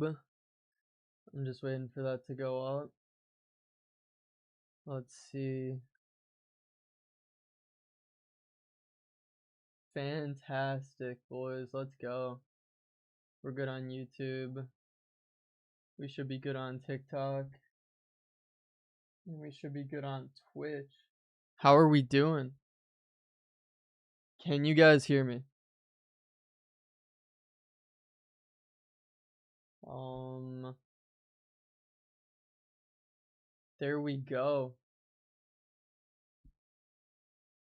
I'm just waiting for that to go up. Let's see. Fantastic, boys. Let's go. We're good on YouTube. We should be good on TikTok. And we should be good on Twitch. How are we doing? Can you guys hear me? There we go.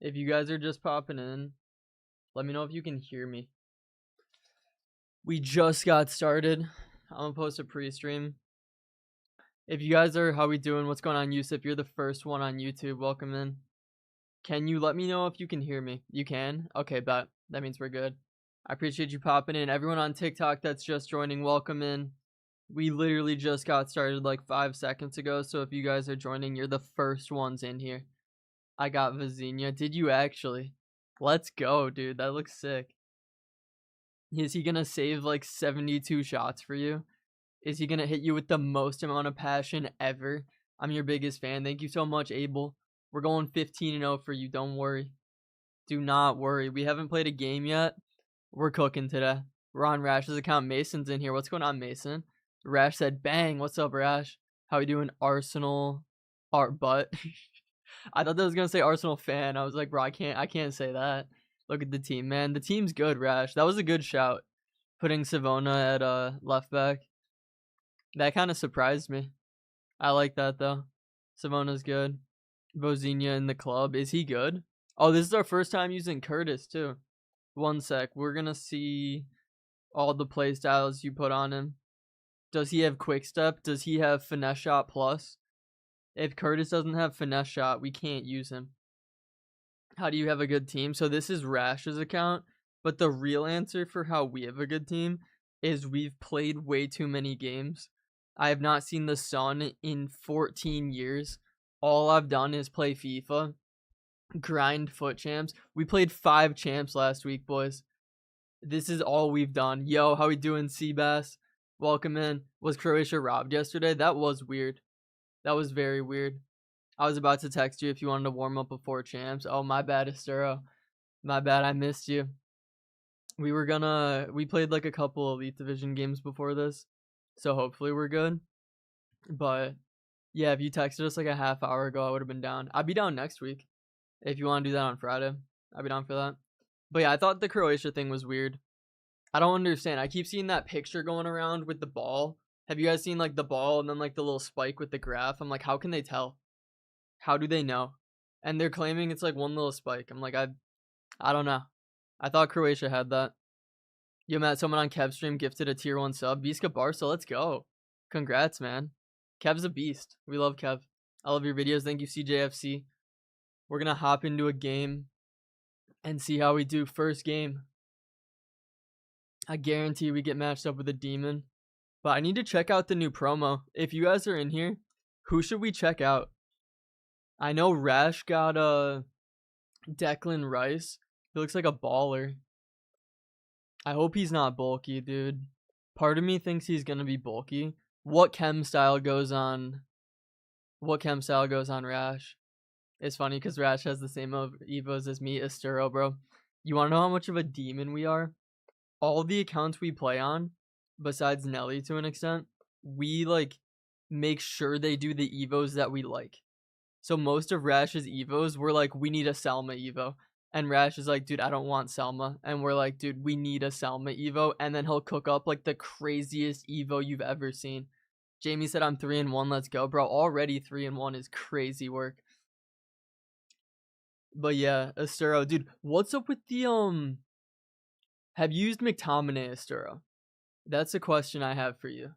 If you guys are just popping in, let me know if you can hear me. We just got started. I'm gonna post a pre-stream. If you guys are, how we doing? What's going on, Yusuf? You're the first one on YouTube. Welcome in. Can you let me know if you can hear me? You can? Okay, bet. That means we're good. I appreciate you popping in. Everyone on TikTok that's just joining, welcome in. We literally just got started like 5 seconds ago, so if you guys are joining, you're the first ones in here. I got Vizinha. Did you actually? Let's go, dude. That looks sick. Is he gonna save like 72 shots for you? Is he gonna hit you with the most amount of passion ever? I'm your biggest fan. Thank you so much, Abel. We're going 15-0 for you. Don't worry. Do not worry. We haven't played a game yet. We're cooking today. We're on Rash's account. Mason's in here. What's going on, Mason? Rash said, bang. What's up, Rash? How we doing? Arsenal. Butt. I thought that was going to say Arsenal fan. I was like, bro, I can't say that. Look at the team, man. The team's good, Rash. That was a good shout. Putting Savona at left back. That kind of surprised me. I like that, though. Savona's good. Vizinha in the club. Is he good? Oh, this is our first time using Curtis, too. One sec. We're going to see all the play styles you put on him. Does he have quick step? Does he have finesse shot plus? If Curtis doesn't have finesse shot, we can't use him. How do you have a good team? So this is Rash's account, but the real answer for how we have a good team is we've played way too many games. I have not seen the sun in 14 years. All I've done is play FIFA, grind FUT champs. We played 5 champs last week, boys. This is all we've done. Yo, how we doing, Seabass? Welcome in. Was Croatia robbed yesterday? That was weird. That was very weird. I was about to text you if you wanted to warm up before champs. Oh, my bad, Estero. My bad, I missed you. We played like a couple Elite Division games before this, so hopefully we're good. But yeah, if you texted us like a half hour ago, I would have been down. I'd be down next week. If you want to do that on Friday, I'd be down for that. But yeah, I thought the Croatia thing was weird. I don't understand. I keep seeing that picture going around with the ball. Have you guys seen like the ball and then like the little spike with the graph? I'm like, how can they tell? How do they know? And they're claiming it's like one little spike. I'm like, I don't know. I thought Croatia had that. Yo, Matt, someone on Kev's stream gifted a tier 1 sub. Vizca Barca, let's go. Congrats, man. Kev's a beast. We love Kev. I love your videos. Thank you, CJFC. We're going to hop into a game and see how we do. First game. I guarantee we get matched up with a demon. But I need to check out the new promo. If you guys are in here, who should we check out? I know Rash got Declan Rice. He looks like a baller. I hope he's not bulky, dude. Part of me thinks he's gonna be bulky. What chem style goes on Rash? It's funny because Rash has the same evos as me, Estero, bro. You wanna know how much of a demon we are? All the accounts we play on, besides Nelly to an extent, we like make sure they do the evos that we like. So most of Rash's evos were like, we need a Selma evo. And Rash is like, dude, I don't want Selma. And we're like, dude, we need a Selma evo. And then he'll cook up like the craziest evo you've ever seen. Jamie said I'm 3-1. Let's go, bro. Already 3-1 is crazy work. But yeah, Estero, dude, what's up with the have you used McTominay, Estero? That's a question I have for you.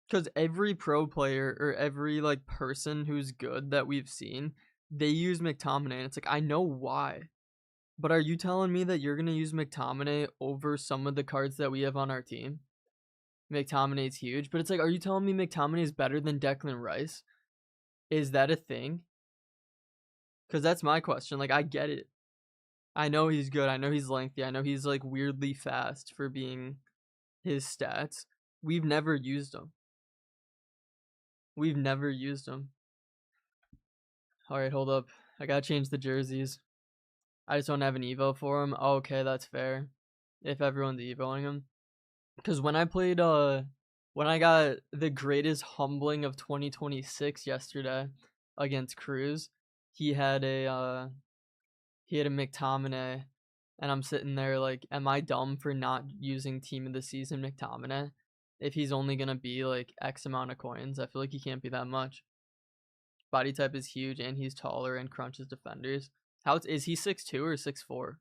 Because every pro player or every like person who's good that we've seen, they use McTominay, and it's like, I know why. But are you telling me that you're gonna use McTominay over some of the cards that we have on our team? McTominay's huge, but it's like, are you telling me McTominay is better than Declan Rice? Is that a thing? Because that's my question. Like, I get it. I know he's good. I know he's lengthy. I know he's like weirdly fast for being his stats. We've never used him. We've never used him. All right, hold up. I gotta change the jerseys. I just don't have an Evo for him. Oh, okay, that's fair. If everyone's Evoing him. Because when I played, when I got the greatest humbling of 2026 yesterday against Cruz, he had a McTominay, and I'm sitting there like, am I dumb for not using Team of the Season McTominay? If he's only gonna be like X amount of coins, I feel like he can't be that much. Body type is huge, and he's taller and crunches defenders. Is he 6'2" or 6'4"?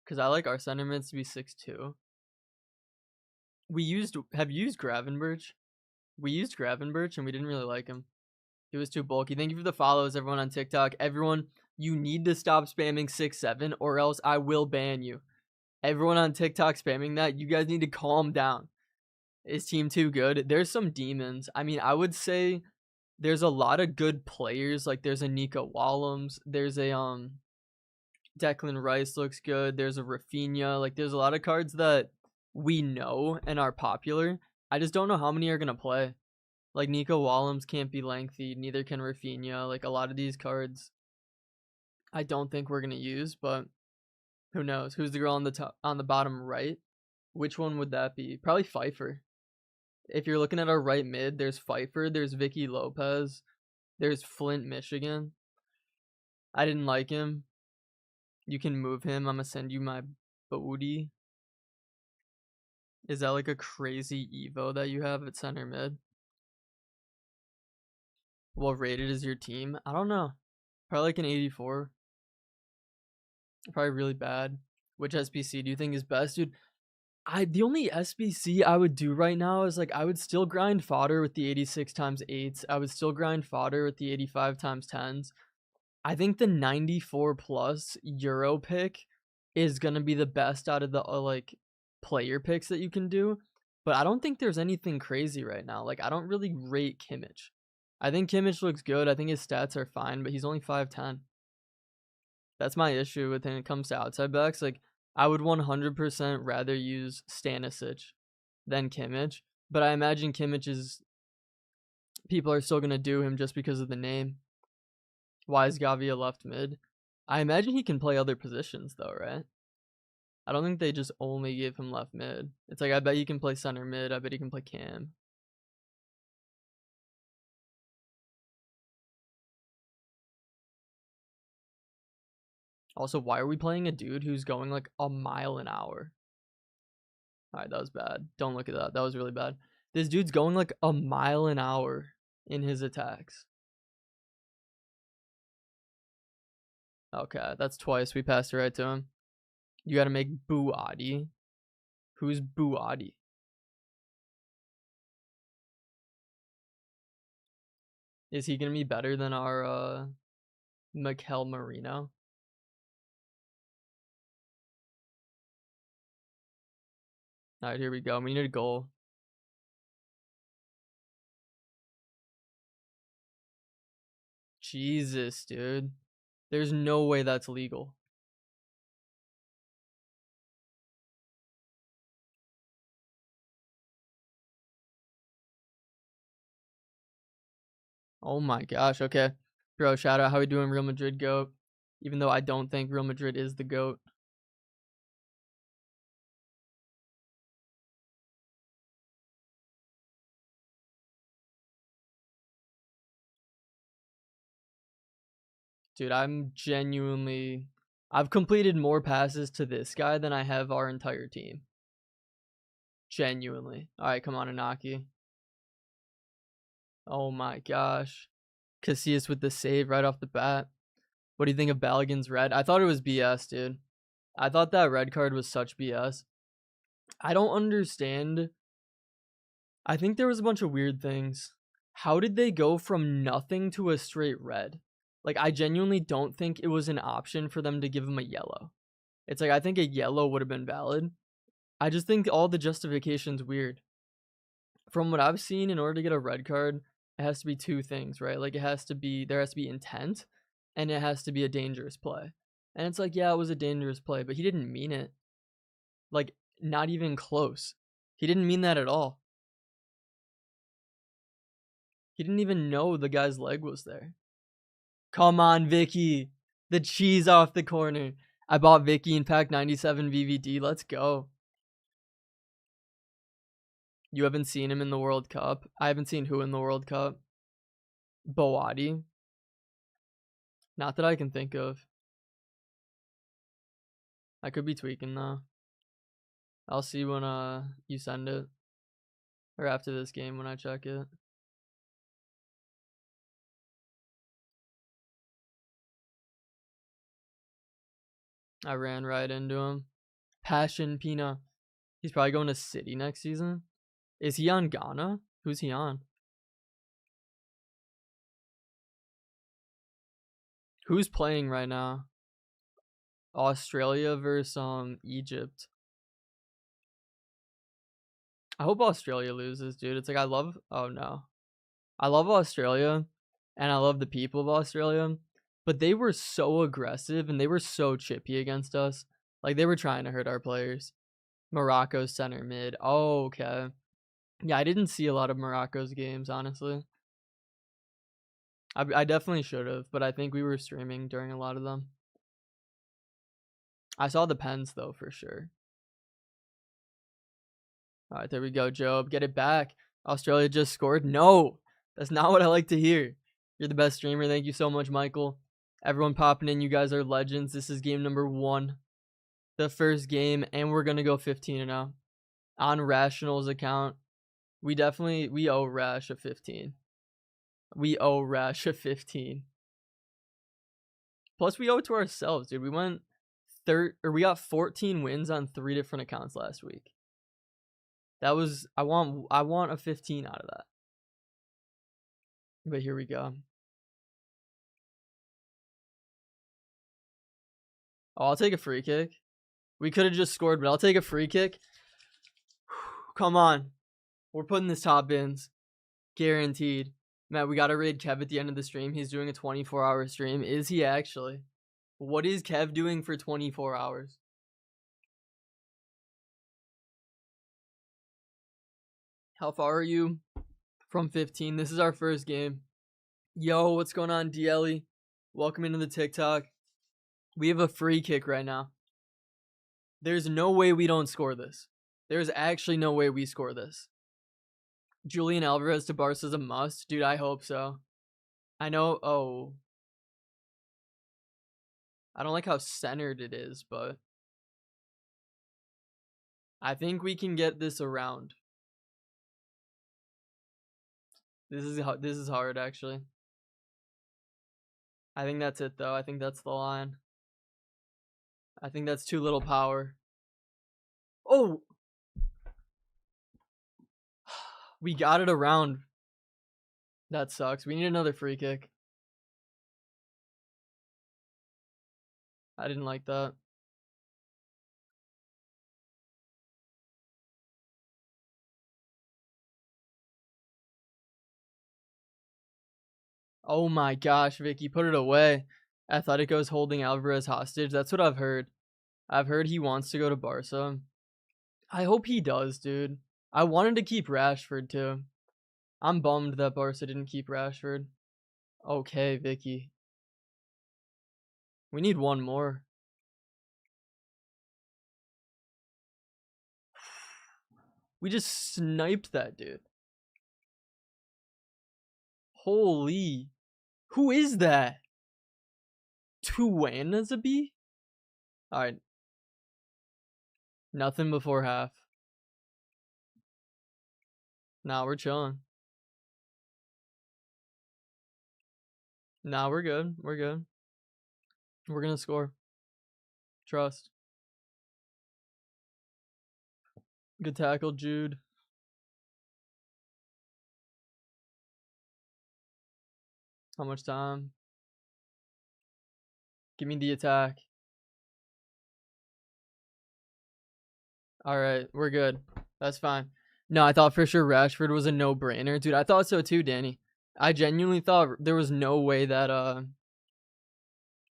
Because I like our center mids to be 6'2". Have you used Gravenberch? We used Gravenberch and we didn't really like him. He was too bulky. Thank you for the follows, everyone on TikTok. Everyone, you need to stop spamming 6'7" or else I will ban you. Everyone on TikTok spamming that, you guys need to calm down. Is team too good? There's some demons. I mean, I would say there's a lot of good players. Like there's a Nico Wallums. There's a Declan Rice looks good. There's a Rafinha. Like there's a lot of cards that we know and are popular. I just don't know how many are gonna play. Like Nico Wallums can't be lengthy, neither can Rafinha. Like a lot of these cards I don't think we're gonna use, but who knows? Who's the girl on the top on the bottom right? Which one would that be? Probably Pfeiffer. If you're looking at our right mid, there's Pfeiffer, there's Vicky Lopez, there's Flint, Michigan. I didn't like him. You can move him. I'm gonna send you my booty. Is that like a crazy Evo that you have at center mid? What rated is your team? I don't know. Probably like an 84. Probably really bad. Which SBC do you think is best, dude? The only SBC I would do right now is like I would still grind fodder with the 86 times 8s. I would still grind fodder with the 85 times 10s. I think the 94 plus Euro pick is gonna be the best out of the like player picks that you can do. But I don't think there's anything crazy right now. Like I don't really rate Kimmich. I think Kimmich looks good. I think his stats are fine, but he's only 5'10". That's my issue with when it comes to outside backs. Like I would 100% rather use Stanisic than Kimmich, but I imagine Kimmich is people are still gonna do him just because of the name. Why is Gavi a left mid? I imagine he can play other positions though, right? I don't think they just only give him left mid. It's like I bet he can play center mid. I bet he can play cam. Also, why are we playing a dude who's going like a mile an hour? Alright, that was bad. Don't look at that. That was really bad. This dude's going like a mile an hour in his attacks. Okay, that's twice. We passed it right to him. You gotta make Buadi. Who's Buadi? Is he gonna be better than our Mikel Marino? Alright, here we go. We need a goal. Jesus, dude. There's no way that's legal. Oh my gosh. Okay. Bro, shout out. How we doing, Real Madrid GOAT? Even though I don't think Real Madrid is the GOAT. Dude, I've completed more passes to this guy than I have our entire team. Genuinely. Alright, come on, Inaki. Oh my gosh. Casillas with the save right off the bat. What do you think of Balogun's red? I thought it was BS, dude. I thought that red card was such BS. I don't understand. I think there was a bunch of weird things. How did they go from nothing to a straight red? Like, I genuinely don't think it was an option for them to give him a yellow. It's like, I think a yellow would have been valid. I just think all the justification's weird. From what I've seen, in order to get a red card, it has to be two things, right? Like, there has to be intent, and it has to be a dangerous play. And it's like, yeah, it was a dangerous play, but he didn't mean it. Like, not even close. He didn't mean that at all. He didn't even know the guy's leg was there. Come on, Vicky. The cheese off the corner. I bought Vicky in pack 97 VVD. Let's go. You haven't seen him in the World Cup? I haven't seen who in the World Cup? Boadi? Not that I can think of. I could be tweaking though. I'll see when you send it. Or after this game when I check it. I ran right into him. Passion Pina. He's probably going to City next season. Is he on Ghana? Who's he on? Who's playing right now? Australia versus Egypt. I hope Australia loses, dude. It's like I love Australia and I love the people of Australia, but they were so aggressive and they were so chippy against us. Like they were trying to hurt our players. Morocco's center mid. Oh, okay. Yeah, I didn't see a lot of Morocco's games, honestly. I definitely should have, but I think we were streaming during a lot of them. I saw the pens, though, for sure. All right, there we go, Job. Get it back. Australia just scored. No, that's not what I like to hear. You're the best streamer. Thank you so much, Michael. Everyone popping in. You guys are legends. This is game number 1. The first game, and we're going to go 15-0. On Rational's account, we owe Rash a 15. We owe Rash a 15. Plus, we owe it to ourselves, dude. We got 14 wins on 3 different accounts last week. That was I want a 15 out of that. But here we go. Oh, I'll take a free kick. We could have just scored, but I'll take a free kick. Come on. We're putting this top bins. Guaranteed. Matt, we got to raid Kev at the end of the stream. He's doing a 24-hour stream. Is he actually? What is Kev doing for 24 hours? How far are you from 15? This is our first game. Yo, what's going on, DLE? Welcome into the TikTok. We have a free kick right now. There's no way we don't score this. There's actually no way we score this. Julian Alvarez to Barca is a must. Dude, I hope so. I know. Oh. I don't like how centered it is, but I think we can get this around. This is hard, actually. I think that's it, though. I think that's the line. I think that's too little power. Oh! We got it around. That sucks. We need another free kick. I didn't like that. Oh my gosh, Vicky, put it away. Atletico's holding Alvarez hostage. That's what I've heard. I've heard he wants to go to Barca. I hope he does, dude. I wanted to keep Rashford, too. I'm bummed that Barca didn't keep Rashford. Okay, Vicky. We need one more. We just sniped that dude. Holy. Who is that? Tuanazabi? Alright. Nothing before half. Nah, we're chilling. Nah, we're good. We're good. We're gonna score. Trust. Good tackle, Jude. How much time? Give me the attack. Alright, we're good. That's fine. No, I thought for sure Rashford was a no-brainer. Dude, I thought so too, Danny. I genuinely thought there was no way that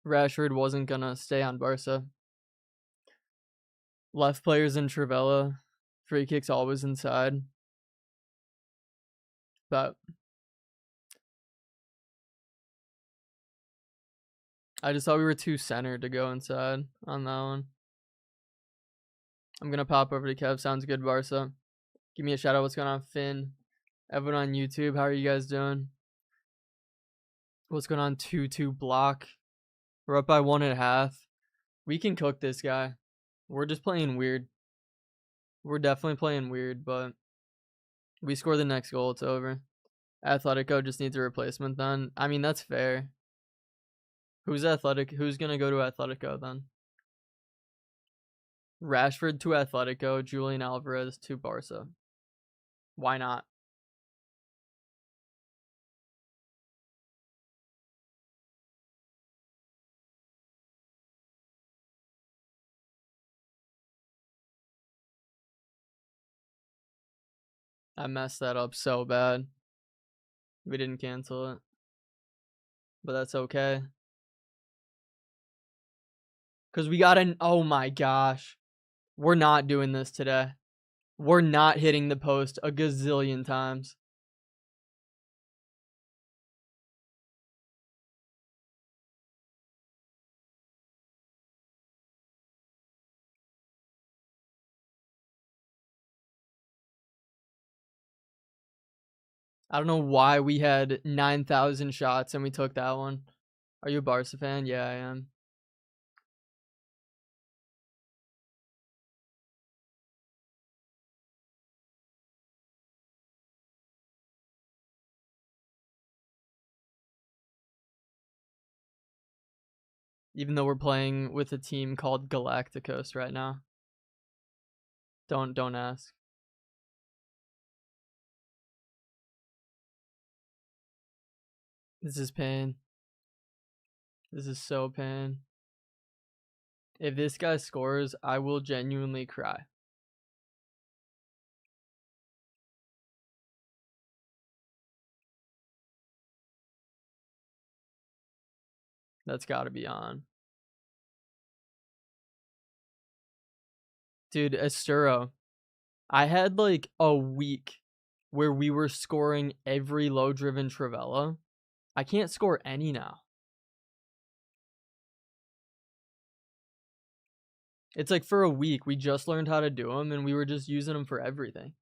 Rashford wasn't gonna stay on Barca. Left players in Trivella. Free kicks always inside. But I just thought we were too centered to go inside on that one. I'm going to pop over to Kev. Sounds good, Barca. Give me a shout out. What's going on, Finn? Everyone on YouTube, how are you guys doing? What's going on, 2-2 block? We're up by 1.5. We can cook this guy. We're just playing weird. We're definitely playing weird, but we score the next goal, it's over. Atletico just needs a replacement then. I mean, that's fair. Who's going to go to Atletico then? Rashford to Atletico, Julian Alvarez to Barca. Why not? I messed that up so bad. We didn't cancel it. But that's okay. Because we got an... Oh my gosh. We're not doing this today. We're not hitting the post a gazillion times. I don't know why we had 9,000 shots and we took that one. Are you a Barca fan? Yeah, I am. Even though we're playing with a team called Galacticos right now. Don't ask. This is pain. This is so pain. If this guy scores, I will genuinely cry. That's got to be on. Dude, Esturo. I had like a week where we were scoring every low-driven Trivella. I can't score any now. It's like for a week, we just learned how to do them, and we were just using them for everything.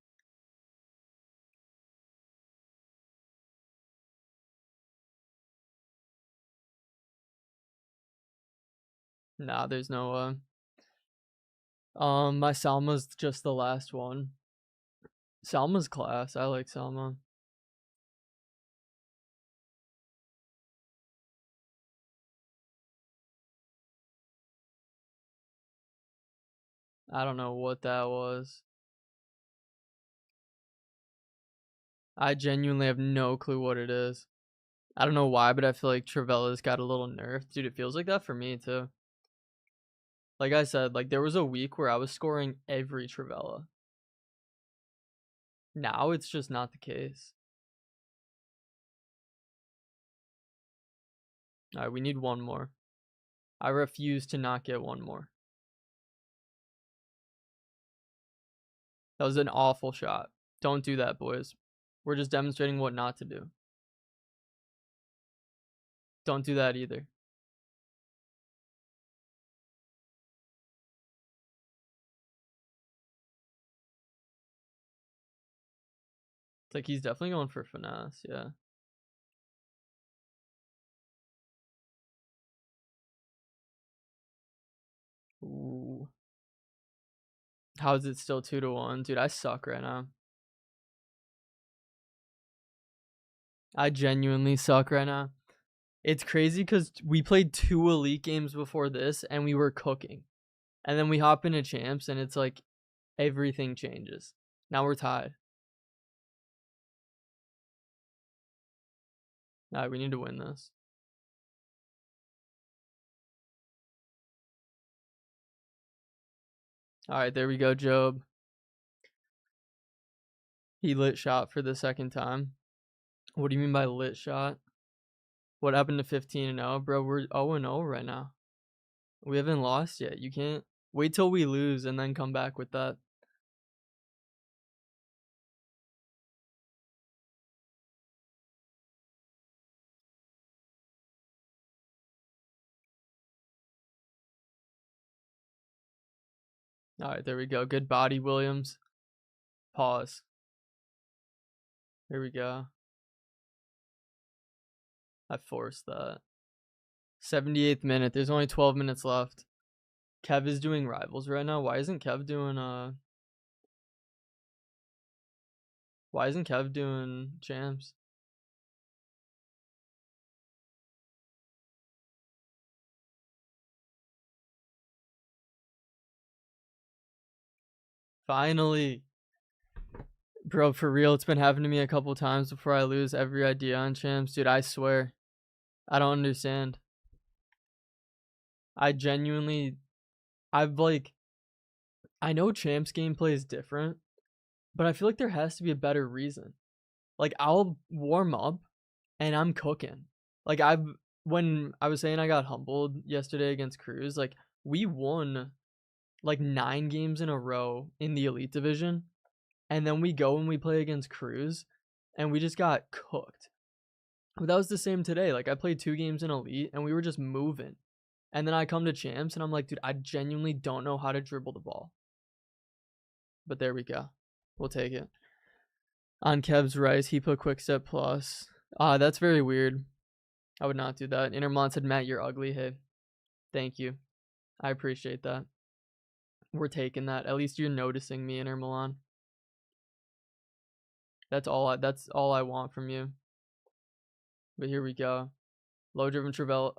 Nah, there's no my Salma's just the last one. Salma's class. I like Salma. I don't know what that was. I genuinely have no clue what it is. I don't know why, but I feel like Trivella's got a little nerfed. Dude, it feels like that for me too. Like I said, like there was a week where I was scoring every Trivella. Now it's just not the case. Alright, we need one more. I refuse to not get one more. That was an awful shot. Don't do that, boys. We're just demonstrating what not to do. Don't do that either. It's like he's definitely going for finesse, yeah. Ooh. How is it still 2-1? Dude, I suck right now. I genuinely suck right now. It's crazy because we played 2 elite games before this and we were cooking. And then we hop into champs and it's like everything changes. Now we're tied. Alright, we need to win this. Alright, there we go, Job. He lit shot for the second time. What do you mean by lit shot? What happened to 15-0, bro? We're 0-0 right now. We haven't lost yet. You can't wait till we lose and then come back with that. All right, there we go. Good body, Williams. Pause. Here we go. I forced that. 78th minute. There's only 12 minutes left. Kev is doing rivals right now. Why isn't Kev doing champs? Finally. Bro, for real, it's been happening to me a couple times before I lose every idea on champs. Dude, I swear. I don't understand. I genuinely, I know champs gameplay is different, but I feel like there has to be a better reason. Like, I'll warm up and I'm cooking. Like, when I was saying I got humbled yesterday against Cruz, like, we won like 9 games in a row in the Elite Division. And then we go and we play against Cruz and we just got cooked. But that was the same today. Like, I played 2 games in Elite and we were just moving. And then I come to champs and I'm like, dude, I genuinely don't know how to dribble the ball. But there we go. We'll take it. On Kev's rice, he put Quickstep Plus. That's very weird. I would not do that. Intermont said, Matt, you're ugly. Hey, thank you. I appreciate that. We're taking that. At least you're noticing me, Inter Milan. That's all I want from you. But here we go. Low driven Travell.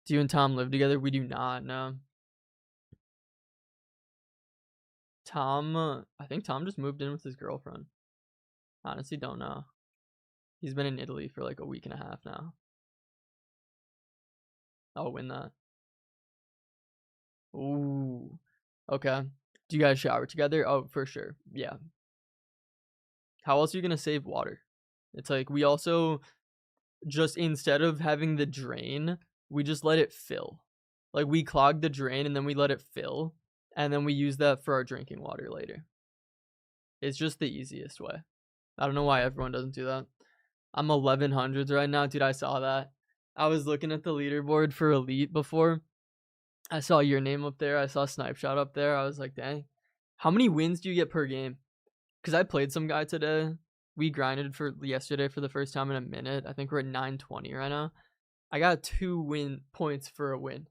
Do you and Tom live together? We do not, no. Tom, I think Tom just moved in with his girlfriend. Honestly, don't know. He's been in Italy for like a week and a half now. I'll win that. Ooh. Okay. Do you guys shower together? Oh, for sure. Yeah. How else are you going to save water? It's like we also just, instead of having the drain, we just let it fill. Like, we clog the drain and then we let it fill. And then we use that for our drinking water later. It's just the easiest way. I don't know why everyone doesn't do that. I'm 1100s right now. Dude, I saw that. I was looking at the leaderboard for Elite before. I saw your name up there. I saw Snipe Shot up there. I was like, dang. How many wins do you get per game? Because I played some guy today. We grinded for yesterday for the first time in a minute. I think we're at 920 right now. I got 2 win points for a win.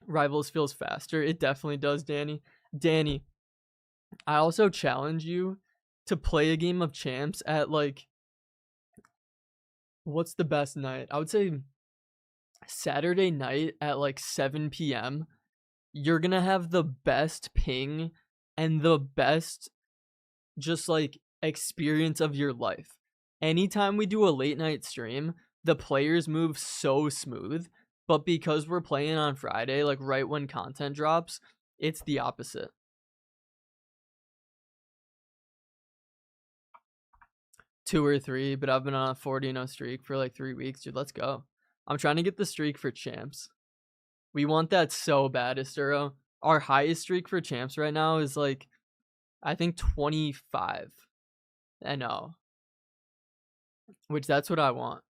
Rivals feels faster. It definitely does, Danny. Danny, I also challenge you to play a game of champs at like, what's the best night? I would say Saturday night at like 7 p.m. You're gonna have the best ping and the best just like experience of your life. Anytime we do a late night stream, the players move so smooth, but because we're playing on Friday, like right when content drops, it's the opposite. Two or three, but I've been on a 40-0 streak for like 3 weeks, dude. Let's go. I'm trying to get the streak for champs. We want that so bad, Esturo. Our highest streak for champs right now is like, I think 25. I know. Which that's what I want.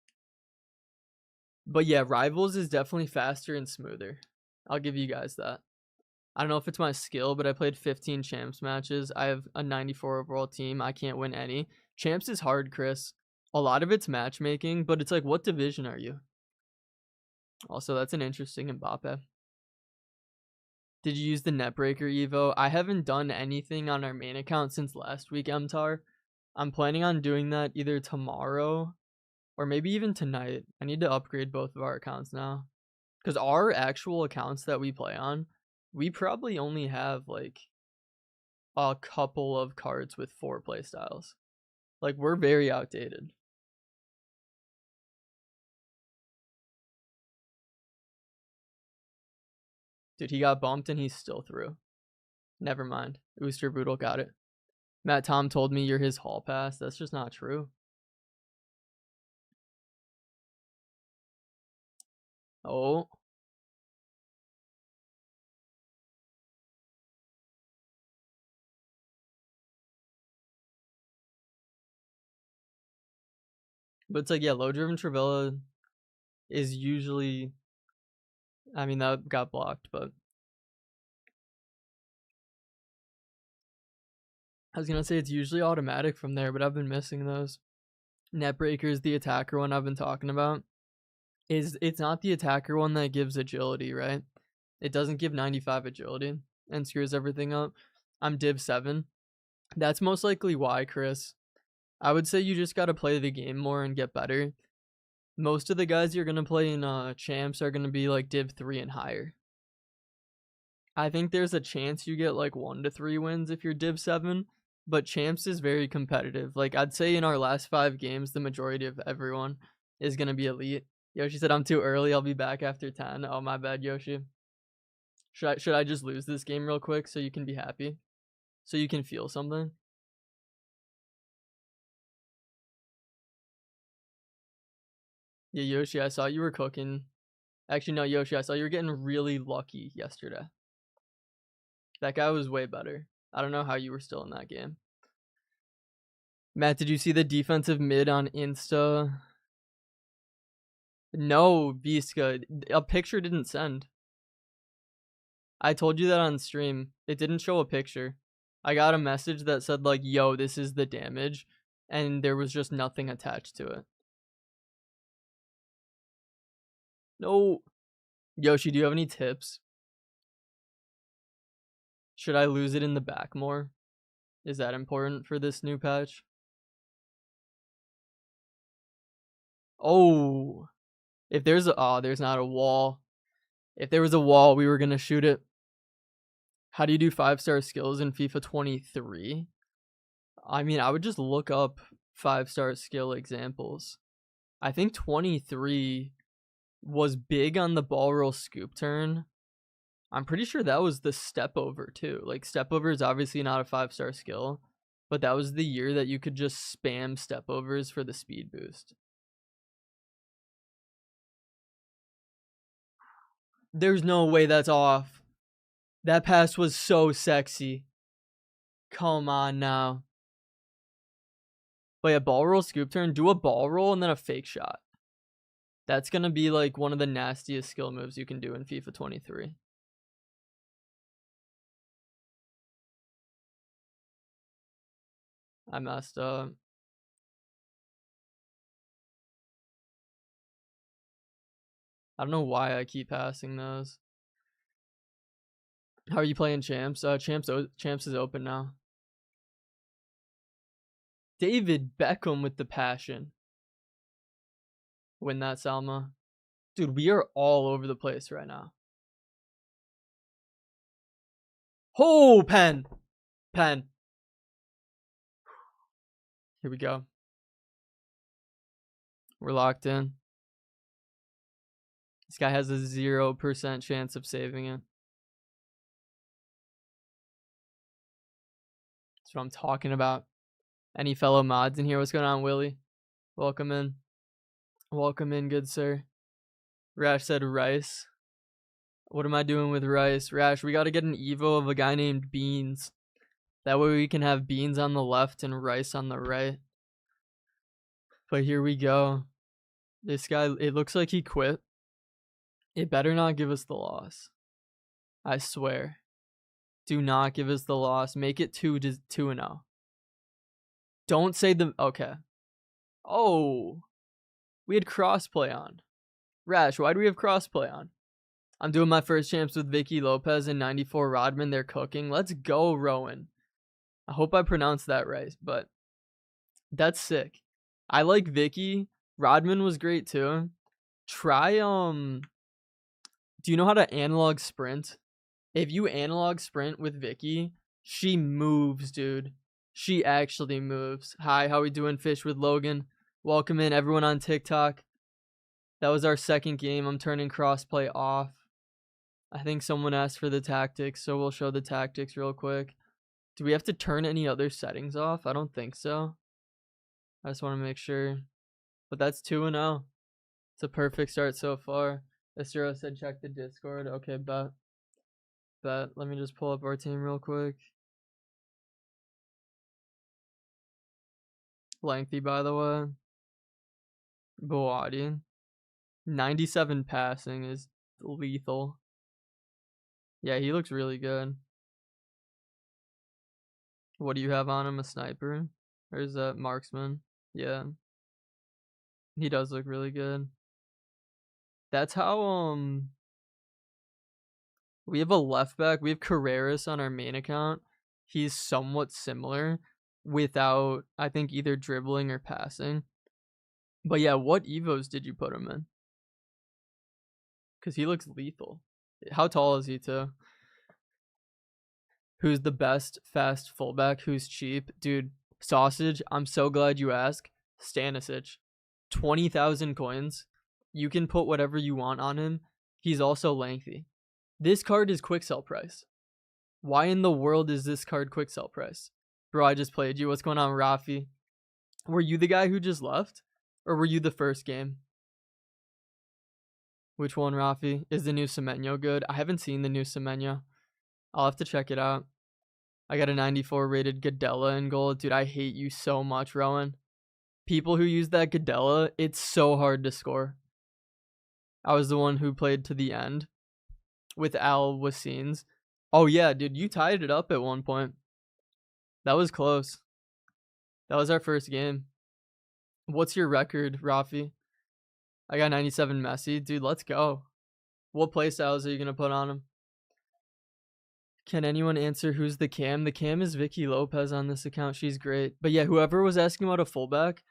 But yeah, Rivals is definitely faster and smoother. I'll give you guys that. I don't know if it's my skill, but I played 15 champs matches. I have a 94 overall team. I can't win any. Champs is hard, Chris. A lot of it's matchmaking, but it's like, what division are you? Also, that's an interesting Mbappe. Did you use the Netbreaker Evo? I haven't done anything on our main account since last week, MTAR. I'm planning on doing that either tomorrow or maybe even tonight. I need to upgrade both of our accounts now. Because our actual accounts that we play on, we probably only have like a couple of cards with 4 playstyles. Like, we're very outdated. Dude, he got bumped and he's still through. Never mind. Ooster Boodle got it. Matt Tom told me you're his hall pass. That's just not true. Oh. But it's like, yeah, low driven Travella is usually, I mean, that got blocked, but I was gonna say it's usually automatic from there, but I've been missing those. Netbreaker is the attacker one I've been talking about. It's not the attacker one that gives agility, right? It doesn't give 95 agility and screws everything up. I'm Div 7. That's most likely why, Chris. I would say you just gotta play the game more and get better. Most of the guys you're gonna play in champs are gonna be like Div 3 and higher. I think there's a chance you get like 1 to 3 wins if you're Div 7, but champs is very competitive. Like I'd say in our last 5 games, the majority of everyone is gonna be elite. Yoshi said I'm too early. I'll be back after 10. Oh my bad, Yoshi. Should I just lose this game real quick so you can be happy? So you can feel something? Yeah, Yoshi, I saw you were cooking. Actually, no, Yoshi, I saw you were getting really lucky yesterday. That guy was way better. I don't know how you were still in that game. Matt, did you see the defensive mid on Insta? No, Visca. A picture didn't send. I told you that on stream. It didn't show a picture. I got a message that said like, yo, this is the damage. And there was just nothing attached to it. No. Yoshi, do you have any tips? Should I lose it in the back more? Is that important for this new patch? Oh. If there's there's not a wall. If there was a wall, we were gonna shoot it. How do you do 5-star skills in FIFA 23? I mean, I would just look up 5-star skill examples. I think 23 was big on the ball roll scoop turn. I'm pretty sure that was the step over too. Like step over is obviously not a 5-star skill, but that was the year that you could just spam step overs for the speed boost. There's no way that's off. That pass was so sexy. Come on now. But yeah, ball roll scoop turn, do a ball roll and then a fake shot. That's going to be like one of the nastiest skill moves you can do in FIFA 23. I messed up. I don't know why I keep passing those. How are you playing champs? Champs is open now. David Beckham with the passion. Win that, Salma. Dude, we are all over the place right now. Oh, pen. Pen. Here we go. We're locked in. This guy has a 0% chance of saving it. That's what I'm talking about. Any fellow mods in here? What's going on, Willie? Welcome in. Welcome in, good sir. Rash said rice. What am I doing with rice? Rash, we got to get an Evo of a guy named Beans. That way we can have Beans on the left and rice on the right. But here we go. This guy, it looks like he quit. It better not give us the loss. I swear. Do not give us the loss. Make it 2-0. Don't say the... Okay. Oh. We had crossplay on. Rash, why do we have crossplay on? I'm doing my first champs with Vicky Lopez and 94 Rodman. They're cooking. Let's go, Rowan. I hope I pronounced that right, but that's sick. I like Vicky. Rodman was great too. Try do you know how to analog sprint? If you analog sprint with Vicky, she moves, dude. She actually moves. Hi, how we doing, Fish with Logan? Welcome in everyone on TikTok. That was our second game. I'm turning crossplay off. I think someone asked for the tactics, so we'll show the tactics real quick. Do we have to turn any other settings off? I don't think so. I just want to make sure. But that's 2-0. It's a perfect start so far. Estero said check the Discord. Okay, bet. Let me just pull up our team real quick. Lengthy, by the way. Boadi. 97 passing is lethal. Yeah, he looks really good. What do you have on him? A sniper? Or is that marksman? Yeah. He does look really good. That's how we have a left back. We have Carreras on our main account. He's somewhat similar without, I think, either dribbling or passing. But yeah, what Evos did you put him in? Because he looks lethal. How tall is he too? Who's the best fast fullback? Who's cheap? Dude, Sausage, I'm so glad you asked. Stanisic. 20,000 coins. You can put whatever you want on him. He's also lengthy. This card is quick sell price. Why in the world is this card quick sell price? Bro, I just played you. What's going on, Rafi? Were you the guy who just left? Or were you the first game? Which one, Rafi? Is the new Semenyo good? I haven't seen the new Semenyo. I'll have to check it out. I got a 94 rated Gadella in gold. Dude, I hate you so much, Rowan. People who use that Gadella, it's so hard to score. I was the one who played to the end with Al Wassines. Oh, yeah, dude, you tied it up at one point. That was close. That was our first game. What's your record, Rafi? I got 97 Messi. Dude, let's go. What playstyles are you going to put on him? Can anyone answer who's the cam? The cam is Vicky Lopez on this account. She's great. But yeah, whoever was asking about a fullback,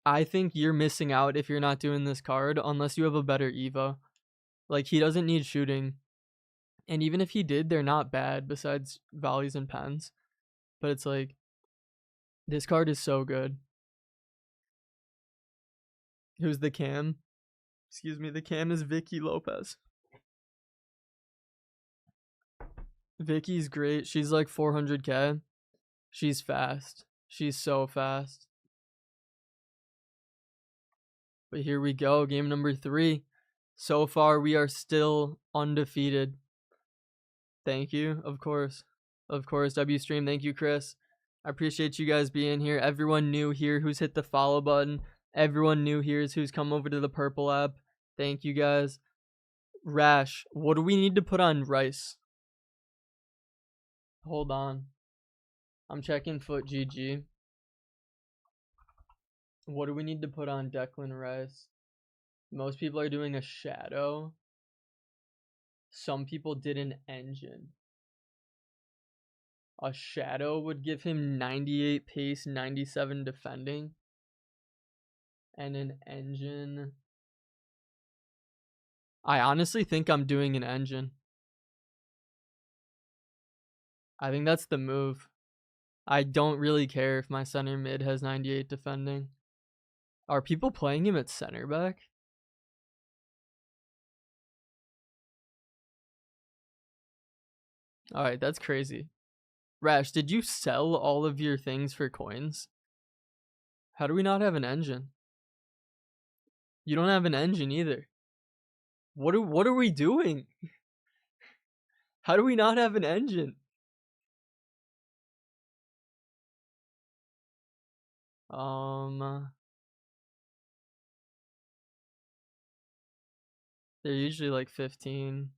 I think you're missing out if you're not doing this card unless you have a better Evo. Like, he doesn't need shooting. And even if he did, they're not bad besides volleys and pens. But it's like, this card is so good. Who's the cam? Excuse me, the cam is Vicky Lopez. Vicky's great. She's like 400k. She's fast. She's so fast. But here we go. Game number 3. So far, we are still undefeated. Thank you. Of course. Of course. W Stream. Thank you, Chris. I appreciate you guys being here. Everyone new here who's hit the follow button. Everyone new here is who's come over to the Purple app. Thank you guys. Rash, what do we need to put on Rice? Hold on. I'm checking FUT GG. What do we need to put on Declan Rice? Most people are doing a shadow. Some people did an engine. A shadow would give him 98 pace, 97 defending. And an engine. I honestly think I'm doing an engine. I think that's the move. I don't really care if my center mid has 98 defending. Are people playing him at center back? Alright, that's crazy. Rash, did you sell all of your things for coins? How do we not have an engine? You don't have an engine either. What are we doing? How do we not have an engine? They're usually like 15.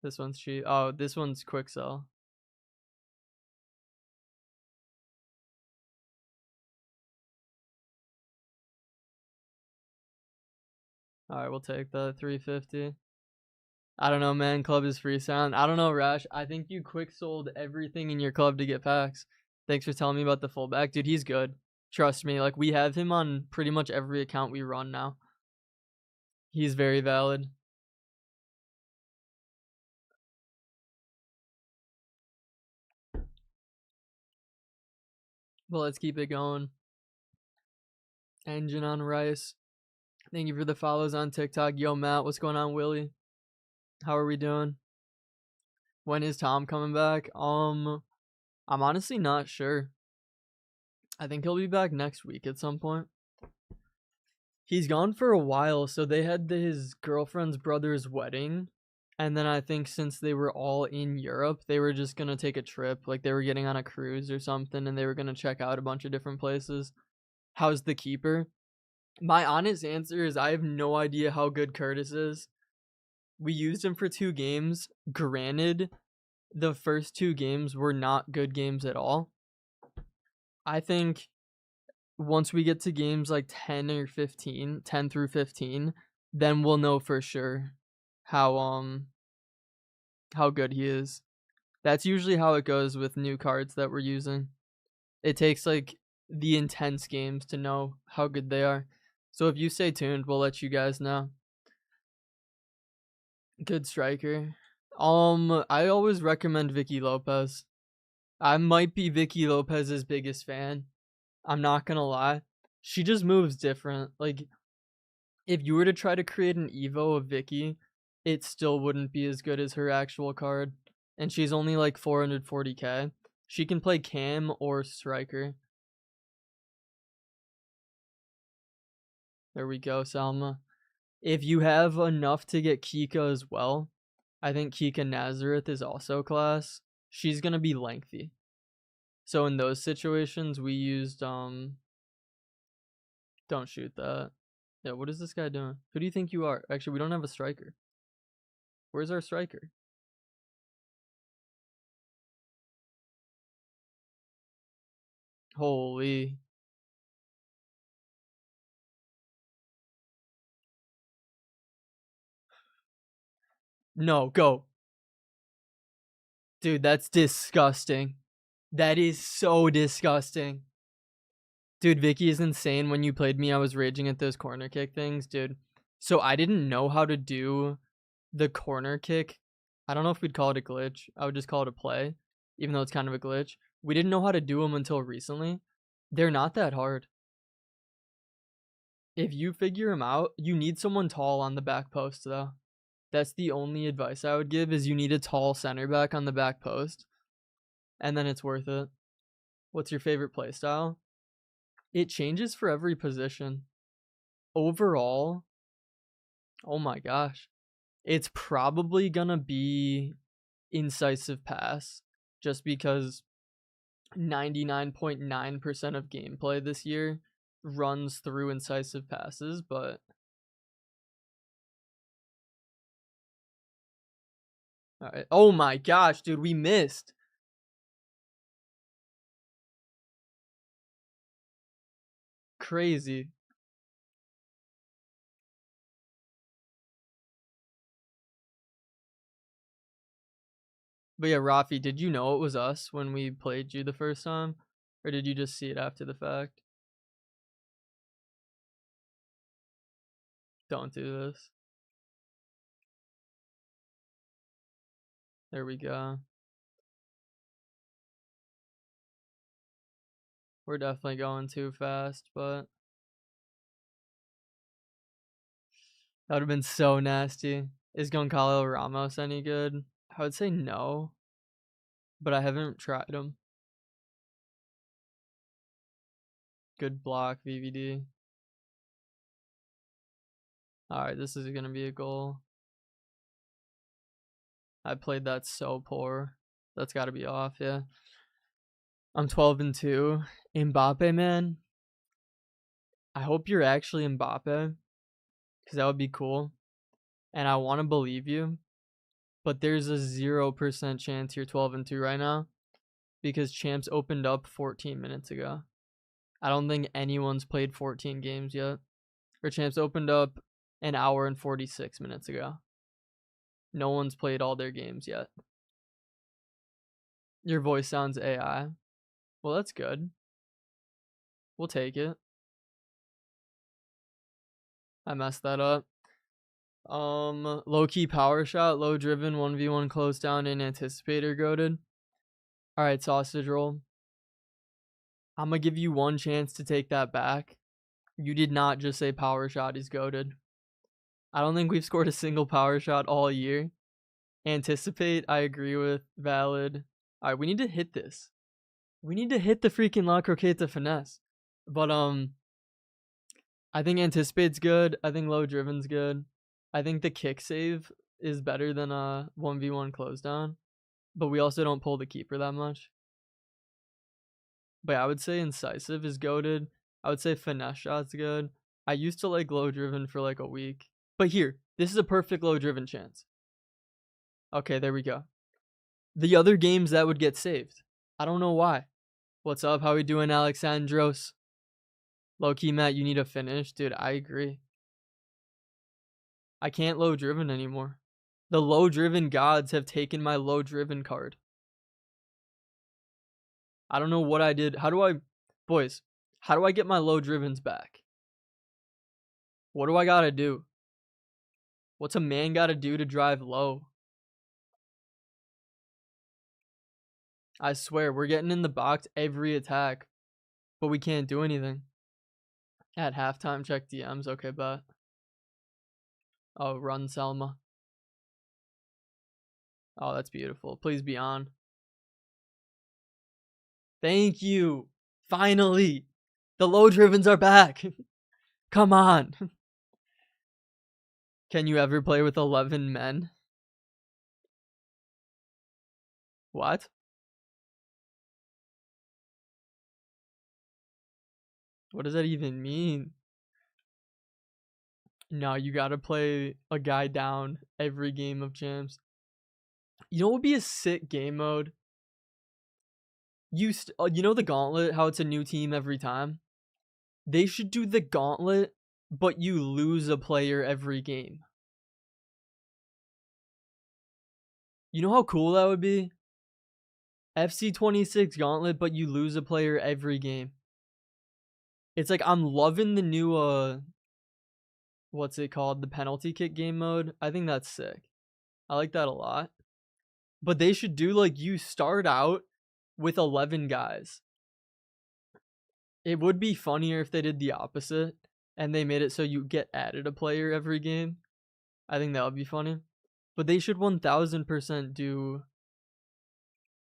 This one's cheap. Oh, this one's quick sell. Alright, we'll take the 350. I don't know, man. Club is free sound. I don't know, Rash. I think you quick sold everything in your club to get packs. Thanks for telling me about the fullback. Dude, he's good. Trust me. Like, we have him on pretty much every account we run now. He's very valid. But let's keep it going. Engine on Rice. Thank you for the follows on TikTok. Yo, Matt, what's going on, Willie? How are we doing? When is Tom coming back? I'm honestly not sure. I think he'll be back next week at some point. He's gone for a while, so they had his girlfriend's brother's wedding. And then I think since they were all in Europe, they were just going to take a trip. Like they were getting on a cruise or something and they were going to check out a bunch of different places. How's the keeper? My honest answer is I have no idea how good Curtis is. We used him for 2 games. Granted, the first 2 games were not good games at all. I think once we get to games like 10 or 15, 10 through 15, then we'll know for sure how good he is. That's usually how it goes with new cards that we're using. It takes like the intense games to know how good they are. So if you stay tuned, we'll let you guys know. Good striker. I always recommend Vicky Lopez. I might be Vicky Lopez's biggest fan. I'm not gonna lie. She just moves different. Like, if you were to try to create an Evo of Vicky, it still wouldn't be as good as her actual card. And she's only like 440k. She can play cam or striker. There we go, Salma. If you have enough to get Kika as well, I think Kika Nazareth is also class. She's gonna be lengthy. So in those situations, we used don't shoot that. Yeah, what is this guy doing? Who do you think you are? Actually, we don't have a striker. Where's our striker? Holy. No, go. Dude, that's disgusting. That is so disgusting. Dude, Vicky is insane. When you played me, I was raging at those corner kick things, dude. So I didn't know how to do the corner kick. I don't know if we'd call it a glitch. I would just call it a play, even though it's kind of a glitch. We didn't know how to do them until recently. They're not that hard. If you figure them out, you need someone tall on the back post, though. That's the only advice I would give is you need a tall center back on the back post. And then it's worth it. What's your favorite play style? It changes for every position. Overall, oh my gosh. It's probably gonna be incisive pass. Just because 99.9% of gameplay this year runs through incisive passes, but all right. Oh my gosh, dude, we missed. Crazy. But yeah, Rafi, did you know it was us when we played you the first time? Or did you just see it after the fact? Don't do this. There we go. We're definitely going too fast, but that would have been so nasty. Is Goncalo Ramos any good? I would say no, but I haven't tried him. Good block, VVD. Alright, this is going to be a goal. I played that so poor. That's got to be off, yeah. I'm 12-2. Mbappe, man. I hope you're actually Mbappe, because that would be cool. And I want to believe you, but there's a 0% chance you're 12-2 right now, because Champs opened up 14 minutes ago. I don't think anyone's played 14 games yet. Or Champs opened up an hour and 46 minutes ago. No one's played all their games yet. Your voice sounds AI. Well, that's good. We'll take it. I messed that up. Low key power shot, low driven, 1v1 close down, and anticipator goated. Alright, sausage roll. I'm gonna give you one chance to take that back. You did not just say power shot is goated. I don't think we've scored a single power shot all year. Anticipate, I agree with. Valid. Alright, we need to hit this. We need to hit the freaking La Croqueta finesse. But, I think anticipate's good. I think low driven's good. I think the kick save is better than a 1v1 close down, but we also don't pull the keeper that much. But yeah, I would say incisive is goated. I would say finesse shot's good. I used to like low driven for like a week. But here, this is a perfect low driven chance. Okay, there we go. The other games that would get saved. I don't know why. What's up? How we doing, Alexandros? Low key, Matt, you need a finish. Dude, I agree. I can't low driven anymore. The low driven gods have taken my low driven card. I don't know what I did. Boys, how do I get my low drivens back? What do I gotta do? What's a man gotta do to drive low? I swear, we're getting in the box every attack, but we can't do anything. At halftime, check DMs. Okay, bet. Oh, run, Selma. Oh, that's beautiful. Please be on. Thank you. Finally. The low drivens are back. Come on. Can you ever play with 11 men? What? What does that even mean? No, you gotta play a guy down every game of champs. You know what would be a sick game mode? You know the gauntlet, how it's a new team every time? They should do the gauntlet, but you lose a player every game. You know how cool that would be? FC26 gauntlet, but you lose a player every game. It's like I'm loving the new what's it called? The penalty kick game mode. I think that's sick. I like that a lot. But they should do like you start out with 11 guys. It would be funnier if they did the opposite and they made it so you get added a player every game. I think that would be funny. But they should 1000% do,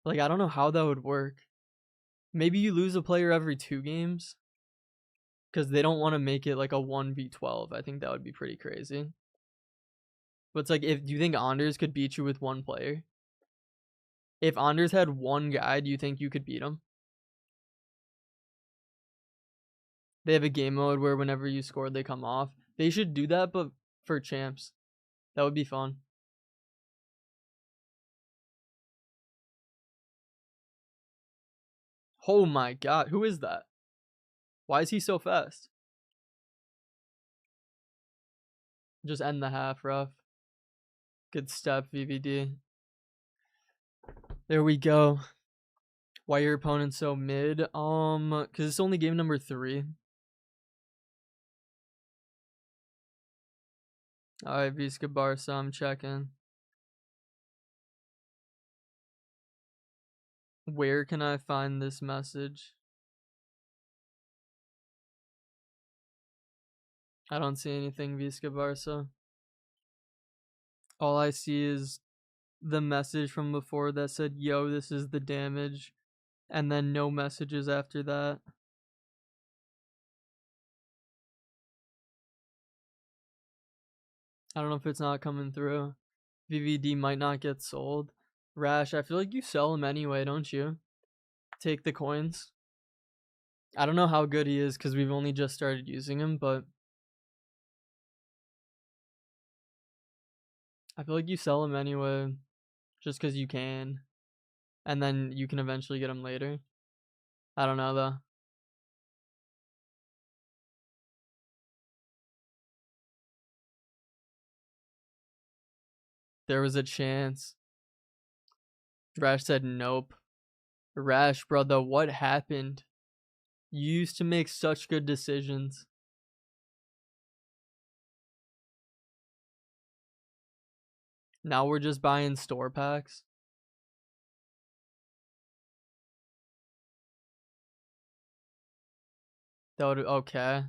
like, I don't know how that would work. Maybe you lose a player every 2 games because they don't want to make it like a 1v12. I think that would be pretty crazy. But it's like, do you think Anders could beat you with one player? If Anders had one guy, do you think you could beat him? They have a game mode where whenever you score, they come off. They should do that, but for champs. That would be fun. Oh my god, who is that? Why is he so fast? Just end the half, rough. Good step, VVD. There we go. Why your opponent so mid? Cause it's only game number 3. Alright, Visca Barca, I'm checking. Where can I find this message? I don't see anything, Visca Barca. All I see is the message from before that said, yo, this is the damage. And then no messages after that. I don't know if it's not coming through. VVD might not get sold. Rash, I feel like you sell him anyway, don't you? Take the coins. I don't know how good he is because we've only just started using him, but I feel like you sell him anyway just because you can. And then you can eventually get him later. I don't know though. There was a chance. Rash said nope. Rash, brother, what happened? You used to make such good decisions. Now we're just buying store packs. That would okay.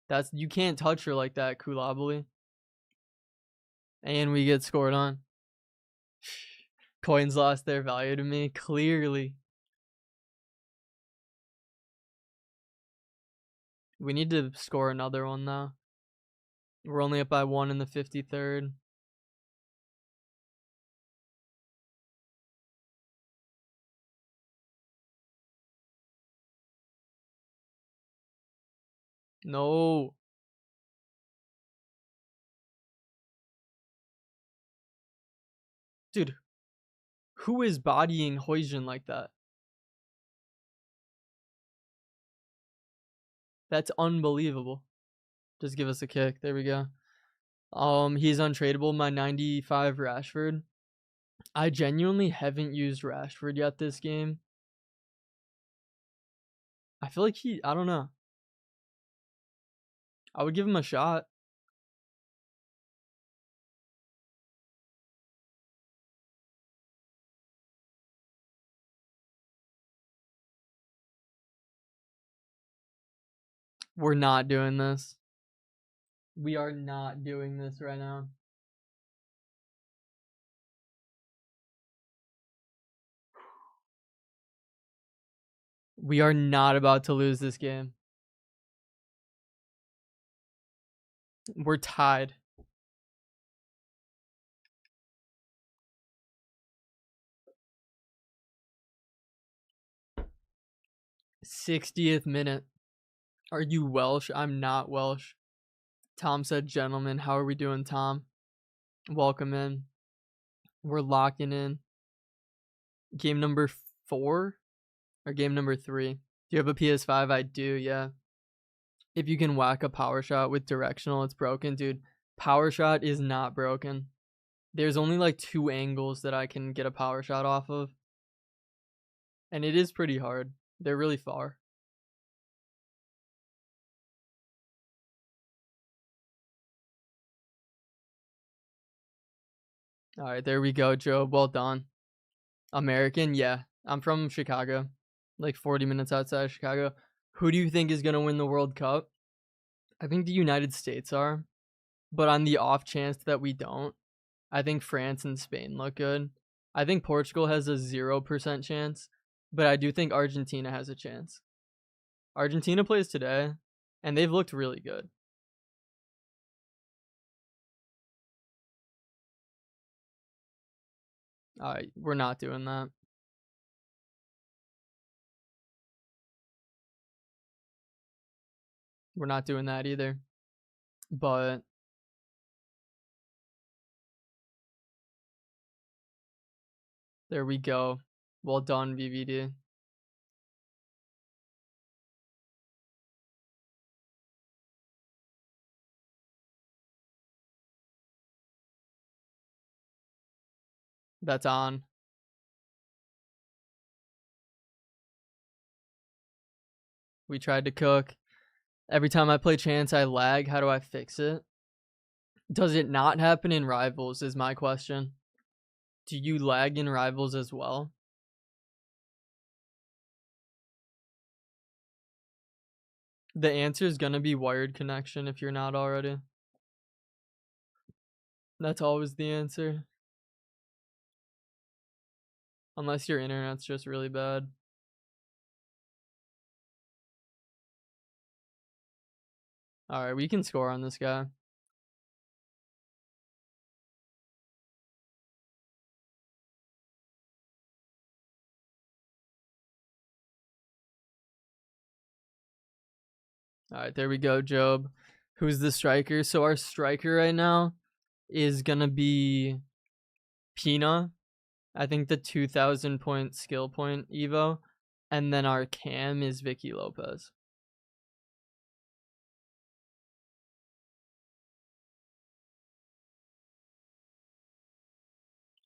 That's you can't touch her like that, Kulabali. And we get scored on. Coins lost their value to me, clearly. We need to score another one though. We're only up by 1 in the 53rd. No. Dude, who is bodying Huijin like that? That's unbelievable. Just give us a kick. There we go. He's untradeable. My 95 Rashford. I genuinely haven't used Rashford yet this game. I feel like I don't know. I would give him a shot. We're not doing this. We are not doing this right now. We are not about to lose this game. We're tied. '60th minute. Are you Welsh? I'm not Welsh. Tom said, gentlemen, how are we doing, Tom? Welcome in. We're locking in. Game number 4 or game number 3? Do you have a PS5? I do, yeah. If you can whack a power shot with directional, it's broken. Dude, power shot is not broken. There's only like 2 angles that I can get a power shot off of. And it is pretty hard. They're really far. All right, there we go, Joe. Well done. American, yeah. I'm from Chicago, like 40 minutes outside of Chicago. Who do you think is going to win the World Cup? I think the United States are. But on the off chance that we don't, I think France and Spain look good. I think Portugal has a 0% chance, but I do think Argentina has a chance. Argentina plays today, and they've looked really good. All right, we're not doing that. We're not doing that either. But there we go. Well done, VVD. That's on. We tried to cook. Every time I play Chance, I lag. How do I fix it? Does it not happen in Rivals is my question. Do you lag in Rivals as well? The answer is going to be wired connection if you're not already. That's always the answer. Unless your internet's just really bad. Alright, we can score on this guy. Alright, there we go, Job. Who's the striker? So our striker right now is going to be Pina. I think the 2,000 point skill point Evo. And then our cam is Vicky Lopez.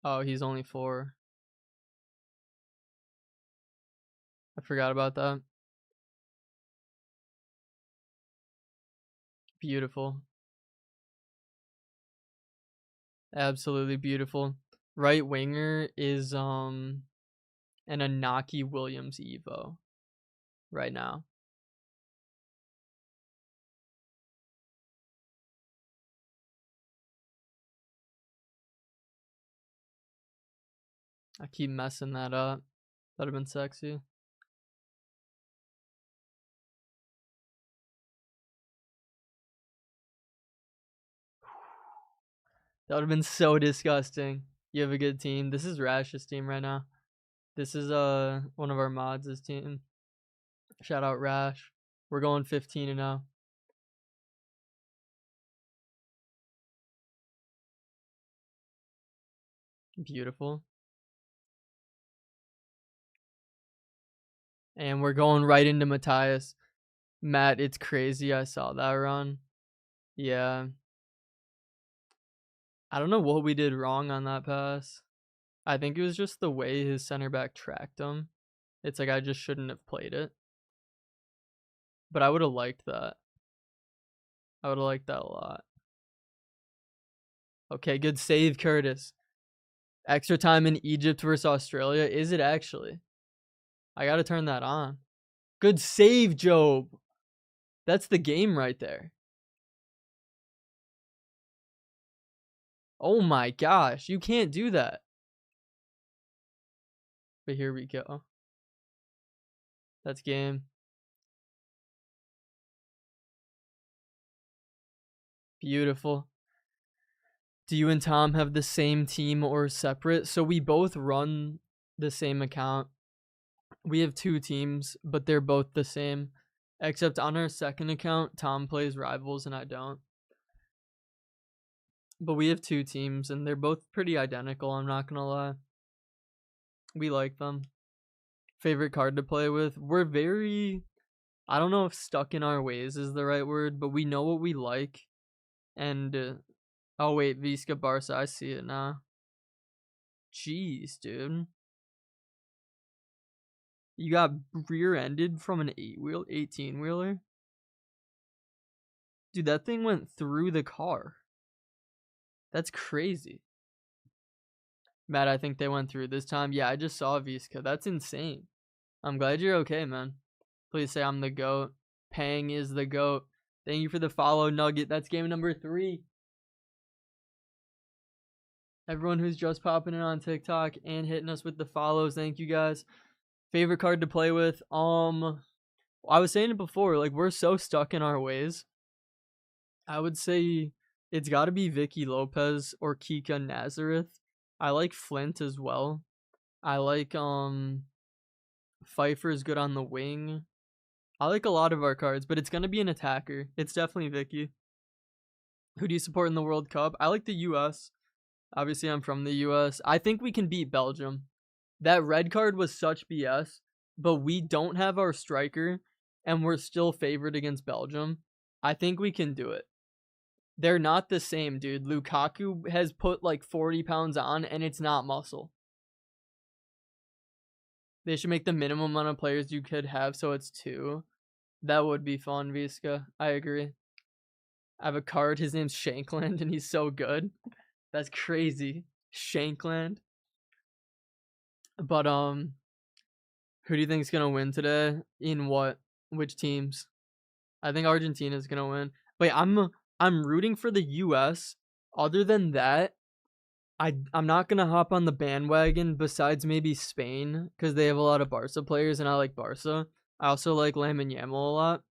Oh, he's only 4. I forgot about that. Beautiful. Absolutely beautiful. Right winger is an Inaki Williams Evo right now. I keep messing that up. That'd have been sexy. That would have been so disgusting. You have a good team. This is Rash's team right now. This is one of our mods' team. Shout out Rash. We're going 15-0. Beautiful. And we're going right into Matthias. Matt, it's crazy. I saw that run. Yeah. I don't know what we did wrong on that pass. I think it was just the way his center back tracked him. It's like I just shouldn't have played it. But I would have liked that. I would have liked that a lot. Okay, good save, Curtis. Extra time in Egypt versus Australia. Is it actually? I got to turn that on. Good save, Job. That's the game right there. Oh my gosh. You can't do that. But here we go. That's game. Beautiful. Do you and Tom have the same team or separate? So we both run the same account. We have 2 teams, but they're both the same. Except on our second account, Tom plays Rivals and I don't. But we have 2 teams and they're both pretty identical, I'm not going to lie. We like them. Favorite card to play with? We're very, I don't know if stuck in our ways is the right word, but we know what we like. And, oh wait, Visca Barca, I see it now. Jeez, dude. You got rear-ended from an 18-wheeler? Dude, that thing went through the car. That's crazy. Matt, I think they went through this time. Yeah, I just saw Visca. That's insane. I'm glad you're okay, man. Please say I'm the GOAT. Pang is the GOAT. Thank you for the follow, Nugget. That's game number 3. Everyone who's just popping in on TikTok and hitting us with the follows, thank you guys. Favorite card to play with? I was saying it before, like we're so stuck in our ways. I would say it's got to be Vicky Lopez or Kika Nazareth. I like Flint as well. I like Pfeiffer is good on the wing. I like a lot of our cards, but it's gonna be an attacker. It's definitely Vicky. Who do you support in the World Cup? I like the US. Obviously, I'm from the US. I think we can beat Belgium. That red card was such BS, but we don't have our striker, and we're still favored against Belgium. I think we can do it. They're not the same, dude. Lukaku has put like 40 pounds on, and it's not muscle. They should make the minimum amount of players you could have, so it's 2. That would be fun, Visca. I agree. I have a card. His name's Shankland, and he's so good. That's crazy. Shankland. But who do you think is gonna win today? In what? Which teams? I think Argentina's gonna win. Wait, I'm rooting for the US. Other than that, I'm not gonna hop on the bandwagon besides maybe Spain, because they have a lot of Barca players and I like Barca. I also like Lamine Yamal a lot.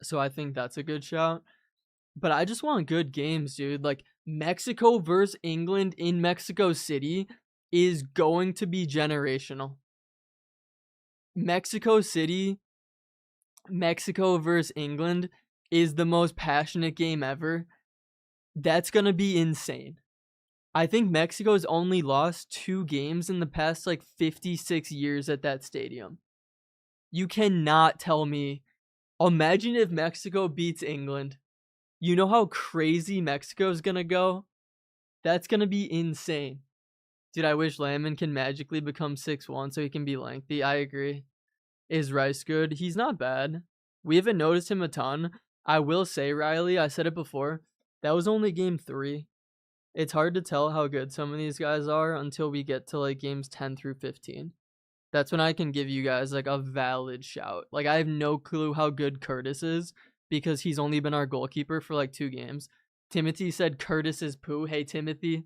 So I think that's a good shout. But I just want good games, dude. Like Mexico versus England in Mexico City is going to be generational. Mexico City, Mexico versus England is the most passionate game ever. That's going to be insane. I think Mexico's only lost 2 games in the past like 56 years at that stadium. You cannot tell me. Imagine if Mexico beats England. You know how crazy Mexico's going to go? That's going to be insane. Dude, I wish Lamine can magically become 6'1" so he can be lengthy. I agree. Is Rice good? He's not bad. We haven't noticed him a ton. I will say, Riley, I said it before, that was only game 3. It's hard to tell how good some of these guys are until we get to like games 10 through 15. That's when I can give you guys like a valid shout. Like I have no clue how good Curtis is because he's only been our goalkeeper for like 2 games. Timothy said Curtis is poo. Hey, Timothy,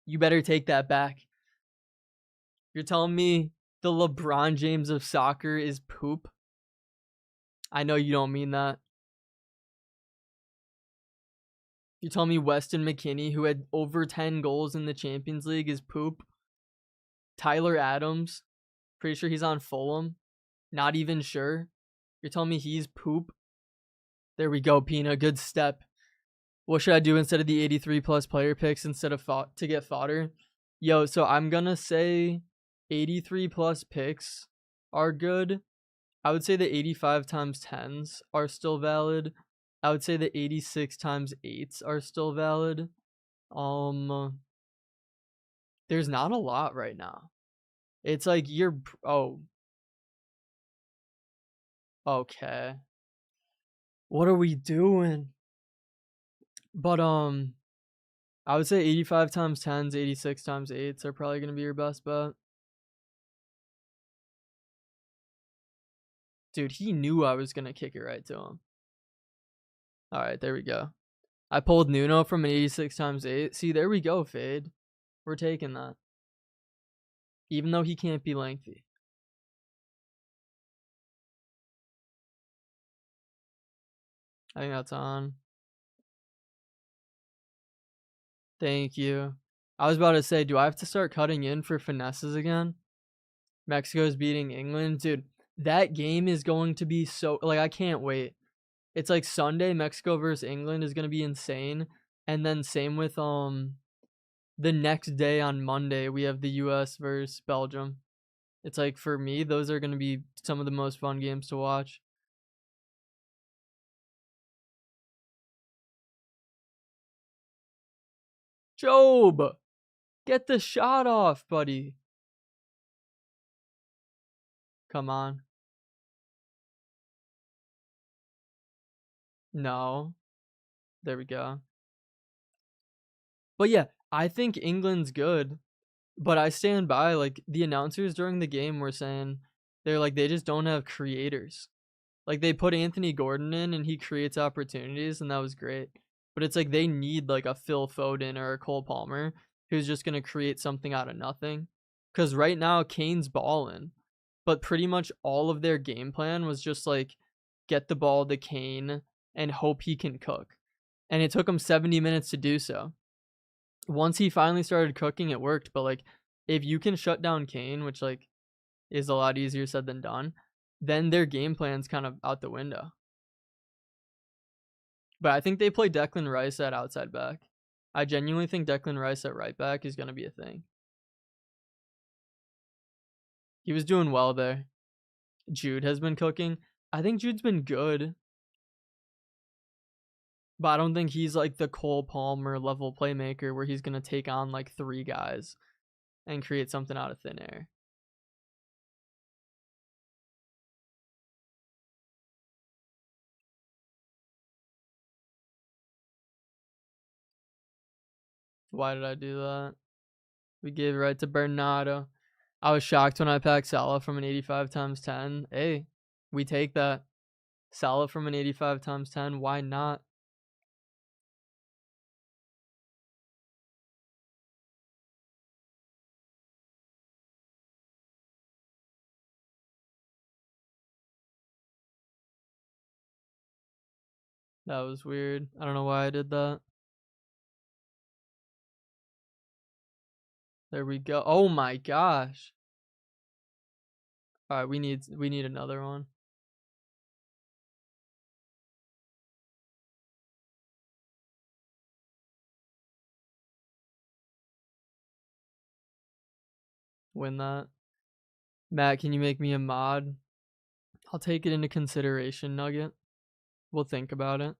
you better take that back. You're telling me the LeBron James of soccer is poop? I know you don't mean that. You tell me Weston McKennie, who had over 10 goals in the Champions League, is poop. Tyler Adams, pretty sure he's on Fulham. Not even sure. You're telling me he's poop? There we go, Pina. Good step. What should I do instead of the 83 plus player picks instead of to get fodder? Yo, so I'm gonna say 83 plus picks are good. I would say the 85 times 10s are still valid. I would say the 86 times 8s are still valid. There's not a lot right now. It's like okay. What are we doing? But I would say 85 times 10s, 86 times 8s are probably gonna be your best bet. Dude, he knew I was gonna kick it right to him. Alright, there we go. I pulled Nuno from an 86 times 8. See, there we go, Fade. We're taking that. Even though he can't be lengthy. I think that's on. Thank you. I was about to say, do I have to start cutting in for finesses again? Mexico's beating England. Dude, that game is going to be so... Like, I can't wait. It's like Sunday, Mexico versus England is going to be insane. And then same with the next day on Monday, we have the US versus Belgium. It's like, for me, those are going to be some of the most fun games to watch. Job, get the shot off, buddy. Come on. No. There we go. But yeah, I think England's good. But I stand by, like, the announcers during the game were saying they're like, they just don't have creators. Like, they put Anthony Gordon in and he creates opportunities, and that was great. But it's like they need like a Phil Foden or a Cole Palmer who's just gonna create something out of nothing. Because right now Kane's balling, but pretty much all of their game plan was just like get the ball to Kane and hope he can cook. And it took him 70 minutes to do so. Once he finally started cooking, it worked. But like, if you can shut down Kane, which like is a lot easier said than done, then their game plan's kind of out the window. But I think they play Declan Rice at outside back. I genuinely think Declan Rice at right back is going to be a thing. He was doing well there. Jude has been cooking. I think Jude's been good. But I don't think he's like the Cole Palmer level playmaker where he's going to take on like 3 guys and create something out of thin air. Why did I do that? We gave it right to Bernardo. I was shocked when I packed Salah from an 85 times 10. Hey, we take that. Salah from an 85 times 10. Why not? That was weird. I don't know why I did that. There we go. Oh my gosh. All right, we need another one. Win that. Matt, can you make me a mod? I'll take it into consideration, Nugget. We'll think about it.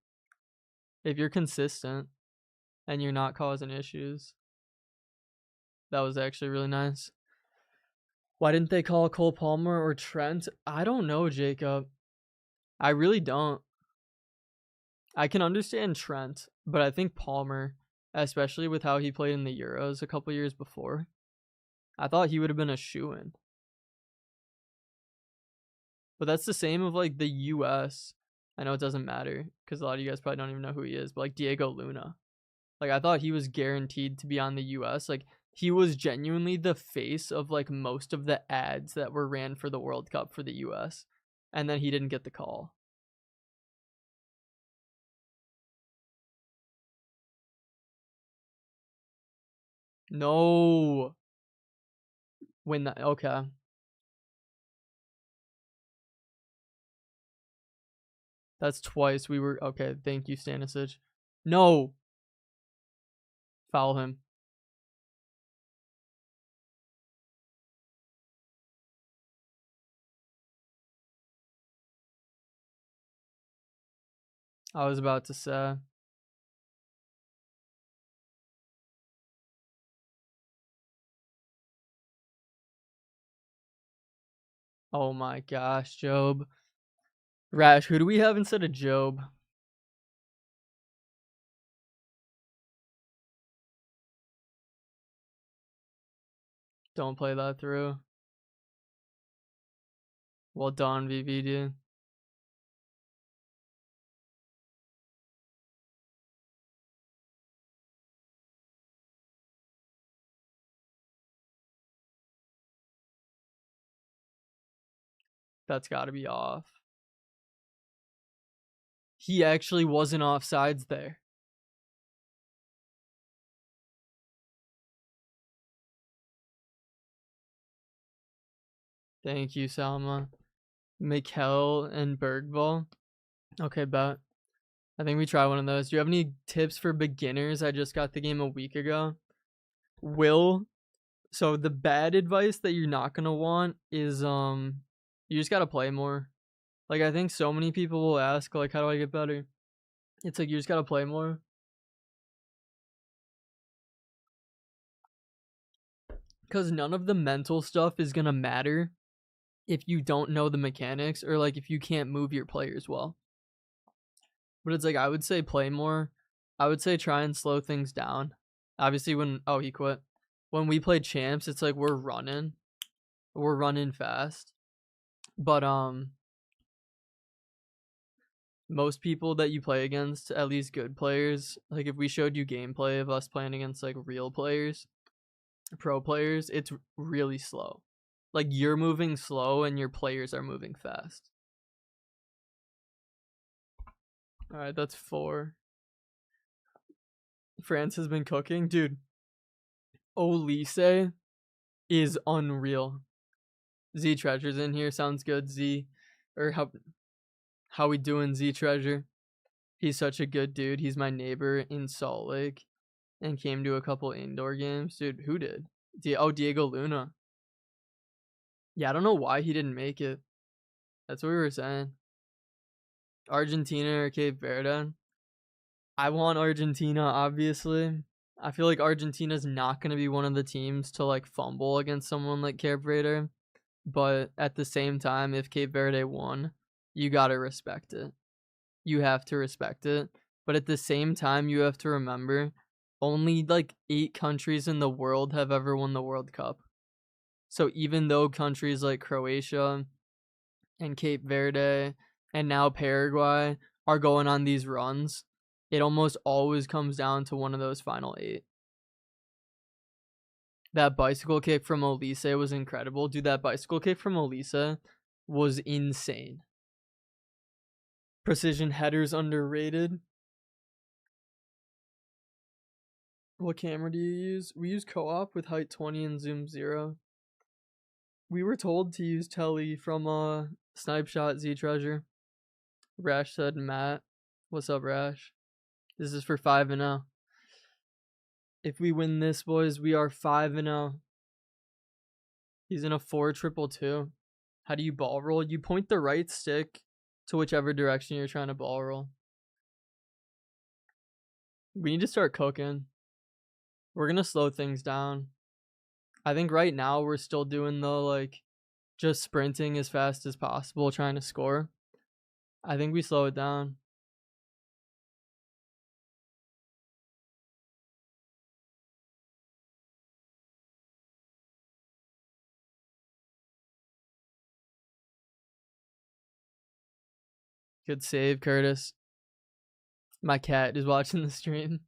If you're consistent and you're not causing issues, that was actually really nice. Why didn't they call Cole Palmer or Trent? I don't know, Jacob. I really don't. I can understand Trent, but I think Palmer, especially with how he played in the Euros a couple years before, I thought he would have been a shoo-in. But that's the same of like the US. I know it doesn't matter because a lot of you guys probably don't even know who he is, but like Diego Luna. Like, I thought he was guaranteed to be on the US. Like, he was genuinely the face of like most of the ads that were ran for the World Cup for the US. And then he didn't get the call. No. Win that. Okay. That's twice we were. Okay, thank you, Stanisic. No. Foul him. I was about to say. Oh my gosh, Job. Rash, who do we have instead of Job? Don't play that through. Well done, VVD. That's got to be off. He actually wasn't offsides there. Thank you, Salma. Mikel and Bergvall. Okay, bet. I think we try one of those. Do you have any tips for beginners? I just got the game a week ago. So the bad advice that you're not gonna want is you just gotta play more. Like I think so many people will ask like how do I get better? It's like you just gotta play more. Cause none of the mental stuff is gonna matter if you don't know the mechanics or like if you can't move your players well. But it's like I would say play more. I would say try and slow things down. Obviously when he quit. When we play champs, it's like we're running. We're running fast. But most people that you play against, at least good players, like if we showed you gameplay of us playing against like real players, pro players, it's really slow. Like you're moving slow and your players are moving fast. All right, that's 4. France has been cooking, dude. Olise is unreal. Z Treasure's in here. Sounds good. Z, or how we doing, Z Treasure? He's such a good dude. He's my neighbor in Salt Lake, and came to a couple indoor games. Dude, who did? Diego Luna. Yeah, I don't know why he didn't make it. That's what we were saying. Argentina or Cape Verde. I want Argentina, obviously. I feel like Argentina's not going to be one of the teams to like fumble against someone like Cape Verde. But at the same time, if Cape Verde won, you got to respect it. You have to respect it. But at the same time, you have to remember only like 8 countries in the world have ever won the World Cup. So even though countries like Croatia and Cape Verde and now Paraguay are going on these runs, it almost always comes down to one of those final 8. That bicycle kick from Olise was incredible. Dude, that bicycle kick from Olise was insane. Precision headers underrated. What camera do you use? We use co-op with height 20 and zoom 0. We were told to use Telly from Snipe Shot Z Treasure. Rash said Matt. What's up, Rash? This is for 5-0. If we win this, boys, we are 5-0. He's in a 4-2-2. How do you ball roll? You point the right stick to whichever direction you're trying to ball roll. We need to start cooking. We're going to slow things down. I think right now we're still doing the like just sprinting as fast as possible trying to score. I think we slow it down. Good save, Curtis. My cat is watching the stream.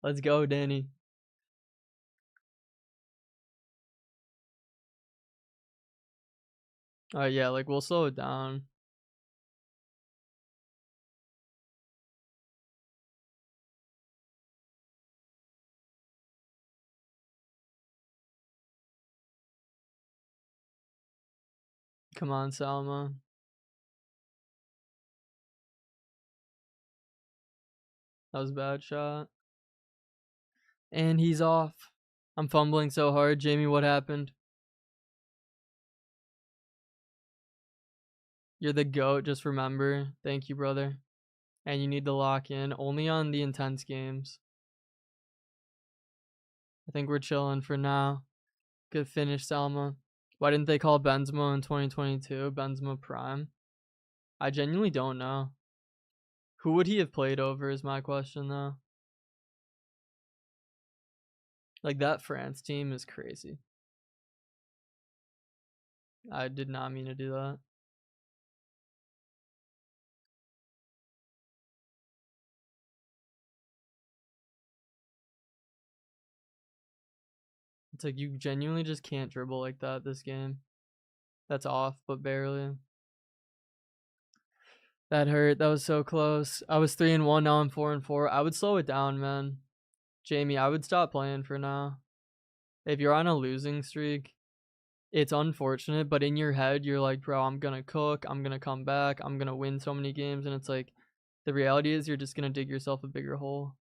Let's go, Danny. Yeah, like we'll slow it down. Come on, Salma. That was a bad shot. And he's off. I'm fumbling so hard. Jamie, what happened? You're the GOAT, just remember. Thank you, brother. And you need to lock in only on the intense games. I think we're chilling for now. Good finish, Salma. Why didn't they call Benzema in 2022? Benzema Prime? I genuinely don't know. Who would he have played over is my question, though. Like, that France team is crazy. I did not mean to do that. It's like you genuinely just can't dribble like that this game. That's off, but barely. That hurt. That was so close. I was 3-1, now I'm 4-4. I would slow it down, man. Jamie, I would stop playing for now. If you're on a losing streak, it's unfortunate, but in your head, you're like, bro, I'm gonna cook, I'm gonna come back, I'm gonna win so many games, and it's like, the reality is you're just gonna dig yourself a bigger hole.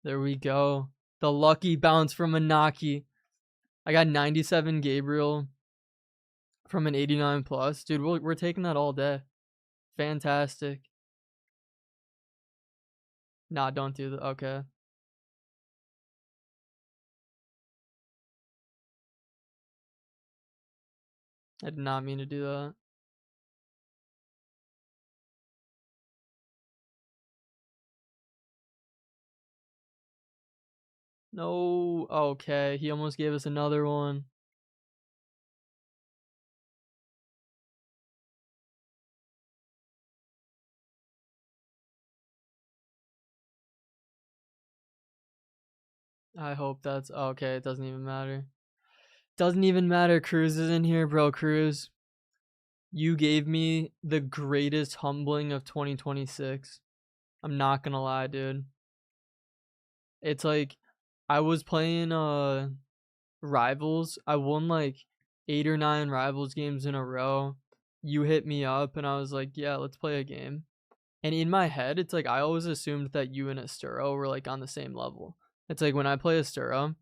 There we go. The lucky bounce from Inaki. I got 97 Gabriel from an 89 plus. Dude, we're taking that all day. Fantastic. Nah, don't do that. Okay. I did not mean to do that. No. Okay. He almost gave us another one. I hope that's okay. It doesn't even matter. Doesn't even matter. Cruz is in here, bro. Cruz, you gave me the greatest humbling of 2026. I'm not gonna lie, dude. It's like I was playing Rivals. I won like 8 or 9 Rivals games in a row. You hit me up and I was like, yeah, let's play a game. And in my head, it's like I always assumed that you and Asturo were like on the same level. It's like when I play Asturo,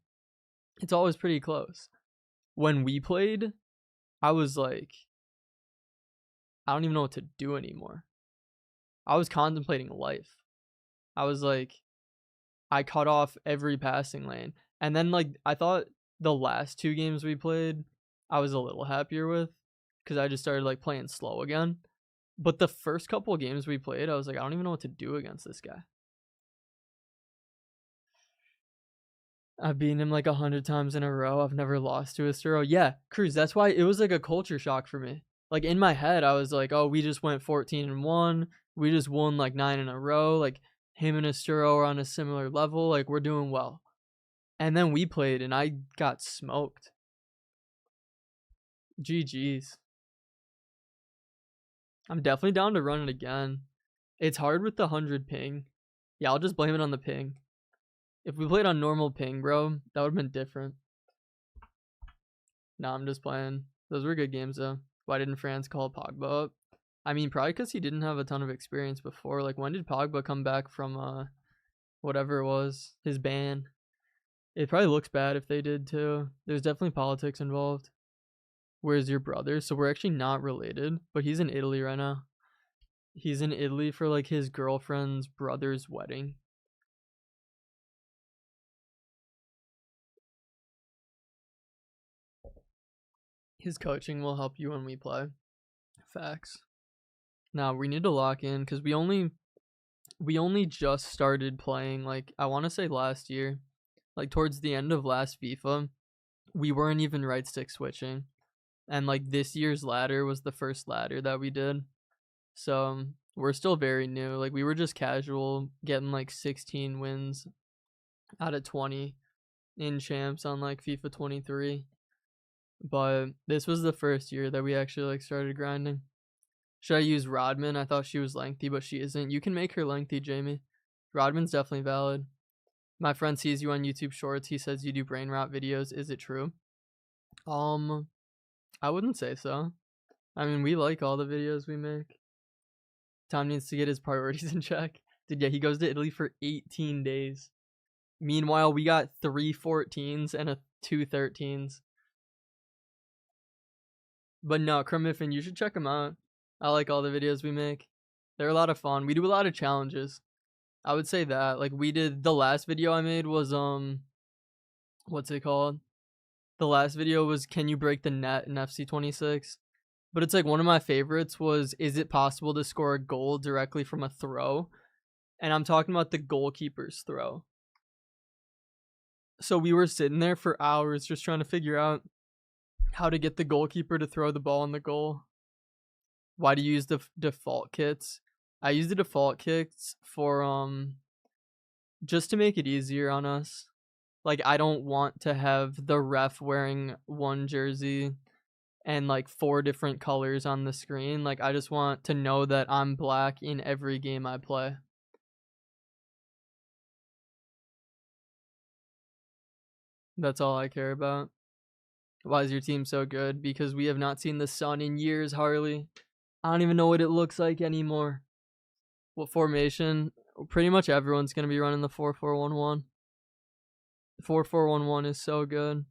it's always pretty close. When we played, I was like, I don't even know what to do anymore. I was contemplating life. I was like, I cut off every passing lane. And then, like, I thought the last 2 games we played, I was a little happier with because I just started, like, playing slow again. But the first couple of games we played, I was like, I don't even know what to do against this guy. I've beaten him like 100 times in a row. I've never lost to Asturo. Yeah, Cruz, that's why it was like a culture shock for me. Like in my head, I was like, oh, we just went 14-1. We just won like 9 in a row. Like him and Asturo are on a similar level. Like we're doing well. And then we played and I got smoked. GG's. I'm definitely down to run it again. It's hard with the 100 ping. Yeah, I'll just blame it on the ping. If we played on normal ping, bro, that would have been different. Nah, I'm just playing. Those were good games, though. Why didn't France call Pogba up? I mean, probably because he didn't have a ton of experience before. Like, when did Pogba come back from, whatever it was, his ban? It probably looks bad if they did, too. There's definitely politics involved. Where's your brother? So we're actually not related, but he's in Italy right now. He's in Italy for, like, his girlfriend's brother's wedding. His coaching will help you when we play. Facts. Now we need to lock in because we only just started playing. Like I want to say last year, like towards the end of last FIFA, we weren't even right stick switching, and like this year's ladder was the first ladder that we did. So we're still very new. Like we were just casual, getting like 16 wins out of 20 in champs on like FIFA 23. But this was the first year that we actually like started grinding. Should I use Rodman? I thought she was lengthy, but she isn't. You can make her lengthy, Jamie. Rodman's definitely valid. My friend sees you on YouTube Shorts. He says you do brain rot videos. Is it true? I wouldn't say so. I mean, we like all the videos we make. Tom needs to get his priorities in check. Dude, yeah, he goes to Italy for 18 days. Meanwhile, we got 3 14s and 2 13s. But no, Cremiffin, you should check them out. I like all the videos we make. They're a lot of fun. We do a lot of challenges. I would say that. Like, we did, the last video I made was, what's it called? The last video was, can you break the net in FC26? But it's like, one of my favorites was, is it possible to score a goal directly from a throw? And I'm talking about the goalkeeper's throw. So we were sitting there for hours just trying to figure out how to get the goalkeeper to throw the ball in the goal. Why do you use the default kits? I use the default kits for just to make it easier on us. Like, I don't want to have the ref wearing one jersey and like 4 different colors on the screen. Like, I just want to know that I'm black in every game I play. That's all I care about. Why is your team so good? Because we have not seen the sun in years, Harley. I don't even know what it looks like anymore. What formation? Pretty much everyone's going to be running the 4-4-1-1. 4-4-1-1 is so good.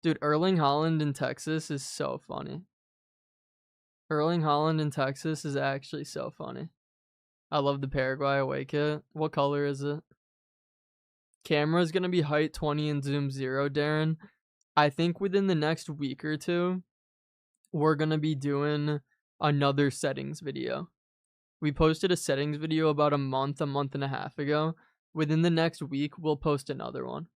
Dude, Erling Haaland in Texas is so funny. Erling Haaland in Texas is actually so funny. I love the Paraguay away kit. What color is it? Camera's going to be height 20 and zoom 0, Darren. I think within the next week or two, we're going to be doing another settings video. We posted a settings video about a month and a half ago. Within the next week, we'll post another one.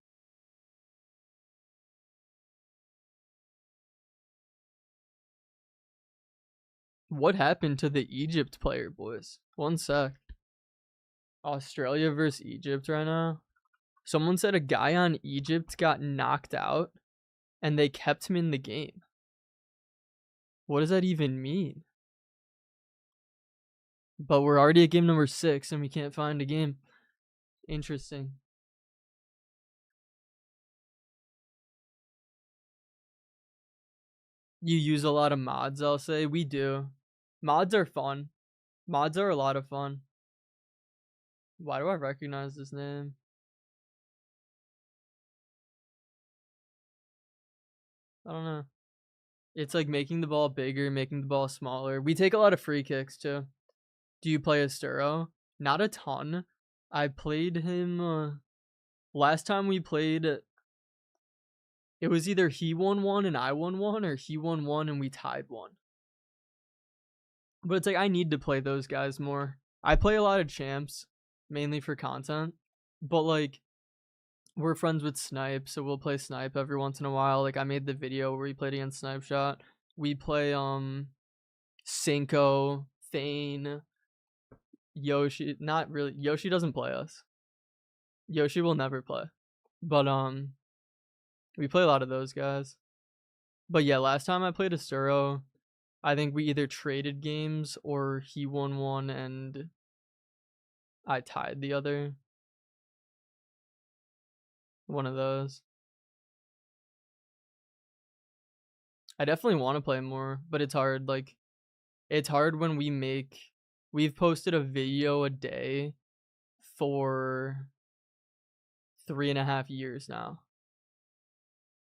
What happened to the Egypt player, boys? One sec. Australia versus Egypt right now. Someone said a guy on Egypt got knocked out and they kept him in the game. What does that even mean? But we're already at game number 6 and we can't find a game. Interesting. You use a lot of mods, I'll say. We do. Mods are fun. Mods are a lot of fun. Why do I recognize this name? I don't know. It's like making the ball bigger, making the ball smaller. We take a lot of free kicks too. Do you play Asturo? Not a ton. I played him last time we played. It was either he won one and I won one, or he won one and we tied one. But it's like I need to play those guys more. I play a lot of champs, mainly for content. But like, we're friends with Snipe, so we'll play Snipe every once in a while. Like, I made the video where we played against Snipe Shot. We play Cinco, Thane, Yoshi. Not really. Yoshi doesn't play us. Yoshi will never play. But we play a lot of those guys. But yeah, last time I played Asturo, I think we either traded games or he won one and I tied the other. One of those. I definitely want to play more, but it's hard. Like, it's hard when we've posted a video a day for 3.5 years now.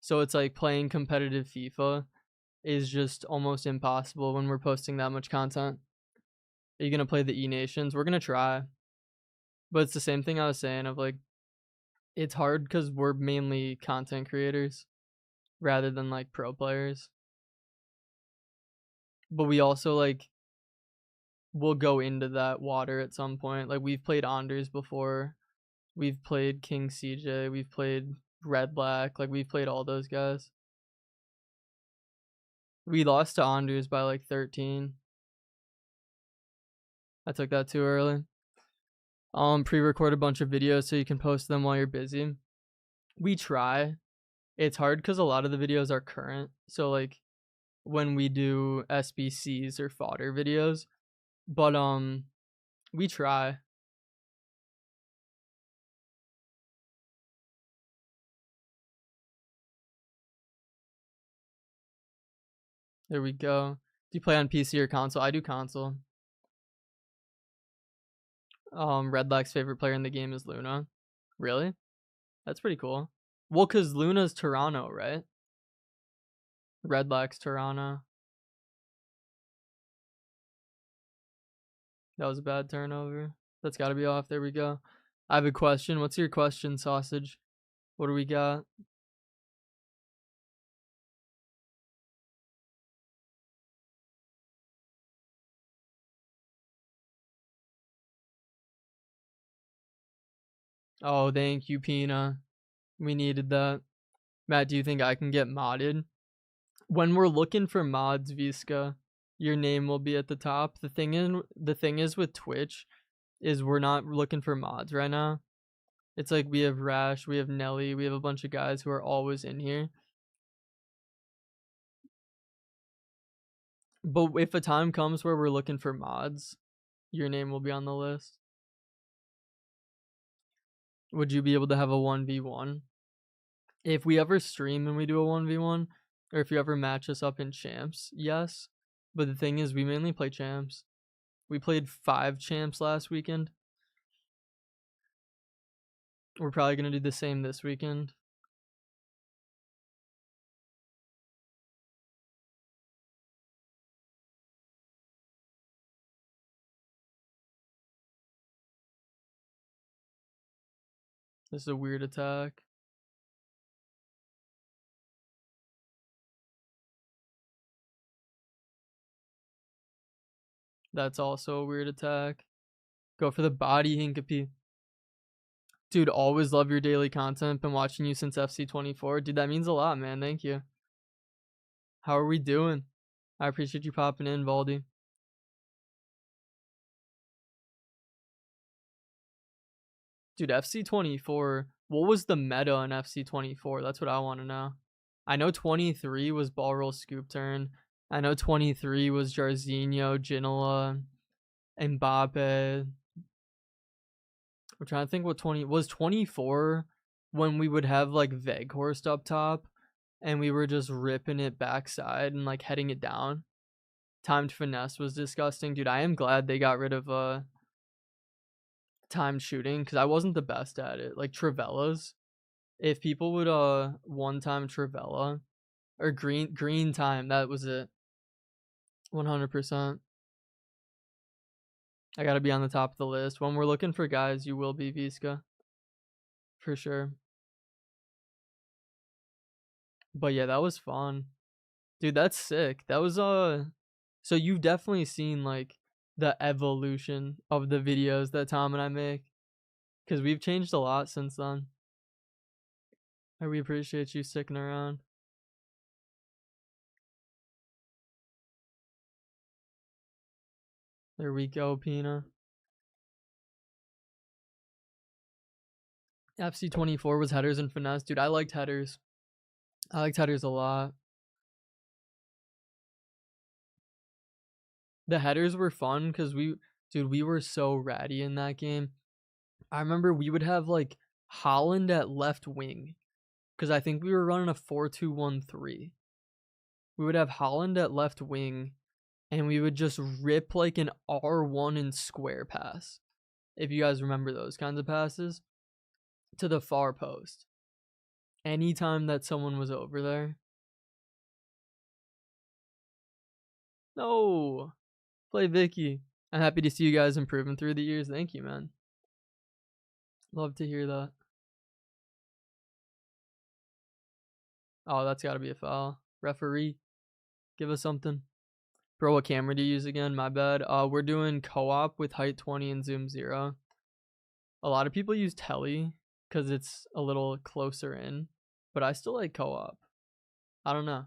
So it's like playing competitive FIFA is just almost impossible when we're posting that much content. Are you going to play the E Nations? We're going to try. But it's the same thing I was saying of like, it's hard because we're mainly content creators rather than like pro players. But we also like, we'll go into that water at some point. Like, we've played Anders before. We've played King CJ. We've played Red Black. Like, we've played all those guys. We lost to Anders by like 13. I took that too early. Pre-record a bunch of videos so you can post them while you're busy. We try. It's hard because a lot of the videos are current. So like when we do SBCs or fodder videos, but we try. There we go. Do you play on PC or console? I do console. Redlack's favorite player in the game is Luna. Really? That's pretty cool. Well, cause Luna's Toronto, right? Redlack's Toronto. That was a bad turnover. That's got to be off. There we go. I have a question. What's your question, Sausage? What do we got? Oh, thank you, Pina. We needed that. Matt, do you think I can get modded? When we're looking for mods, Visca, your name will be at the top. The thing is with Twitch is we're not looking for mods right now. It's like we have Rash, we have Nelly, we have a bunch of guys who are always in here. But if a time comes where we're looking for mods, your name will be on the list. Would you be able to have a 1v1? If we ever stream and we do a 1v1, or if you ever match us up in champs, yes. But the thing is, we mainly play champs. We played 5 champs last weekend. We're probably going to do the same this weekend. This is a weird attack. That's also a weird attack. Go for the body, Hincapie. Dude, always love your daily content. Been watching you since FC24. Dude, that means a lot, man. Thank you. How are we doing? I appreciate you popping in, Baldy. Dude, FC24, what was the meta in FC24? That's what I want to know. I know 23 was ball roll scoop turn. I know 23 was Jarzinho, Ginola, Mbappe. I'm trying to think what 20 was. 24 when we would have like Veghorst up top and we were just ripping it backside and like heading it down. Timed finesse was disgusting. Dude, I am glad they got rid of timed shooting because I wasn't the best at it. Like Trivella's. If people would one time Trivella or green time, that was it. 100%. I gotta be on the top of the list. When we're looking for guys, you will be, Visca. For sure. But yeah, that was fun. Dude, that's sick. That was so you've definitely seen like the evolution of the videos that Tom and I make. Cause we've changed a lot since then. And we appreciate you sticking around. There we go, Pina. FC24 was headers and finesse. Dude, I liked headers. I liked headers a lot. The headers were fun because we were so ratty in that game. I remember we would have like Holland at left wing because I think we were running a 4-2-1-3. We would have Holland at left wing and we would just rip like an R1 and square pass. If you guys remember those kinds of passes to the far post. Anytime that someone was over there. No. Play Vicky. I'm happy to see you guys improving through the years. Thank you, man. Love to hear that. Oh, that's got to be a foul. Referee, give us something. Bro, what camera do you use again? My bad. We're doing co-op with height 20 and zoom 0. A lot of people use tele because it's a little closer in, but I still like co-op. I don't know.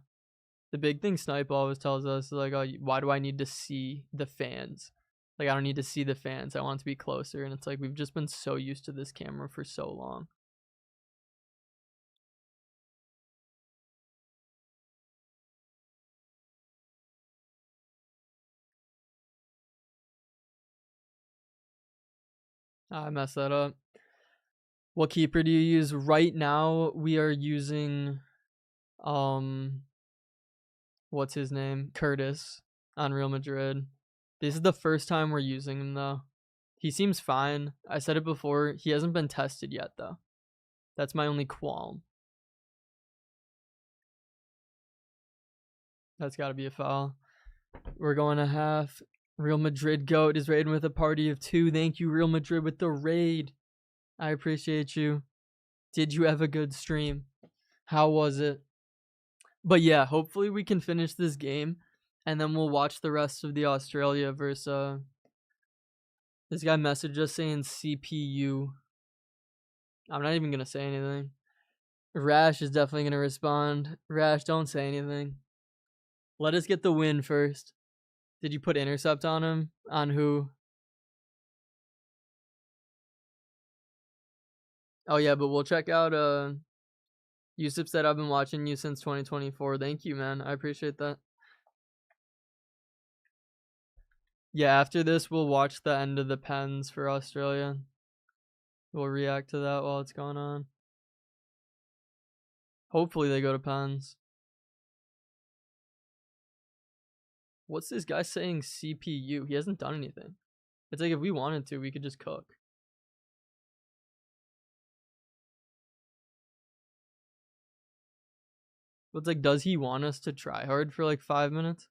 The big thing Snipe always tells us is like, oh, why do I need to see the fans? Like, I don't need to see the fans. I want to be closer. And it's like, we've just been so used to this camera for so long. I messed that up. What keeper do you use? Right now, we are using what's his name? Curtis on Real Madrid. This is the first time we're using him though. He seems fine. I said it before. He hasn't been tested yet though. That's my only qualm. That's got to be a foul. We're going to half. Real Madrid GOAT is raiding with a party of 2. Thank you, Real Madrid, with the raid. I appreciate you. Did you have a good stream? How was it? But yeah, hopefully we can finish this game, and then we'll watch the rest of the Australia versus. This guy messaged us saying CPU. I'm not even gonna say anything. Rash is definitely gonna respond. Rash, don't say anything. Let us get the win first. Did you put intercept on him? On who? Oh yeah, but we'll check out Yusuf said I've been watching you since 2024. Thank you, man. I appreciate that. Yeah, after this we'll watch the end of the Pens for Australia. We'll react to that while it's going on. Hopefully they go to Pens. What's this guy saying CPU? He hasn't done anything. It's like if we wanted to, we could just cook. But it's like, does he want us to try hard for like 5 minutes?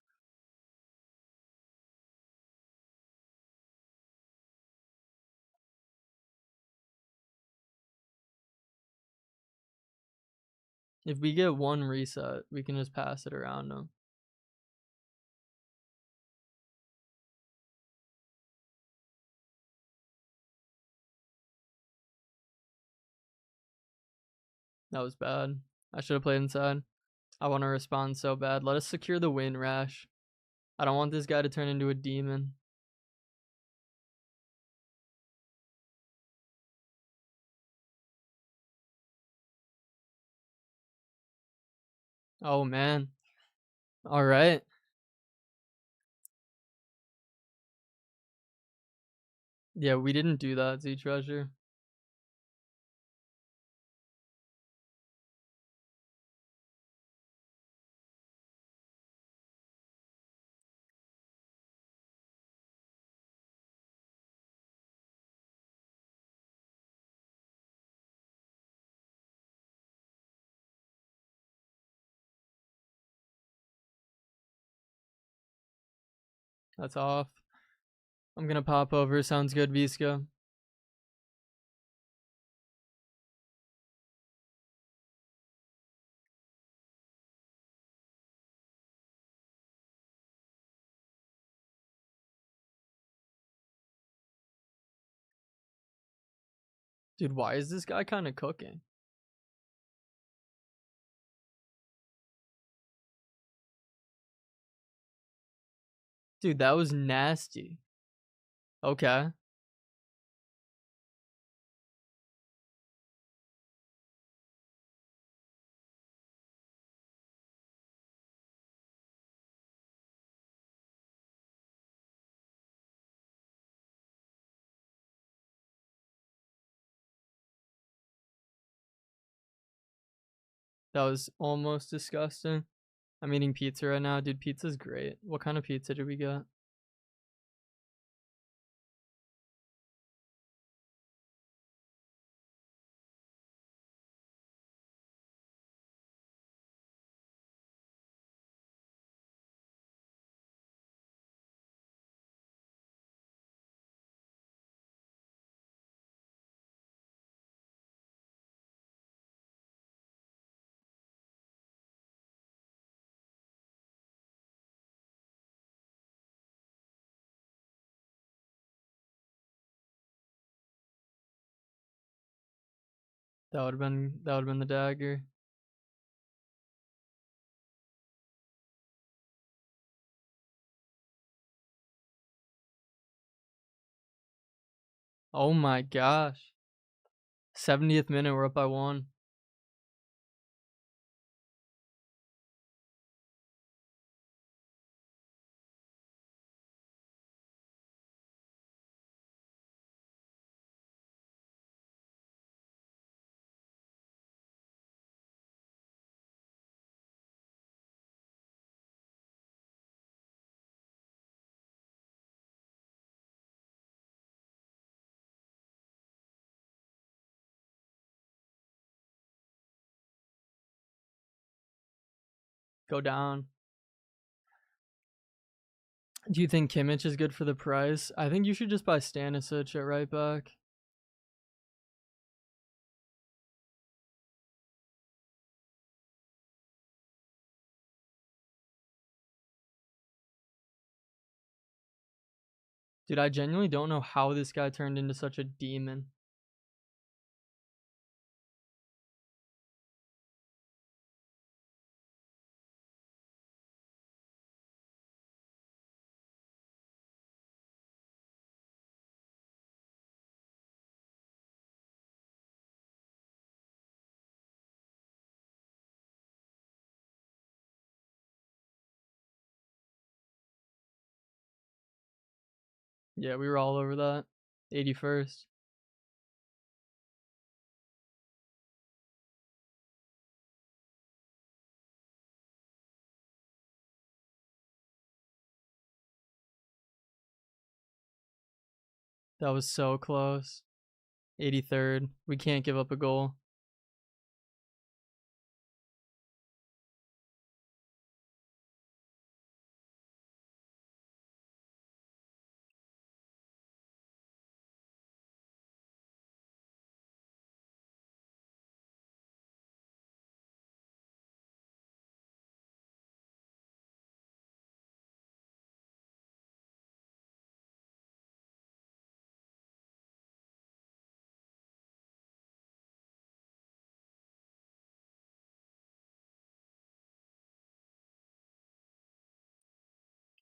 If we get one reset, we can just pass it around him. That was bad. I should have played inside. I want to respond so bad. Let us secure the win, Rash. I don't want this guy to turn into a demon. Oh, man. All right. Yeah, we didn't do that, Z Treasure. That's off. I'm going to pop over. Sounds good, Visca. Dude, why is this guy kind of cooking? Dude, that was nasty. Okay. That was almost disgusting. I'm eating pizza right now. Dude, pizza's great. What kind of pizza did we get? That would have been the dagger. Oh my gosh. 70th minute, we're up by 1. go down. Do you think Kimmich is good for the price? I think you should just buy Stanisic at right back. Dude, I genuinely don't know how this guy turned into such a demon. Yeah, we were all over that. 81st. That was so close. 83rd. We can't give up a goal.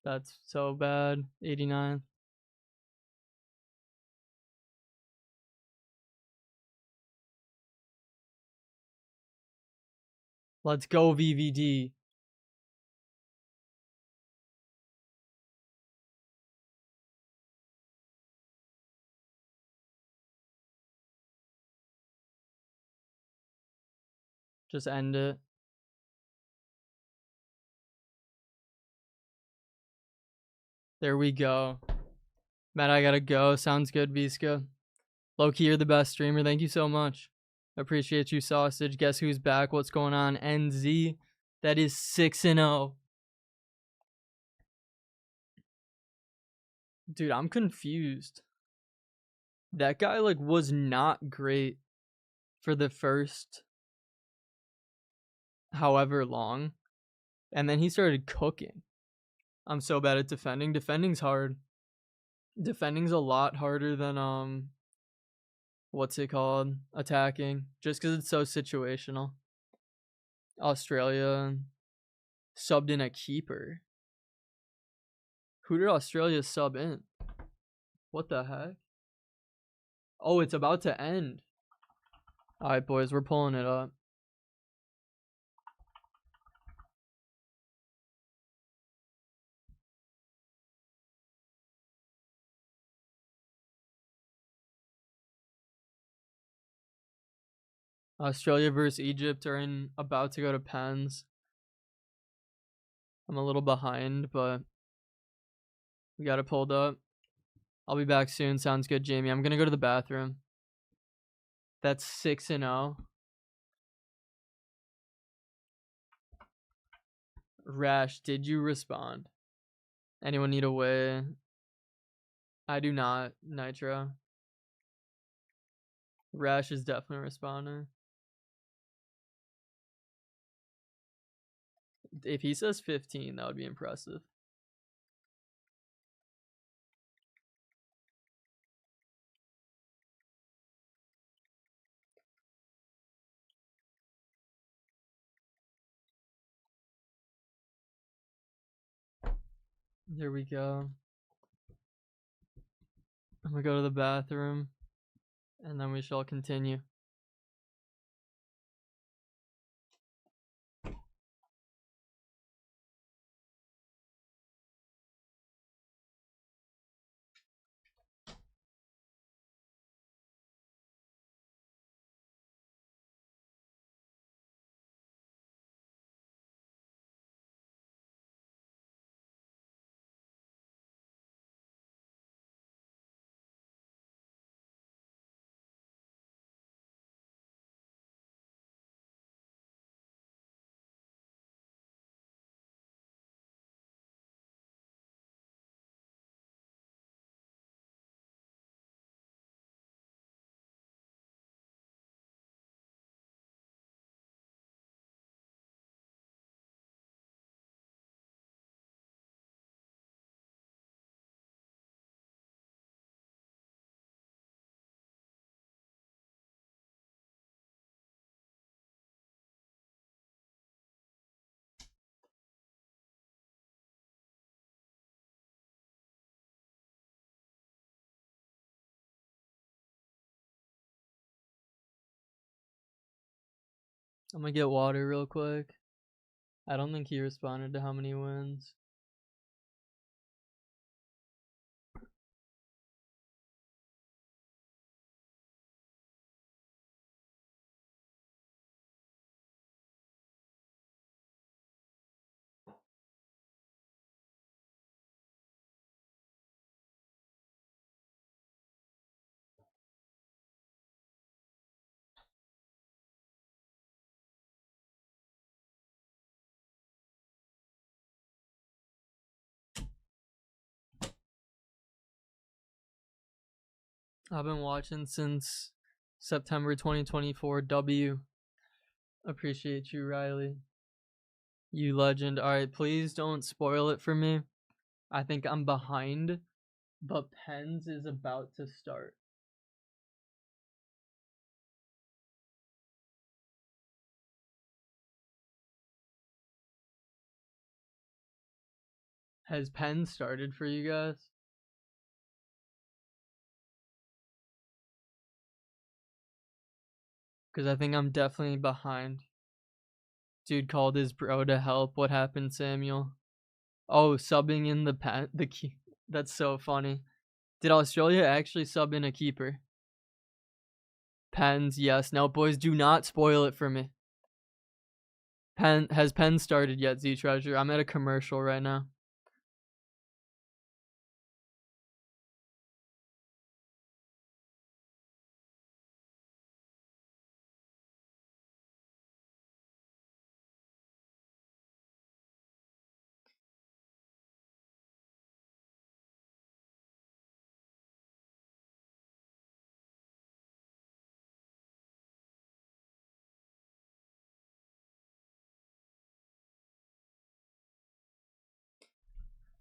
That's so bad. 89. Let's go, VVD. Just end it. There we go. Matt, I gotta go. Sounds good, Visca. Low-key, you're the best streamer. Thank you so much. Appreciate you, Sausage. Guess who's back? What's going on? NZ. That is 6-0. Dude, I'm confused. That guy, like, was not great for the first however long. And then he started cooking. I'm so bad at defending. Defending's hard. Defending's a lot harder than what's it called? Attacking. Just because it's so situational. Australia subbed in a keeper. Who did Australia sub in? What the heck? Oh, it's about to end. Alright, boys, we're pulling it up. Australia versus Egypt are about to go to pens. I'm a little behind, but we got it pulled up. I'll be back soon. Sounds good, Jamie. I'm gonna go to the bathroom. That's 6-0. Rash, did you respond? Anyone need a way? I do not, Nitro. Rash is definitely responding. If he says 15, that would be impressive. There we go. I'm gonna go to the bathroom, and then we shall continue. I'm gonna get water real quick. I don't think he responded to how many wins. I've been watching since September 2024. W. Appreciate you, Riley. You legend. Alright, please don't spoil it for me. I think I'm behind, but Pens is about to start. Has Pens started for you guys? Because I think I'm definitely behind. Dude called his bro to help. What happened, Samuel? Oh, subbing in the key. That's so funny. Did Australia actually sub in a keeper? Pens, yes. Now, boys, do not spoil it for me. Has Penn started yet, Z Treasure? I'm at a commercial right now.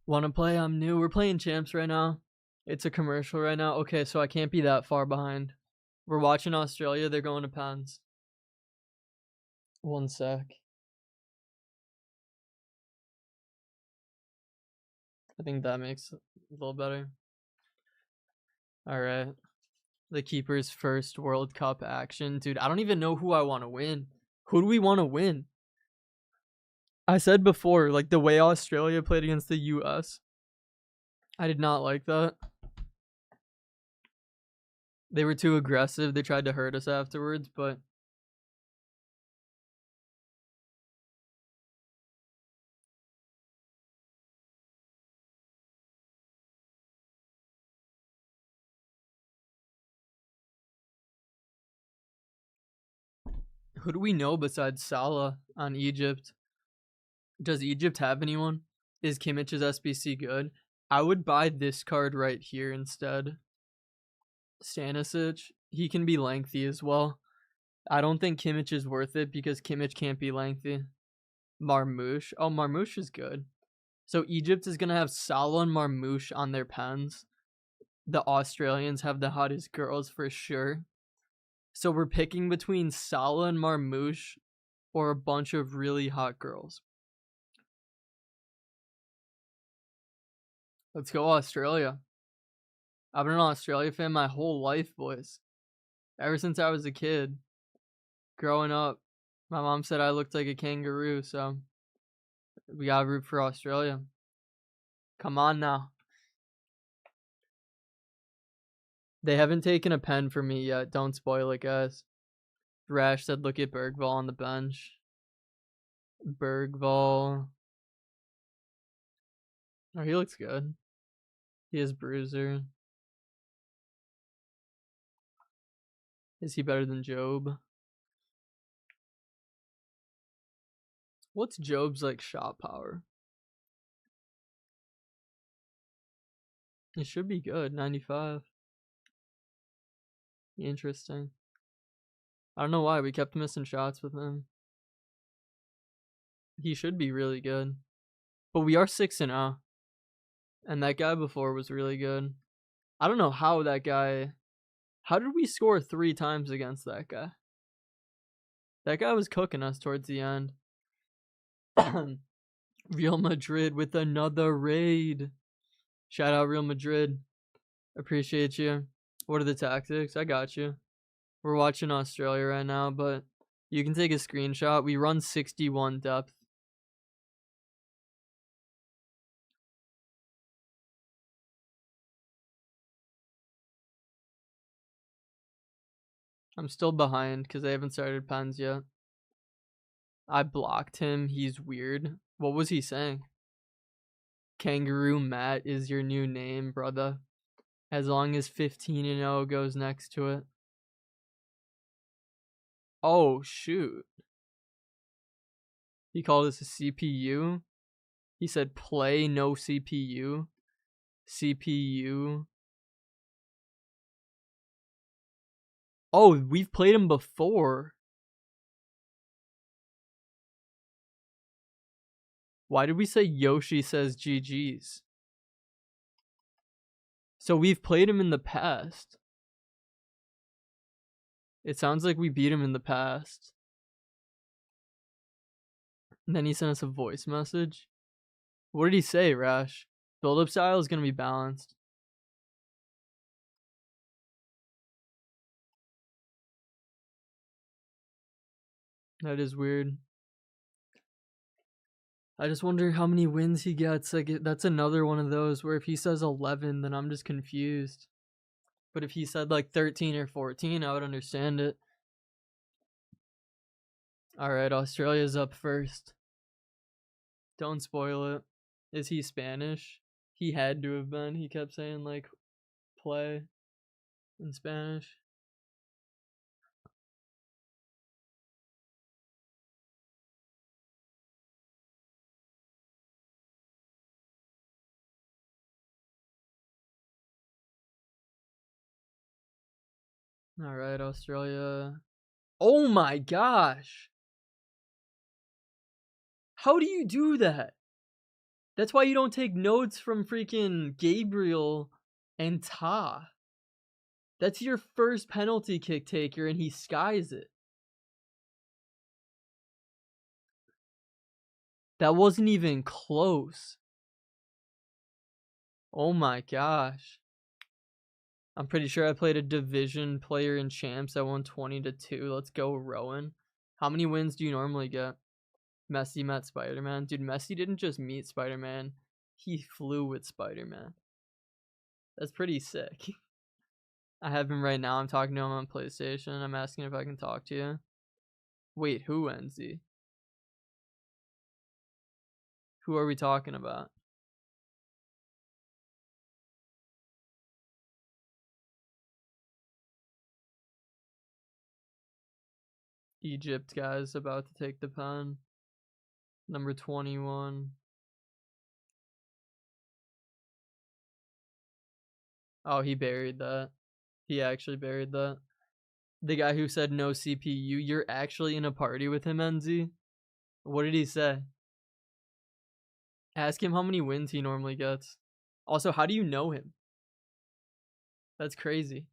Wanna play? I'm new. We're playing champs right now. It's a commercial right now. Okay, so I can't be that far behind. We're watching Australia. They're going to Pens. 1 sec. I think that makes it a little better. Alright. The keeper's first World Cup action. Dude, I don't even know who I want to win. Who do we want to win? I said before, like the way Australia played against the US, I did not like that. They were too aggressive. They tried to hurt us afterwards, but who do we know besides Salah on Egypt? Does Egypt have anyone? Is Kimmich's SBC good? I would buy this card right here instead. Stanisic, he can be lengthy as well. I don't think Kimmich is worth it because Kimmich can't be lengthy. Marmouche. Oh, Marmouche is good. So Egypt is going to have Salah and Marmouche on their pens. The Australians have the hottest girls for sure. So we're picking between Salah and Marmouche or a bunch of really hot girls. Let's go Australia. I've been an Australia fan my whole life, boys. Ever since I was a kid. Growing up, my mom said I looked like a kangaroo, so we gotta root for Australia. Come on now. They haven't taken a pen for me yet. Don't spoil it, guys. Rash said, look at Bergvall on the bench. Bergvall. Oh, he looks good. He is Bruiser. Is he better than Job? What's Job's like shot power? It should be good. 95. Interesting. I don't know why we kept missing shots with him. He should be really good. But we are 6-0. And that guy before was really good. I don't know how that guy... How did we score 3 times against that guy? That guy was cooking us towards the end. Real Madrid with another raid. Shout out Real Madrid. Appreciate you. What are the tactics? I got you. We're watching Australia right now, but You can take a screenshot. We run 61 depth. I'm still behind because I haven't started pens yet. I blocked him. He's weird. What was he saying? Kangaroo Matt is your new name, brother. As long as 15-0 goes next to it. Oh, shoot. He called us a CPU. He said play no CPU. CPU. Oh, we've played him before. Why did we say Yoshi says GG's? So we've played him in the past. It sounds like we beat him in the past. And then he sent us a voice message. What did he say, Rash? Build-up style is going to be balanced. That is weird. I just wonder how many wins he gets. Like, that's another one of those where if he says 11, then I'm just confused. But if he said like 13 or 14, I would understand it. All right, Australia's up first. Don't spoil it. Is he Spanish? He had to have been. He kept saying like play in Spanish. All right, Australia. Oh my gosh. How do you do that? That's why you don't take notes from freaking Gabriel and Ta. That's your first penalty kick taker, and he skies it. That wasn't even close. Oh my gosh. I'm pretty sure I played a division player in champs that won 20-2. Let's go, Rowan. How many wins do you normally get? Messi met Spider-Man. Dude, Messi didn't just meet Spider-Man. He flew with Spider-Man. That's pretty sick. I have him right now. I'm talking to him on PlayStation. I'm asking if I can talk to you. Wait, who, NZ? Who are we talking about? Egypt guy's about to take the pen. Number 21. Oh, he buried that. He actually buried that. The guy who said no CPU, you're actually in a party with him, NZ? What did he say? Ask him how many wins he normally gets. Also, how do you know him? That's crazy.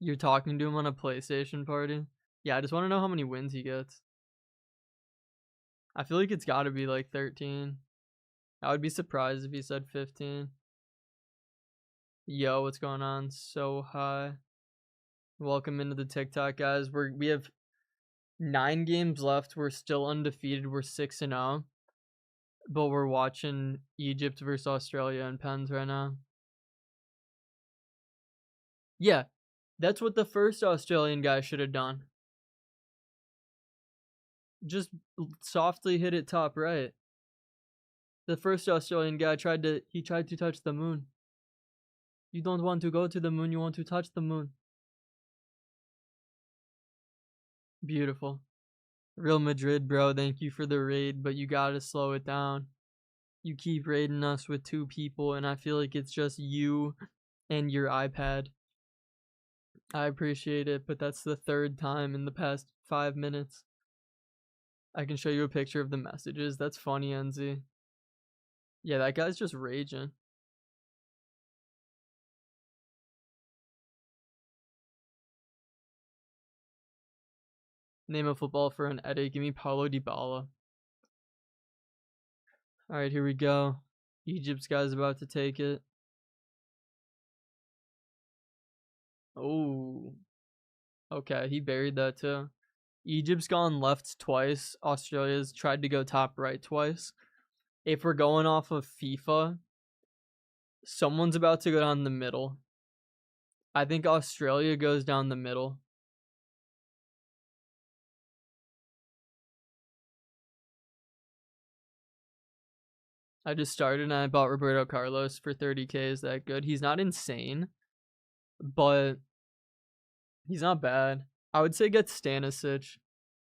You're talking to him on a PlayStation party? Yeah, I just want to know how many wins he gets. I feel like it's got to be like 13. I would be surprised if he said 15. Yo, what's going on? So high. Welcome into the TikTok, guys. We have 9 games left. We're still undefeated. We're 6-0. But we're watching Egypt versus Australia in pens right now. Yeah, that's what the first Australian guy should have done. Just softly hit it top right. The first Australian guy tried to touch the moon. You don't want to go to the moon, you want to touch the moon. Beautiful. Real Madrid, bro, thank you for the raid, but you gotta slow it down. You keep raiding us with 2 people, and I feel like it's just you and your iPad. I appreciate it, but that's the 3rd time in the past 5 minutes. I can show you a picture of the messages. That's funny, NZ. Yeah, that guy's just raging. Name a football for an Eddie. Give me Paulo Dybala. Alright, here we go. Egypt's guy's about to take it. Oh, okay. He buried that too. Egypt's gone left twice. Australia's tried to go top right twice. If we're going off of FIFA, someone's about to go down the middle. I think Australia goes down the middle. I just started and I bought Roberto Carlos for 30K. Is that good? He's not insane, but he's not bad. I would say get Stanisic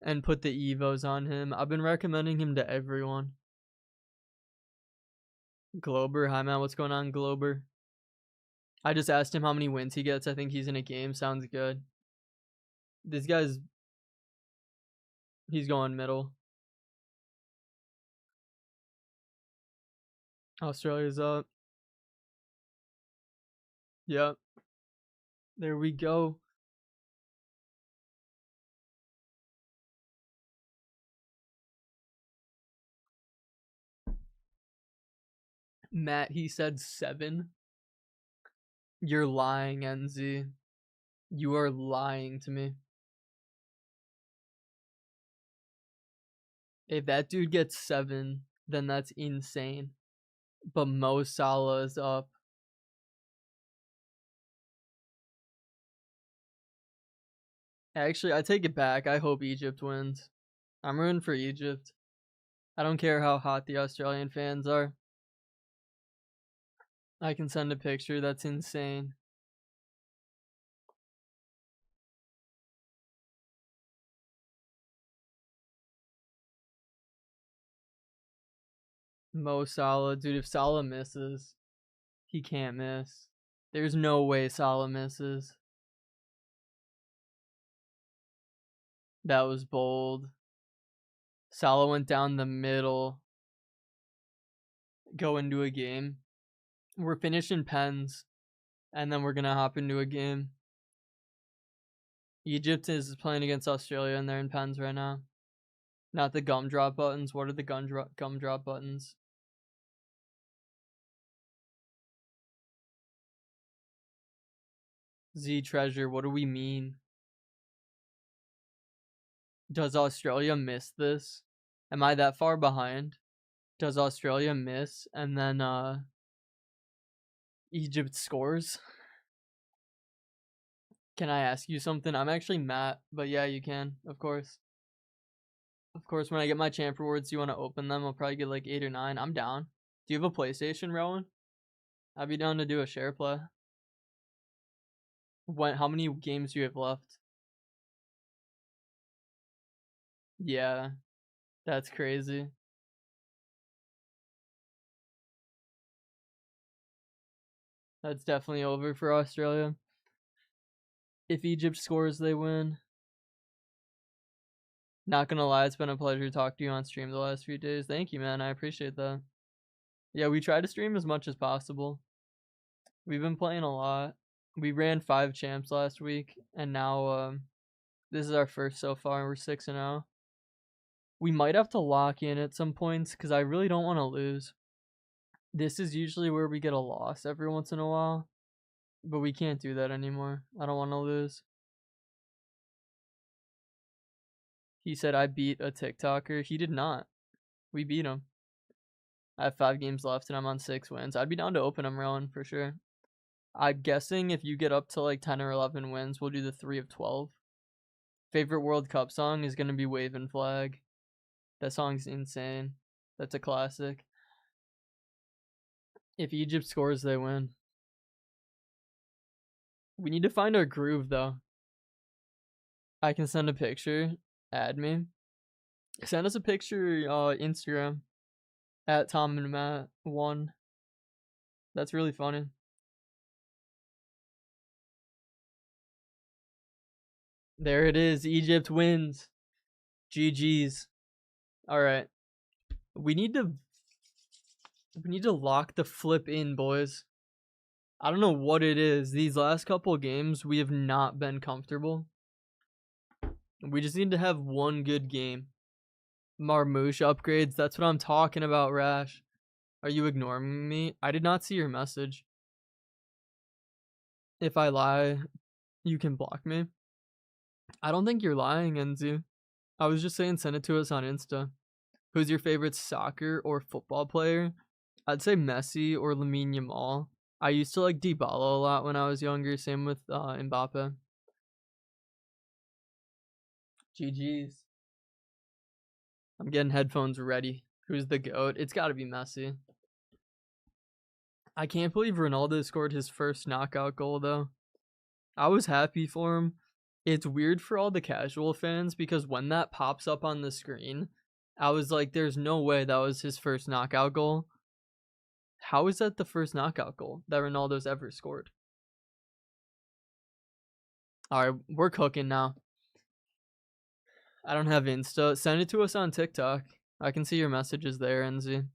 and put the Evos on him. I've been recommending him to everyone. Glober, hi man, what's going on, Glober? I just asked him how many wins he gets. I think he's in a game. Sounds good. This guy's he's going middle. Australia's up. Yep. There we go. Matt, he said 7. You're lying, NZ. You are lying to me. If that dude gets 7, then that's insane. But Mo Salah is up. Actually, I take it back. I hope Egypt wins. I'm rooting for Egypt. I don't care how hot the Australian fans are. I can send a picture. That's insane. Mo Salah. Dude, if Salah misses, he can't miss. There's no way Salah misses. That was bold. Salah went down the middle. Go into a game. We're finishing pens. And then we're going to hop into a game. Egypt is playing against Australia and they're in pens right now. Not the gumdrop buttons. What are the gumdrop buttons? Z Treasure, what do we mean? Does Australia miss this? Am I that far behind? Does Australia miss and then Egypt scores? Can I ask you something? I'm actually Matt, but yeah, you can, of course. Of course, when I get my champ rewards, you want to open them? I'll probably get like 8 or 9. I'm down. Do you have a PlayStation, Rowan? I'd be down to do a share play. How many games do you have left? Yeah, that's crazy. That's definitely over for Australia. If Egypt scores, they win. Not gonna lie, it's been a pleasure to talk to you on stream the last few days. Thank you, man. I appreciate that. Yeah, we try to stream as much as possible. We've been playing a lot. We ran 5 champs last week, and now this is our first so far. We're 6-0. We might have to lock in at some points because I really don't want to lose. This is usually where we get a loss every once in a while, but we can't do that anymore. I don't want to lose. He said I beat a TikToker. He did not. We beat him. I have 5 games left and I'm on 6 wins. I'd be down to open him, Rowan, for sure. I'm guessing if you get up to like 10 or 11 wins, we'll do the 3 of 12. Favorite World Cup song is going to be Wavin' Flag. That song's insane. That's a classic. If Egypt scores, they win. We need to find our groove, though. I can send a picture. Add me. Send us a picture, Instagram. At Tom and Matt 1. That's really funny. There it is. Egypt wins. GG's. Alright. We need to lock the flip in, boys. I don't know what it is. These last couple games, we have not been comfortable. We just need to have one good game. Marmouche upgrades. That's what I'm talking about, Rash. Are you ignoring me? I did not see your message. If I lie, You can block me. I don't think you're lying, Enzu. I was just saying send it to us on Insta. Who's your favorite soccer or football player? I'd say Messi or Lamine Yamal. I used to like Dybala a lot when I was younger. Same with Mbappe. GG's. I'm getting headphones ready. Who's the GOAT? It's got to be Messi. I can't believe Ronaldo scored his first knockout goal, though. I was happy for him. It's weird for all the casual fans because when that pops up on the screen, I was like, there's no way that was his first knockout goal. How is that the first knockout goal that Ronaldo's ever scored? All right, we're cooking now. I don't have Insta. Send it to us on TikTok. I can see your messages there, NZ.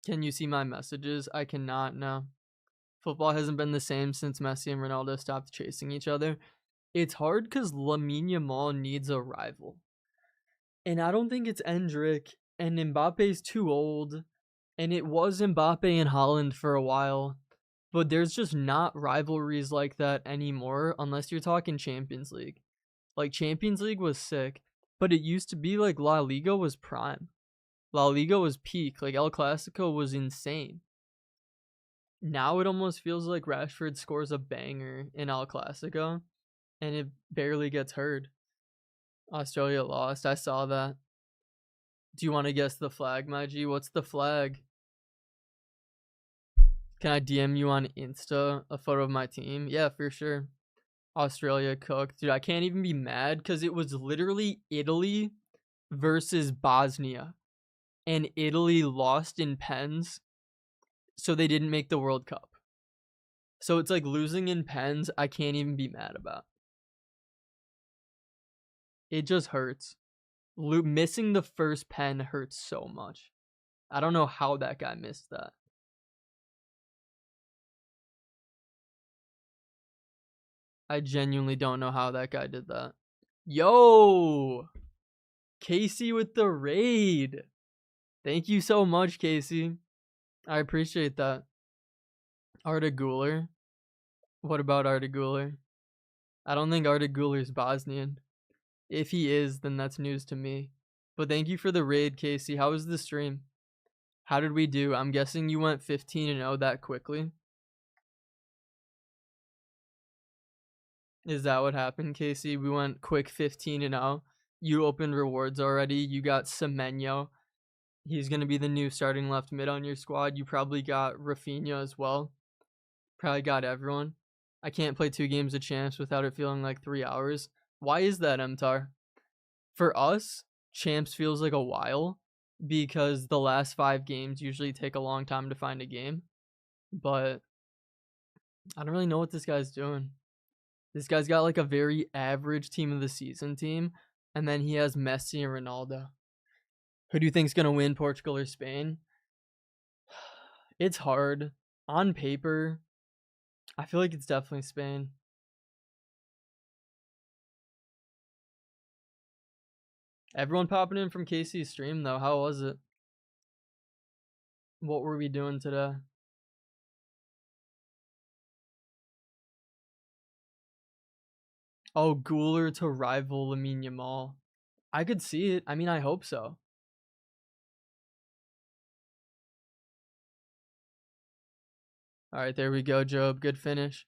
Can you see my messages? I cannot now. Football hasn't been the same since Messi and Ronaldo stopped chasing each other. It's hard because Lamine Yamal needs a rival. And I don't think it's Endrick, and Mbappe's too old. And it was Mbappe and Haaland for a while. But there's just not rivalries like that anymore unless you're talking Champions League. Like, Champions League was sick, but it used to be like La Liga was prime. La Liga was peak. Like, El Clasico was insane. Now it almost feels like Rashford scores a banger in El Clasico, and it barely gets heard. Australia lost. I saw that. Do you want to guess the flag, my G? What's the flag? Can I DM you on Insta a photo of my team? Yeah, for sure. Australia cooked. Dude, I can't even be mad because it was literally Italy versus Bosnia. And Italy lost in pens, so they didn't make the World Cup. So it's like losing in pens, I can't even be mad about. It just hurts. Missing the first pen hurts so much. I don't know how that guy missed that. I genuinely don't know how that guy did that. Yo! Casey with the raid. Thank you so much, Casey. I appreciate that. Arda Guler. What about Arda Guler? I don't think Arda Guler's Bosnian. If he is, then that's news to me. But thank you for the raid, Casey. How was the stream? How did we do? I'm guessing you went 15-0 that quickly. Is that what happened, Casey? We went quick 15-0. You opened rewards already. You got Semenyo. He's going to be the new starting left mid on your squad. You probably got Rafinha as well. Probably got everyone. I can't play 2 games of champs without it feeling like 3 hours. Why is that, MTAR? For us, champs feels like a while because the last 5 games usually take a long time to find a game. But I don't really know what this guy's doing. This guy's got like a very average team of the season team, and then he has Messi and Ronaldo. Who do you think's gonna win, Portugal or Spain? It's hard. On paper, I feel like it's definitely Spain. Everyone popping in from Casey's stream though. How was it? What were we doing today? Oh, Guler to rival Lamine Yamal. I could see it. I mean, I hope so. All right, there we go, Job. Good finish.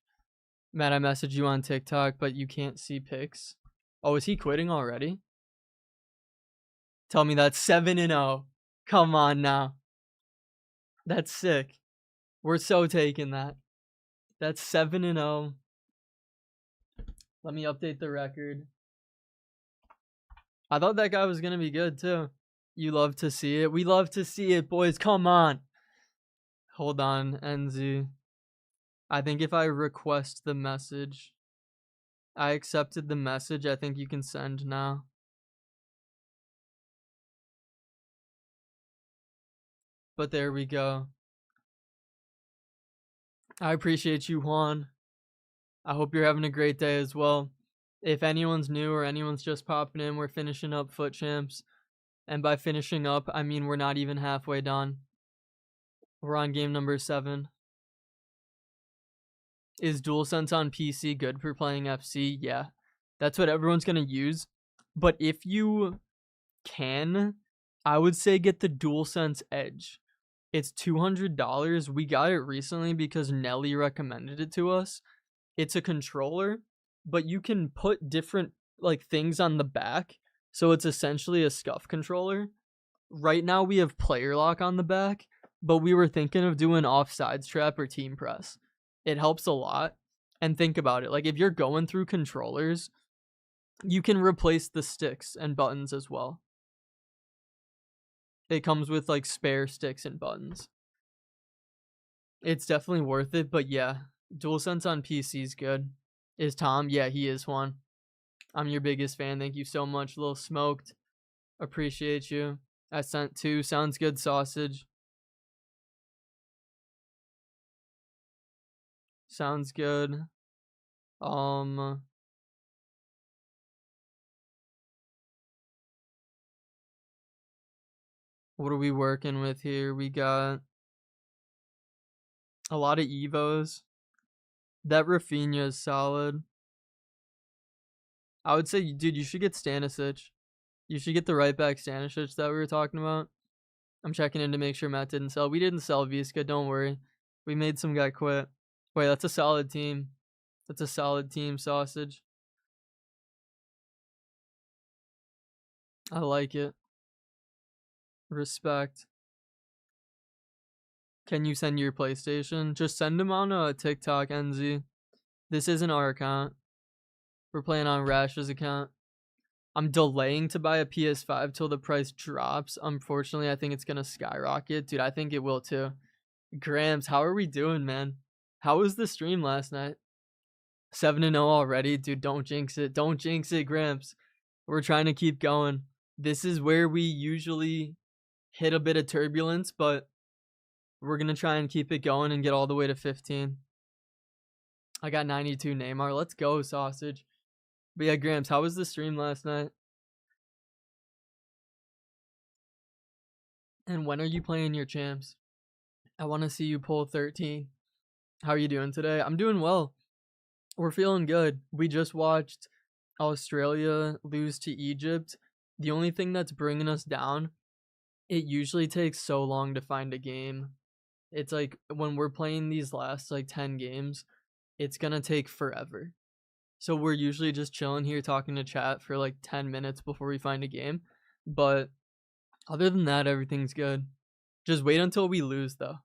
Matt, I messaged you on TikTok, but you can't see pics. Oh, is he quitting already? Tell me that's 7-0. Come on now. That's sick. We're so taking that. That's 7-0. Let me update the record. I thought that guy was going to be good too. You love to see it. We love to see it, boys. Come on. Hold on, NZ. I think if I request the message, I accepted the message. I think you can send now. But there we go. I appreciate you, Juan. I hope you're having a great day as well. If anyone's new or anyone's just popping in, we're finishing up FUT Champs. And by finishing up, I mean we're not even halfway done. We're on game number 7. Is DualSense on PC good for playing FC? Yeah. That's what everyone's going to use. But if you can, I would say get the DualSense Edge. It's $200. We got it recently because Nelly recommended it to us. It's a controller, but you can put different like things on the back. So it's essentially a scuff controller. Right now we have player lock on the back, but we were thinking of doing offsides trap or team press. It helps a lot. And think about it. Like if you're going through controllers, you can replace the sticks and buttons as well. It comes with like spare sticks and buttons. It's definitely worth it, but yeah, DualSense on PC is good. Is Tom? Yeah, he is one. I'm your biggest fan. Thank you so much, Little Smoked. Appreciate you. I sent two. Sounds good, Sausage. Sounds good. What are we working with here? We got a lot of Evos. That Rafinha is solid. I would say, dude, you should get Stanisic. You should get the right back Stanisic that we were talking about. I'm checking in to make sure Matt didn't sell. We didn't sell Visca, don't worry. We made some guy quit. Wait, that's a solid team. That's a solid team, Sausage. I like it. Respect. Can you send your PlayStation? Just send them on a TikTok, NZ. This isn't our account. We're playing on Rash's account. I'm delaying to buy a PS5 till the price drops. Unfortunately, I think it's gonna skyrocket. Dude, I think it will too. Grams, how are we doing, man? How was the stream last night? 7-0 already? Dude, don't jinx it. Don't jinx it, Gramps. We're trying to keep going. This is where we usually hit a bit of turbulence, but we're going to try and keep it going and get all the way to 15. I got 92 Neymar. Let's go, Sausage. But yeah, Gramps, how was the stream last night? And when are you playing your champs? I want to see you pull 13. How are you doing today? I'm doing well. We're feeling good. We just watched Australia lose to Egypt. The only thing that's bringing us down, it usually takes so long to find a game. It's like when we're playing these last like 10 games, it's going to take forever. So we're usually just chilling here talking to chat for like 10 minutes before we find a game. But other than that, everything's good. Just wait until we lose though.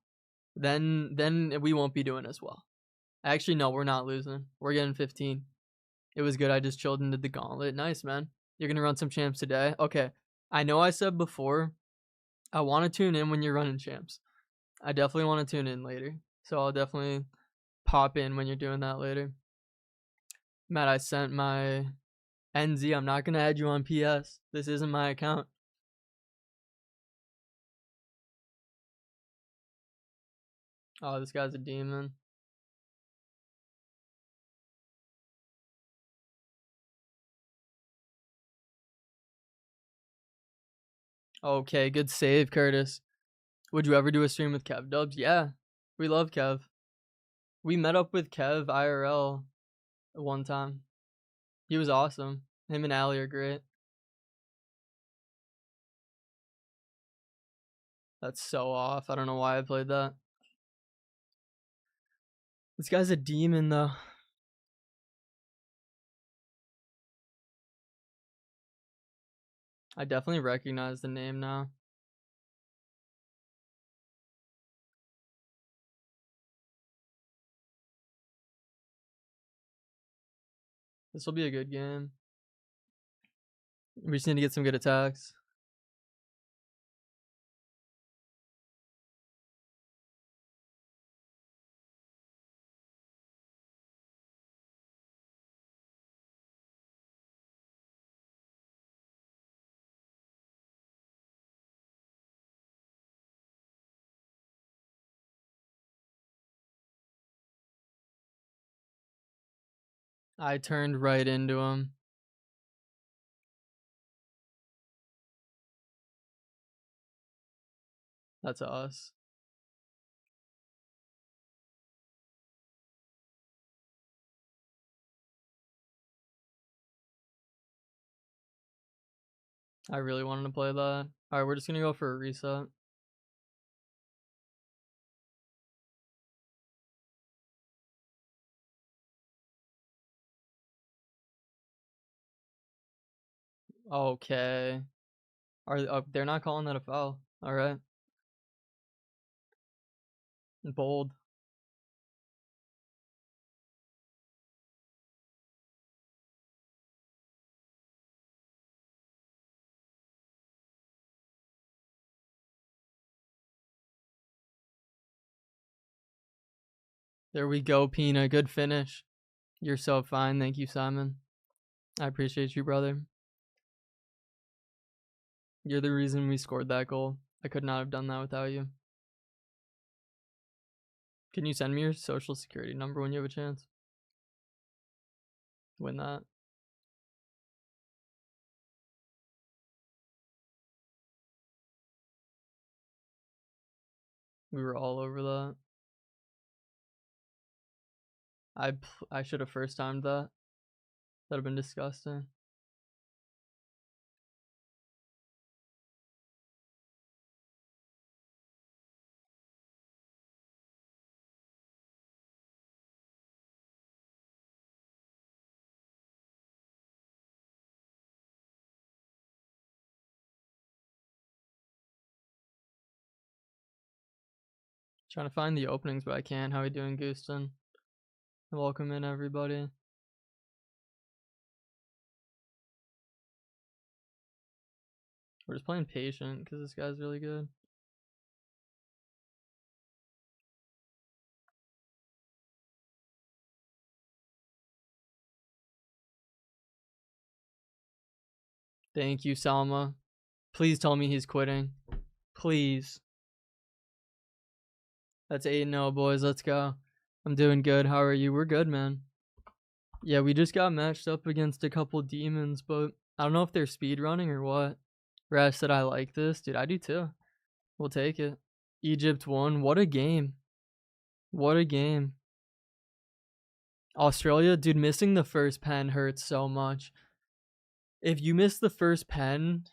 Then we won't be doing as well. Actually, no, we're not losing. We're getting 15. It was good. I just chilled and did the gauntlet. Nice, man. You're going to run some champs today? Okay. I know I said before, I want to tune in when you're running champs. I definitely want to tune in later. So I'll definitely pop in when you're doing that later. Matt, I sent my NZ. I'm not going to add you on PS. This isn't my account. Oh, this guy's a demon. Okay, good save, Curtis. Would you ever do a stream with Kev Dubs? Yeah, we love Kev. We met up with Kev IRL one time. He was awesome. Him and Ali are great. That's so off. I don't know why I played that. This guy's a demon, though. I definitely recognize the name now. This will be a good game. We just need to get some good attacks. I turned right into him. That's us. I really wanted to play that. Alright, we're just gonna go for a reset. Okay. They're not calling that a foul. Alright. Bold. There we go, Pina. Good finish. You're so fine. Thank you, Simon. I appreciate you, brother. You're the reason we scored that goal. I could not have done that without you. Can you send me your social security number when you have a chance? Win that. We were all over that. I should have first timed that. That'd have been disgusting. Trying to find the openings, but I can't. How are you doing, Gooston? Welcome in, everybody. We're just playing patient because this guy's really good. Thank you, Salma. Please tell me he's quitting. Please. That's 8-0, boys. Let's go. I'm doing good. How are you? We're good, man. Yeah, we just got matched up against a couple demons, but I don't know if they're speed running or what. Rash said I like this. Dude, I do too. We'll take it. Egypt won. What a game. What a game. Australia, dude, missing the first pen hurts so much. If you miss the first pen,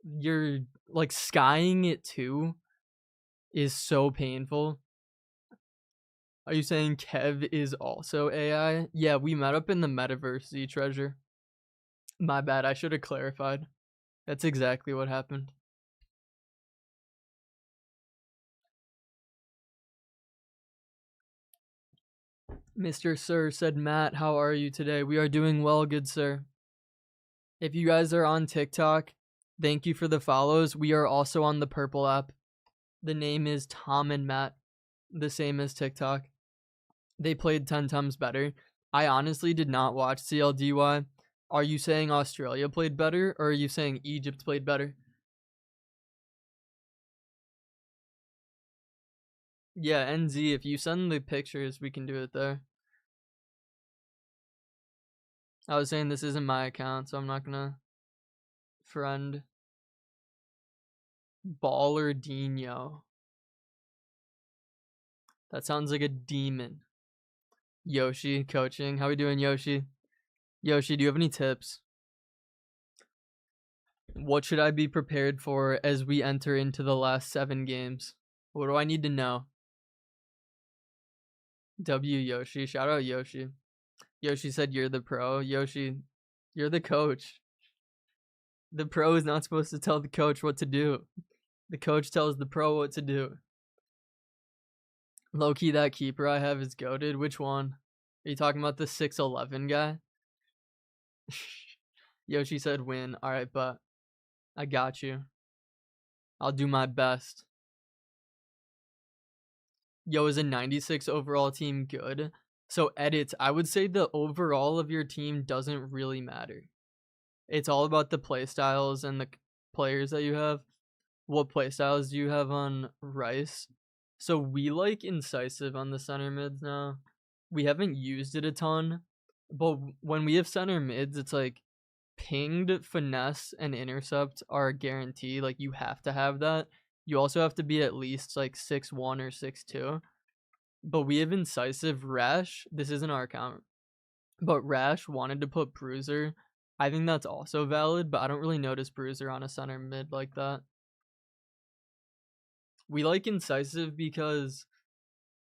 you're like skying it too is so painful. Are you saying Kev is also AI? Yeah, we met up in the metaverse, Z Treasure. My bad, I should have clarified. That's exactly what happened. Mr. Sir said, Matt, how are you today? We are doing well, good sir. If you guys are on TikTok, thank you for the follows. We are also on the Purple app. The name is Tom and Matt, the same as TikTok. They played 10 times better. I honestly did not watch CLDY. Are you saying Australia played better, or are you saying Egypt played better? Yeah, NZ, if you send the pictures, we can do it there. I was saying this isn't my account, so I'm not gonna friend. Ballardino. That sounds like a demon. Yoshi coaching. How we doing, Yoshi? Yoshi, do you have any tips? What should I be prepared for as we enter into the last 7 games? What do I need to know? W Yoshi. Shout out Yoshi. Yoshi said you're the pro. Yoshi, you're the coach. The pro is not supposed to tell the coach what to do. The coach tells the pro what to do. Low-key, that keeper I have is goated. Which one? Are you talking about the 6'11" guy? Yoshi said win. Alright, but I got you. I'll do my best. Yo, is a 96 overall team good? So edits, I would say the overall of your team doesn't really matter. It's all about the play styles and the players that you have. What play styles do you have on Rice? So we like incisive on the center mids now. We haven't used it a ton, but when we have center mids, it's like pinged, finesse, and intercept are a guarantee. Like you have to have that. You also have to be at least like 6'1" or 6'2". But we have incisive. Rash, this isn't our account, but Rash wanted to put Bruiser I think that's also valid, but I don't really notice Bruiser on a center mid like that. We like incisive because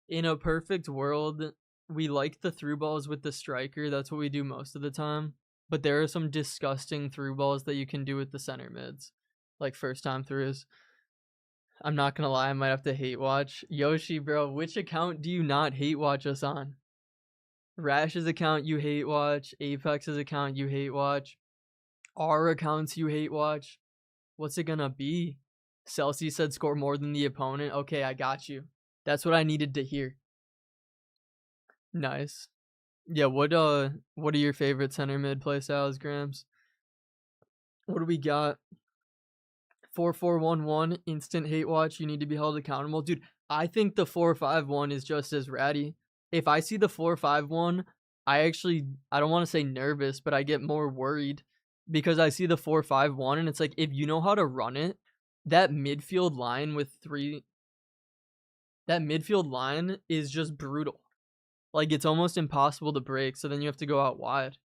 in a perfect world, we like the through balls with the striker. That's what we do most of the time. But there are some disgusting through balls that you can do with the center mids, like first time throughs. I'm not gonna lie, I might have to hate watch. Yoshi, bro, which account do you not hate watch us on? Rash's account you hate watch, Apex's account you hate watch, our accounts you hate watch. What's it gonna be? Celsius said score more than the opponent. Okay, I got you. That's what I needed to hear. Nice. Yeah, what are your favorite center mid play styles, Grams? What do we got? 4-4-1-1 instant hate watch. You need to be held accountable, dude. I think the 4-5-1 is just as ratty. If I see the 4-5-1, I don't want to say nervous, but I get more worried because I see the 4-5-1 and it's like if you know how to run it, that midfield line is just brutal. Like it's almost impossible to break, so then you have to go out wide.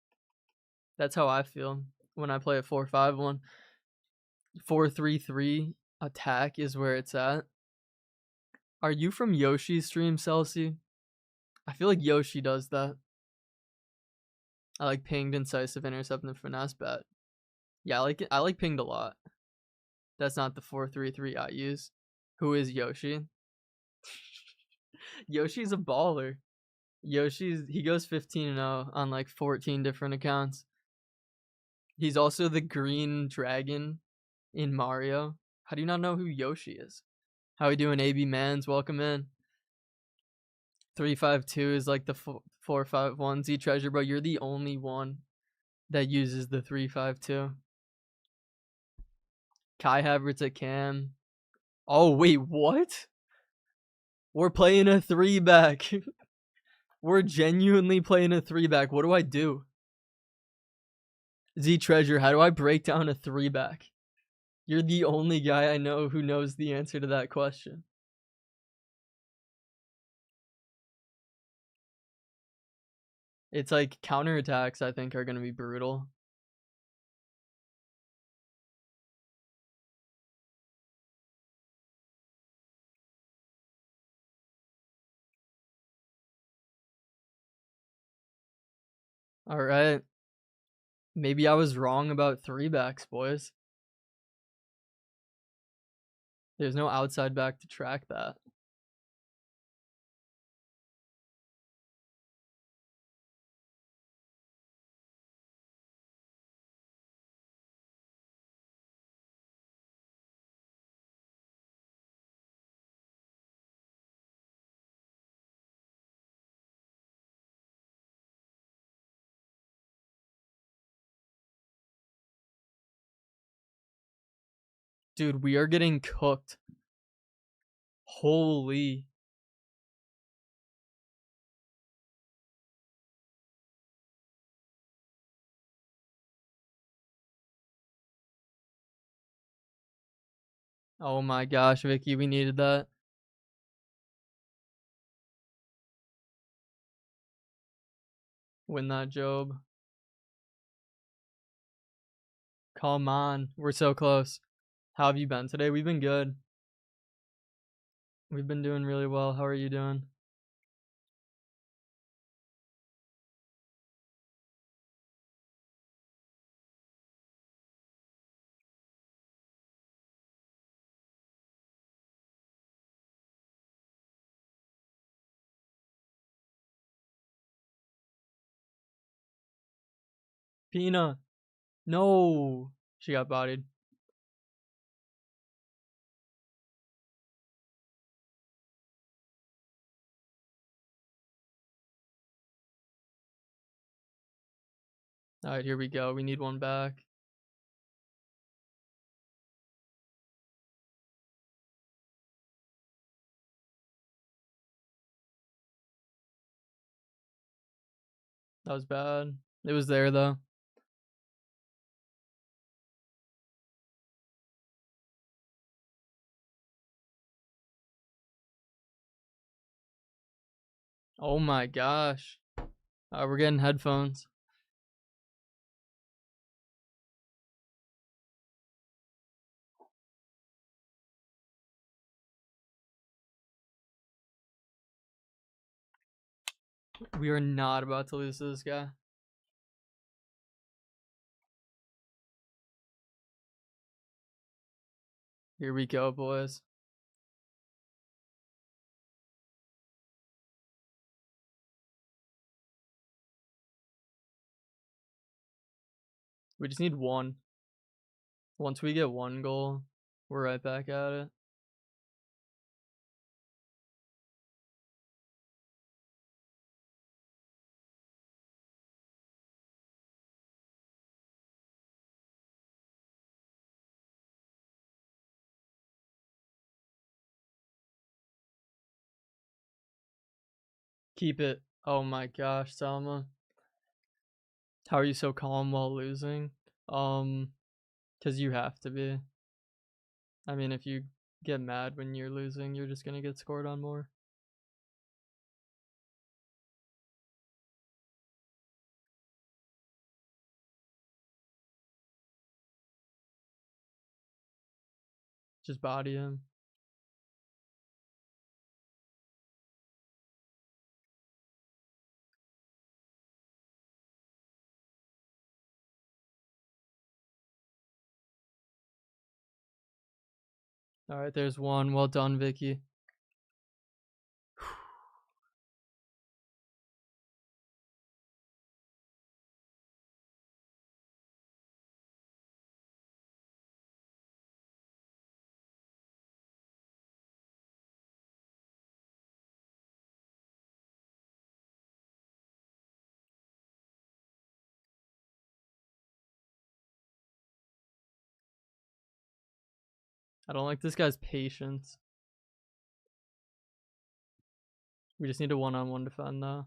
That's how I feel when I play a 4-5-1. 4-3-3 attack is where it's at. Are you from Yoshi's stream, Celsi? I feel like Yoshi does that. I like pinged, incisive, intercept, and finesse bet. Yeah, I like it. I like pinged a lot. That's not the 4-3-3 I use. Who is Yoshi? Yoshi's a baller. He goes 15-0 on like 14 different accounts. He's also the green dragon in Mario. How do you not know who Yoshi is? How we doing, AB Mans? Welcome in. 352 is like the 4-5-1 Z treasure, bro. You're the only one that uses the 3-5-2. Kai Havertz at cam. Oh wait, what? We're playing a 3-back. We're genuinely playing a 3-back. What do I do? Z treasure, how do I break down a 3-back? You're the only guy I know who knows the answer to that question. It's like counterattacks, I think, are going to be brutal. All right. Maybe I was wrong about 3-backs, boys. There's no outside back to track that. Dude, we are getting cooked. Holy. Oh my gosh, Vicky, we needed that. Win that, Job. Come on. We're so close. How have you been today? We've been good. We've been doing really well. How are you doing? Pina. No. She got bodied. All right, here we go. We need one back. That was bad. It was there, though. Oh my gosh. We're getting headphones. We are not about to lose to this guy. Here we go, boys. We just need one. Once we get one goal, we're right back at it. Keep it. Oh my gosh, Salma. How are you so calm while losing? Because you have to be. I mean, if you get mad when you're losing, you're just gonna get scored on more. Just body him. All right, there's one. Well done, Vicky. I don't like this guy's patience. We just need a one-on-one defend though.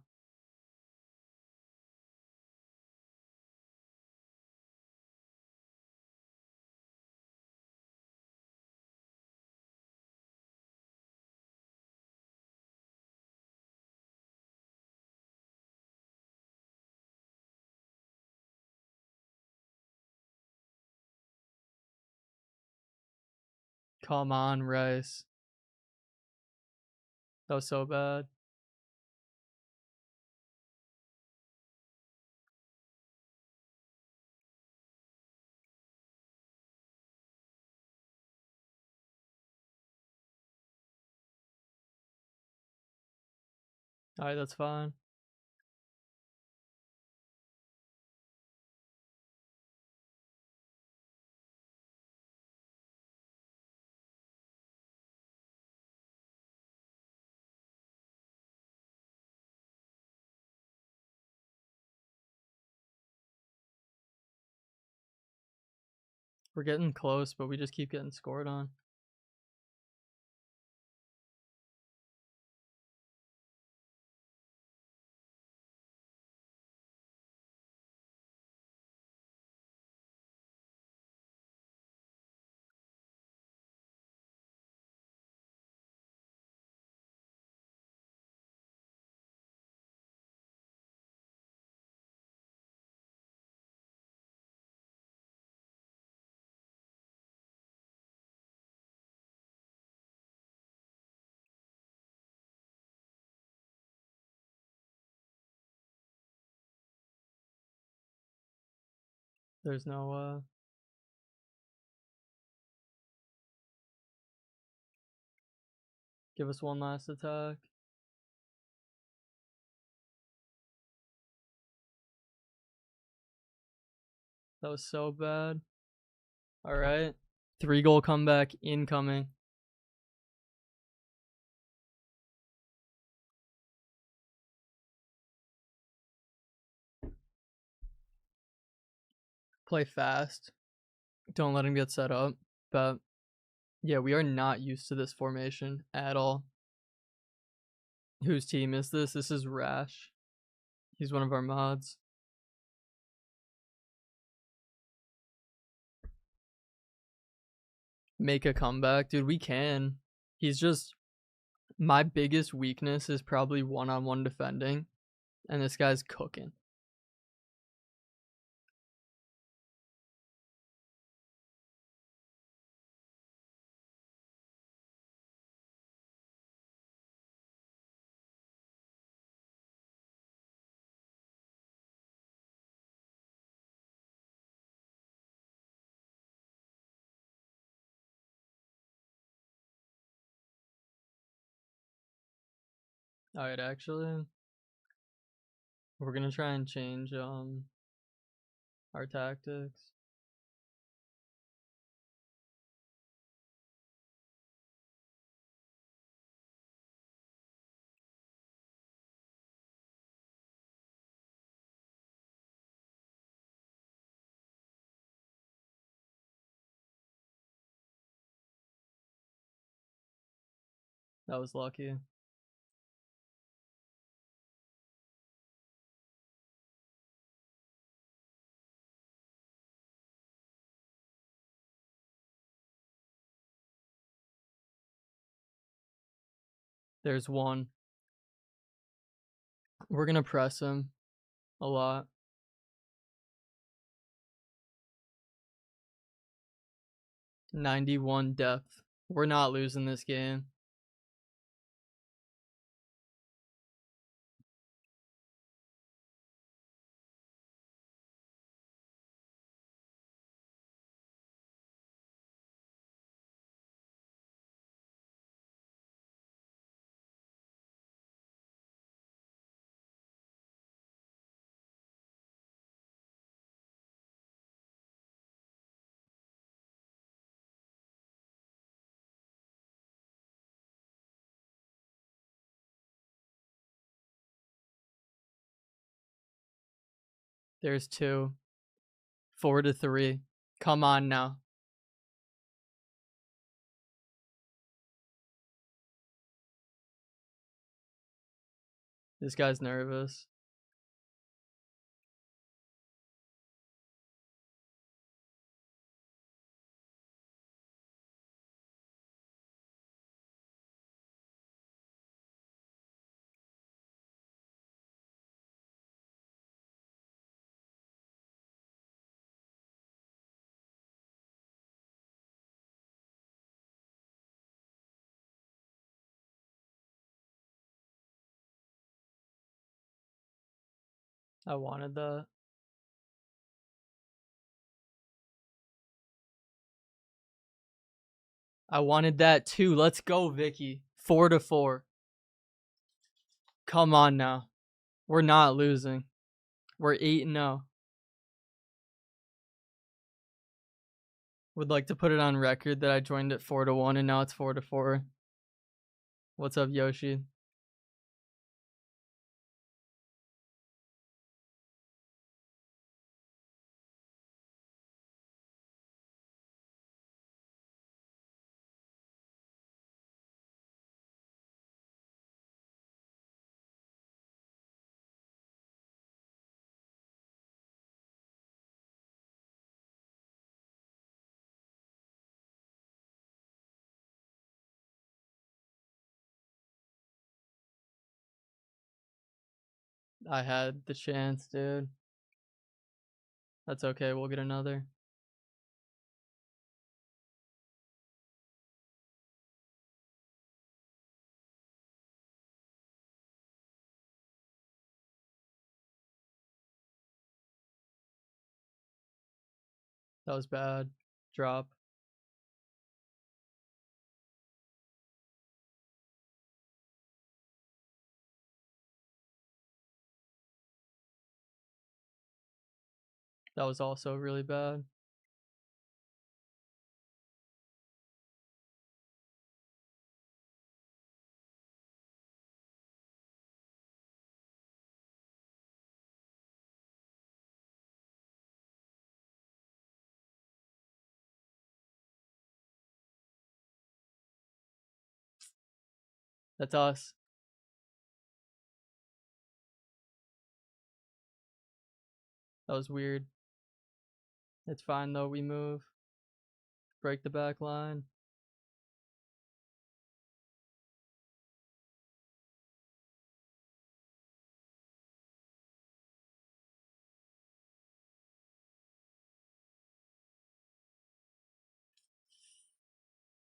Come on, Rice. That was so bad. All right, that's fine. We're getting close, but we just keep getting scored on. There's no give us one last attack. That was so bad. All right. 3-goal comeback incoming. Play fast. Don't let him get set up. But yeah, we are not used to this formation at all. Whose team is this? This is Rash. He's one of our mods. Make a comeback. Dude, we can. He's just... My biggest weakness is probably one-on-one defending. And this guy's cooking. Alright, actually, we're gonna try and change our tactics. That was lucky. There's one. We're gonna press him a lot. 91 depth. We're not losing this game. There's 2. 4-3. Come on now. This guy's nervous. I wanted that. I wanted that too. Let's go, Vicky. 4-4. Come on now. We're not losing. We're 8-0. Would like to put it on record that I joined at 4-1 and now it's 4-4. What's up, Yoshi? I had the chance, dude. That's okay. We'll get another. That was bad. Drop. That was also really bad. That's us. That was weird. It's fine though. We move. Break the back line.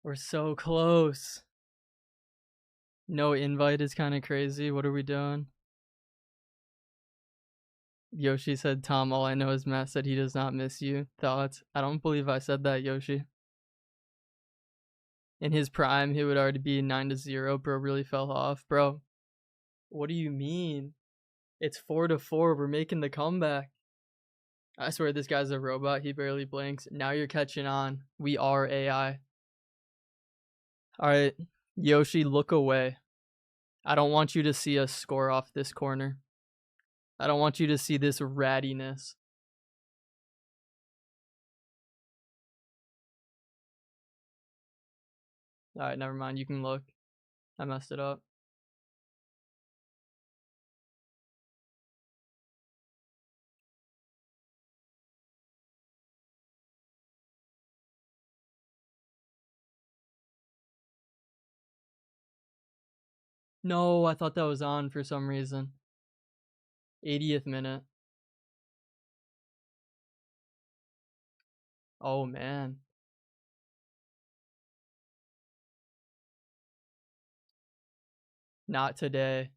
We're so close. No invite is kind of crazy. What are we doing? Yoshi said, Tom, all I know is Matt said he does not miss you. Thoughts? I don't believe I said that, Yoshi. In his prime, he would already be 9-0. Bro really fell off. Bro, What do you mean? It's 4-4. We're making the comeback. I swear this guy's a robot. He barely blinks. Now you're catching on. We are AI. All right, Yoshi, look away. I don't want you to see us score off this corner. I don't want you to see this rattiness. All right, never mind. You can look. I messed it up. No, I thought that was on for some reason. 80th minute. Oh, man. Not today.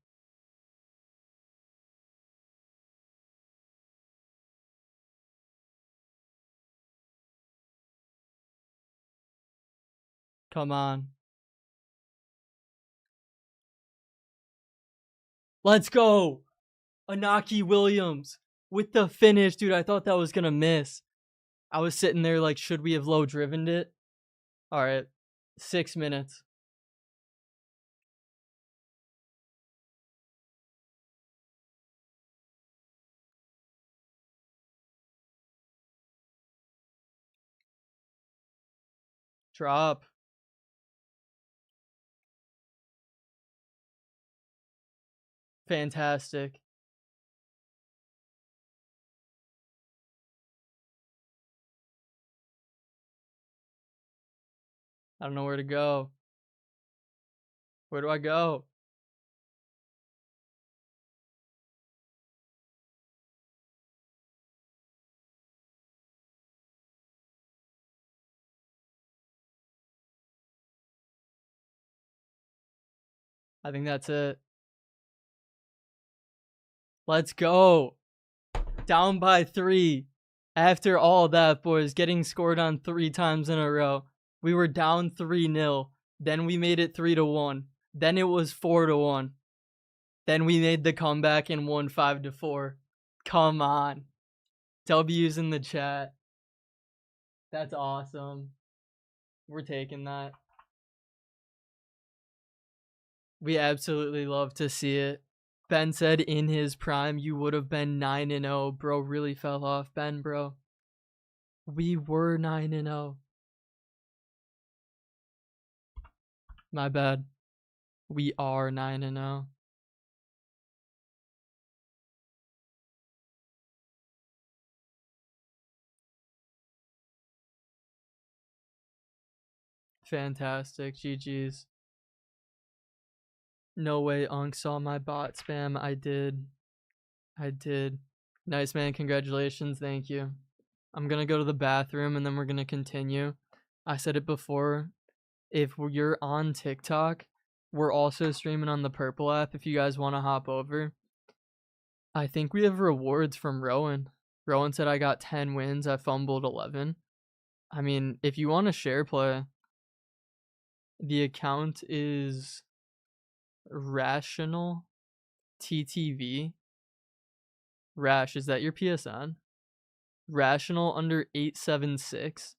Come on. Let's go. Inaki Williams with the finish. Dude, I thought that was going to miss. I was sitting there like, should we have low driven it? All right. 6 minutes. Drop. Fantastic. I don't know where to go. Where do I go? I think that's it. Let's go. Down by 3. After all that, boys, getting scored on 3 times in a row. We were down 3-0. Then we made it 3-1. Then it was 4-1. Then we made the comeback and won 5-4. Come on. W's in the chat. That's awesome. We're taking that. We absolutely love to see it. Ben said in his prime, you would have been 9-0. Bro really fell off. Ben, bro. We were 9-0. My bad. We are 9-0. Fantastic. GG's. No way Unk saw my bot spam. I did. Nice, man. Congratulations. Thank you. I'm going to go to the bathroom and then we're going to continue. I said it before. If you're on TikTok, we're also streaming on the Purple app if you guys want to hop over. I think we have rewards from Rowan. Rowan said I got 10 wins. I fumbled 11. I mean, if you want to share play, the account is Rational TTV. Rash, is that your PSN? Rational under 876.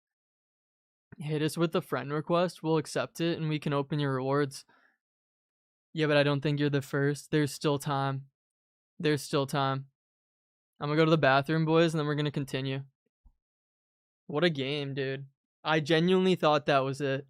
Hit us with a friend request. We'll accept it and we can open your rewards. Yeah, but I don't think you're the first. There's still time. I'm gonna go to the bathroom, boys, and then we're gonna continue. What a game, dude. I genuinely thought that was it.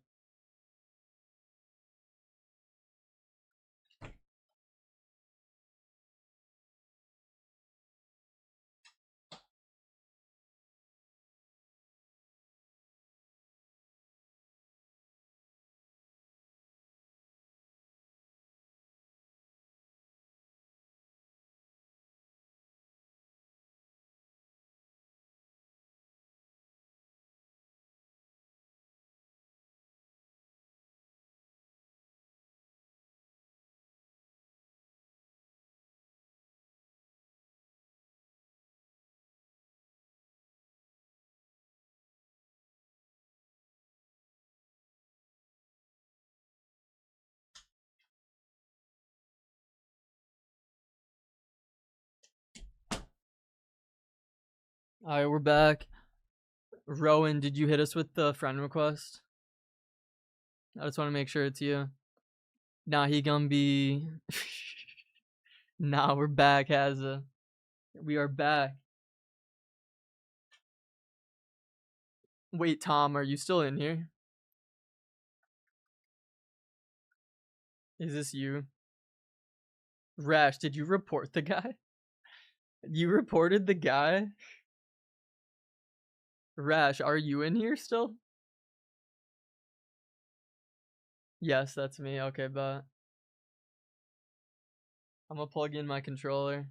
Alright, we're back. Rowan, did you hit us with the friend request? I just want to make sure it's you. Nah, he gonna be... Nah, we're back, Hazza. We are back. Wait, Tom, are you still in here? Is this you? Rash, did you report the guy? You reported the guy? Rash, are you in here still? Yes, that's me. Okay, but I'm gonna plug in my controller.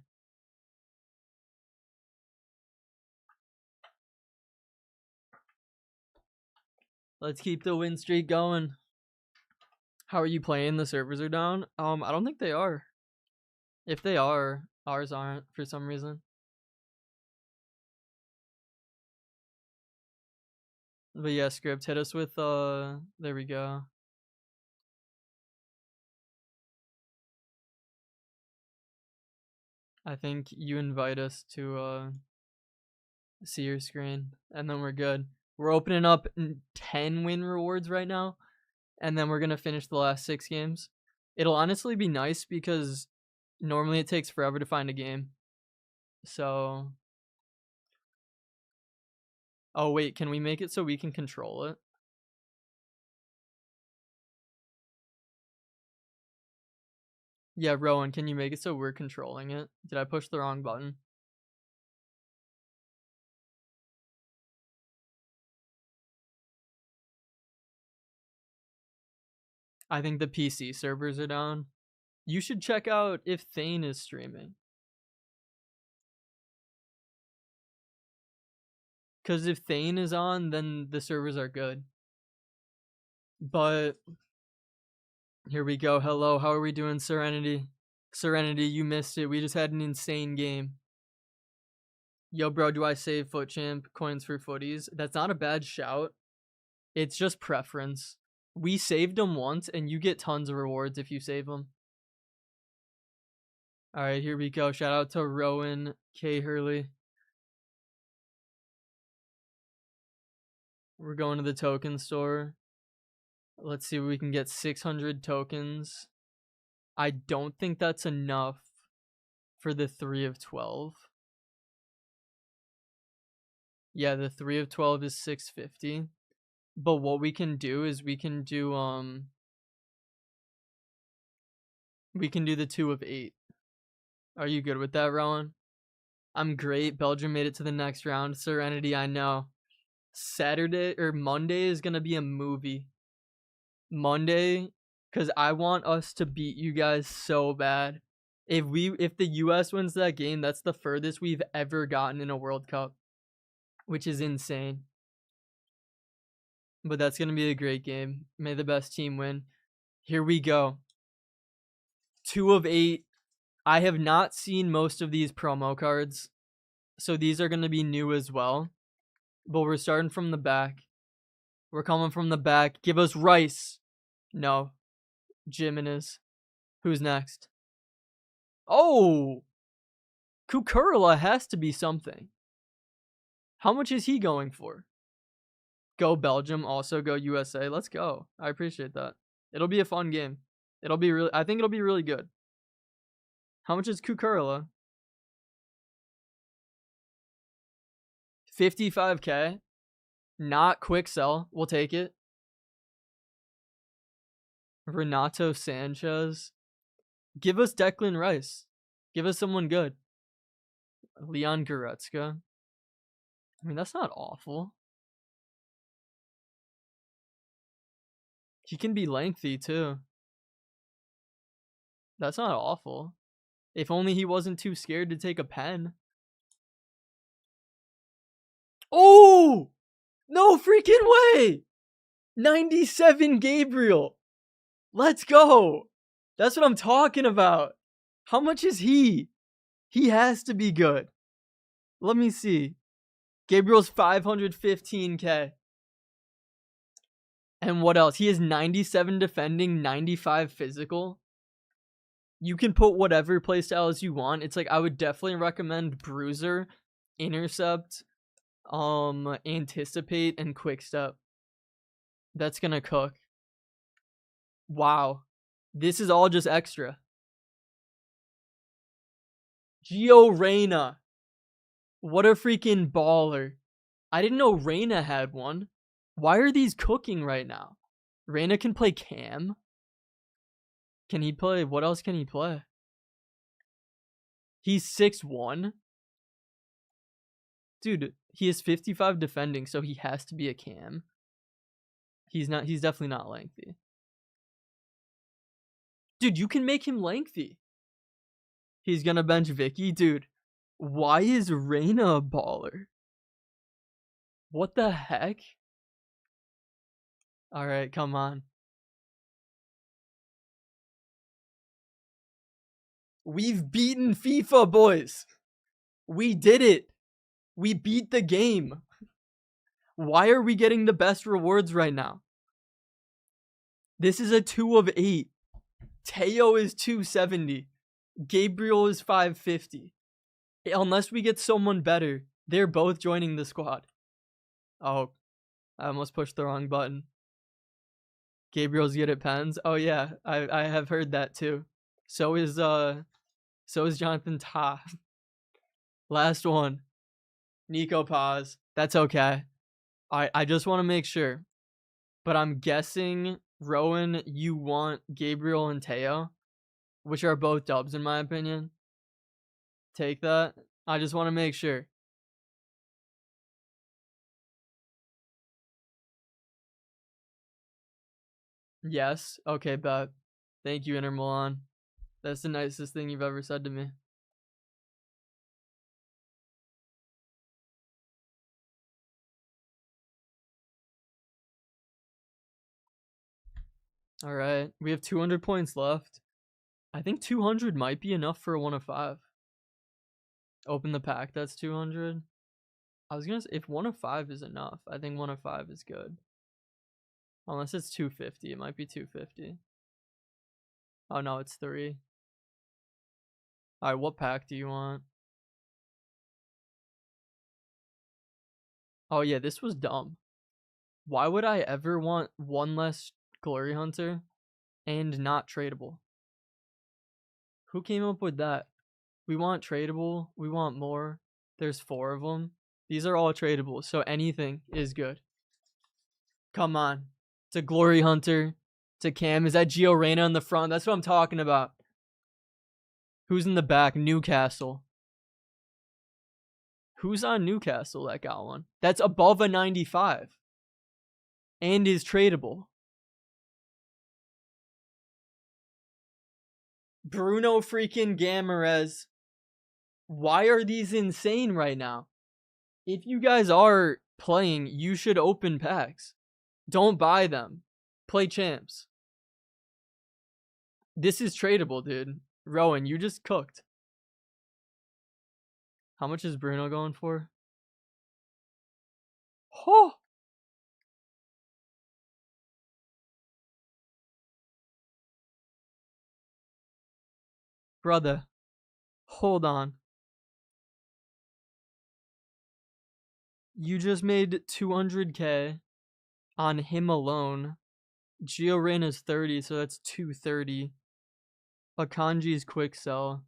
Let's keep the win streak going. How are you playing? The servers are down? I don't think they are. If they are, ours aren't for some reason. But yeah, Script, hit us with there we go. I think you invite us to see your screen, and then we're good. We're opening up 10 win rewards right now, and then we're gonna finish the last 6 games. It'll honestly be nice because normally it takes forever to find a game. So, oh wait, can we make it so we can control it? Yeah, Rowan, can you make it so we're controlling it? Did I push the wrong button? I think the PC servers are down. You should check out if Thane is streaming. Because if Thane is on, then the servers are good. But here we go. Hello, how are we doing, Serenity? Serenity, you missed it. We just had an insane game. Yo, bro, do I save FUT Champ coins for footies? That's not a bad shout. It's just preference. We saved them once, and you get tons of rewards if you save them. All right, here we go. Shout out to Rowan K. Hurley. We're going to the token store. Let's see if we can get 600 tokens. I don't think that's enough for the 3 of 12. Yeah, the 3 of 12 is 650. But what we can do is we can do the 2 of 8. Are you good with that, Rowan? I'm great. Belgium made it to the next round. Serenity, I know. Saturday or Monday is gonna be a movie. Monday, because I want us to beat you guys so bad. If the US wins that game, that's the furthest we've ever gotten in a World Cup, which is insane. But that's gonna be a great game. May the best team win. Here we go. 2 of 8. I have not seen most of these promo cards, so these are gonna be new as well. But we're starting from the back. We're coming from the back. Give us Rice. No. Jimenez. Who's next? Oh! Kukurla has to be something. How much is he going for? Go Belgium, also go USA. Let's go. I appreciate that. It'll be a fun game. I think it'll be really good. How much is Kukurla? 55k. Not quick sell. We'll take it. Renato Sanchez. Give us Declan Rice. Give us someone good. Leon Goretzka. I mean, that's not awful. He can be lengthy, too. That's not awful. If only he wasn't too scared to take a pen. Oh! No freaking way! 97 Gabriel. Let's go. That's what I'm talking about. How much is he? He has to be good. Let me see. Gabriel's 515k. And what else? He has 97 defending, 95 physical. You can put whatever playstyles you want. It's like I would definitely recommend Bruiser, Intercept, Anticipate and quick step. That's gonna cook. Wow. This is all just extra. Gio Reyna. What a freaking baller. I didn't know Reyna had one. Why are these cooking right now? Reyna can play Cam. Can he play? What else can he play? He's 6'1". Dude, he is 55 defending, so he has to be a Cam. He's definitely not lengthy. Dude, you can make him lengthy. He's gonna bench Vicky? Dude, why is Reyna a baller? What the heck? Alright, come on. We've beaten FIFA, boys. We did it. We beat the game. Why are we getting the best rewards right now? This is a 2 of 8. Teo is 270. Gabriel is 550. Unless we get someone better, they're both joining the squad. Oh, I almost pushed the wrong button. Gabriel's good at pens. Oh yeah, I have heard that too. So is Jonathan Ta. Last one. Nico Paz. That's okay. I just want to make sure. But I'm guessing, Rowan, you want Gabriel and Teo, which are both dubs in my opinion. Take that. I just want to make sure. Yes. Okay, bet. Thank you, Inter Milan. That's the nicest thing you've ever said to me. All right. We have 200 points left. I think 200 might be enough for a 1 of 5. Open the pack. That's 200. I was going to say, if 1 of 5 is enough, I think 1 of 5 is good. Unless it's 250. It might be 250. Oh, no, it's 3. All right, what pack do you want? Oh, yeah, this was dumb. Why would I ever want one less Glory Hunter and not tradable? Who came up with that? We want tradable. We want more. There's 4 of them. These are all tradable, so anything is good. Come on. It's a Glory Hunter. It's a Cam. Is that Gio Reyna in the front? That's what I'm talking about. Who's in the back? Newcastle. Who's on Newcastle that got one? That's above a 95. And is tradable. Bruno freaking Gamarez. Why are these insane right now? If you guys are playing, you should open packs. Don't buy them. Play champs. This is tradable, dude. Rowan, you just cooked. How much is Bruno going for? Oh! Brother, hold on. You just made 200k on him alone. Gio Reyna's 30, so that's 230. Akanji's quick sell.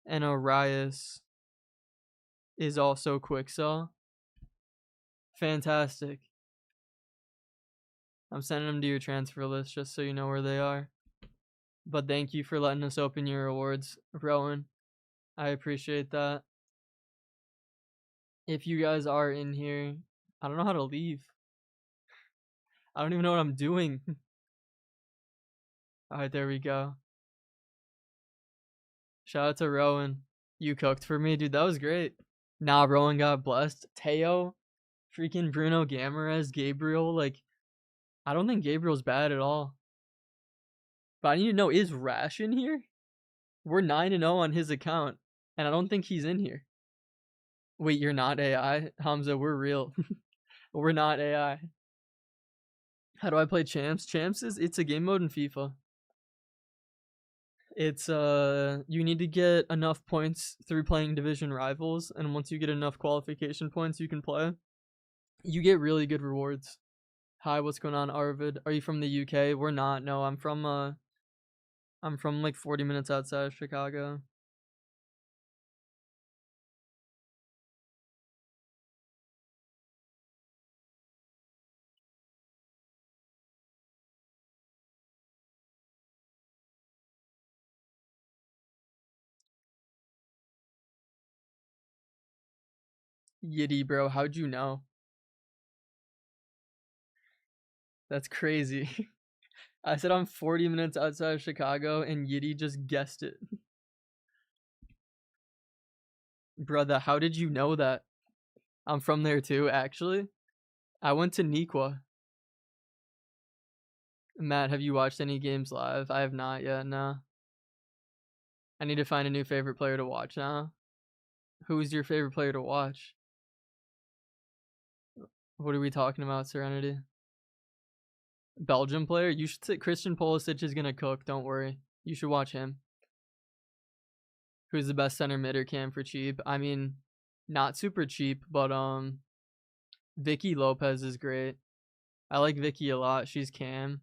And Arias is also quick sell. Fantastic. I'm sending them to your transfer list just so you know where they are. But thank you for letting us open your rewards, Rowan. I appreciate that. If you guys are in here, I don't know how to leave. I don't even know what I'm doing. Alright, there we go. Shout out to Rowan. You cooked for me, dude. That was great. Nah, Rowan got blessed. Teo, freaking Bruno Gamarez, Gabriel. Like, I don't think Gabriel's bad at all. But I need to know, is Rash in here? We're 9-0 on his account, and I don't think he's in here. Wait, you're not AI? Hamza, we're real. We're not AI. How do I play Champs? Champs it's a game mode in FIFA. It's you need to get enough points through playing division rivals, and once you get enough qualification points, you can play. You get really good rewards. Hi, what's going on, Arvid? Are you from the UK? We're not. No, I'm from like 40 minutes outside of Chicago. Yiddy, bro, how'd you know? That's crazy. I said I'm 40 minutes outside of Chicago, and Yiddy just guessed it. Brother, how did you know that? I'm from there too, actually. I went to Nikwa. Matt, have you watched any games live? I have not yet, no. I need to find a new favorite player to watch now. Who's your favorite player to watch? What are we talking about, Serenity? Belgium player? You should say Christian Pulisic is gonna cook, don't worry. You should watch him. Who's the best center mid or cam for cheap? I mean, not super cheap, but Vicky Lopez is great. I like Vicky a lot. She's cam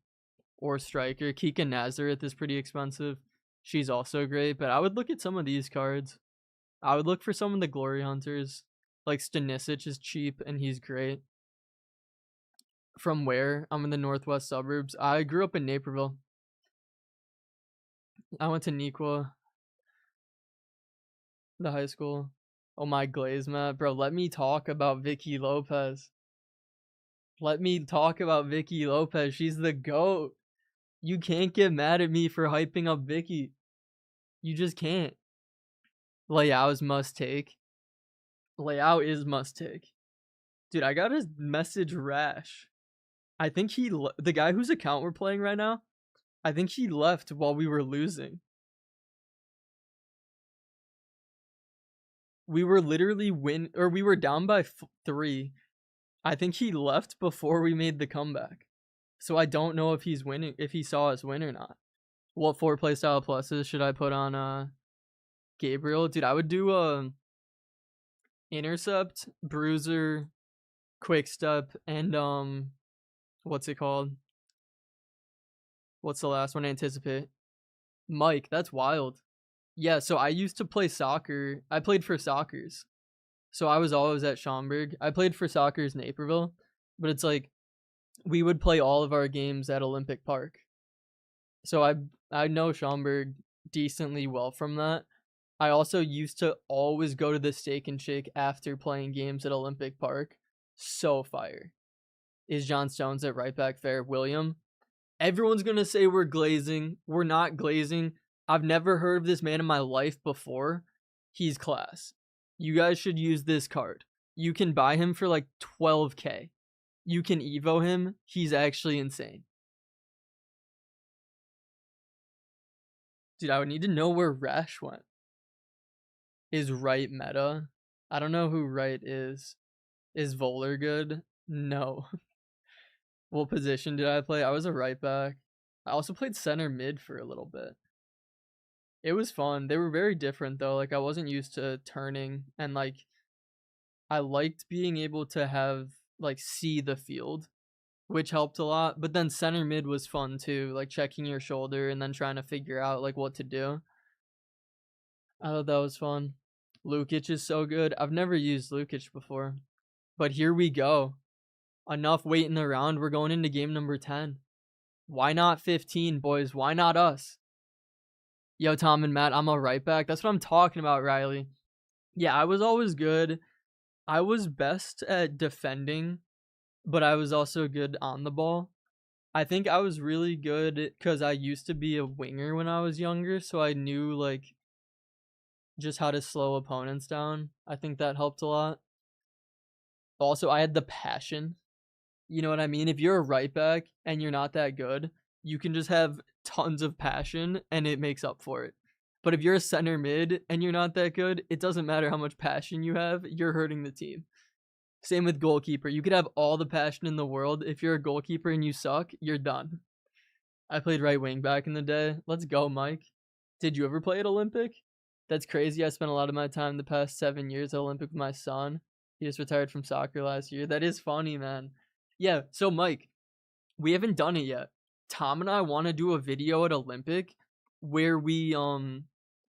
or striker. Kika Nazareth is pretty expensive. She's also great, but I would look at some of these cards. I would look for some of the Glory Hunters. Like Stanisic is cheap and he's great. From where? I'm in the northwest suburbs. I grew up in Naperville. I went to Nikwa, the high school. Oh my glaze, Matt. Bro, let me talk about Vicky Lopez. Let me talk about Vicky Lopez. She's the GOAT. You can't get mad at me for hyping up Vicky. You just can't. Leao is must take. Leao is must take. Dude, I got his message rash. I think the guy whose account we're playing right now, I think he left while we were losing. We were literally we were down by 3. I think he left before we made the comeback. So I don't know if he's winning, if he saw us win or not. What 4 playstyle pluses should I put on Gabriel? Dude, I would do intercept, bruiser, quick step, and what's it called? What's the last one? Anticipate. Mike, that's wild. Yeah, so I used to play soccer. I played for Soccers. So I was always at Schaumburg. I played for Soccers Naperville, but it's like we would play all of our games at Olympic Park. So I know Schaumburg decently well from that. I also used to always go to the Steak and Shake after playing games at Olympic Park. So fire. Is John Stones at right back fair? William? Everyone's going to say we're glazing. We're not glazing. I've never heard of this man in my life before. He's class. You guys should use this card. You can buy him for like 12K. You can Evo him. He's actually insane. Dude, I would need to know where Rash went. Is Wright meta? I don't know who Wright is. Is Voller good? No. What position did I play? I was a right back. I also played center mid for a little bit. It was fun. They were very different though. Like I wasn't used to turning, and like I liked being able to have like see the field, which helped a lot. But then center mid was fun too, like checking your shoulder and then trying to figure out like what to do. I thought that was fun. Lukic is so good. I've never used Lukic before. But here we go. Enough waiting around. We're going into game number 10. Why not 15, boys? Why not us? Yo, Tom and Matt, I'm a right back. That's what I'm talking about, Riley. Yeah, I was always good. I was best at defending, but I was also good on the ball. I think I was really good because I used to be a winger when I was younger, so I knew like just how to slow opponents down. I think that helped a lot. Also, I had the passion. You know what I mean? If you're a right back and you're not that good, you can just have tons of passion and it makes up for it. But if you're a center mid and you're not that good, it doesn't matter how much passion you have, you're hurting the team. Same with goalkeeper. You could have all the passion in the world. If you're a goalkeeper and you suck, you're done. I played right wing back in the day. Let's go, Mike. Did you ever play at Olympic? That's crazy. I spent a lot of my time the past 7 years at Olympic with my son. He just retired from soccer last year. That is funny, man. Yeah, so Mike, we haven't done it yet. Tom and I want to do a video at Olympic where we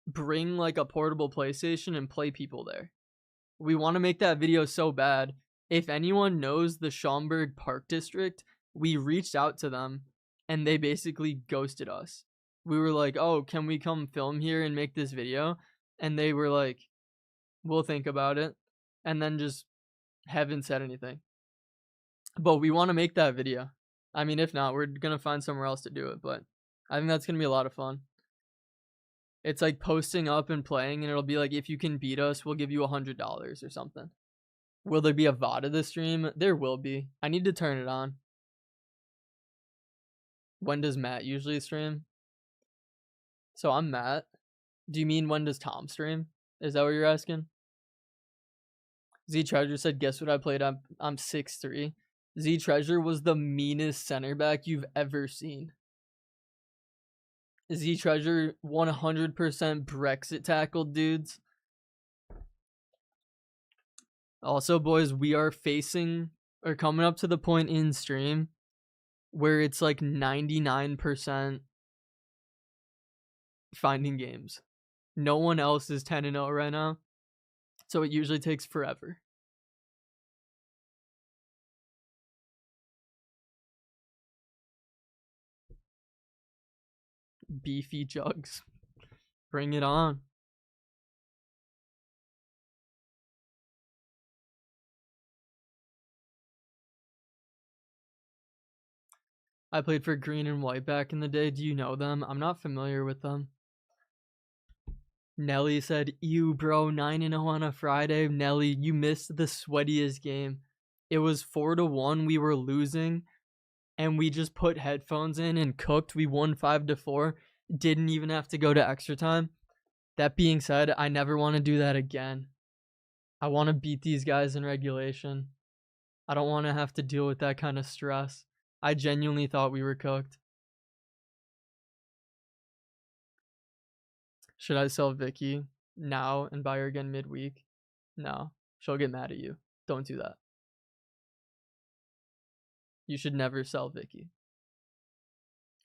bring like a portable PlayStation and play people there. We want to make that video so bad. If anyone knows the Schaumburg Park District, we reached out to them and they basically ghosted us. We were like, "Oh, can we come film here and make this video?" And they were like, "We'll think about it." And then just haven't said anything. But we want to make that video. I mean, if not, we're going to find somewhere else to do it, but I think that's going to be a lot of fun. It's like posting up and playing, and it'll be like, if you can beat us, we'll give you $100 or something. Will there be a VOD of the stream? There will be. I need to turn it on. When does Matt usually stream? So I'm Matt. Do you mean when does Tom stream? Is that what you're asking? Z Treasure said, guess what I played? I'm 6'3". Z Treasure was the meanest center back you've ever seen. Z Treasure 100% Brexit tackled dudes. Also, boys, we are facing or coming up to the point in stream where it's like 99% finding games. No one else is 10-0 right now, so it usually takes forever. Beefy jugs. Bring it on. I played for Green and White back in the day. Do you know them? I'm not familiar with them. Nelly said, ew, bro, 9-0 on a Friday. Nelly, you missed the sweatiest game. It was 4-1. We were losing, and we just put headphones in and cooked. We won 5-4. Didn't even have to go to extra time. That being said, I never want to do that again. I want to beat these guys in regulation. I don't want to have to deal with that kind of stress. I genuinely thought we were cooked. Should I sell Vicky now and buy her again midweek? No. She'll get mad at you. Don't do that. You should never sell Vicky.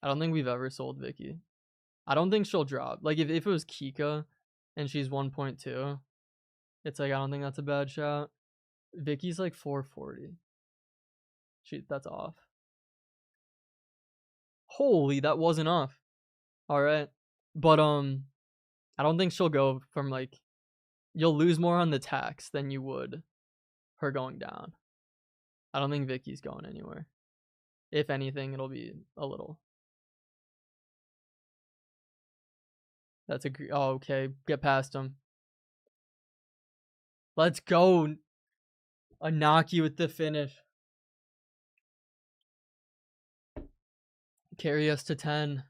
I don't think we've ever sold Vicky. I don't think she'll drop. Like, if it was Kika and she's 1.2, it's like, I don't think that's a bad shot. Vicky's like 440. That's off. Holy, that wasn't off. Alright. But, I don't think she'll go from, like, you'll lose more on the tax than you would her going down. I don't think Vicky's going anywhere. If anything, it'll be a little. That's oh, okay. Get past him. Let's go. Anaki with the finish. Carry us to 10.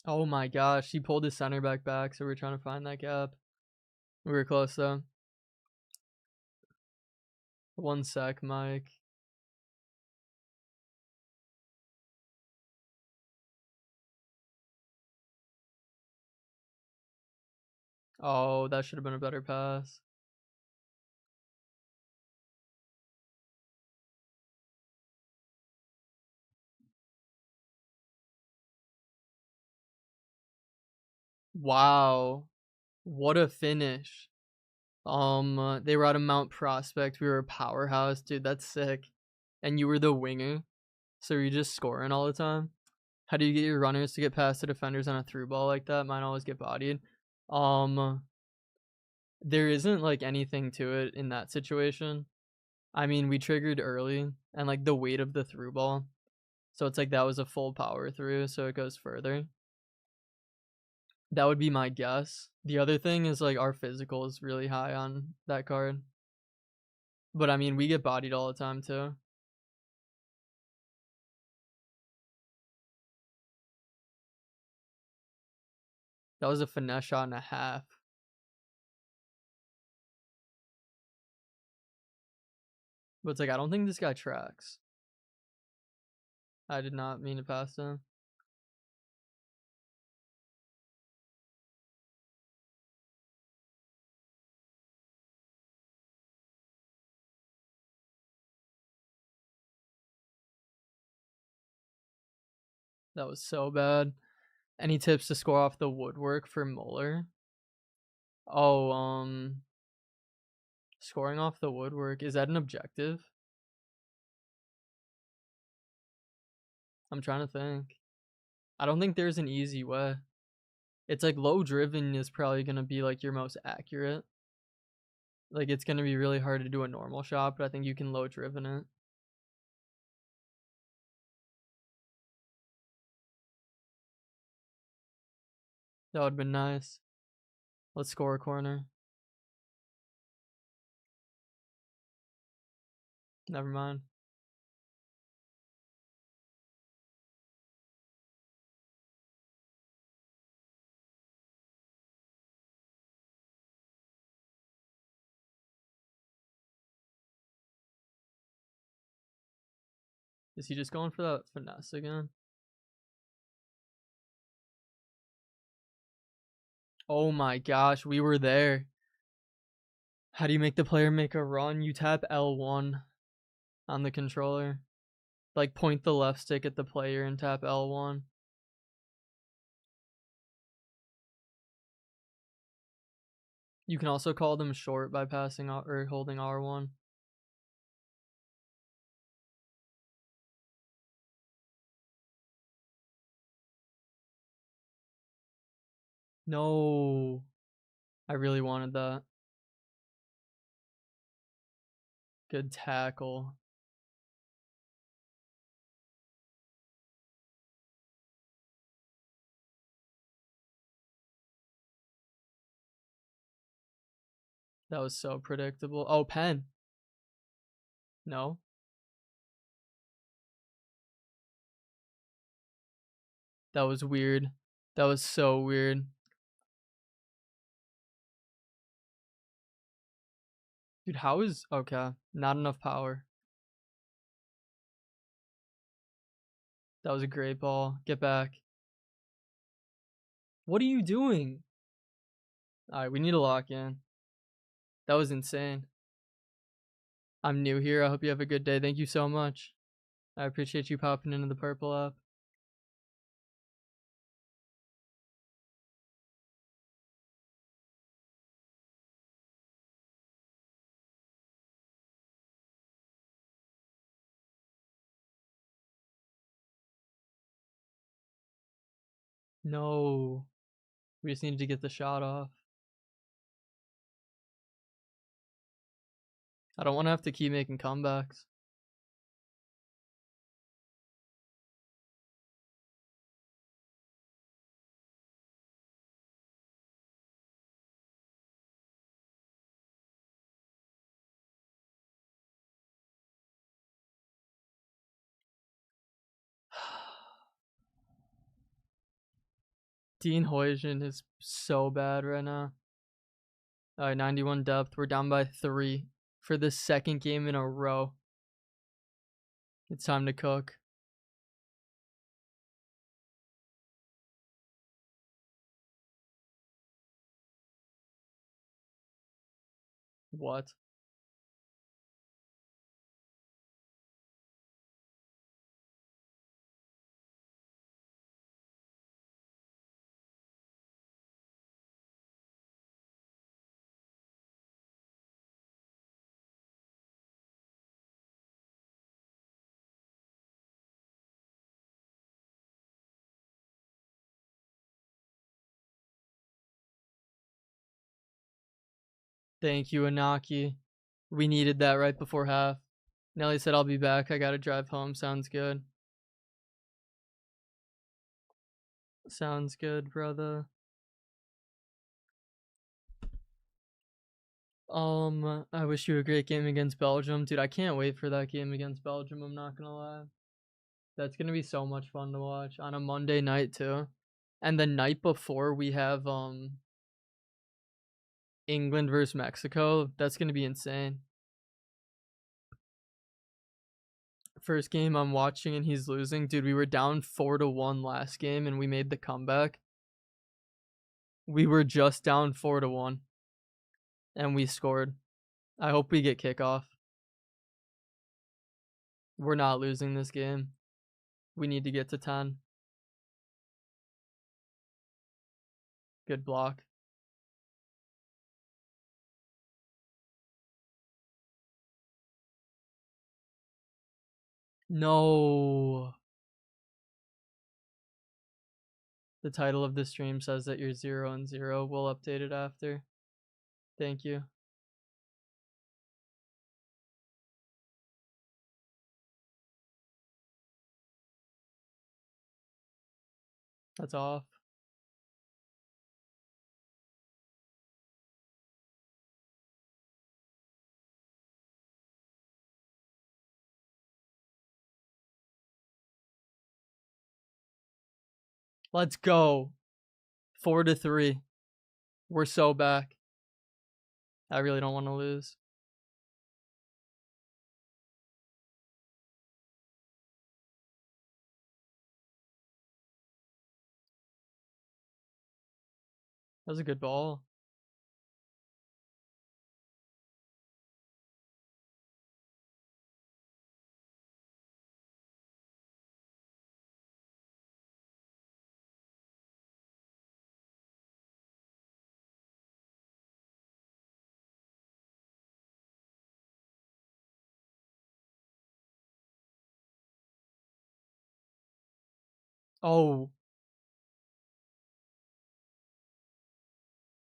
Oh my gosh, he pulled his center back, so we're trying to find that gap. We were close though. 1 sec, Mike. Oh, that should have been a better pass. Wow. What a finish. They were out of Mount Prospect. We were a powerhouse. Dude, that's sick. And you were the winger. So you're just scoring all the time. How do you get your runners to get past the defenders on a through ball like that? Mine always get bodied. There isn't like anything to it in that situation. I mean, we triggered early and like the weight of the through ball. So it's like that was a full power through, so it goes further. That would be my guess. The other thing is like our physical is really high on that card. But I mean, we get bodied all the time too. That was a finesse shot and a half. But it's like, I don't think this guy tracks. I did not mean to pass him. That was so bad. Any tips to score off the woodwork for Muller? Oh, scoring off the woodwork, is that an objective? I'm trying to think. I don't think there's an easy way. It's like low driven is probably going to be like your most accurate. Like it's going to be really hard to do a normal shot, but I think you can low driven it. That would have been nice. Let's score a corner. Never mind. Is he just going for that finesse again? Oh my gosh, we were there. How do you make the player make a run? You tap L1 on the controller. Like point the left stick at the player and tap L1. You can also call them short by passing or holding R1. No. I really wanted that. Good tackle. That was so predictable. Oh, pen. No. That was weird. That was so weird. Dude, how is... Okay. Not enough power. That was a great ball. Get back. What are you doing? Alright, we need to lock in. That was insane. I'm new here. I hope you have a good day. Thank you so much. I appreciate you popping into the purple app. No. We just needed to get the shot off. I don't want to have to keep making comebacks. Dean Huijsen is so bad right now. Alright, 91 depth. We're down by 3 for the second game in a row. It's time to cook. What? Thank you, Anaki. We needed that right before half. Nelly said, I'll be back. I gotta drive home. Sounds good. Sounds good, brother. I wish you a great game against Belgium. Dude, I can't wait for that game against Belgium, I'm not gonna lie. That's gonna be so much fun to watch on a Monday night, too. And the night before we have England versus Mexico. That's gonna be insane. First game I'm watching and he's losing. Dude, we were down 4-1 last game and we made the comeback. We were just down 4-1 and we scored. I hope we get kickoff. We're not losing this game. We need to get to 10. Good block. No. The title of the stream says that you're 0-0. We'll update it after. Thank you. That's off. Let's go. 4-3. We're so back. I really don't want to lose. That was a good ball. Oh.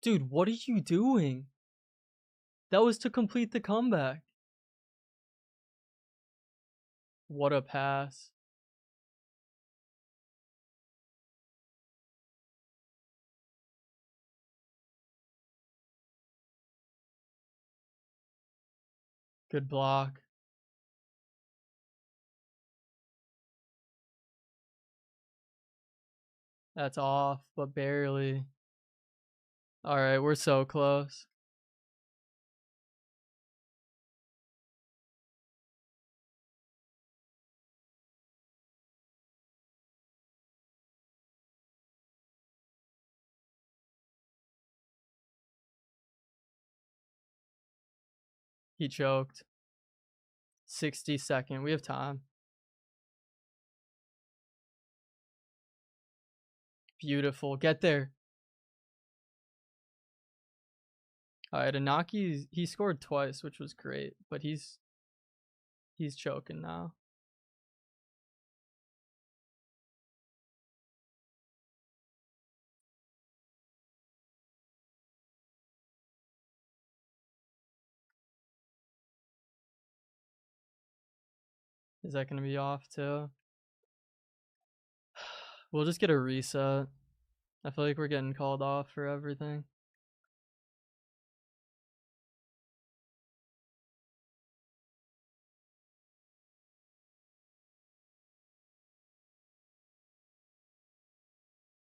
Dude, what are you doing? That was to complete the comeback. What a pass. Good block. That's off, but barely. All right, we're so close. He choked. 60-second. We have time. Beautiful. Get there. All right, Inaki, he scored twice, which was great, but he's choking now. Is that going to be off too? We'll just get a reset. I feel like we're getting called off for everything.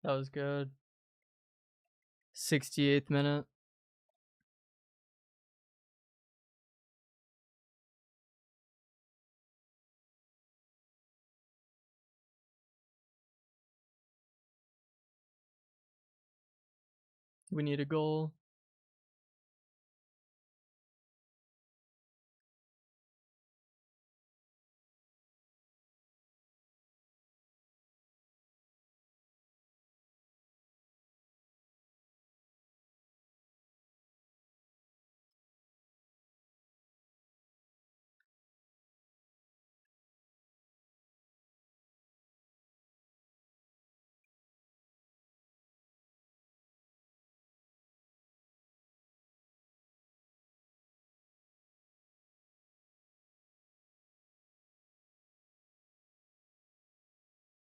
That was good. 68th minute. We need a goal.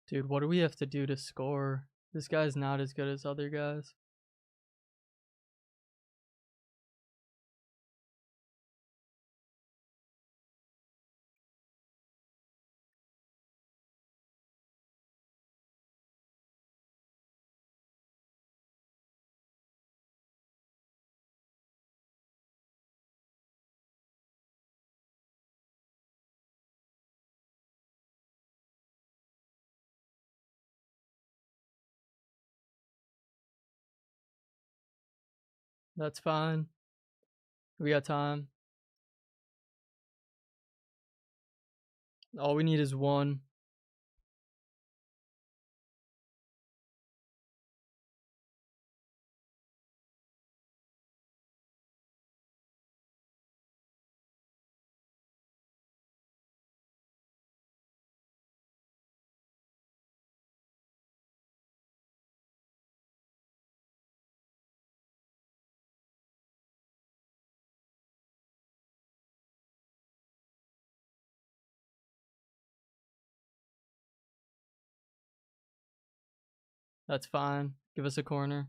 Dude, what do we have to do to score? This guy's not as good as other guys. That's fine. We got time. All we need is one. That's fine. Give us a corner.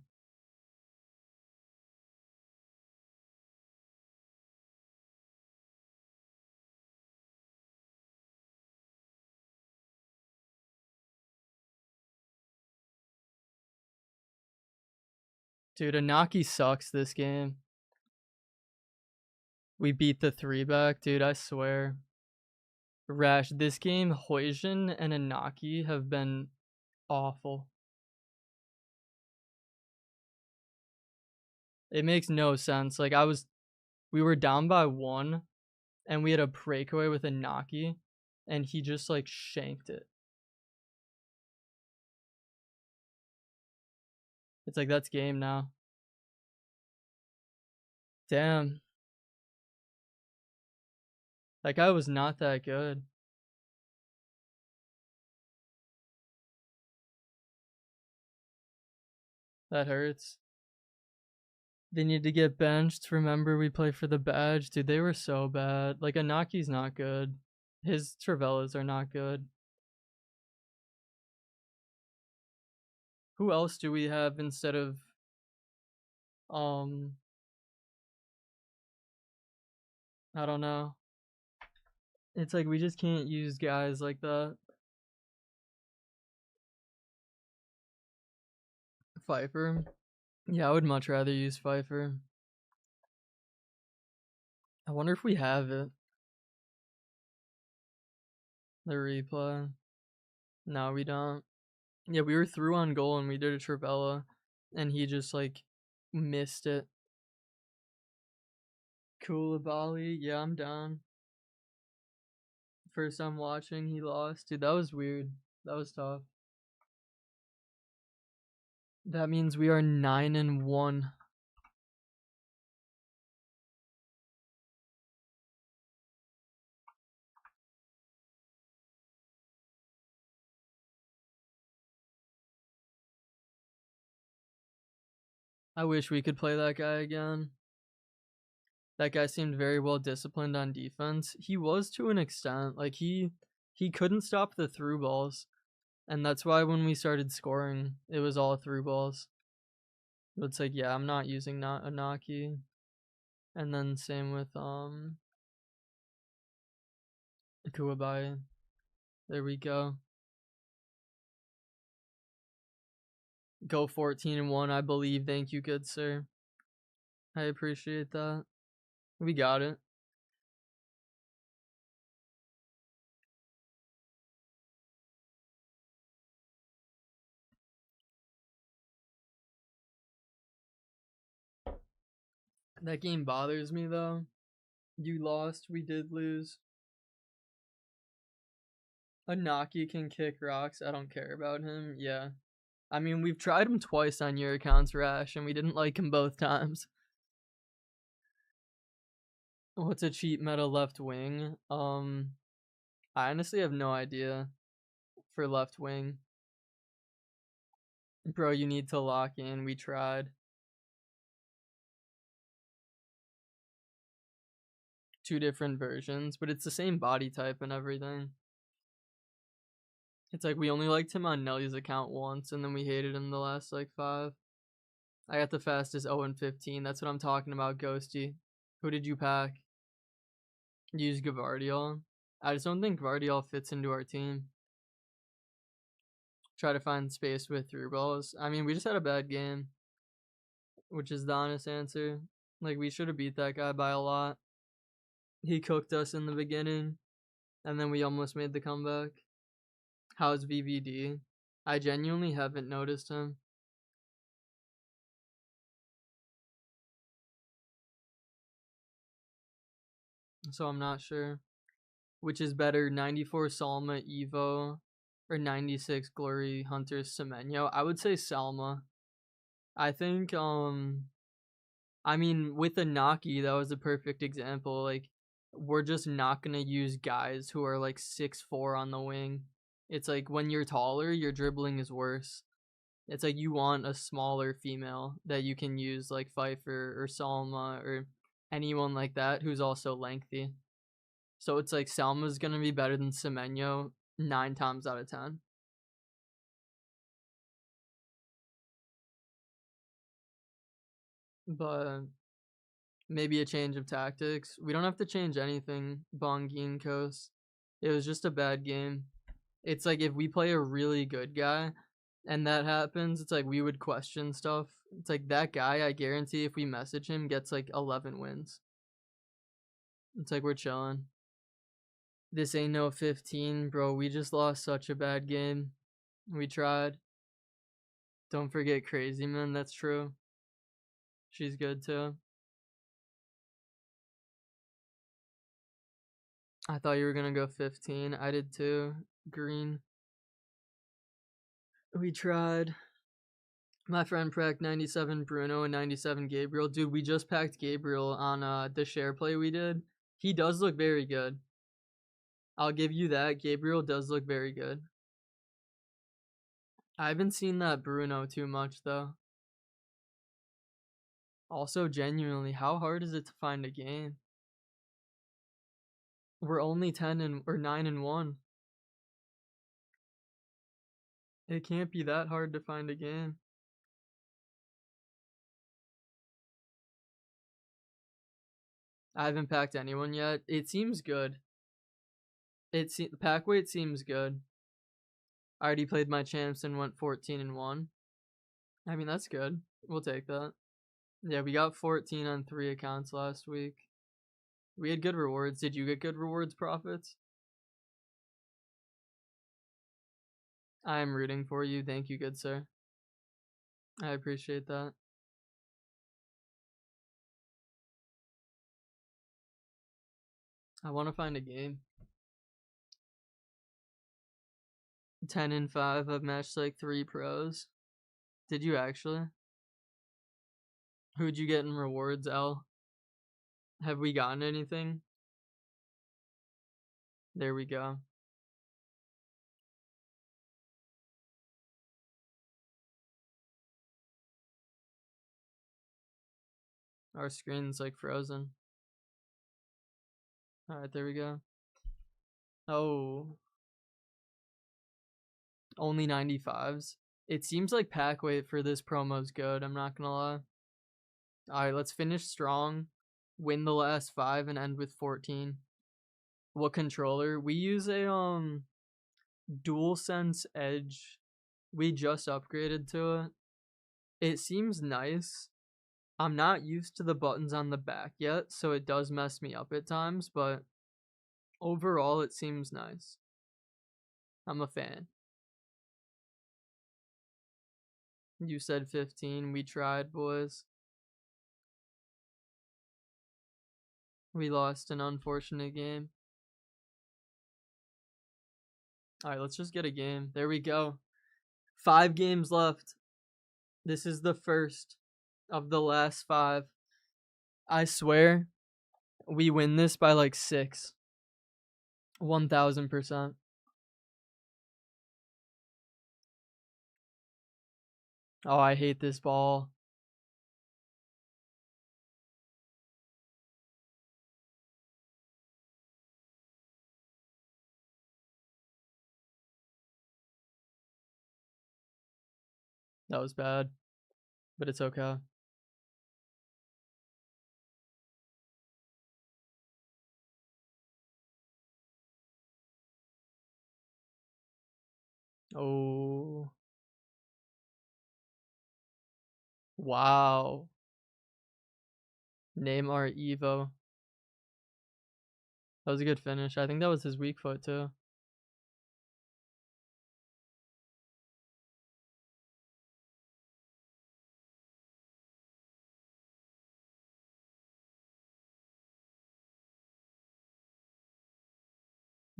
Dude, Anaki sucks this game. We beat the 3-back, dude, I swear. Rash, this game, Huijin and Anaki have been awful. It makes no sense. Like, we were down by 1, and we had a breakaway with Anaki, and he just, like, shanked it. It's like, that's game now. Damn. That guy was not that good. That hurts. They need to get benched. Remember, we play for the badge. Dude, they were so bad. Like, Anaki's not good. His Travellas are not good. Who else do we have instead of I don't know. It's like we just can't use guys like that. Pfeiffer. Yeah, I would much rather use Pfeiffer. I wonder if we have it. The replay. No, we don't. Yeah, we were through on goal and we did a Travella and he just like missed it. Koulibaly, yeah, I'm down. First time watching, he lost. Dude, that was weird. That was tough. That means we are 9-1. I wish we could play that guy again. That guy seemed very well disciplined on defense. He was to an extent. Like he couldn't stop the through balls. And that's why when we started scoring, it was all through balls. But it's like, yeah, I'm not using not Anaki. And then same with Kuwabai. There we go. Go 14-1, I believe. Thank you, good sir. I appreciate that. We got it. That game bothers me though. You lost, we did lose. Anaki can kick rocks. I don't care about him. Yeah. I mean, we've tried him twice on your accounts, Rash, and we didn't like him both times. What's a cheap meta left wing? I honestly have no idea for left wing. Bro, you need to lock in. We tried. Two different versions, but it's the same body type and everything. It's like we only liked him on Nelly's account once, and then we hated him the last like 5. I got the fastest 0-15. That's what I'm talking about, Ghosty. Who did you pack? Use Gavardiol. I just don't think Gavardiol fits into our team. Try to find space with through balls. I mean, we just had a bad game, which is the honest answer. Like, we should have beat that guy by a lot. He cooked us in the beginning, and then we almost made the comeback. How's VVD? I genuinely haven't noticed him. so I'm not sure which is better, 94 Salma Evo or 96 Glory Hunter Semenyo. I would say Salma. I think I mean with the Naki that was a perfect example. Like we're just not gonna use guys who are like 6'4" on the wing. It's like when you're taller, your dribbling is worse. It's like you want a smaller female that you can use like Pfeiffer or Salma or anyone like that who's also lengthy. So it's like Salma's gonna be better than Semenyo 9 times out of 10. But maybe a change of tactics. We don't have to change anything, Bongin Coast. It was just a bad game. It's like if we play a really good guy and that happens, it's like we would question stuff. It's like that guy, I guarantee if we message him, gets like 11 wins. It's like we're chilling. This ain't no 15, bro. We just lost such a bad game. We tried. Don't forget Crazy Man, that's true. She's good too. I thought you were gonna go 15. I did too. Green. We tried. My friend packed 97 Bruno and 97 Gabriel. Dude, we just packed Gabriel on the share play we did. He does look very good. I'll give you that. Gabriel does look very good. I haven't seen that Bruno too much though. Also, genuinely, how hard is it to find a game? We're only 10 and or 9 and 1. It can't be that hard to find a game. I haven't packed anyone yet. It seems good. Pack weight seems good. I already played my champs and went 14 and 1. I mean, that's good. We'll take that. Yeah, we got 14 on 3 accounts last week. We had good rewards. Did you get good rewards, Profits? I am rooting for you. Thank you, good sir. I appreciate that. I want to find a game. 10 and 5. I've matched like 3 pros. Did you actually? Who'd you get in rewards, L? Have we gotten anything? There we go. Our screen's like frozen. Alright, there we go. Oh. Only 95s. It seems like pack weight for this promo's good, I'm not gonna lie. Alright, let's finish strong. Win the last 5 and end with 14. What controller? We use a DualSense Edge. We just upgraded to it. It seems nice. I'm not used to the buttons on the back yet, so it does mess me up at times, but overall it seems nice. I'm a fan. You said 15. We tried, boys. We lost an unfortunate game. Alright, let's just get a game. There we go. 5 games left. This is the first of the last 5. I swear, we win this by like 6. 1000%. Oh, I hate this ball. That was bad, but it's okay. Oh. Wow. Neymar Evo. That was a good finish. I think that was his weak foot too.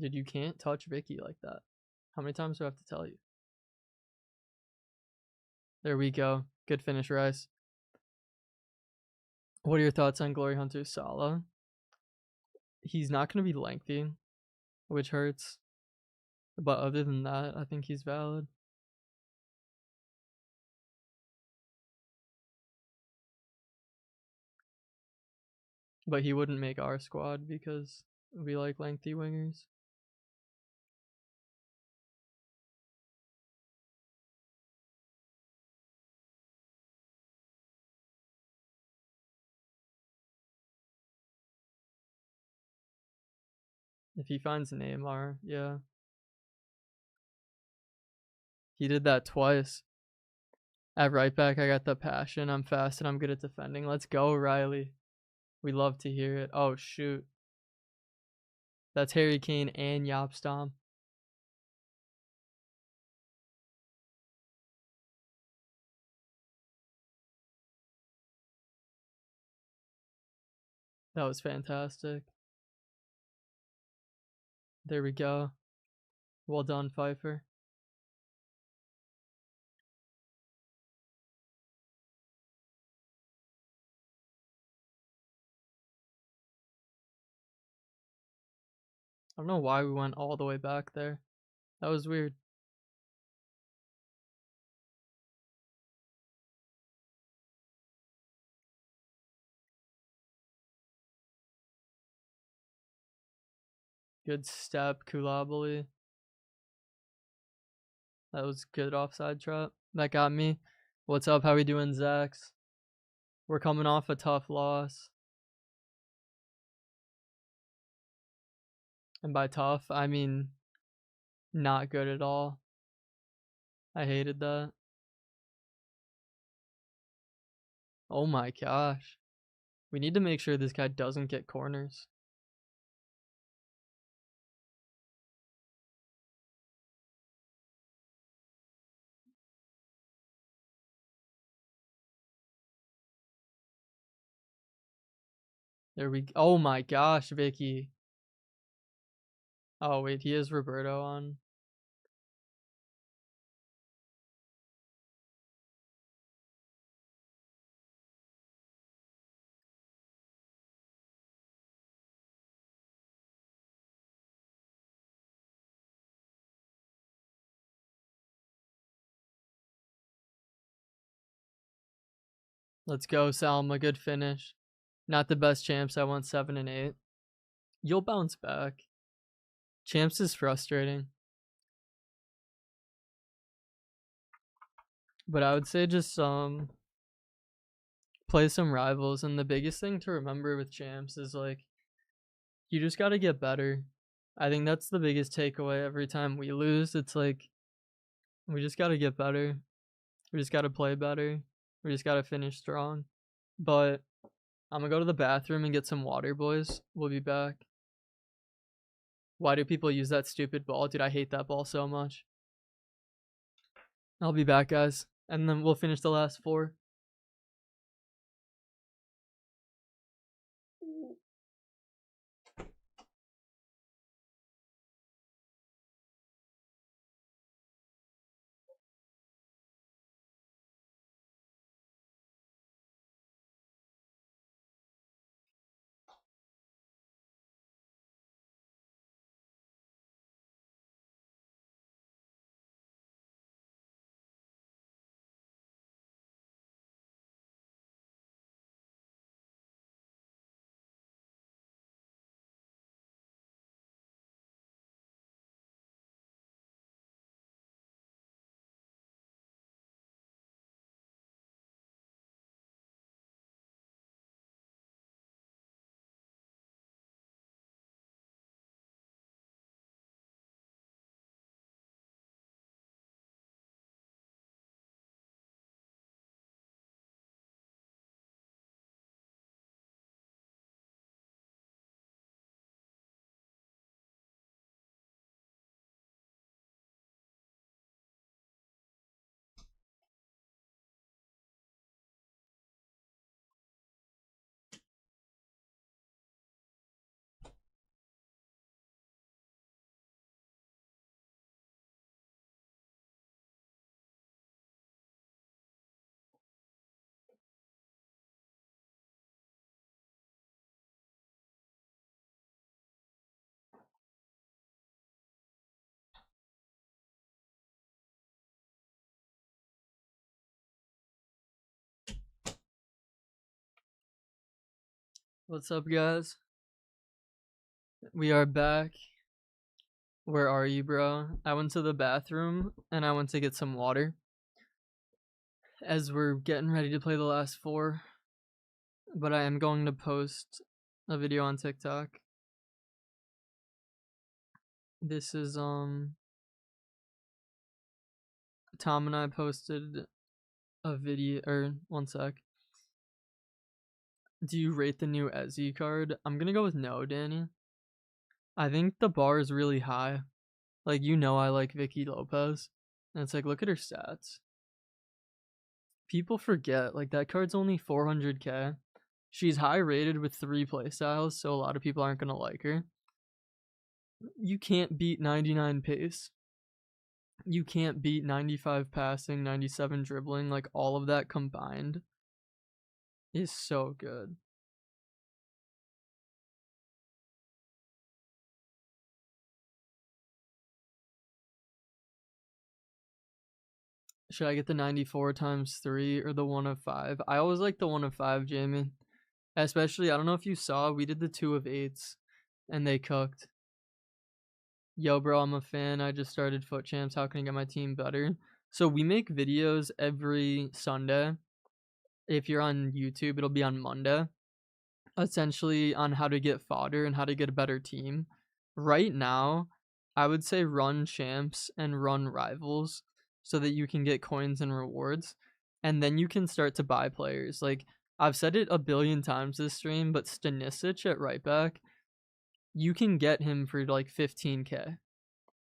Dude, you can't touch Vicky like that. How many times do I have to tell you? There we go. Good finish, Rice. What are your thoughts on Glory Hunter Salah? He's not going to be lengthy, which hurts. But other than that, I think he's valid. But he wouldn't make our squad because we like lengthy wingers. If he finds Neymar, yeah. He did that twice. At right back, I got the passion. I'm fast and I'm good at defending. Let's go, Riley. We love to hear it. Oh, shoot. That's Harry Kane and Yopstom. That was fantastic. There we go. Well done, Pfeiffer. I don't know why we went all the way back there. That was weird. Good step, Koulibaly. That was good offside trap. That got me. What's up? How we doing, Zax? We're coming off a tough loss. And by tough, I mean not good at all. I hated that. Oh my gosh. We need to make sure this guy doesn't get corners. There we go. Oh my gosh, Vicky. Oh wait, he has Roberto on. Let's go, Salma. Good finish. Not the best champs. I want 7 and 8. You'll bounce back. Champs is frustrating. But I would say just play some rivals, and the biggest thing to remember with champs is like you just gotta get better. I think that's the biggest takeaway every time we lose. It's like we just gotta get better. We just gotta play better. We just gotta finish strong. But I'm gonna go to the bathroom and get some water, boys. We'll be back. Why do people use that stupid ball? Dude, I hate that ball so much. I'll be back, guys. And then we'll finish the last 4. What's up, guys? We are back. Where are you, bro? I went to the bathroom and I went to get some water as we're getting ready to play the last 4. But I am going to post a video on TikTok. This is Tom and I posted a video, or one sec. Do you rate the new Ezzy card? I'm gonna go with no, Danny. I think the bar is really high. Like, I like Vicky Lopez. And it's like, look at her stats. People forget, like, that card's only 400k. She's high rated with 3 playstyles, so a lot of people aren't gonna like her. You can't beat 99 pace. You can't beat 95 passing, 97 dribbling. Like, all of that combined is so good. Should I get the 94 times 3 or the 1 of 5? I always like the 1 of 5, Jamie. Especially, I don't know if you saw, we did the 2 of 8s and they cooked. Yo, bro, I'm a fan. I just started FUT Champs. How can I get my team better? So we make videos every Sunday. If you're on YouTube, it'll be on Monday. Essentially on how to get fodder and how to get a better team. Right now, I would say run champs and run rivals so that you can get coins and rewards. And then you can start to buy players. Like, I've said it a billion times this stream, but Stanisic at right back, you can get him for like 15k.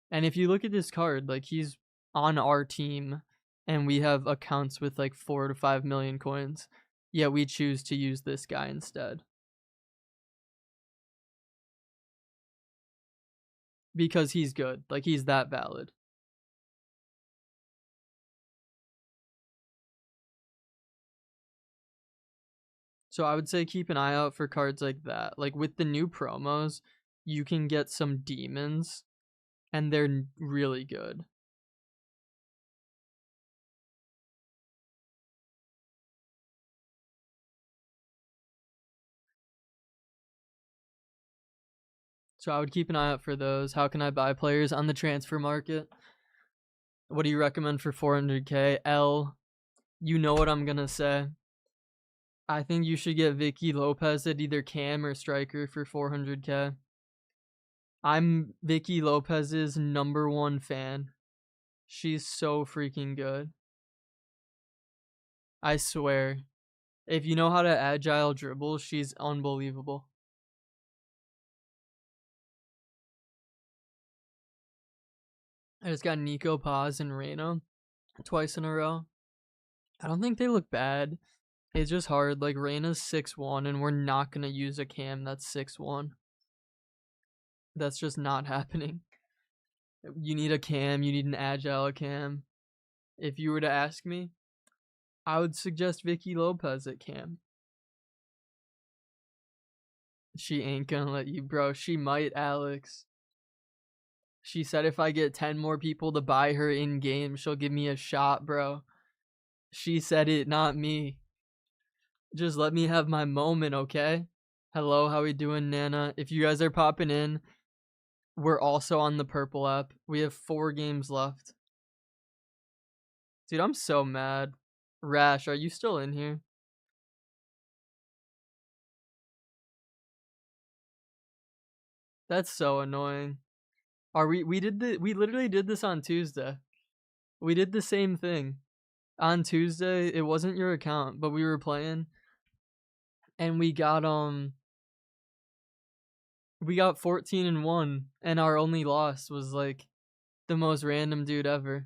And if you look at this card, like, he's on our team and we have accounts with like 4 to 5 million coins. Yet we choose to use this guy instead. Because he's good. Like, he's that valid. So I would say keep an eye out for cards like that. Like, with the new promos, you can get some demons, and they're really good. So I would keep an eye out for those. How can I buy players on the transfer market? What do you recommend for 400k? L, you know what I'm gonna say. I think you should get Vicky Lopez at either cam or striker for 400k. I'm Vicky Lopez's #1 fan. She's so freaking good. I swear. If you know how to agile dribble, she's unbelievable. I just got Nico Paz and Reyna twice in a row. I don't think they look bad. It's just hard. Like, Reyna's 6'1", and we're not going to use a cam that's 6'1". That's just not happening. You need a cam. You need an agile cam. If you were to ask me, I would suggest Vicky Lopez at cam. She ain't gonna let you, bro. She might, Alex. She said if I get 10 more people to buy her in game, she'll give me a shot, bro. She said it, not me. Just let me have my moment, okay? Hello, how we doing, Nana? If you guys are popping in, we're also on the purple app. We have 4 games left. Dude, I'm so mad. Rash, are you still in here? That's so annoying. We literally did this on Tuesday. We did the same thing. On Tuesday, it wasn't your account, but we were playing and we got 14-1 and our only loss was like the most random dude ever.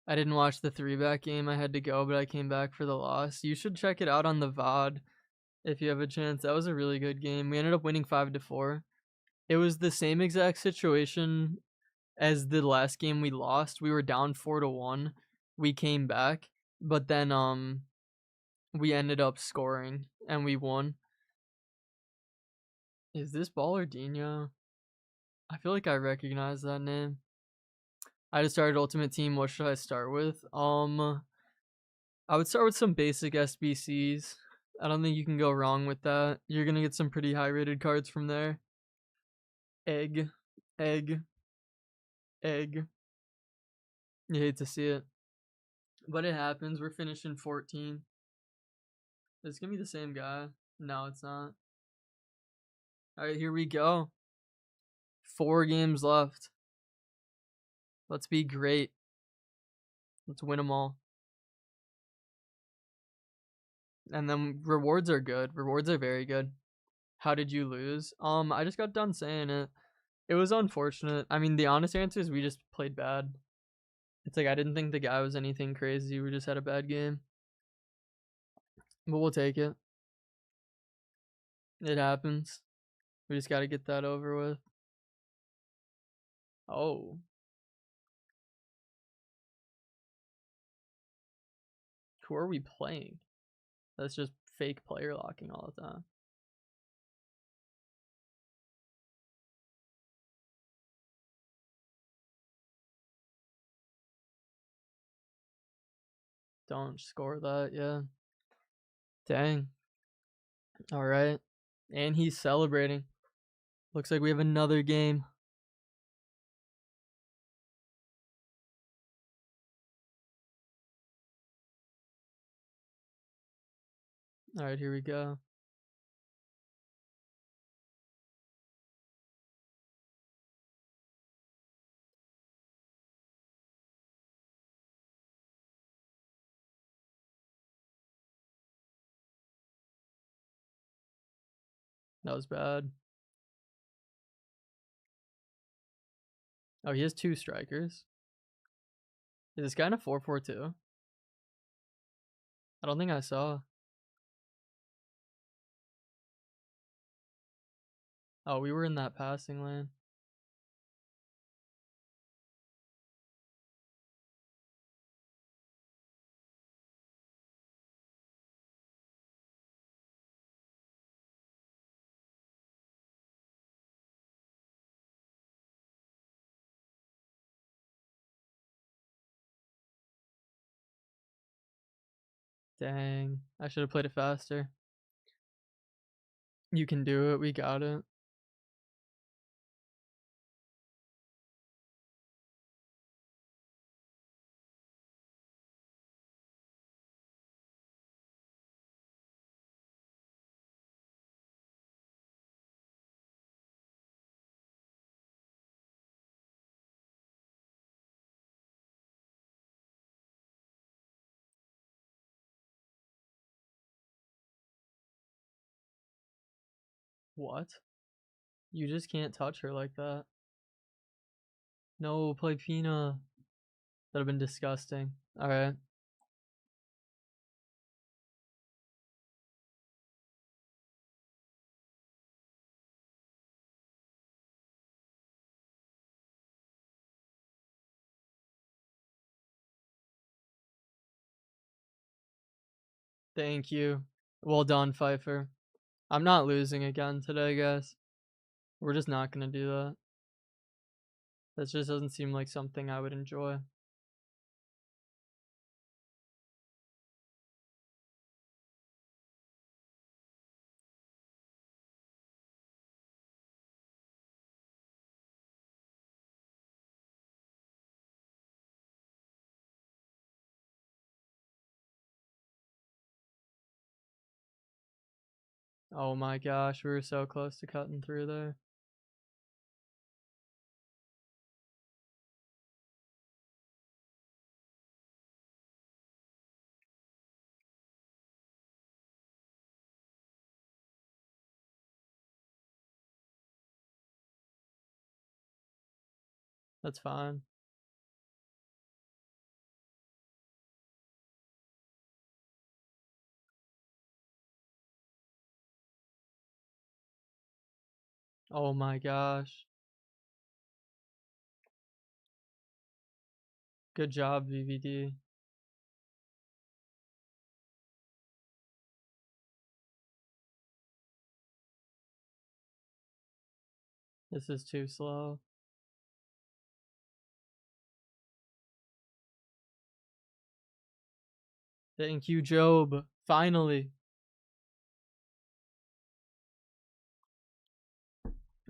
I didn't watch the 3-back game. I had to go, but I came back for the loss. You should check it out on the VOD if you have a chance. That was a really good game. We ended up winning 5-4. It was the same exact situation as the last game we lost. We were down 4-1. We came back, but then we ended up scoring and we won. Is this Ballardino? I feel like I recognize that name. I just started Ultimate Team. What should I start with? I would start with some basic SBCs. I don't think you can go wrong with that. You're going to get some pretty high rated cards from there. Egg, egg, egg. You hate to see it. But it happens. We're finishing 14. It's going to be the same guy. No, it's not. All right, here we go. 4 games left. Let's be great. Let's win them all. And then rewards are good. Rewards are very good. How did you lose? I just got done saying it. It was unfortunate. I mean, the honest answer is we just played bad. It's like I didn't think the guy was anything crazy. We just had a bad game. But we'll take it. It happens. We just got to get that over with. Oh. Who are we playing? That's just fake player locking all the time. Don't score that, yeah. Dang. All right. And he's celebrating. Looks like we have another game. All right, here we go. That was bad. Oh, he has 2 strikers. Is this guy in a 4-4-2? I don't think I saw. Oh, we were in that passing lane. Dang. I should have played it faster. You can do it. We got it. What? You just can't touch her like that. No, play Pina. That'd have been disgusting. Alright. Thank you. Well done, Pfeiffer. I'm not losing again today, guys. We're just not gonna do that. That just doesn't seem like something I would enjoy. Oh my gosh, we were so close to cutting through there. That's fine. Oh my gosh. Good job, VVD. This is too slow. Thank you, Job. Finally.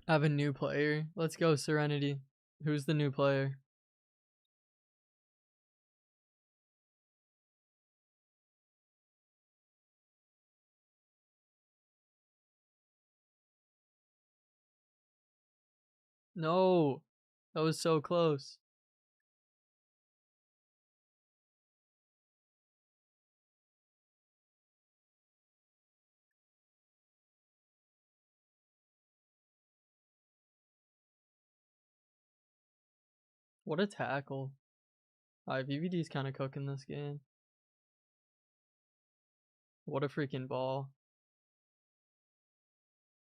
I have a new player. Let's go, Serenity. Who's the new player? No. That was so close. What a tackle. Alright, VVD's kind of cooking this game. What a freaking ball.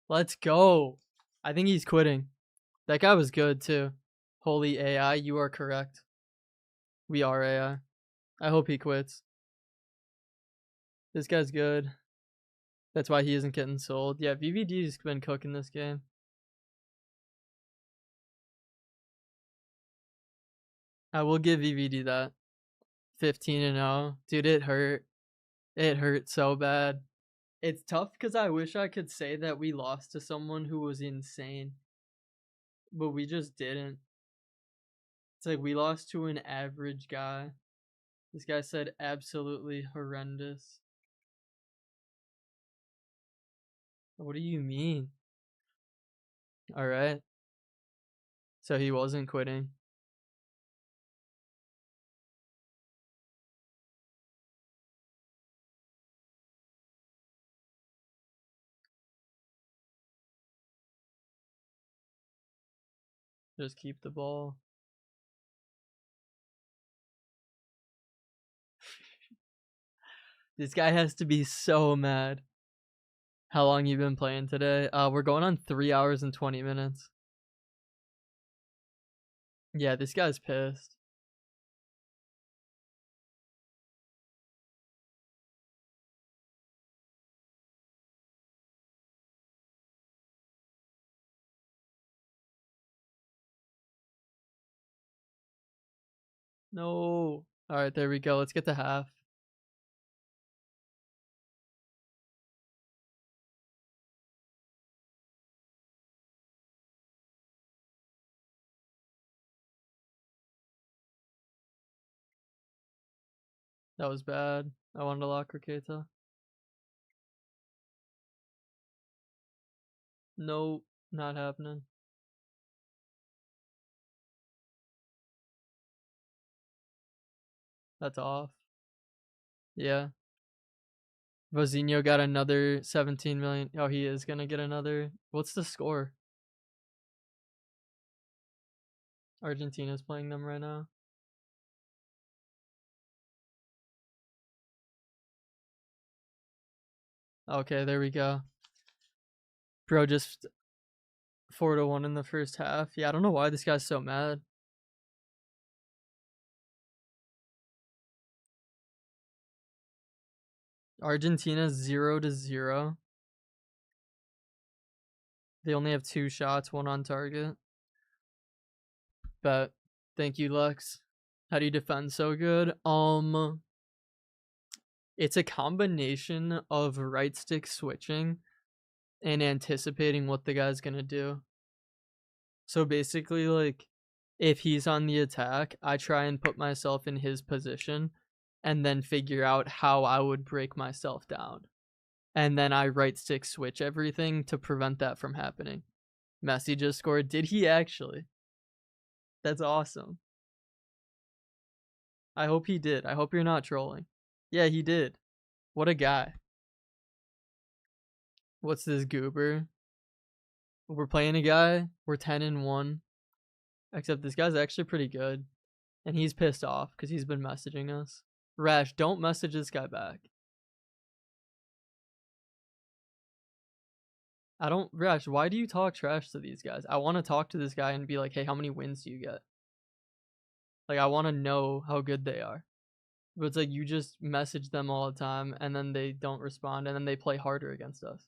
Let's go. I think he's quitting. That guy was good too. Holy AI, you are correct. We are AI. I hope he quits. This guy's good. That's why he isn't getting sold. Yeah, VVD's been cooking this game. I will give VVD that. 15-0. Dude, it hurt. It hurt so bad. It's tough because I wish I could say that we lost to someone who was insane. But we just didn't. It's like we lost to an average guy. This guy said absolutely horrendous. What do you mean? Alright. So he wasn't quitting. Just keep the ball. This guy has to be so mad. How long you been playing today? We're going on 3 hours and 20 minutes. Yeah, this guy's pissed. No. Alright, there we go. Let's get to half. That was bad. I wanted to lock Keita. Nope, not happening. That's off. Yeah. Vozinho got another 17 million. Oh, he is gonna get another. What's the score? Argentina's playing them right now. Okay, there we go. Bro, just 4-1 in the first half. Yeah, I don't know why this guy's so mad. Argentina's 0-0. They only have 2 shots, 1 on target. But thank you, Lux. How do you defend so good? It's a combination of right stick switching and anticipating what the guy's gonna do. So basically, like, if he's on the attack, I try and put myself in his position and then figure out how I would break myself down. And then I right stick switch everything to prevent that from happening. Messi just scored. Did he actually? That's awesome. I hope he did. I hope you're not trolling. Yeah, he did. What a guy. What's this goober? We're playing a guy. We're 10-1. Except this guy's actually pretty good. And he's pissed off because he's been messaging us. Rash, don't message this guy back. Rash, why do you talk trash to these guys? I want to talk to this guy and be like, hey, how many wins do you get? Like, I want to know how good they are. But it's like you just message them all the time and then they don't respond and then they play harder against us.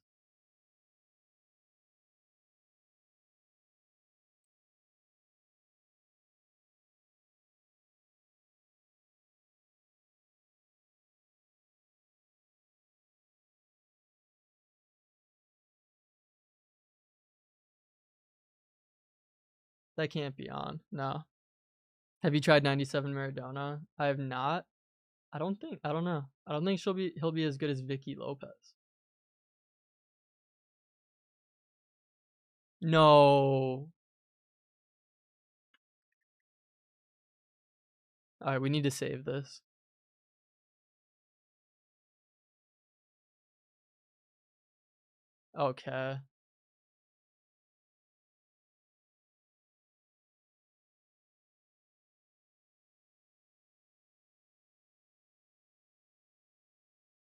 That can't be on. No. Have you tried 97 Maradona? I have not. I don't think. I don't know. I don't think he'll be as good as Vicky Lopez. No. All right, we need to save this. Okay.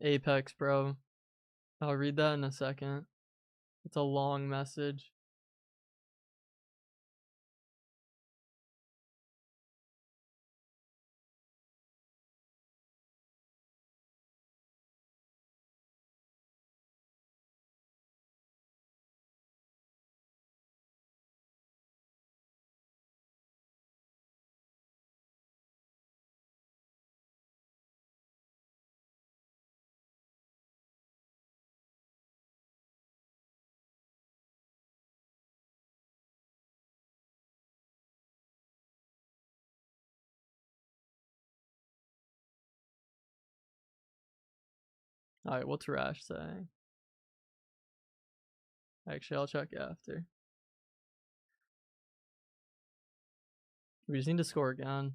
Apex, bro. I'll read that in a second. It's a long message. All right, what's Rash saying? Actually, I'll check after. We just need to score again.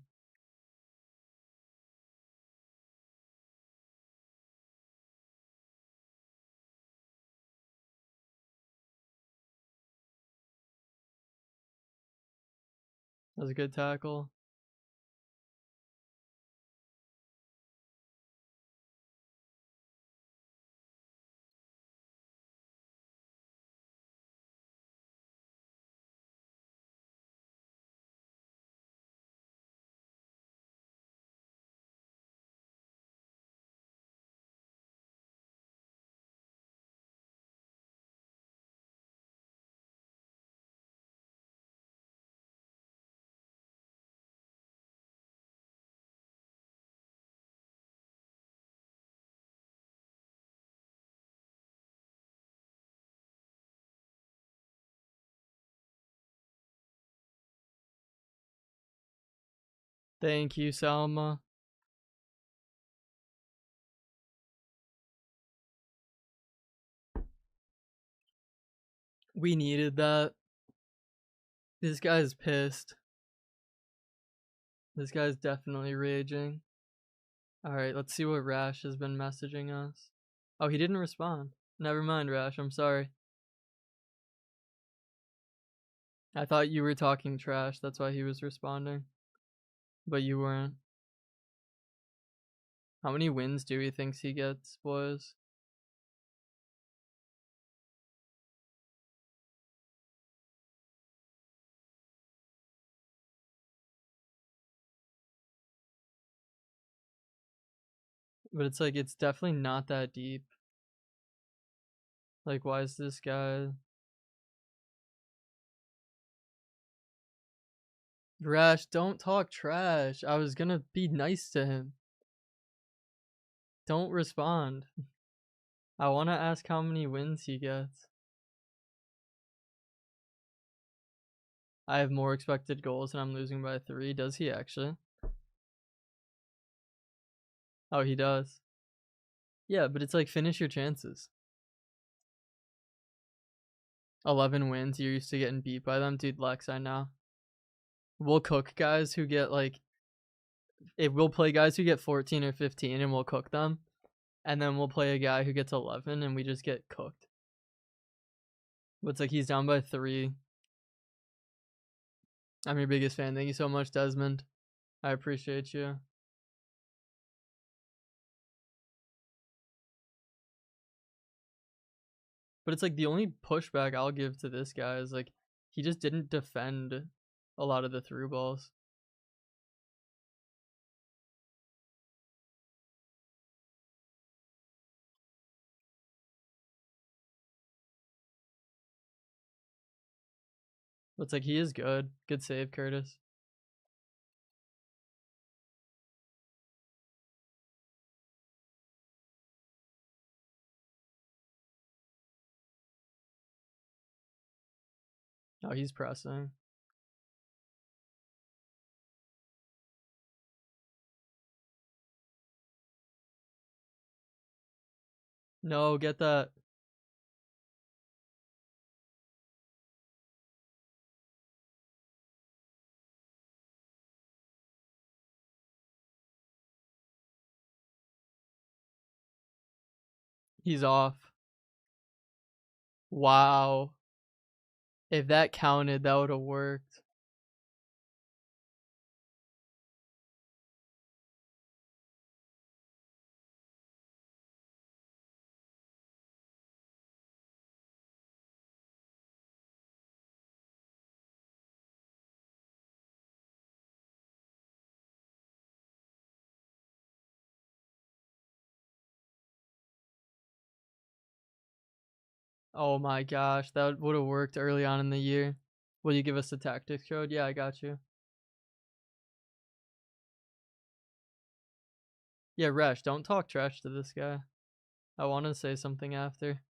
That was a good tackle. Thank you, Salma. We needed that. This guy's pissed. This guy's definitely raging. Alright, let's see what Rash has been messaging us. Oh, he didn't respond. Never mind, Rash. I'm sorry. I thought you were talking trash. That's why he was responding. But you weren't. How many wins do he thinks he gets, boys? But it's like, it's definitely not that deep. Like, why is this guy... Rash, don't talk trash. I was gonna be nice to him. Don't respond. I want to ask how many wins he gets. I have more expected goals and I'm losing by 3. Does he actually? Oh, he does. Yeah, but it's like, finish your chances. 11 wins. You're used to getting beat by them. Dude, Lex, I know. We'll cook guys who get like... We'll play guys who get 14 or 15 and we'll cook them. And then we'll play a guy who gets 11 and we just get cooked. But it's like, he's down by 3. I'm your biggest fan. Thank you so much, Desmond. I appreciate you. But it's like, the only pushback I'll give to this guy is like, he just didn't defend a lot of the through balls. But it's like, he is good. Good save, Curtis. Oh, he's pressing. No, get that. He's off. Wow. If that counted, that would have worked. Oh my gosh, that would have worked early on in the year. Will you give us the tactics code? Yeah, I got you. Yeah, Resh, don't talk trash to this guy. I want to say something after.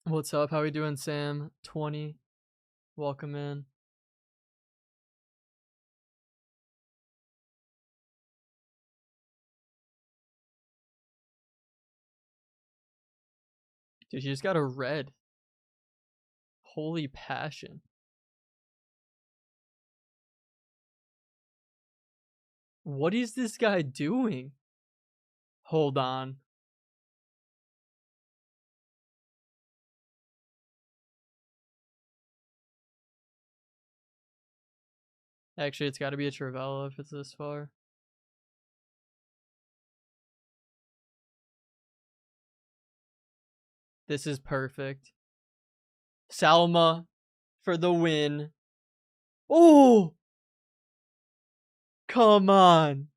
What's up? How we doing, Sam? 20. Welcome in. Dude, he just got a red. Holy passion. What is this guy doing? Hold on. Actually, it's got to be a Travella if it's this far. This is perfect. Salma for the win. Oh! Come on.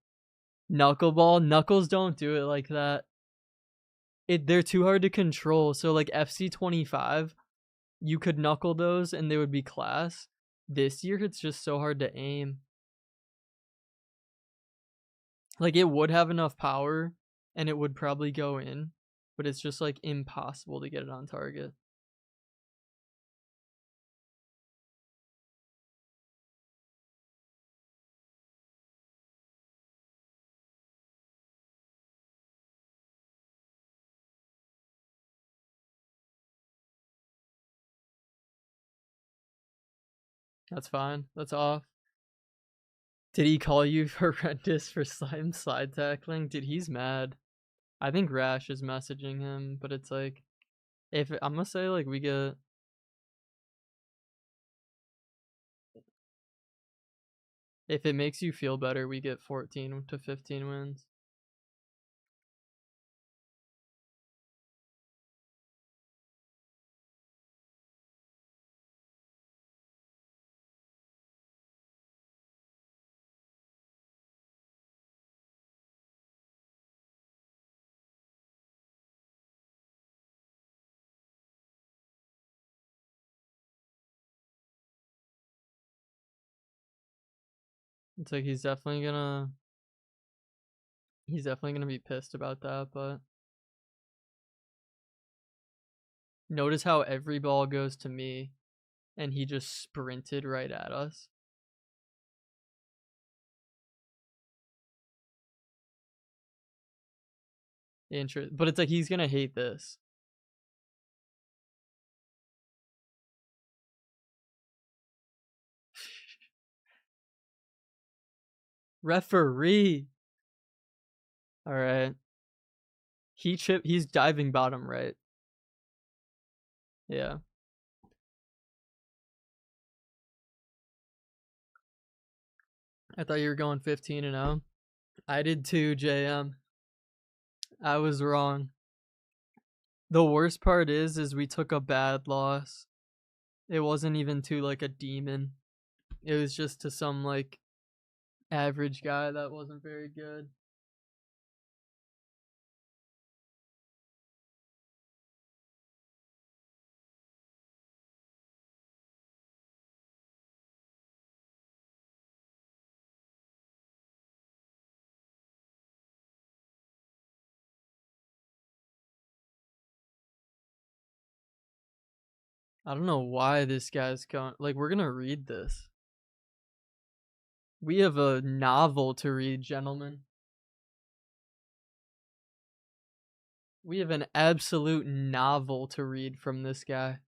Knuckleball. Knuckles don't do it like that. They're too hard to control. So like FC25, you could knuckle those and they would be class. This year it's just so hard to aim. Like it would have enough power and it would probably go in, but it's just like impossible to get it on target. That's fine. That's off. Did he call you horrendous for slide tackling? Dude, he's mad. I think Rash is messaging him, but it's like, if I'm gonna say like we get, if it makes you feel better, we get 14 to 15 wins. It's like he's definitely gonna be pissed about that, but notice how every ball goes to me and he just sprinted right at us. But it's like he's gonna hate this. Referee. All right. He's diving bottom right. Yeah. I thought you were going 15-0. I did too, JM. I was wrong. The worst part is we took a bad loss. It wasn't even to like a demon. It was just to some like average guy that wasn't very good. I don't know why this guy's going. Like, we're gonna read this. We have a novel to read, gentlemen. We have an absolute novel to read from this guy.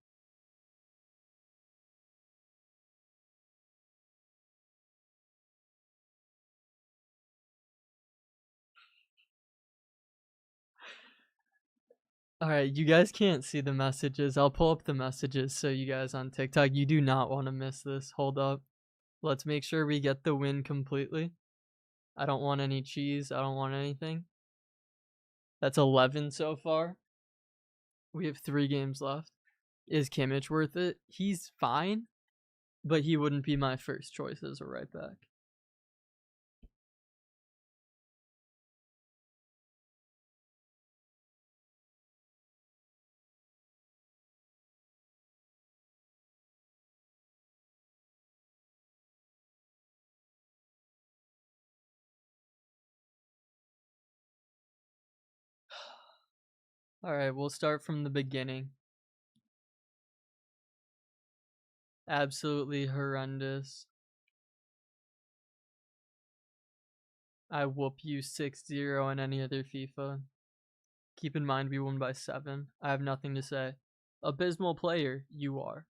All right, you guys can't see the messages. I'll pull up the messages so you guys on TikTok, you do not want to miss this. Hold up. Let's make sure we get the win completely. I don't want any cheese. I don't want anything. That's 11 so far. We have 3 games left. Is Kimmich worth it? He's fine, but he wouldn't be my first choice as a right back. All right, we'll start from the beginning. Absolutely horrendous. I whoop you 6-0 in any other FIFA. Keep in mind we won by 7. I have nothing to say. Abysmal player, you are.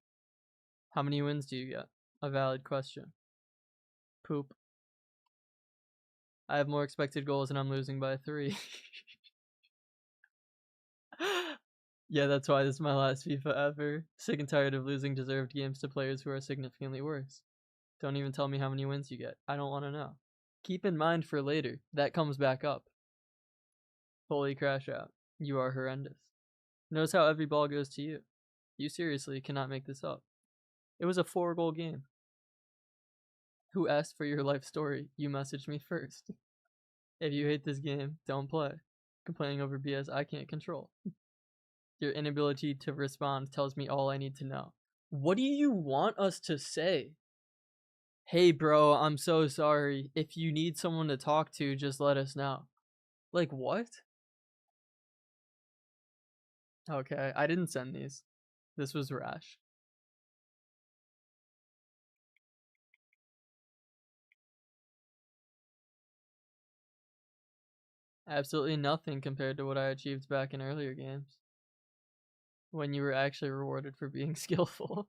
How many wins do you get? A valid question. Poop. I have more expected goals and I'm losing by 3. Yeah, that's why this is my last FIFA ever. Sick and tired of losing deserved games to players who are significantly worse. Don't even tell me how many wins you get. I don't want to know. Keep in mind for later. That comes back up. Fully crash out. You are horrendous. Notice how every ball goes to you. You seriously cannot make this up. It was a 4-goal game. Who asked for your life story? You messaged me first. If you hate this game, don't play. Complaining over BS I can't control. Your inability to respond tells me all I need to know. What do you want us to say? Hey bro, I'm so sorry. If you need someone to talk to, just let us know. Like what? Okay, I didn't send these. This was rash. Absolutely nothing compared to what I achieved back in earlier games. When you were actually rewarded for being skillful.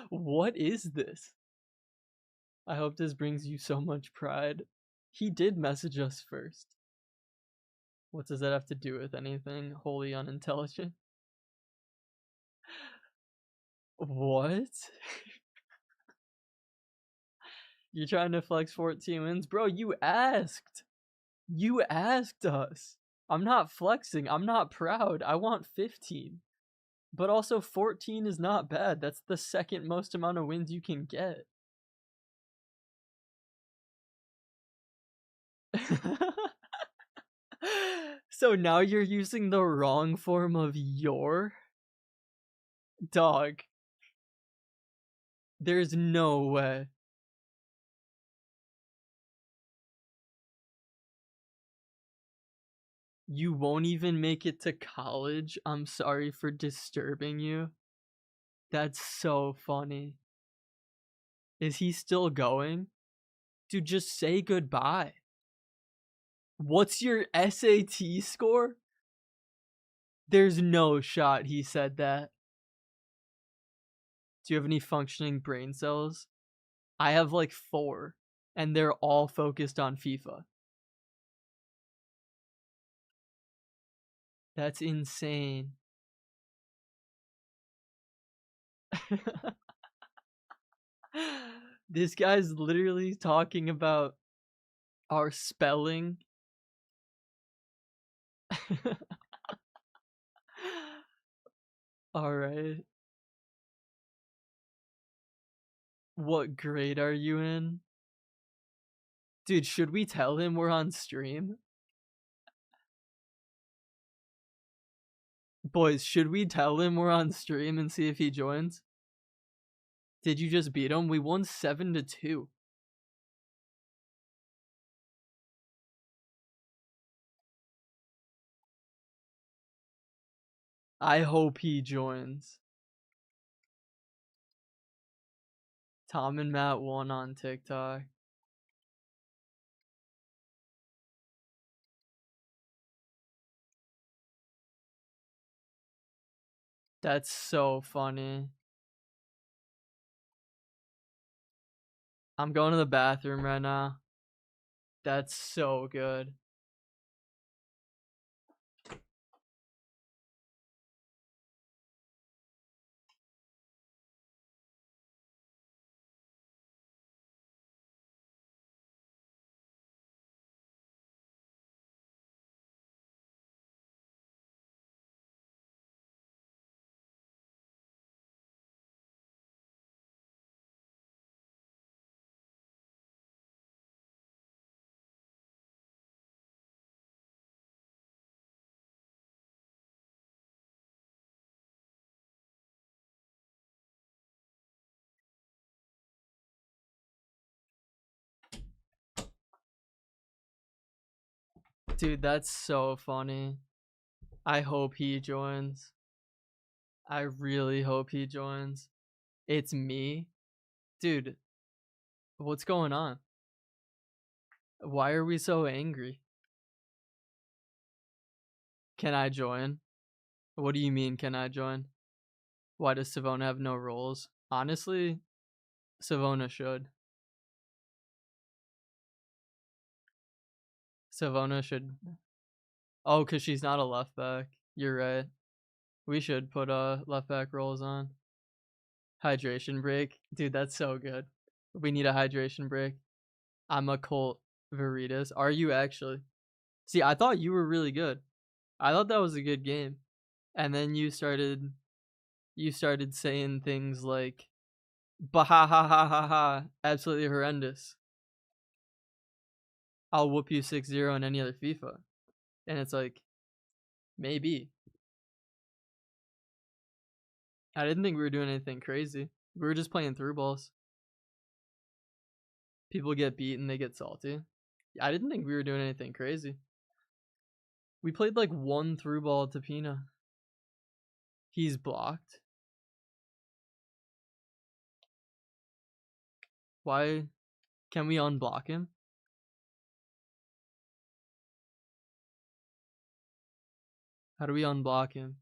What is this? I hope this brings you so much pride. He did message us first. What does that have to do with anything? Wholly unintelligent. What? You're trying to flex 14 wins? Bro, you asked. You asked us. I'm not flexing. I'm not proud. I want 15. But also 14 is not bad. That's the second most amount of wins you can get. So now you're using the wrong form of your dog. There's no way. You won't even make it to college? I'm sorry for disturbing you. That's so funny. Is he still going? Dude, just say goodbye. What's your SAT score? There's no shot he said that. Do you have any functioning brain cells? I have like 4, and they're all focused on FIFA. That's insane. This guy's literally talking about our spelling. All right. What grade are you in? Dude, should we tell him we're on stream? Boys, should we tell him we're on stream and see if he joins? Did you just beat him? We won 7-2. I hope he joins. Tom and Matt won on TikTok. That's so funny. I'm going to the bathroom right now. That's so good. Dude, that's so funny. I hope he joins. I really hope he joins. It's me. Dude, what's going on? Why are we so angry? Can I join? What do you mean, can I join? Why does Savona have no roles? Honestly, Savona should. Savona should. Oh, because she's not a left back. You're right. We should put left back roles on. Hydration break. Dude, that's so good. We need a hydration break. I'm a Colt Veritas. Are you actually? See, I thought you were really good. I thought that was a good game. And then you started saying things like bah ha ha ha ha ha, absolutely horrendous. I'll whoop you 6-0 in any other FIFA. And it's like, maybe. I didn't think we were doing anything crazy. We were just playing through balls. People get beat and they get salty. I didn't think we were doing anything crazy. We played like one through ball to Pina. He's blocked. Why can we unblock him? How do we unblock him?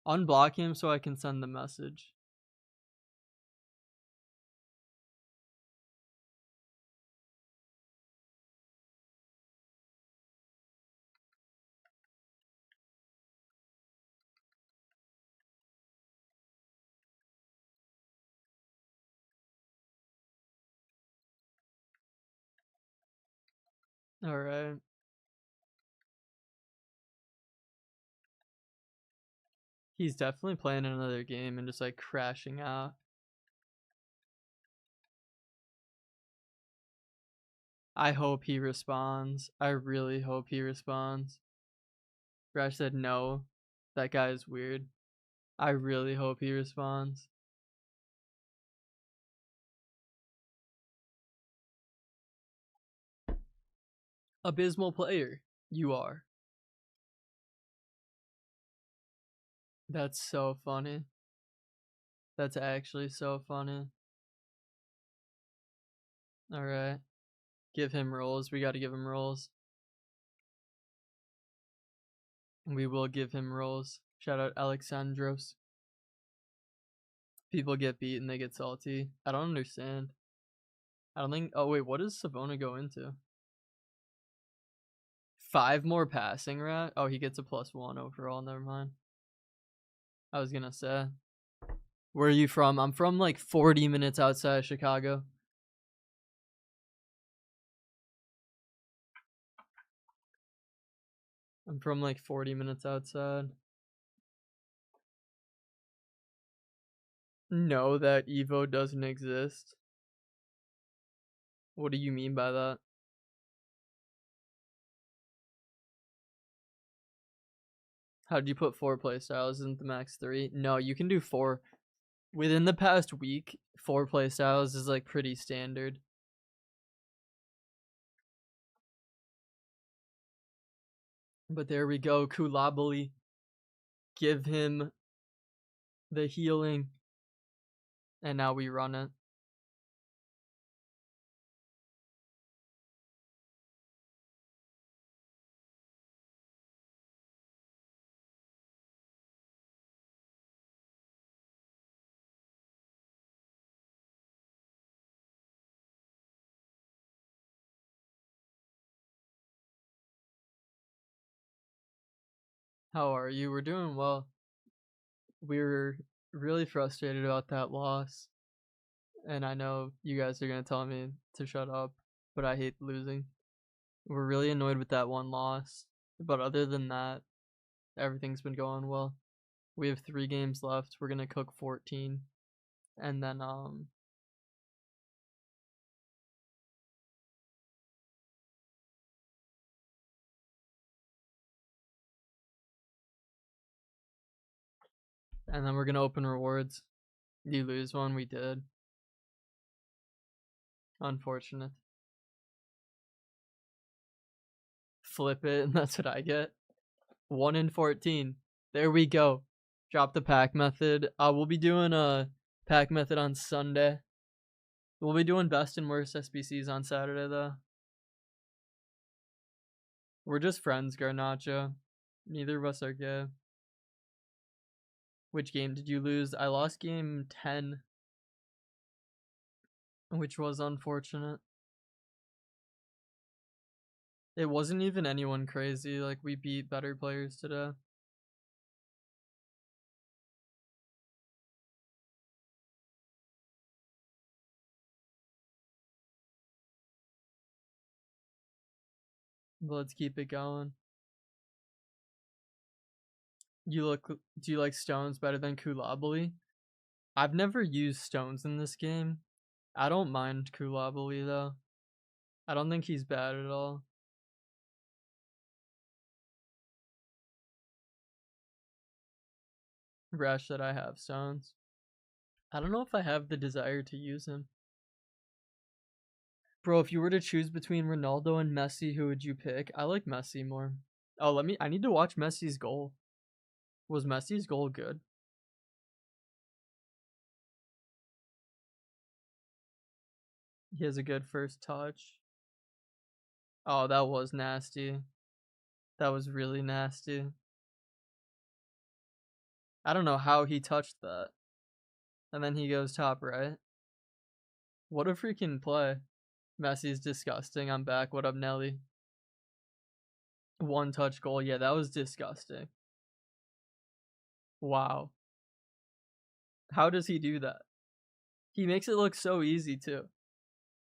Unblock him so I can send the message. Alright. He's definitely playing another game and just like crashing out. I hope he responds. I really hope he responds. Rash said no. That guy is weird. I really hope he responds. Abysmal player. You are. That's so funny. That's actually so funny. Alright. Give him roles. We gotta give him roles. We will give him roles. Shout out Alexandros. People get beat and they get salty. I don't understand. I don't think. Oh, wait. What does Savona go into? 5 more passing rat? Oh, he gets a +1 overall. Never mind. I was gonna say. Where are you from? I'm from like 40 minutes outside of Chicago. I'm from like 40 minutes outside. Know that Evo doesn't exist. What do you mean by that? How'd you put 4 playstyles in the max 3? No, you can do 4. Within the past week, 4 playstyles is like pretty standard. But there we go, Kulabali. Give him the healing. And now we run it. How are you? We're doing well. We were really frustrated about that loss, and I know you guys are gonna tell me to shut up, but I hate losing. We're really annoyed with that one loss, but other than that, everything's been going well. We have 3 games left. We're gonna cook 14, and then we're gonna open rewards. You lose one, we did. Unfortunate. Flip it, and that's what I get. 1 in 14. There we go. Drop the pack method. We'll be doing a pack method on Sunday. We'll be doing best and worst SBCs on Saturday, though. We're just friends, Garnacho. Neither of us are gay. Which game did you lose? I lost game 10, which was unfortunate. It wasn't even anyone crazy. Like, we beat better players today. But let's keep it going. Do you like Stones better than Kulabali? I've never used Stones in this game. I don't mind Kulabali though. I don't think he's bad at all. Rash that I have Stones. I don't know if I have the desire to use him. Bro, if you were to choose between Ronaldo and Messi, who would you pick? I like Messi more. Oh, I need to watch Messi's goal. Was Messi's goal good? He has a good first touch. Oh, that was nasty. That was really nasty. I don't know how he touched that. And then he goes top right. What a freaking play. Messi's disgusting. I'm back. What up, Nelly? 1 touch goal. Yeah, that was disgusting. Wow. How does he do that? He makes it look so easy too.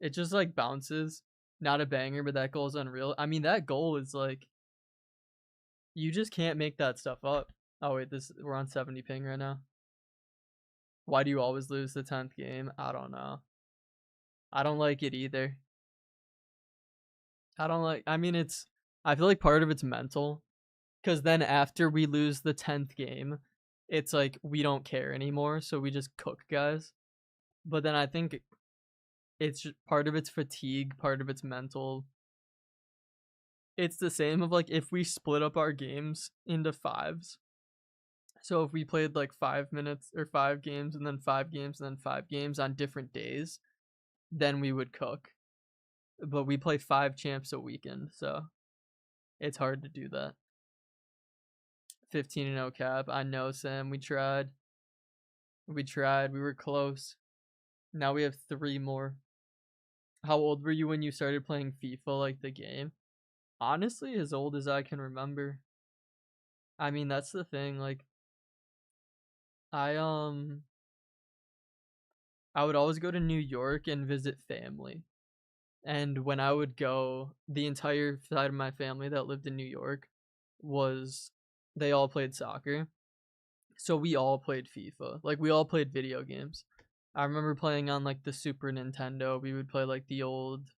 It just like bounces. Not a banger, but that goal is unreal. I mean, that goal is like, you just can't make that stuff up. Oh wait, we're on 70 ping right now. Why do you always lose the 10th game? I don't know. I don't like it either. I mean, I feel like part of it's mental. Because then after we lose the 10th game, it's like we don't care anymore. So we just cook guys. But then I think it's just part of it's fatigue, part of it's mental. It's the same of like if we split up our games into fives. So if we played like 5 minutes or 5 games and then 5 games and then 5 games on different days, then we would cook. But we play 5 champs a weekend, so it's hard to do that. 15-0 cap. I know, Sam. We tried. We were close. Now we have 3 more. How old were you when you started playing FIFA, like the game? Honestly, as old as I can remember. I mean, that's the thing. Like, I I would always go to New York and visit family. And when I would go, the entire side of my family that lived in New York was they all played soccer. So we all played FIFA. Like we all played video games. I remember playing on like the Super Nintendo. We would play like the old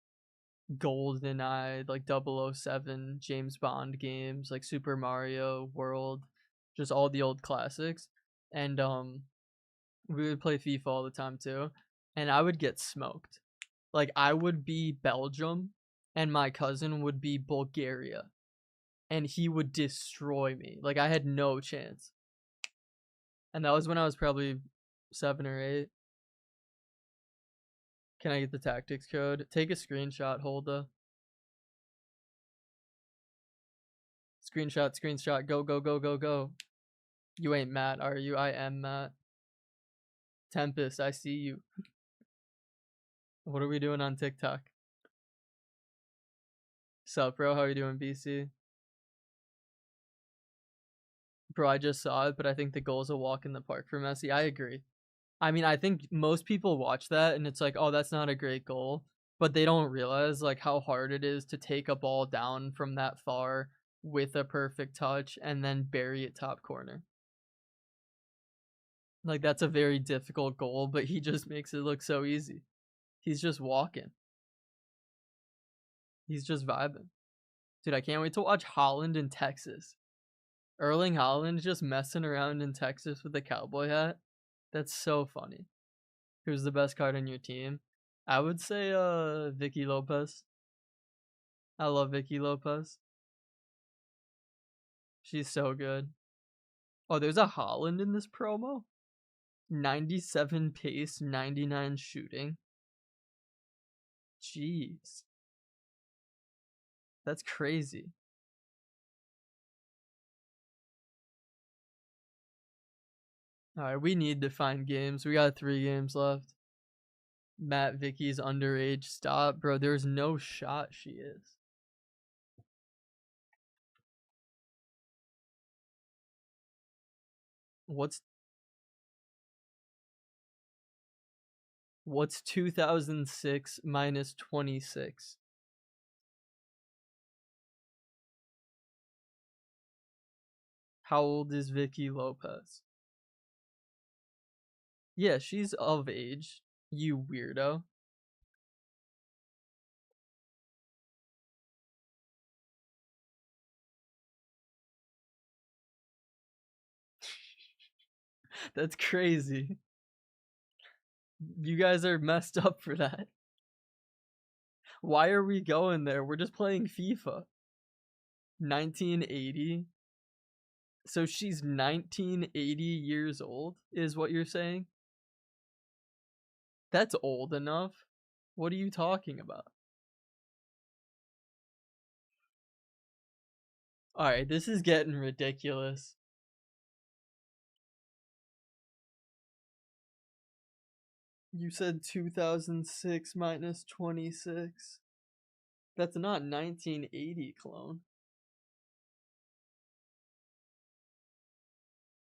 GoldenEye, like 007 James Bond games, like Super Mario World, just all the old classics. And we would play FIFA all the time too. And I would get smoked. Like I would be Belgium and my cousin would be Bulgaria and he would destroy me. Like I had no chance. And that was when I was probably 7 or 8. Can I get the tactics code? Take a screenshot, Holda. Screenshot, go, go, go, go, go. You ain't Matt, are you? I am Matt. Tempest, I see you. What are we doing on TikTok? Sup, bro? How are you doing, BC? Bro, I just saw it, but I think the goal's a walk in the park for Messi. I agree. I mean, I think most people watch that and it's like, oh, that's not a great goal. But they don't realize like how hard it is to take a ball down from that far with a perfect touch and then bury it top corner. Like that's a very difficult goal, but he just makes it look so easy. He's just walking. He's just vibing. Dude, I can't wait to watch Holland in Texas. Erling Haaland just messing around in Texas with a cowboy hat. That's so funny. Who's the best card on your team? I would say Vicky Lopez. I love Vicky Lopez. She's so good. Oh, there's a Haaland in this promo? 97 pace, 99 shooting. Jeez. That's crazy. Alright, we need to find games. We got 3 games left. Matt Vicky's underage. Stop, bro. There's no shot she is. What's 2006 minus 26? How old is Vicky Lopez? Yeah, she's of age, you weirdo. That's crazy. You guys are messed up for that. Why are we going there? We're just playing FIFA. 1980. So she's 1980 years old, is what you're saying? That's old enough. What are you talking about? Alright, this is getting ridiculous. You said 2006 minus 26. That's not 1980, clone.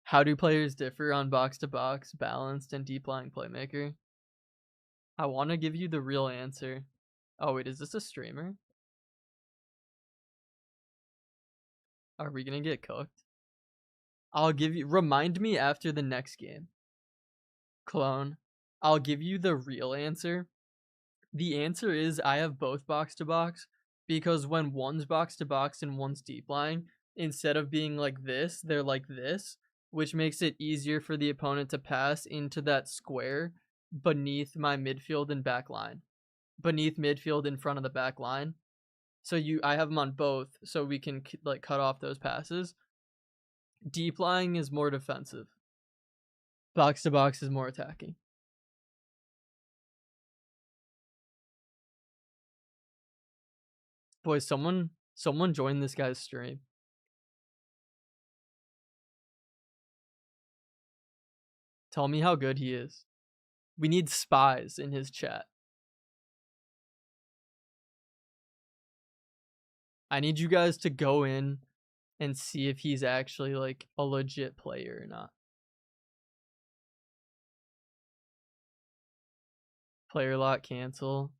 How do players differ on box to box, balanced, and deep lying playmaker? I want to give you the real answer. Oh, wait, is this a streamer? Are we going to get cooked? I'll give you. Remind me after the next game. Clone. I'll give you the real answer. The answer is I have both box to box because when one's box to box and one's deep lying, instead of being like this, they're like this, which makes it easier for the opponent to pass into that square beneath my midfield and back line. Beneath midfield in front of the back line. So I have them on both so we can like cut off those passes. Deep lying is more defensive. Box to box is more attacking. Boys, someone join this guy's stream. Tell me how good he is. We need spies in his chat. I need you guys to go in and see if he's actually like a legit player or not. Player lot cancel.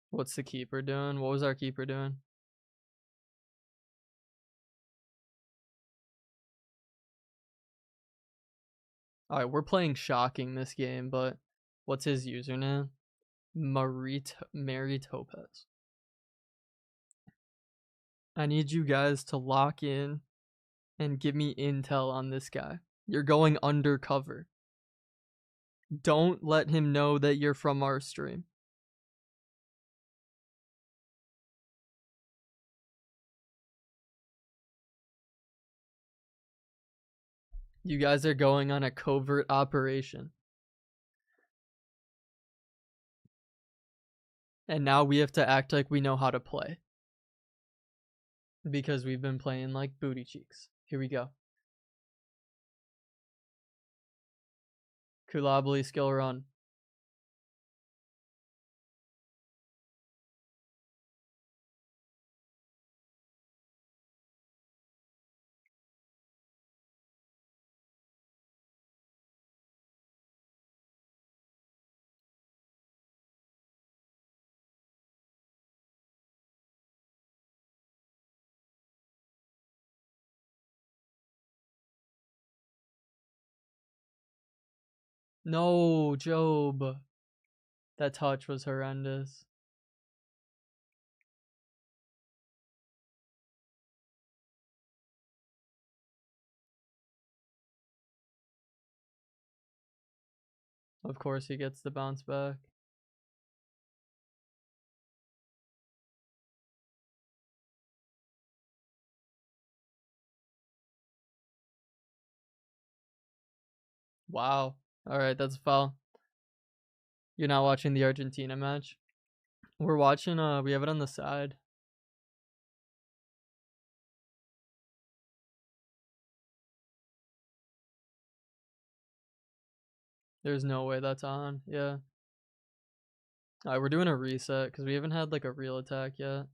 What's the keeper doing? What was our keeper doing? Alright, we're playing shocking this game, but what's his username? Mary Topaz. I need you guys to lock in and give me intel on this guy. You're going undercover. Don't let him know that you're from our stream. You guys are going on a covert operation. And now we have to act like we know how to play. Because we've been playing like booty cheeks. Here we go. Kulabali skill run. No, Job. That touch was horrendous. Of course he gets the bounce back. Wow. Alright, that's a foul. You're not watching the Argentina match? We're watching, we have it on the side. There's no way that's on. Yeah. Alright, we're doing a reset because we haven't had like a real attack yet.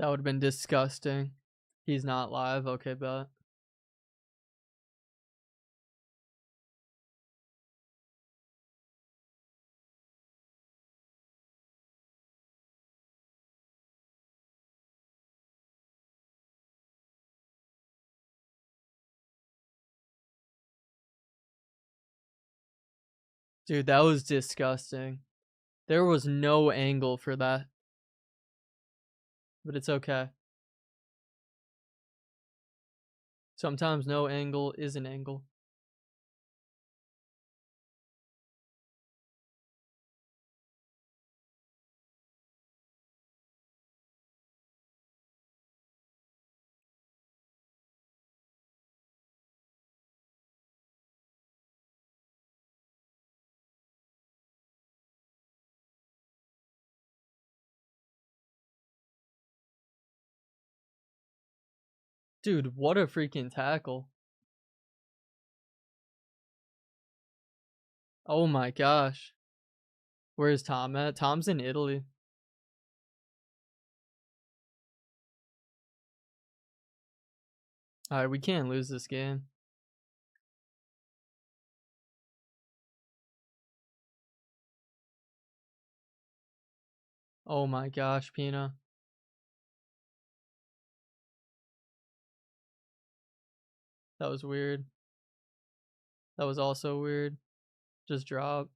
That would have been disgusting. He's not live. Okay, bet. Dude, that was disgusting. There was no angle for that. But it's okay. Sometimes no angle is an angle. Dude, what a freaking tackle. Oh my gosh. Where's Tom at? Tom's in Italy. Alright, we can't lose this game. Oh my gosh, Pina. That was weird. That was also weird. Just drop.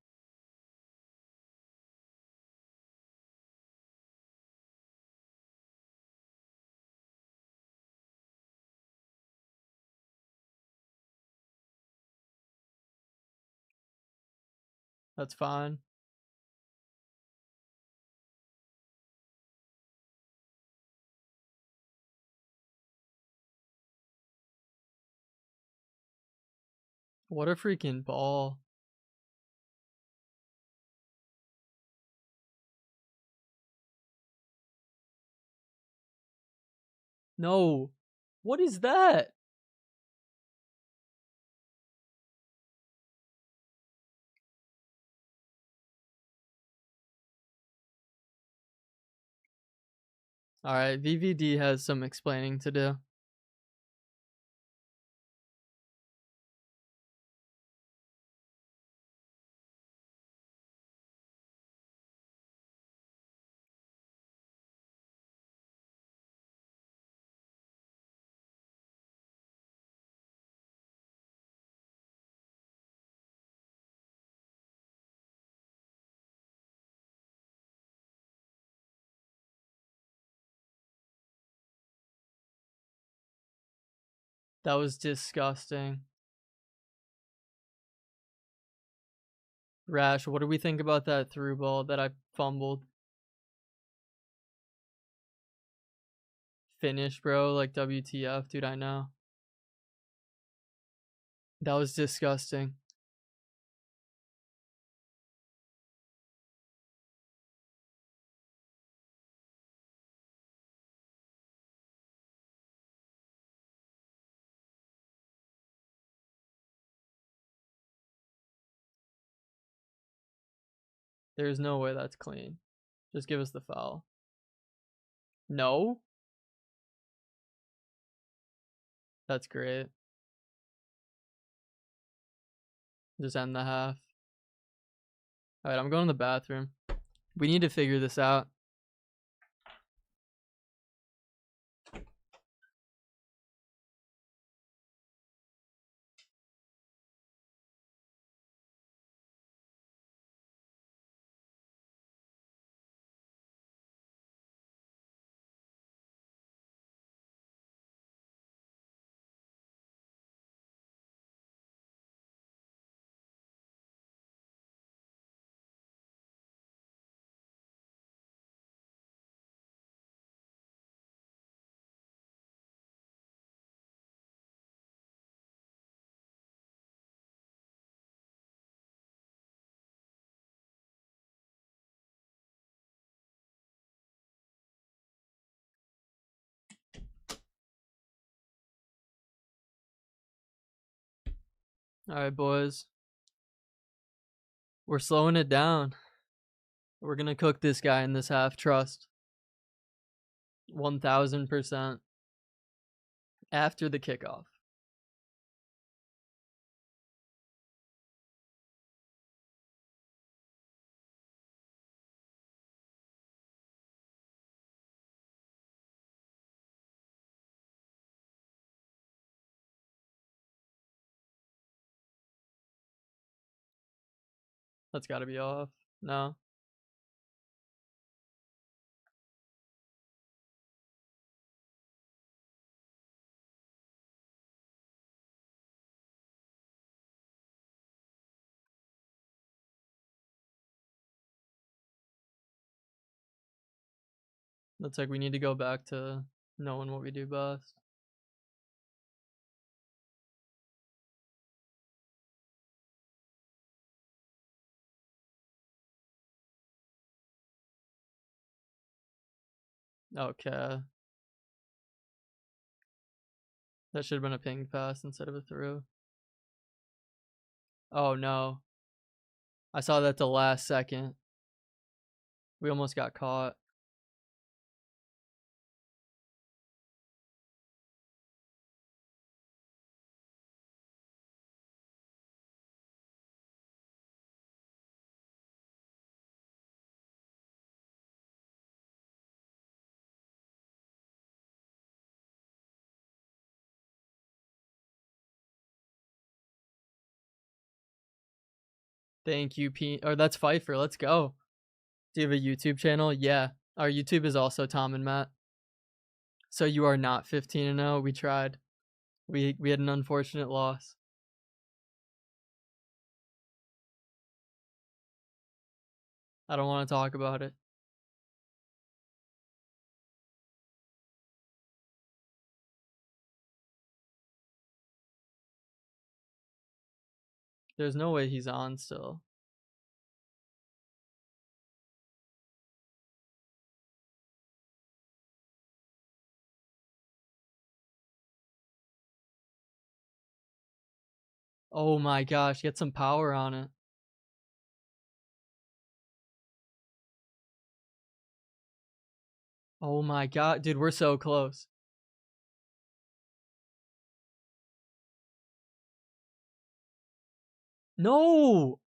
That's fine. What a freaking ball. No. What is that? Alright, VVD has some explaining to do. That was disgusting. Rash, what do we think about that through ball that I fumbled? Finish, bro. Like, WTF, dude, I know. That was disgusting. There's no way that's clean. Just give us the foul. No? That's great. Just end the half. Alright, I'm going to the bathroom. We need to figure this out. Alright, boys. We're slowing it down. We're going to cook this guy in this half. Trust. 1000%. After the kickoff. That's got to be off. No. Looks like we need to go back to knowing what we do best. Okay. That should have been a ping pass instead of a through. Oh no. I saw that the last second. We almost got caught. Thank you, Pete. Or that's Pfeiffer. Let's go. Do you have a YouTube channel? Yeah. Our YouTube is also Tom and Matt. So you are not 15-0. We tried. We had an unfortunate loss. I don't want to talk about it. There's no way he's on still. Oh my gosh, get some power on it. Oh my god, dude, we're so close. No!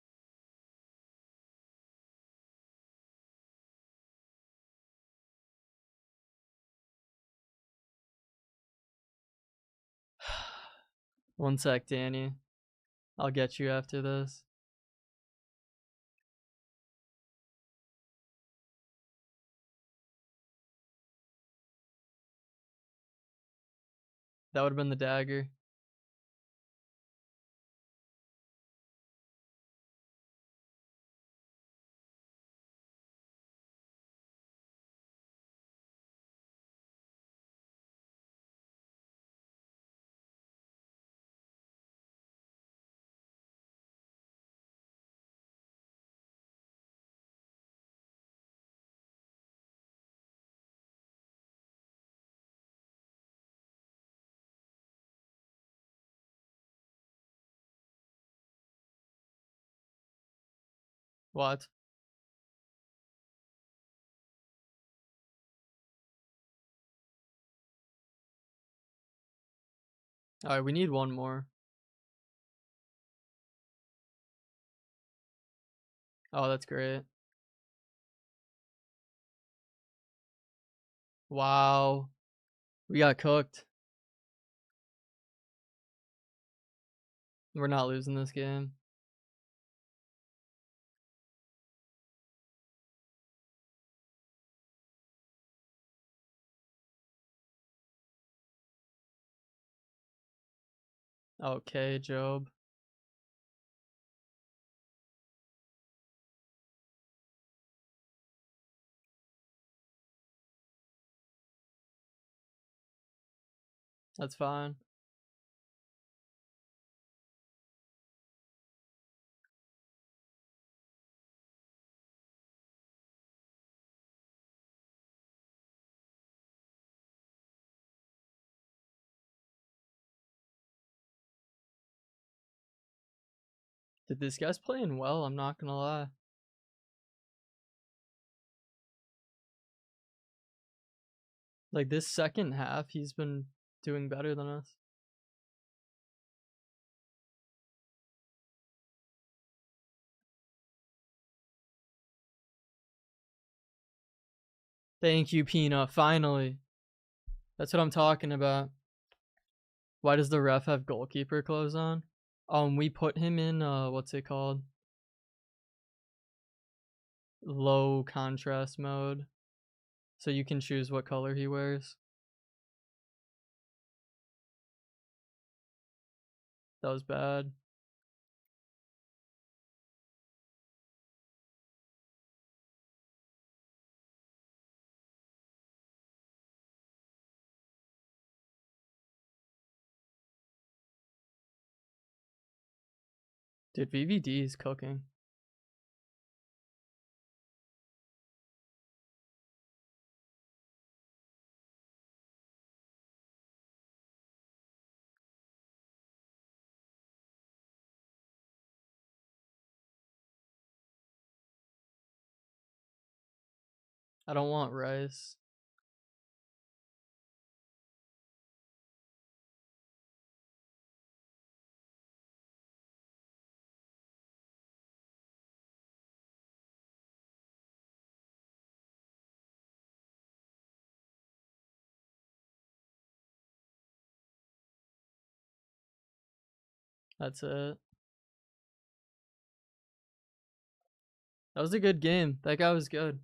One sec, Danny. I'll get you after this. That would have been the dagger. What? Alright, we need one more. Oh, that's great. Wow. We got cooked. We're not losing this game. Okay, Job. That's fine. Did this guy's playing well? I'm not gonna lie. Like this second half, he's been doing better than us. Thank you, Pina. Finally. That's what I'm talking about. Why does the ref have goalkeeper clothes on? We put him in what's it called? Low contrast mode. So you can choose what color he wears. That was bad. Dude, VVD is cooking. I don't want rice. That's it. That was a good game. That guy was good.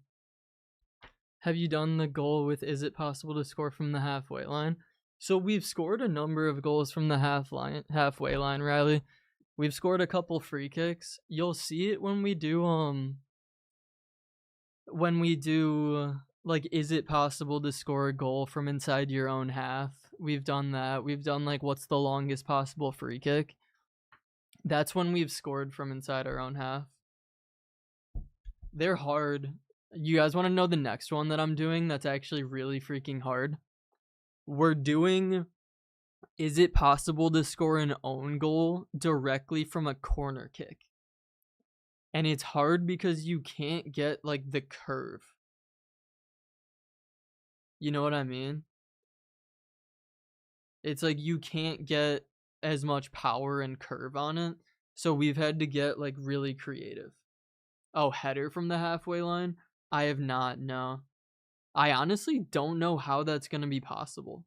Have you done the goal with is it possible to score from the halfway line? So we've scored a number of goals from the halfway line, Riley. We've scored a couple free kicks. You'll see it when we do like is it possible to score a goal from inside your own half? We've done that. We've done like what's the longest possible free kick? That's when we've scored from inside our own half. They're hard. You guys want to know the next one that I'm doing that's actually really freaking hard? We're doing is it possible to score an own goal directly from a corner kick? And it's hard because you can't get like the curve. You know what I mean? It's like you can't get as much power and curve on it. So we've had to get like really creative. Oh, header from the halfway line? I have not, no. I honestly don't know how that's going to be possible.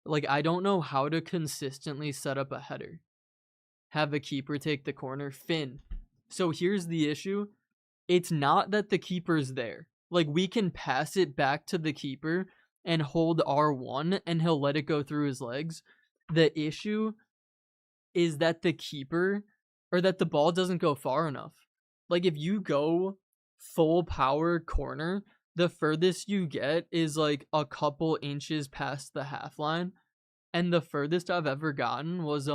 Like, I don't know how to consistently set up a header. Have a keeper take the corner. Finn. So here's the issue. It's not that the keeper's there. Like, we can pass it back to the keeper and hold R1 and he'll let it go through his legs. The issue is that the keeper or that the ball doesn't go far enough. Like, if you go full power corner, the furthest you get is like a couple inches past the half line. And the furthest I've ever gotten was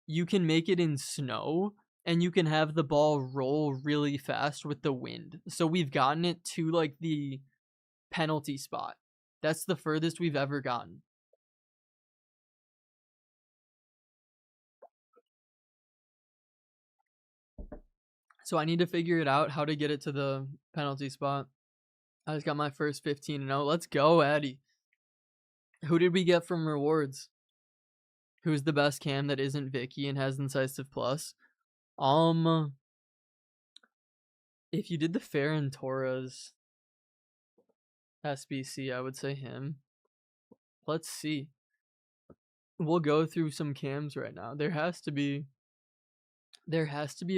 you can make it in snow and you can have the ball roll really fast with the wind. So we've gotten it to like the penalty spot. That's the furthest we've ever gotten. So I need to figure it out how to get it to the penalty spot. I just got my first 15-0. Let's go, Eddie. Who did we get from rewards? Who's the best cam that isn't Vicky and has incisive plus? If you did the Ferran Torres SBC, I would say him. Let's see. We'll go through some cams right now. There has to be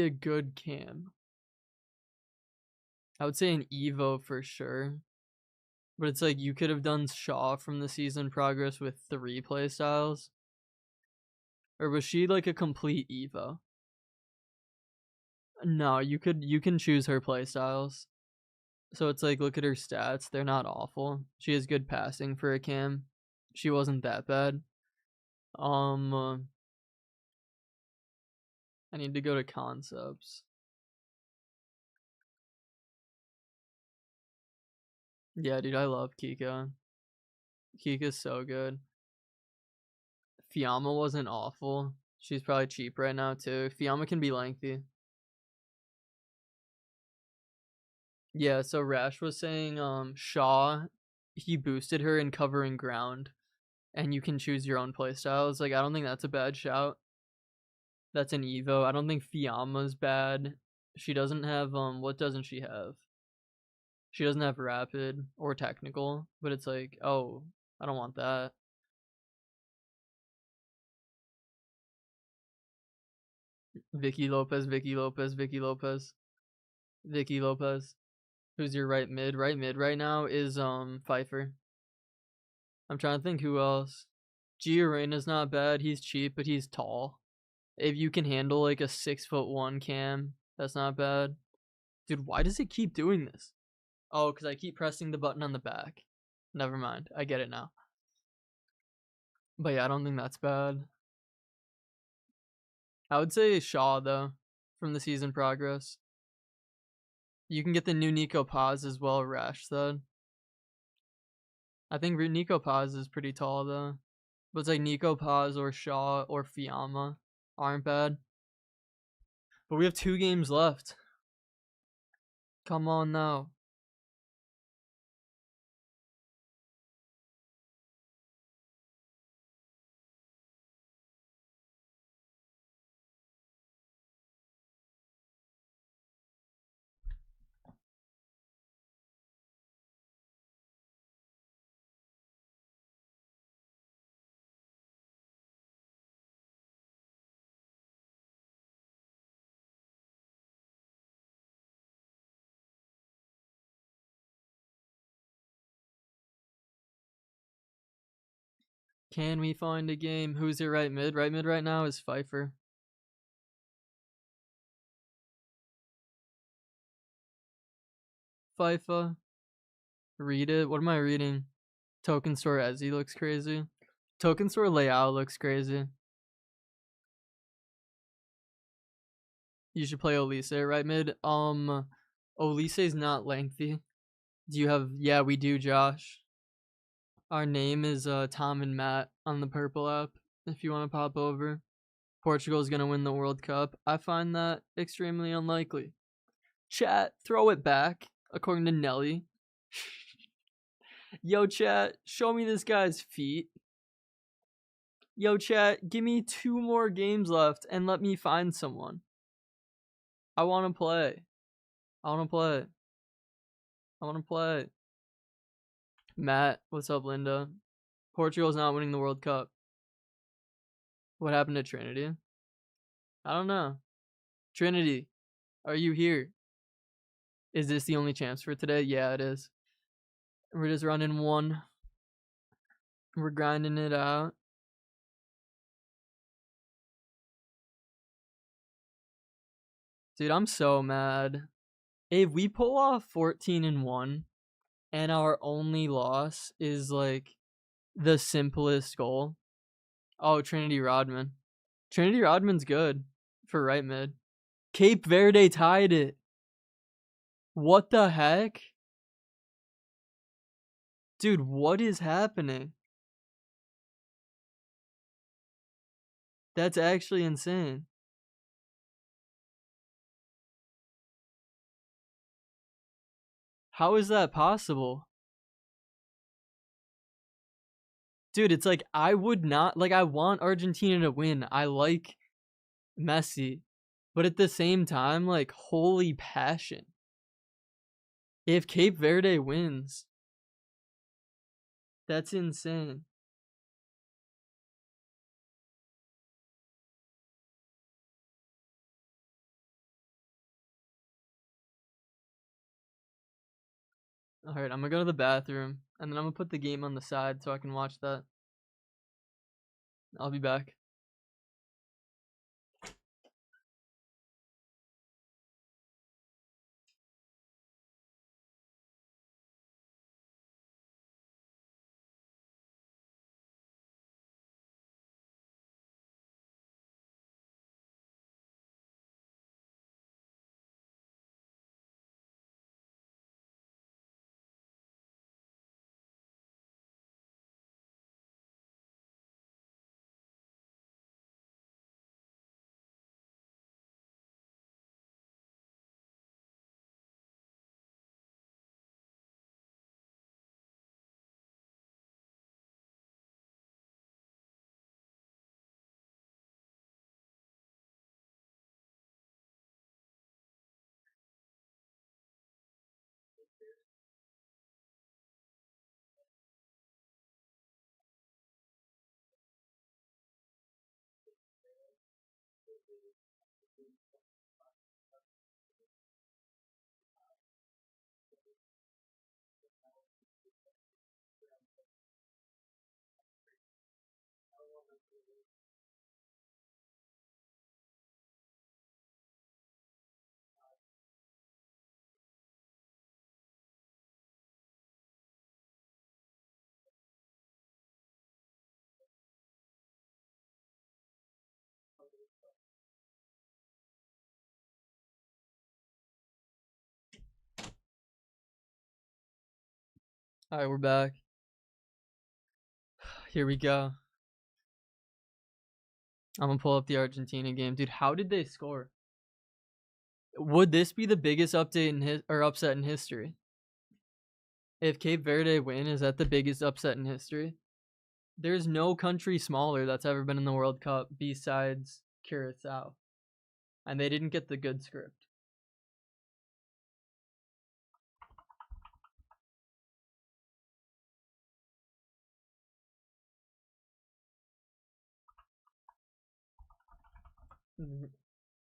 a good cam. I would say an Evo for sure. But it's like you could have done Shaw from the season progress with 3 playstyles. Or was she like a complete Evo? No, you can choose her playstyles. So it's like, look at her stats. They're not awful. She has good passing for a cam. She wasn't that bad. I need to go to concepts. Yeah, dude, I love Kika. Kika's so good. Fiamma wasn't awful. She's probably cheap right now too. Fiamma can be lengthy. Yeah, so Rash was saying Shaw, he boosted her in covering ground. And you can choose your own playstyles. Like, I don't think that's a bad shout. That's an Evo. I don't think Fiamma's bad. She doesn't have what doesn't she have? She doesn't have rapid or technical, but it's like, oh, I don't want that. Vicky Lopez, Vicky Lopez, Vicky Lopez, Vicky Lopez. Who's your right mid? Right mid right now is Pfeiffer. I'm trying to think who else. Giorena's not bad. He's cheap, but he's tall. If you can handle like a 6'1" cam, that's not bad. Dude, why does it keep doing this? Oh, because I keep pressing the button on the back. Never mind. I get it now. But yeah, I don't think that's bad. I would say Shaw, though, from the season progress. You can get the new Nico Paz as well, Rash said. I think Nico Paz is pretty tall, though. But it's like Nico Paz or Shaw or Fiamma aren't bad. But we have 2 games left. Come on now. Can we find a game? Who's your right mid? Right mid right now is Pfeiffer. FIFA. Read it. What am I reading? Token Store Ezzy looks crazy. Token Store Leao looks crazy. You should play Olise right mid. Olise's not lengthy. Do you have? Yeah, we do, Josh. Our name is Tom and Matt on the Purple app. If you want to pop over, Portugal is gonna win the World Cup. I find that extremely unlikely. Chat, throw it back. According to Nelly. Yo, chat, show me this guy's feet. Yo, chat, give me 2 more games left and let me find someone. I want to play. I want to play. I want to play. Matt, what's up, Linda? Portugal's not winning the World Cup. What happened to Trinity? I don't know. Trinity, are you here? Is this the only chance for today? Yeah, it is. We're just running one. We're grinding it out. Dude, I'm so mad. If we pull off 14-1 and our only loss is like the simplest goal. Oh, Trinity Rodman. Trinity Rodman's good for right mid. Cape Verde tied it. What the heck? Dude, what is happening? That's actually insane. How is that possible? Dude, it's like I would not like I want Argentina to win. I like Messi. But at the same time, like holy passion. If Cape Verde wins, that's insane. All right, I'm gonna go to the bathroom and then I'm gonna put the game on the side so I can watch that. I'll be back. All right, we're back. Here we go. I'm gonna pull up the Argentina game, dude. How did they score? Would this be the biggest update in or upset in history? If Cape Verde win, is that the biggest upset in history? There's no country smaller that's ever been in the World Cup besides Curacao, and they didn't get the good script.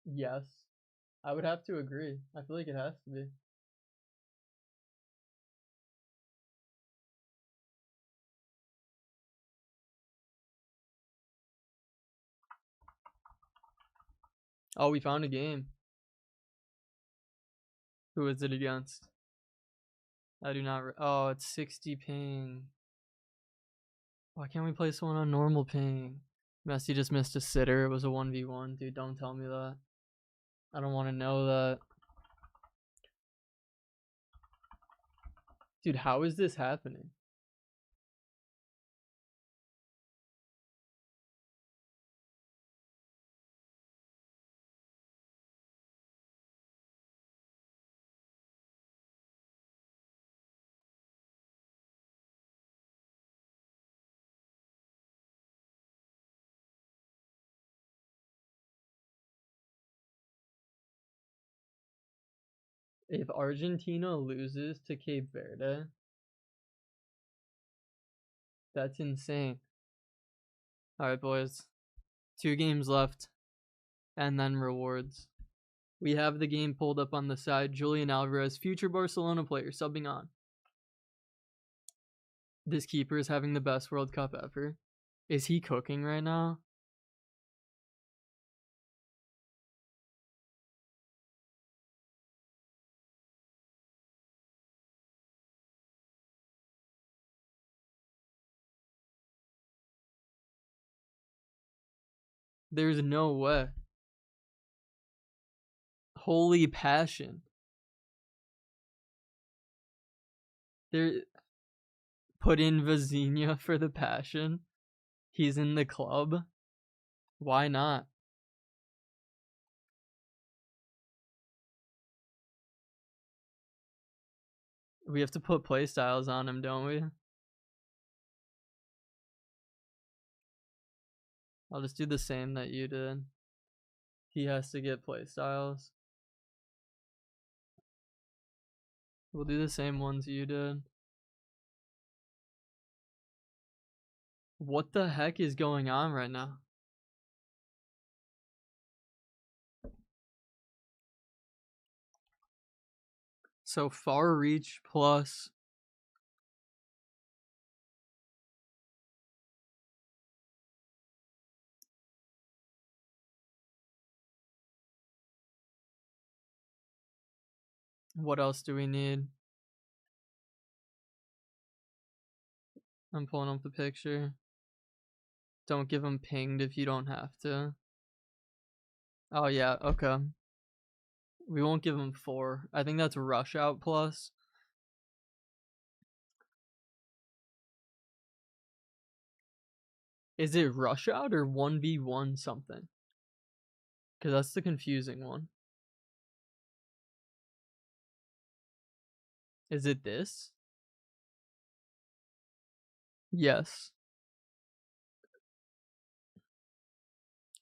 Yes, I would have to agree. I feel like it has to be. Oh, we found a game. Who is it against? I do not. Oh, it's 60 ping. Why can't we play someone on normal ping? Messi just missed a sitter. It was a 1v1. Dude, don't tell me that. I don't want to know that. Dude, how is this happening? If Argentina loses to Cape Verde, that's insane. All right, boys. 2 games left, and then rewards. We have the game pulled up on the side. Julian Alvarez, future Barcelona player, subbing on. This keeper is having the best World Cup ever. Is he cooking right now? There's no way. Holy passion. There, put in Vazinha for the passion. He's in the club. Why not? We have to put playstyles on him, don't we? I'll just do the same that you did. He has to get playstyles. We'll do the same ones you did. What the heck is going on right now? So far reach plus what else do we need? I'm pulling up the picture. Don't give him pinged if you don't have to. Oh yeah, okay. We won't give him 4. I think that's rush out plus. Is it rush out or 1v1 something? Because that's the confusing one. Is it this? Yes.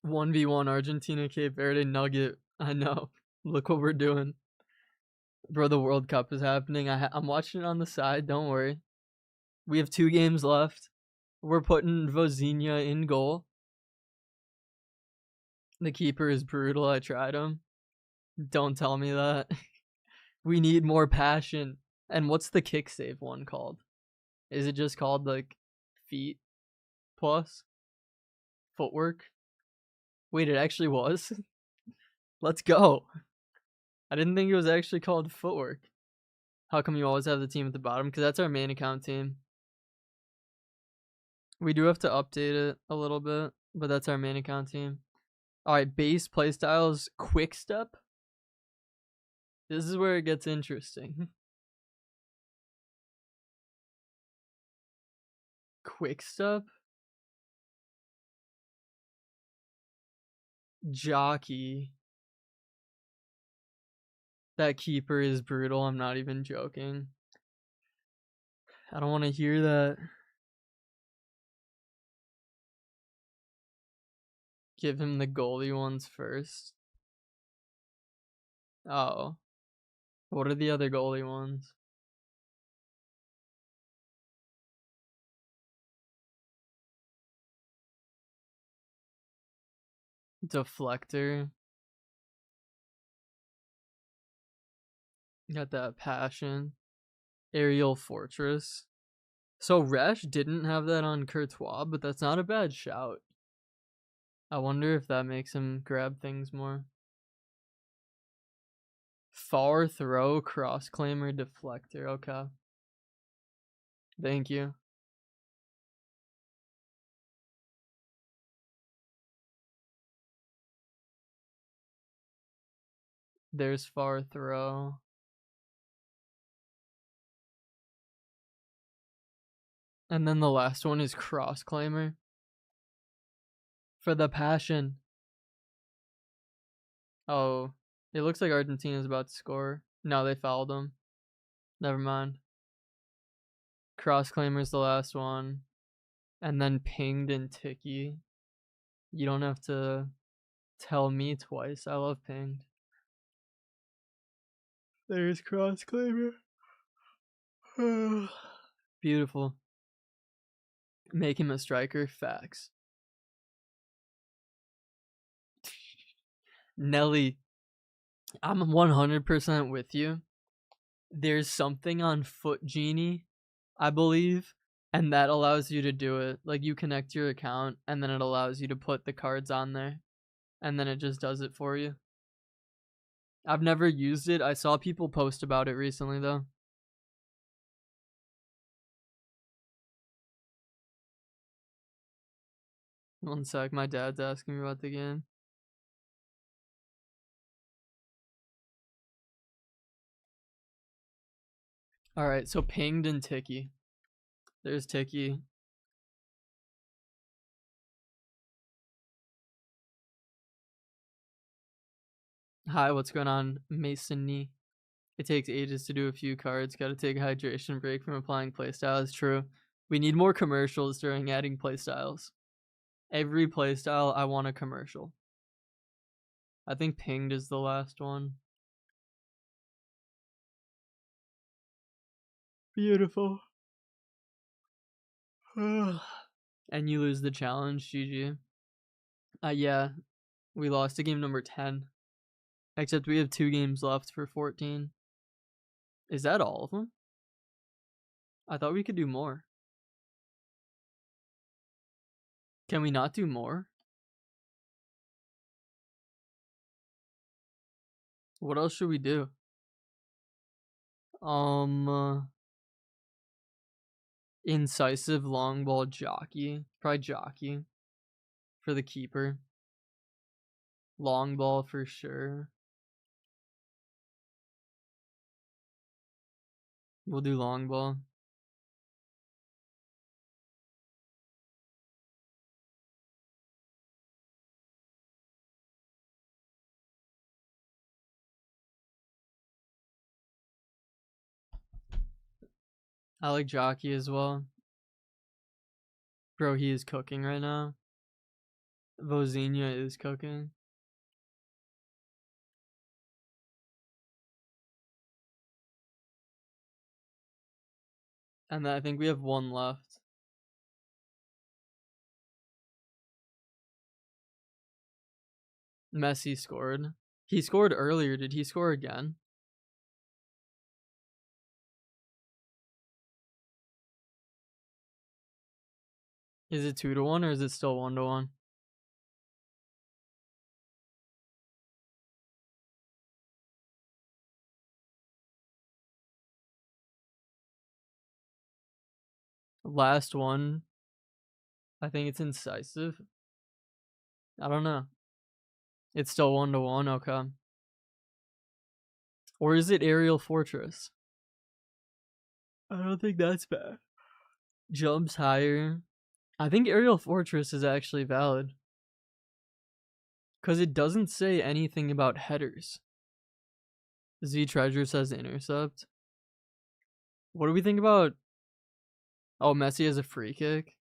1v1 Argentina, Cape Verde, Nugget. I know. Look what we're doing. Bro, the World Cup is happening. I'm watching it on the side. Don't worry. We have 2 games left. We're putting Vozinha in goal. The keeper is brutal. I tried him. Don't tell me that. We need more passion. And what's the kick save one called? Is it just called like feet plus footwork? Wait, it actually was? Let's go. I didn't think it was actually called footwork. How come you always have the team at the bottom? Because that's our main account team. We do have to update it a little bit, but that's our main account team. Alright, base playstyles, quick step. This is where it gets interesting. Quick step. Jockey. That keeper is brutal. I'm not even joking. I don't want to hear that. Give him the goalie ones first. Oh. What are the other goalie ones? Deflector. Got that passion. Aerial fortress. So Resh didn't have that on Courtois, but that's not a bad shout. I wonder if that makes him grab things more. Far throw, cross claimer, deflector. Okay. Thank you. There's far throw. And then the last one is cross claimer. For the passion. Oh, it looks like Argentina's about to score. No, they fouled him. Never mind. Cross claimer's the last one. And then pinged and ticky. You don't have to tell me twice. I love pinged. There's cross claimer. Beautiful. Make him a striker. Facts. Nelly, I'm 100% with you. There's something on FUT Genie, I believe, and that allows you to do it. Like you connect your account and then it allows you to put the cards on there and then it just does it for you. I've never used it. I saw people post about it recently though. One sec, my dad's asking me about the game. Alright, so pinged and ticky. There's ticky. Hi, what's going on, Masony? It takes ages to do a few cards. Gotta take a hydration break from applying playstyles. True. We need more commercials during adding playstyles. Every playstyle, I want a commercial. I think Pinged is the last one. Beautiful. And you lose the challenge, GG. Yeah, we lost to game number 10. Except we have 2 games left for 14. Is that all of them? I thought we could do more. Can we not do more? What else should we do? Incisive, long ball, jockey. Probably jockey for the keeper. Long ball for sure. We'll do long ball. I like jockey as well. Bro, he is cooking right now. Vozinha is cooking. And I think we have 1 left. Messi scored. He scored earlier. Did he score again? Is it 2-1 or is it still 1-1? Last one. I think it's incisive. I don't know. It's still 1-1. Okay. Or is it Aerial Fortress? I don't think that's bad. Jumps higher. I think Aerial Fortress is actually valid. Because it doesn't say anything about headers. Z Treasure says intercept. What do we think about... Oh, Messi has a free kick.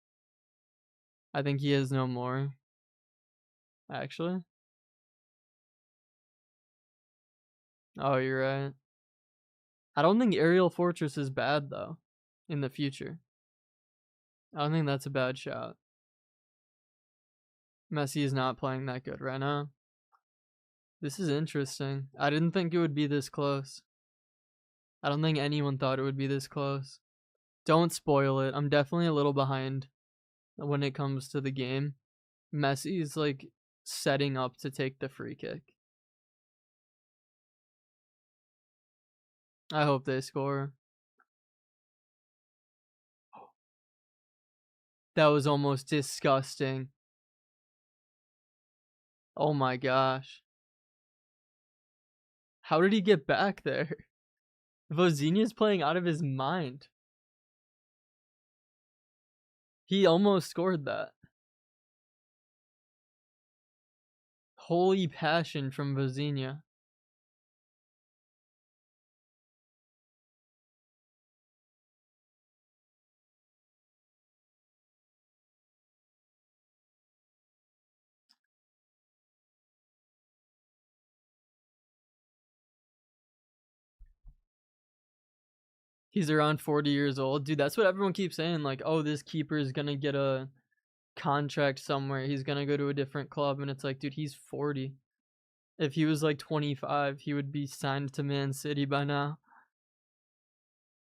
I think he has no more. Actually. Oh, you're right. I don't think Aerial Fortress is bad, though, in the future. I don't think that's a bad shot. Messi is not playing that good right now. This is interesting. I didn't think it would be this close. I don't think anyone thought it would be this close. Don't spoil it. I'm definitely a little behind when it comes to the game. Messi is like setting up to take the free kick. I hope they score. That was almost disgusting. Oh my gosh. How did he get back there? Vozinha's playing out of his mind. He almost scored that. Holy passion from Vozinha. He's around 40 years old. Dude, that's what everyone keeps saying. Like, oh, this keeper is going to get a contract somewhere. He's going to go to a different club. And it's like, dude, he's 40. If he was like 25, he would be signed to Man City by now.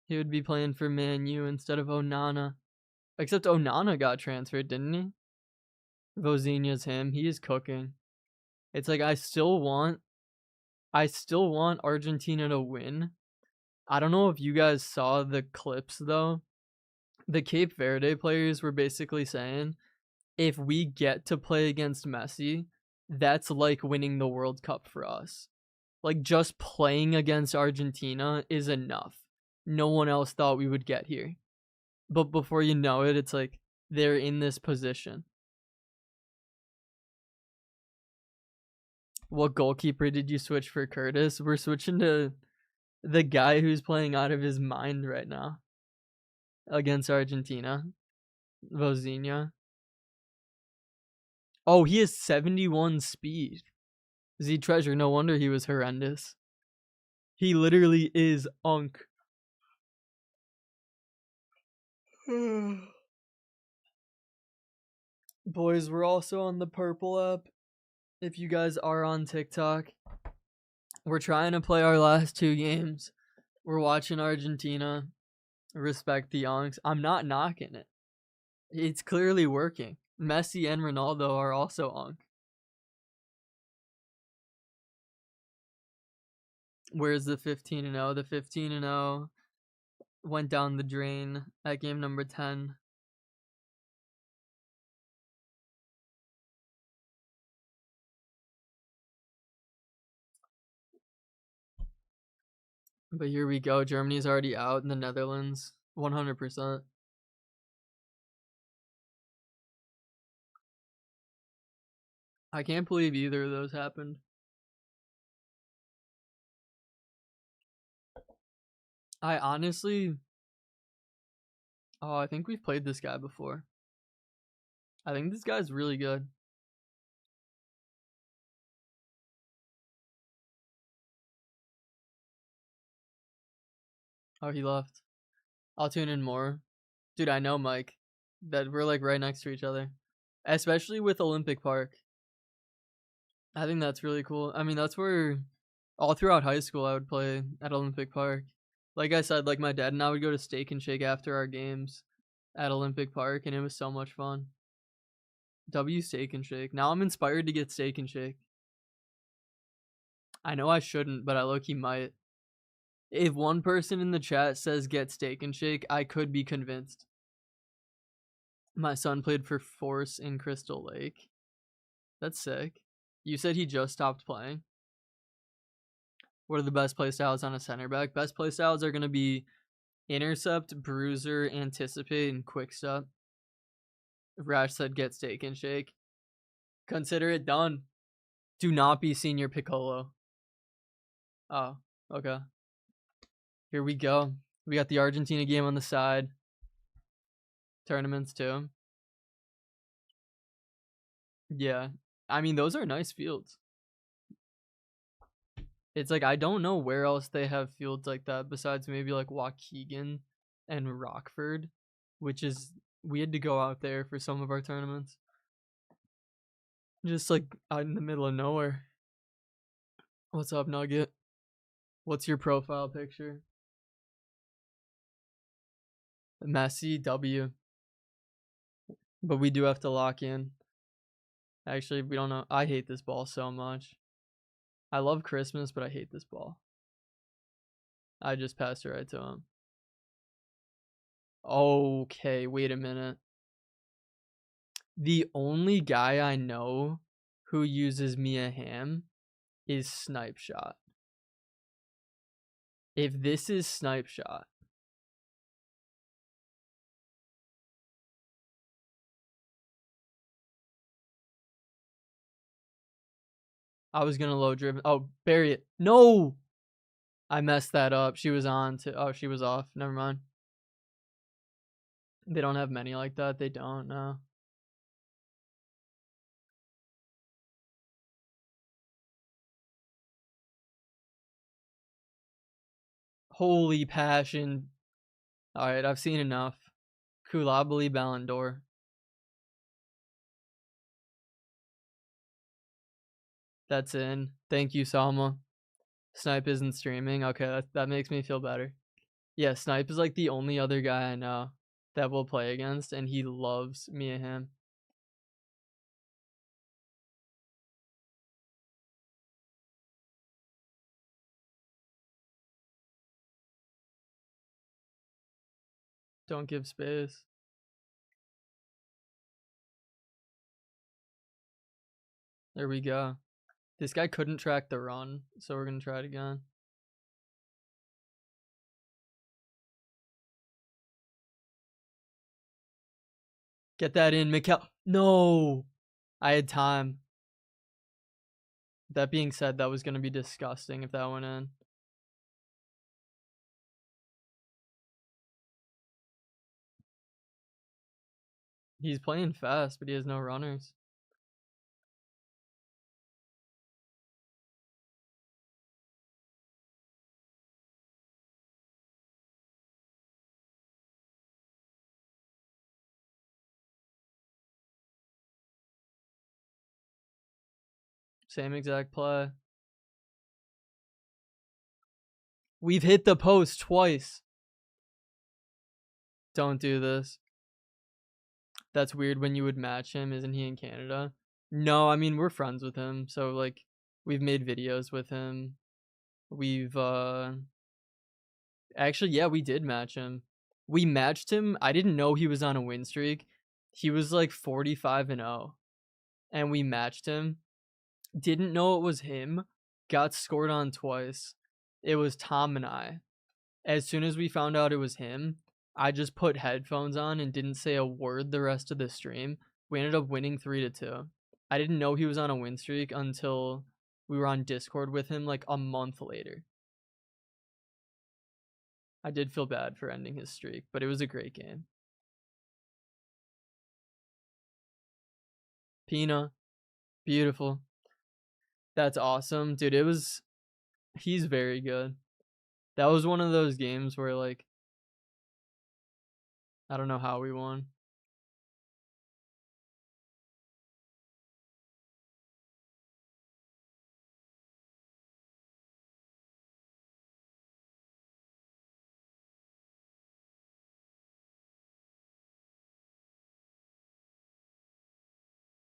He would be playing for Man U instead of Onana. Except Onana got transferred, didn't he? Vozinha's him. He is cooking. It's like I still want Argentina to win. I don't know if you guys saw the clips though. The Cape Verde players were basically saying, if we get to play against Messi, that's like winning the World Cup for us. Like, just playing against Argentina is enough. No one else thought we would get here. But before you know it, it's like they're in this position. What goalkeeper did you switch for, Curtis? We're switching to The guy who's playing out of his mind right now against Argentina, Vozinha. Oh, he has 71 speed. Z Treasure, no wonder he was horrendous. He literally is unk. Boys, we're also on the Purple app. If you guys are on TikTok, we're trying to play our last 2 games. We're watching Argentina. Respect the unks. I'm not knocking it. It's clearly working. Messi and Ronaldo are also unk. Where's the 15-0? The 15-0 went down the drain at game number 10. But here we go. Germany's already out in the Netherlands. 100%. I can't believe either of those happened. I honestly... Oh, I think we've played this guy before. I think this guy's really good. Oh, he left. I'll tune in more. Dude, I know, Mike, that we're like right next to each other. Especially with Olympic Park. I think that's really cool. I mean, that's where all throughout high school I would play at Olympic Park. Like I said, like my dad and I would go to Steak and Shake after our games at Olympic Park, and it was so much fun. W Steak and Shake. Now I'm inspired to get Steak and Shake. I know I shouldn't, but I low-key might. If one person in the chat says get Steak and Shake, I could be convinced. My son played for Force in Crystal Lake. That's sick. You said he just stopped playing. What are the best playstyles on a center back? Best playstyles are going to be Intercept, Bruiser, Anticipate, and Quick Step. Rash said get Steak and Shake. Consider it done. Do not be Senior Piccolo. Oh, okay. Here we go. We got the Argentina game on the side. Tournaments too. Yeah. I mean, those are nice fields. It's like, I don't know where else they have fields like that besides maybe like Waukegan and Rockford, which is, we had to go out there for some of our tournaments. Just like out in the middle of nowhere. What's up, Nugget? What's your profile picture? Messi, W. But we do have to lock in. Actually, we don't know. I hate this ball so much. I love Christmas, but I hate this ball. I just passed it right to him. Okay, wait a minute. The only guy I know who uses Mia Hamm is Snipe Shot. If this is Snipe Shot, I was gonna low driven. Oh, bury it. No! I messed that up. She was on to. Oh, she was off. Never mind. They don't have many like that. They don't, no. Holy passion. Alright, I've seen enough. Koulibaly Ballon d'Or. That's in. Thank you, Salma. Snipe isn't streaming. Okay, that makes me feel better. Yeah, Snipe is like the only other guy I know that we'll play against, and he loves me and him. Don't give space. There we go. This guy couldn't track the run, so we're going to try it again. Get that in, Mikel. No! I had time. That being said, that was going to be disgusting if that went in. He's playing fast, but he has no runners. Same exact play. We've hit the post twice. Don't do this. That's weird when you would match him. Isn't he in Canada? No, I mean, we're friends with him. So, like, we've made videos with him. We've, actually, yeah, we did match him. We matched him. I didn't know he was on a win streak. He was like 45-0. And we matched him. Didn't know it was him. Got scored on twice. It was Tom and I. As soon as we found out it was him, I just put headphones on and didn't say a word the rest of the stream. We ended up winning 3-2. I didn't know he was on a win streak until we were on Discord with him like a month later. I did feel bad for ending his streak, but it was a great game. Pina, beautiful. That's awesome. Dude, he's very good. That was one of those games where, like, I don't know how we won.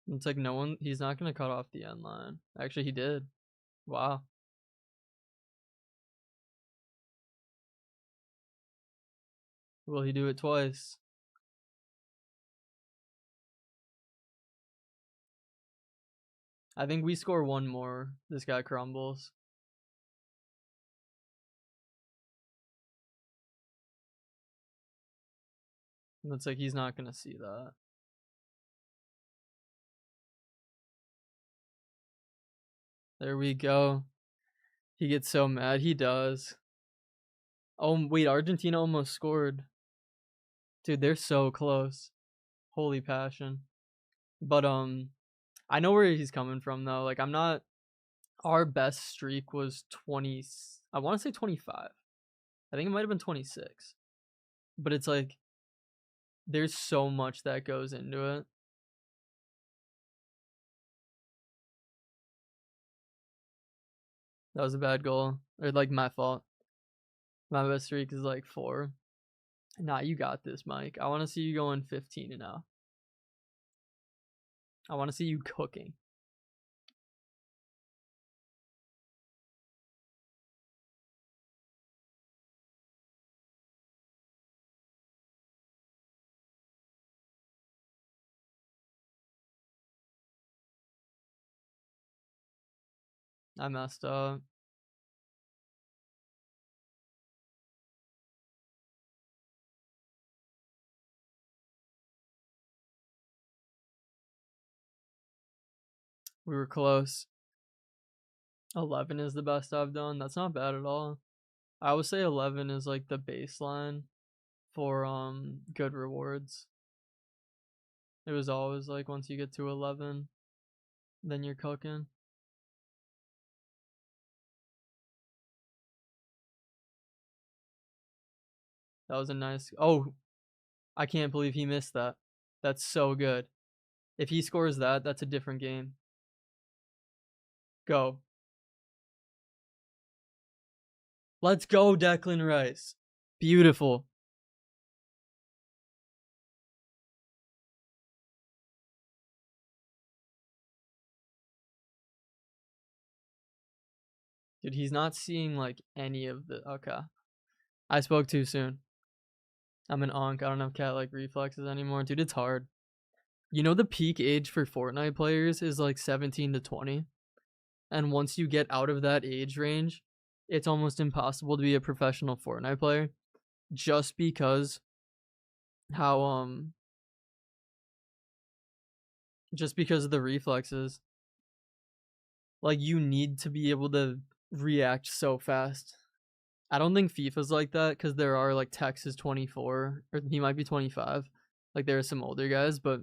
It's like he's not going to cut off the end line. Actually, he did. Wow. Will he do it twice? I think we score one more. This guy crumbles. And it's like he's not going to see that. There we go. He gets so mad. He does. Oh, wait. Argentina almost scored. Dude, they're so close. Holy passion. But, I know where he's coming from, though. Like, our best streak was 20. I want to say 25. I think it might have been 26. But it's like, there's so much that goes into it. That was a bad goal. Or, like, my fault. My best streak is like 4. Nah, you got this, Mike. I want to see you going 15-0. I want to see you cooking. I messed up. We were close. 11 is the best I've done. That's not bad at all. I would say 11 is like the baseline for good rewards. It was always like once you get to 11, then you're cooking. That was a nice. Oh, I can't believe he missed that. That's so good. If he scores that, that's a different game. Go. Let's go, Declan Rice. Beautiful. Dude, he's not seeing like any of the. Okay. I spoke too soon. I'm an onk. I don't have cat like reflexes anymore. Dude, it's hard. You know, the peak age for Fortnite players is like 17 to 20. And once you get out of that age range, it's almost impossible to be a professional Fortnite player just because how just because of the reflexes. Like, you need to be able to react so fast. I don't think FIFA's like that because there are like Tex is 24 or he might be 25, Like there are some older guys, but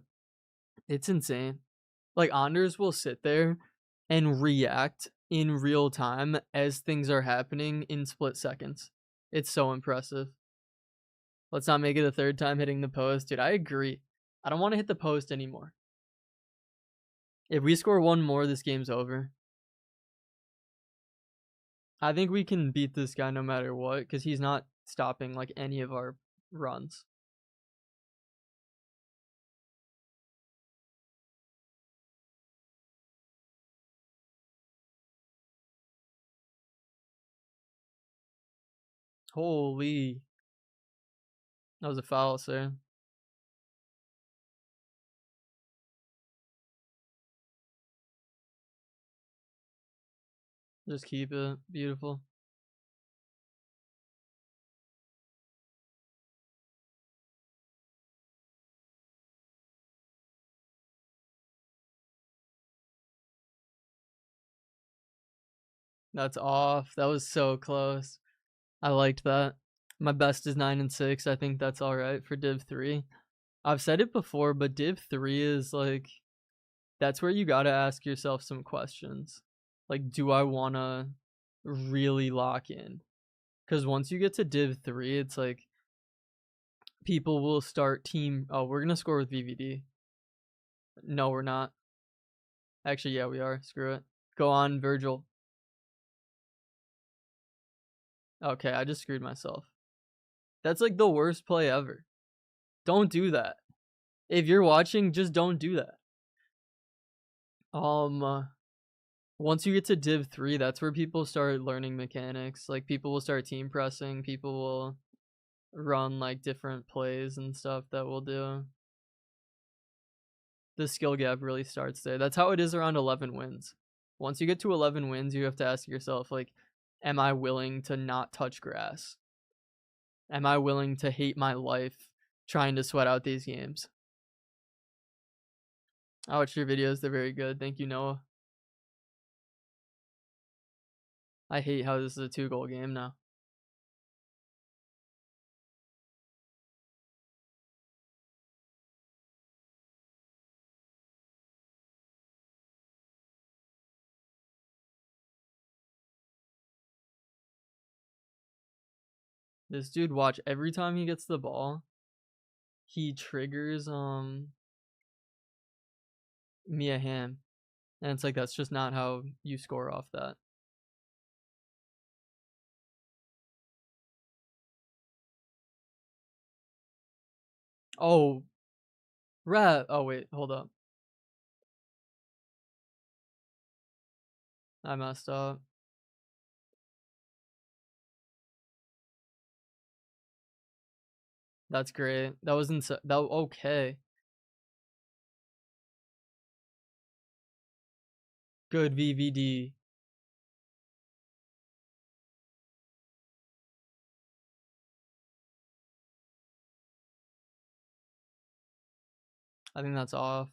it's insane. Like Anders will sit there and react in real time as things are happening in split seconds. It's so impressive. Let's not make it a third time hitting the post. Dude, I agree. I don't want to hit the post anymore. If we score one more, this game's over. I think we can beat this guy no matter what because he's not stopping like any of our runs. Holy. That was a foul, sir. Just keep it. Beautiful. That's off. That was so close. I liked that. My best is 9 and 6. I think that's all right for Div 3. I've said it before, but Div 3 is like that's where you got to ask yourself some questions. Like, do I want to really lock in? Cuz once you get to Div 3, it's like people will start team, oh, we're going to score with VVD. No, we're not. Actually, yeah, we are. Screw it. Go on, Virgil. Okay, I just screwed myself. That's like the worst play ever. Don't do that. If you're watching, just don't do that. Once you get to Div 3, that's where people start learning mechanics. Like people will start team pressing, people will run like different plays and stuff that we'll do. The skill gap really starts there. That's how it is around 11 wins. Once you get to 11 wins, you have to ask yourself like, am I willing to not touch grass? Am I willing to hate my life trying to sweat out these games? I watch your videos, they're very good. Thank you, Noah. I hate how this is a 2-goal game now. This dude, watch, every time he gets the ball, he triggers Mia Hamm. And it's like that's just not how you score off that. Oh, rat. Oh wait, hold up. I messed up. That's great. That was insane. That okay. Good VVD. I think that's off.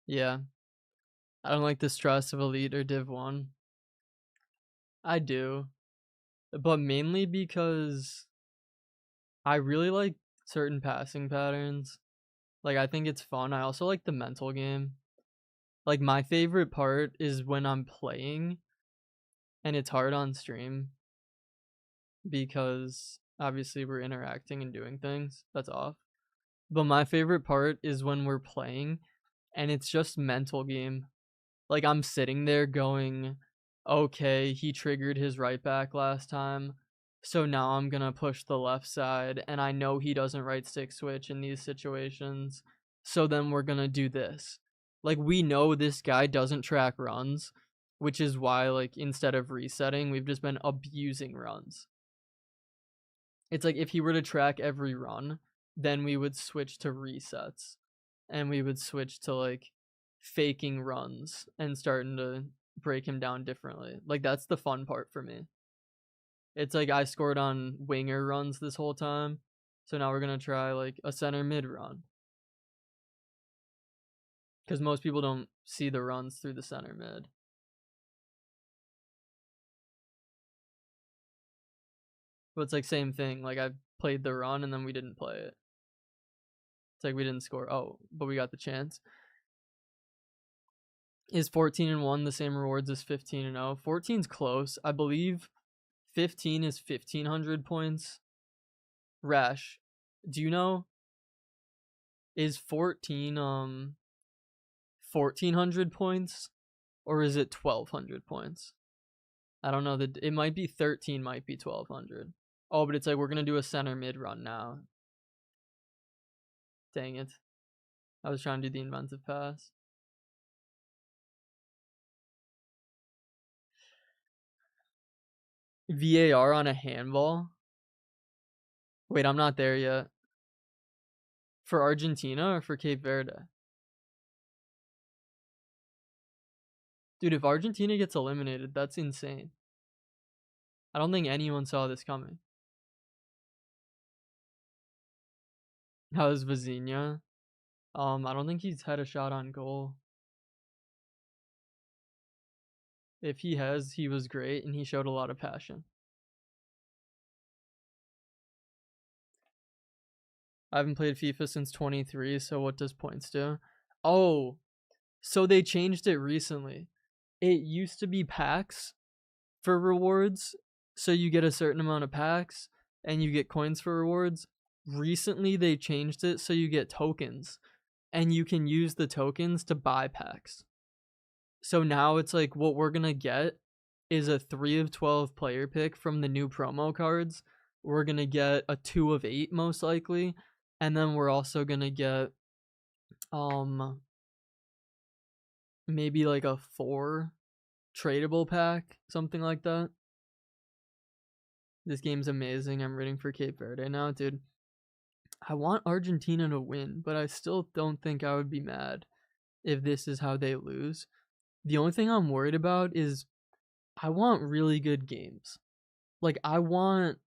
Yeah. I don't like the stress of Elite or Div 1. I do. But mainly because I really like certain passing patterns. Like I think it's fun. I also like the mental game. Like my favorite part is when I'm playing and it's hard on stream because obviously we're interacting and doing things. That's off. But my favorite part is when we're playing and it's just mental game. Like I'm sitting there going, okay, he triggered his right back last time. So now I'm going to push the left side and I know he doesn't right stick switch in these situations. So then we're going to do this. Like we know this guy doesn't track runs, which is why like instead of resetting, we've just been abusing runs. It's like if he were to track every run, then we would switch to resets and we would switch to like faking runs and starting to break him down differently. Like that's the fun part for me. It's like I scored on winger runs this whole time. So now we're going to try like a center mid run. Cuz most people don't see the runs through the center mid. But it's like same thing. Like I played the run and then we didn't play it. It's like we didn't score. Oh, but we got the chance. Is 14-1 the same rewards as 15-0? 14's close. I believe 15 is 1,500 points. Rash, do you know? Is 14 1,400 points, or is it 1,200 points? I don't know. It might be 13, might be 1,200. Oh, but it's like we're gonna do a center mid run now. Dang it! I was trying to do the inventive pass. VAR on a handball? Wait, I'm not there yet. For Argentina or for Cape Verde? Dude, if Argentina gets eliminated, that's insane. I don't think anyone saw this coming. How's Vizinha? I don't think he's had a shot on goal. If he has, he was great and he showed a lot of passion. I haven't played FIFA since 23, so what does points do? Oh, so they changed it recently. It used to be packs for rewards, so you get a certain amount of packs and you get coins for rewards. Recently, they changed it so you get tokens, and you can use the tokens to buy packs. So now it's like what we're going to get is a 3 of 12 player pick from the new promo cards. We're going to get a 2 of 8 most likely, and then we're also going to get maybe like a 4 tradable pack, something like that. This game's amazing. I'm rooting for Cape Verde now, dude. I want Argentina to win, but I still don't think I would be mad if this is how they lose. The only thing I'm worried about is I want really good games. Like, I want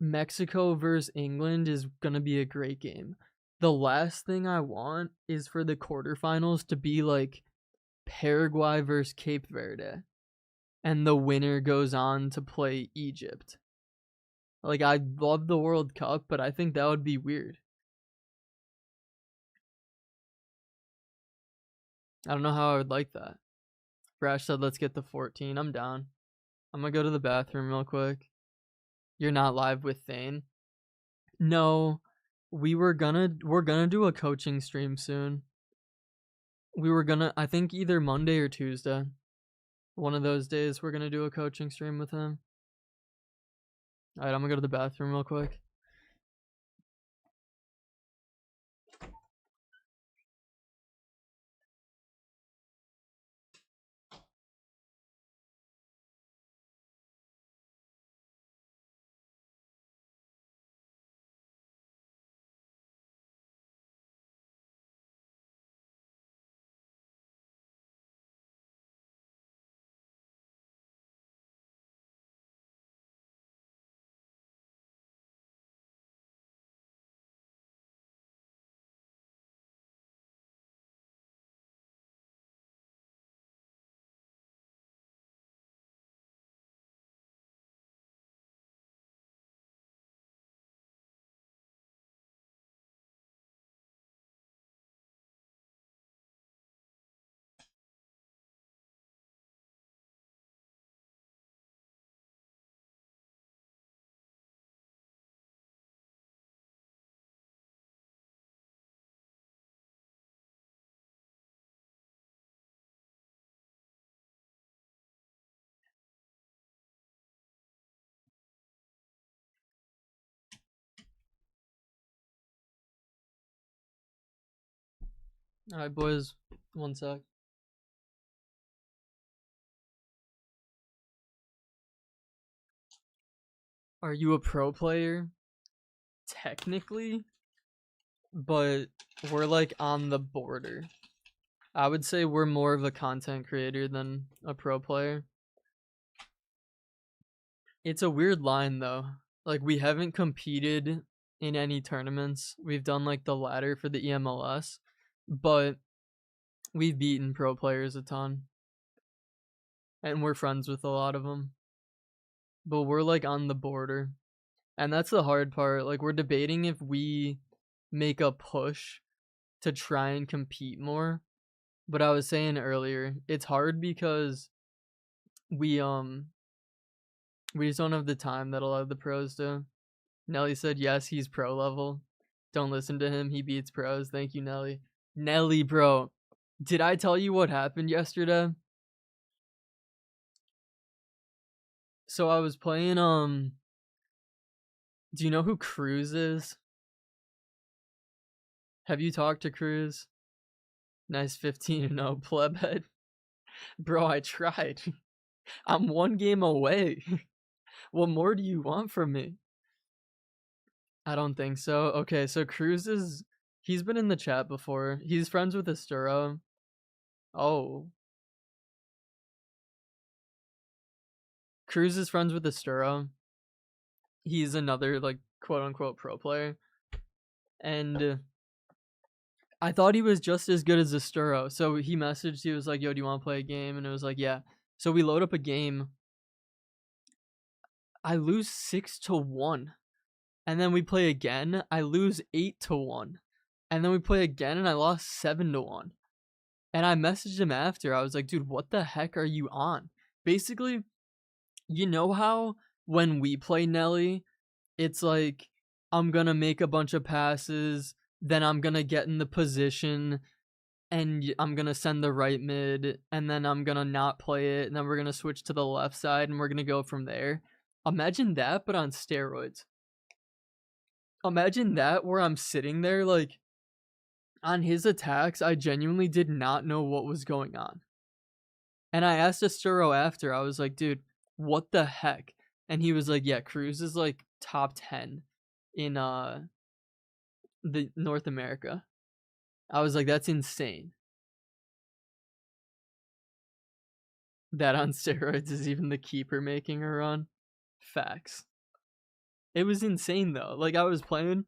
Mexico versus England is going to be a great game. The last thing I want is for the quarterfinals to be like Paraguay versus Cape Verde, and the winner goes on to play Egypt. Like, I love the World Cup, but I think that would be weird. I don't know how I would like that. Brash said, let's get the 14. I'm down. I'm gonna go to the bathroom real quick. You're not live with Thane? No, we're gonna do a coaching stream soon. I think either Monday or Tuesday. One of those days we're gonna do a coaching stream with him. Alright, I'm gonna go to the bathroom real quick. Alright, boys. One sec. Are you a pro player? Technically, but we're like on the border. I would say we're more of a content creator than a pro player. It's a weird line though. Like, we haven't competed in any tournaments. We've done like the ladder for the EMLS, but we've beaten pro players a ton. And we're friends with a lot of them. But we're like on the border. And that's the hard part. Like, we're debating if we make a push to try and compete more. But I was saying earlier, it's hard because we just don't have the time that a lot of the pros do. Nelly said yes, he's pro level. Don't listen to him, he beats pros. Thank you, Nelly. Nelly, bro. Did I tell you what happened yesterday? So I was playing do you know who Cruz is? Have you talked to Cruz? Nice 15-0 plebhead. Bro, I tried. I'm one game away. What more do you want from me? I don't think so. Okay, so Cruz he's been in the chat before. He's friends with Asturo. Oh. Cruz is friends with Asturo. He's another like quote unquote pro player. And I thought he was just as good as Asturo. So he messaged, he was like, yo, do you want to play a game? And it was like, yeah. So we load up a game. I lose 6-1. And then we play again. I lose 8-1. And then we play again and I lost 7-1. And I messaged him after. I was like, dude, what the heck are you on? Basically, you know how when we play Nelly, it's like, I'm going to make a bunch of passes, then I'm going to get in the position, and I'm going to send the right mid, and then I'm going to not play it, and then we're going to switch to the left side, and we're going to go from there. Imagine that, but on steroids. Imagine that where I'm sitting there, like, on his attacks, I genuinely did not know what was going on. And I asked Asturo after, I was like, dude, what the heck? And he was like, yeah, Cruz is like top 10 in the North America. I was like, that's insane. That on steroids is even the keeper making a run. Facts. It was insane though. Like I was playing,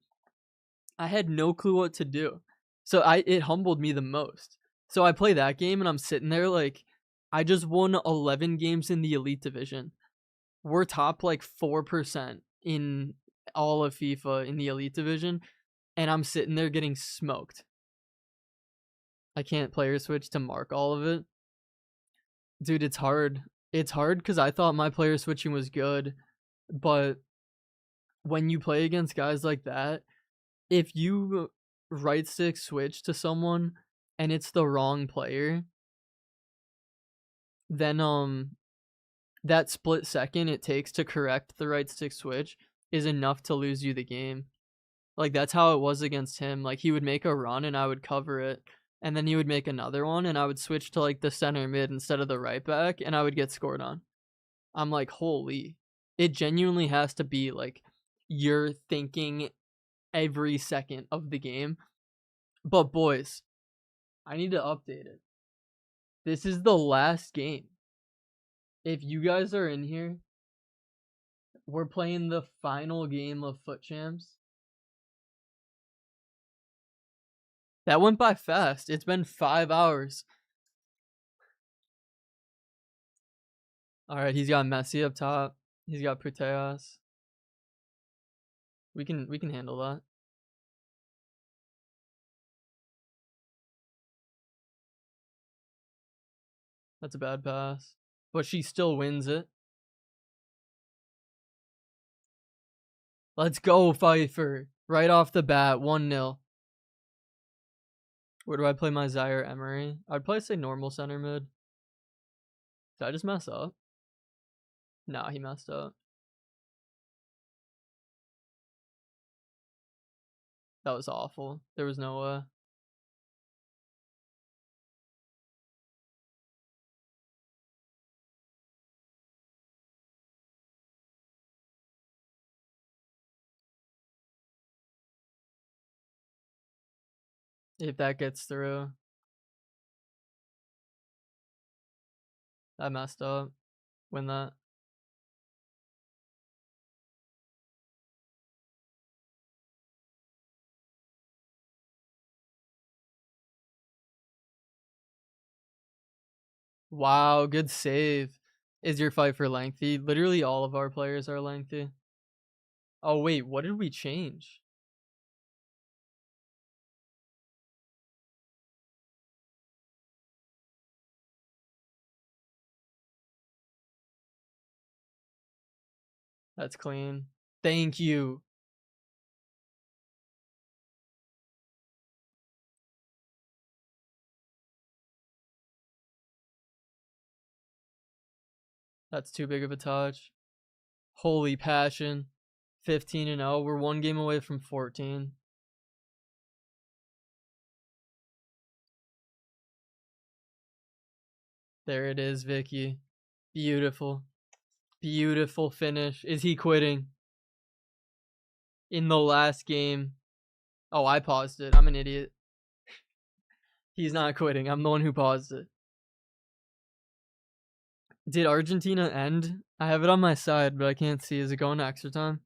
I had no clue what to do. So it humbled me the most. So I play that game and I'm sitting there like, I just won 11 games in the Elite Division. We're top like 4% in all of FIFA in the Elite Division, and I'm sitting there getting smoked. I can't player switch to mark all of it. Dude, it's hard. It's hard because I thought my player switching was good, but when you play against guys like that, if you right stick switch to someone and it's the wrong player, then that split second it takes to correct the right stick switch is enough to lose you the game. Like that's how it was against him. Like he would make a run and I would cover it, and then he would make another one and I would switch to like the center mid instead of the right back and I would get scored on. I'm like, holy. It genuinely has to be like you're thinking every second of the game. But boys, I need to update it. This is the last game. If you guys are in here, we're playing the final game of FUT Champs. That went by fast. It's been 5 hours. Alright, he's got Messi up top. He's got Puteas. We can handle that. That's a bad pass. But she still wins it. Let's go, Pfeiffer. Right off the bat, 1-0. Where do I play my Zaire Emery? I'd probably say normal center mid. Did I just mess up? Nah, he messed up. That was awful. There was no way. If that gets through. I messed up. Win that. Wow, good save. Is your fight for lengthy? Literally all of our players are lengthy. Oh wait, what did we change? That's clean. Thank you. That's too big of a touch. Holy passion. 15-0. We're 1 game away from 14. There it is, Vicky. Beautiful. Beautiful finish. Is he quitting? In the last game. Oh, I paused it. I'm an idiot. He's not quitting. I'm the one who paused it. Did Argentina end? I have it on my side, but I can't see. Is it going to extra time?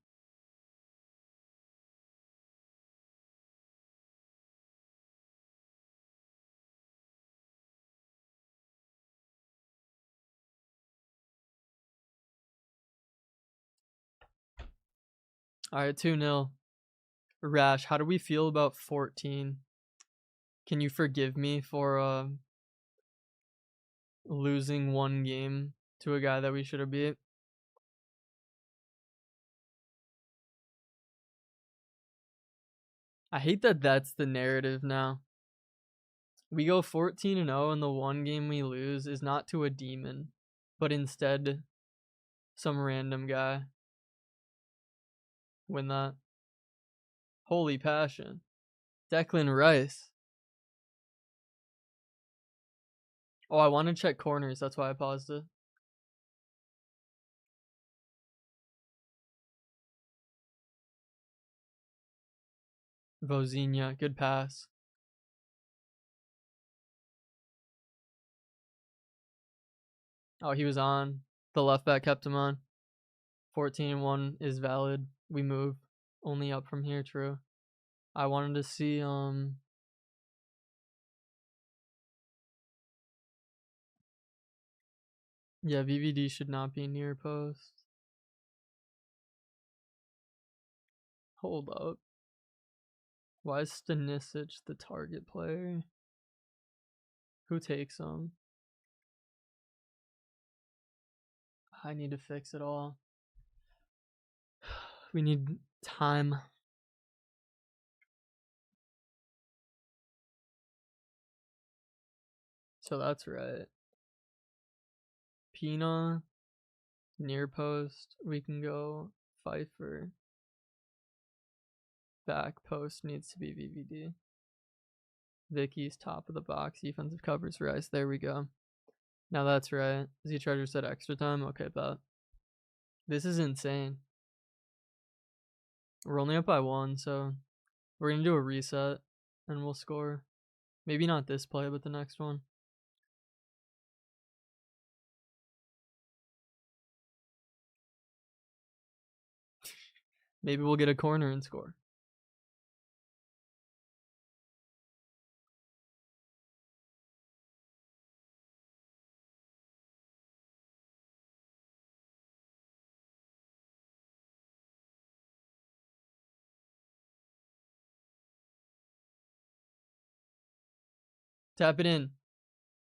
All right, 2-0. Rash, how do we feel about 14? Can you forgive me for losing 1 game to a guy that we should have beat? I hate that that's the narrative now. We go 14-0 and the 1 game we lose is not to a demon, but instead some random guy win that. Holy passion. Declan Rice. Oh, I want to check corners. That's why I paused it. Vozinha. Good pass. Oh, he was on. The left back kept him on. 14-1 is valid. We move. Only up from here, true. I wanted to see yeah, VVD should not be near post. Hold up. Why is Stanisic the target player? Who takes him? I need to fix it all. We need time. So that's right. Pina, near post. We can go Pfeiffer. Back post needs to be VVD. Vicky's top of the box. Defensive covers Rice. There we go. Now that's right. Z Charger said extra time. Okay, bet. This is insane. We're only up by 1, so we're going to do a reset and we'll score. Maybe not this play, but the next one. Maybe we'll get a corner and score. Tap it in.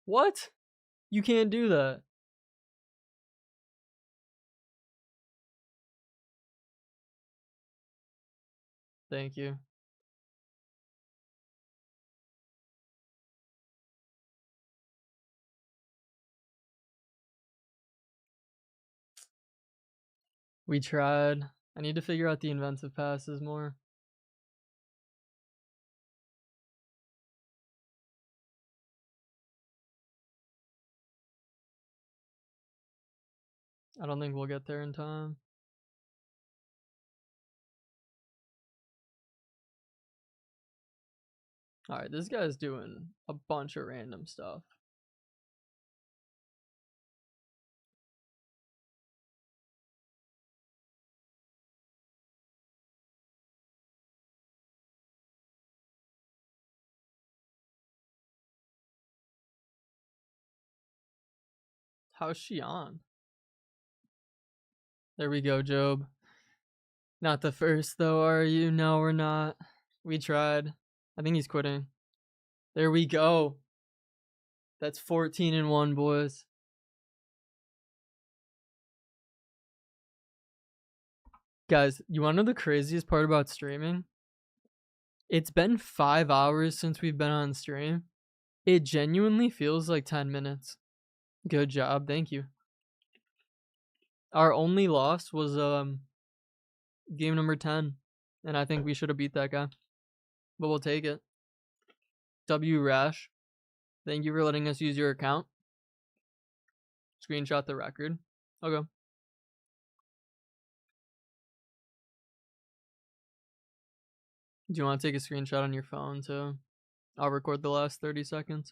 What? You can't do that. Thank you. We tried. I need to figure out the inventive passes more. I don't think we'll get there in time. Alright, this guy's doing a bunch of random stuff. How's she on? There we go, Job. Not the first, though, are you? No, we're not. We tried. I think he's quitting. There we go. That's 14-1, boys. Guys, you want to know the craziest part about streaming? It's been 5 hours since we've been on stream. It genuinely feels like 10 minutes. Good job. Thank you. Our only loss was game number 10, and I think we should have beat that guy. But we'll take it. W Rash, thank you for letting us use your account. Screenshot the record. Okay. Do you want to take a screenshot on your phone too? I'll record the last 30 seconds.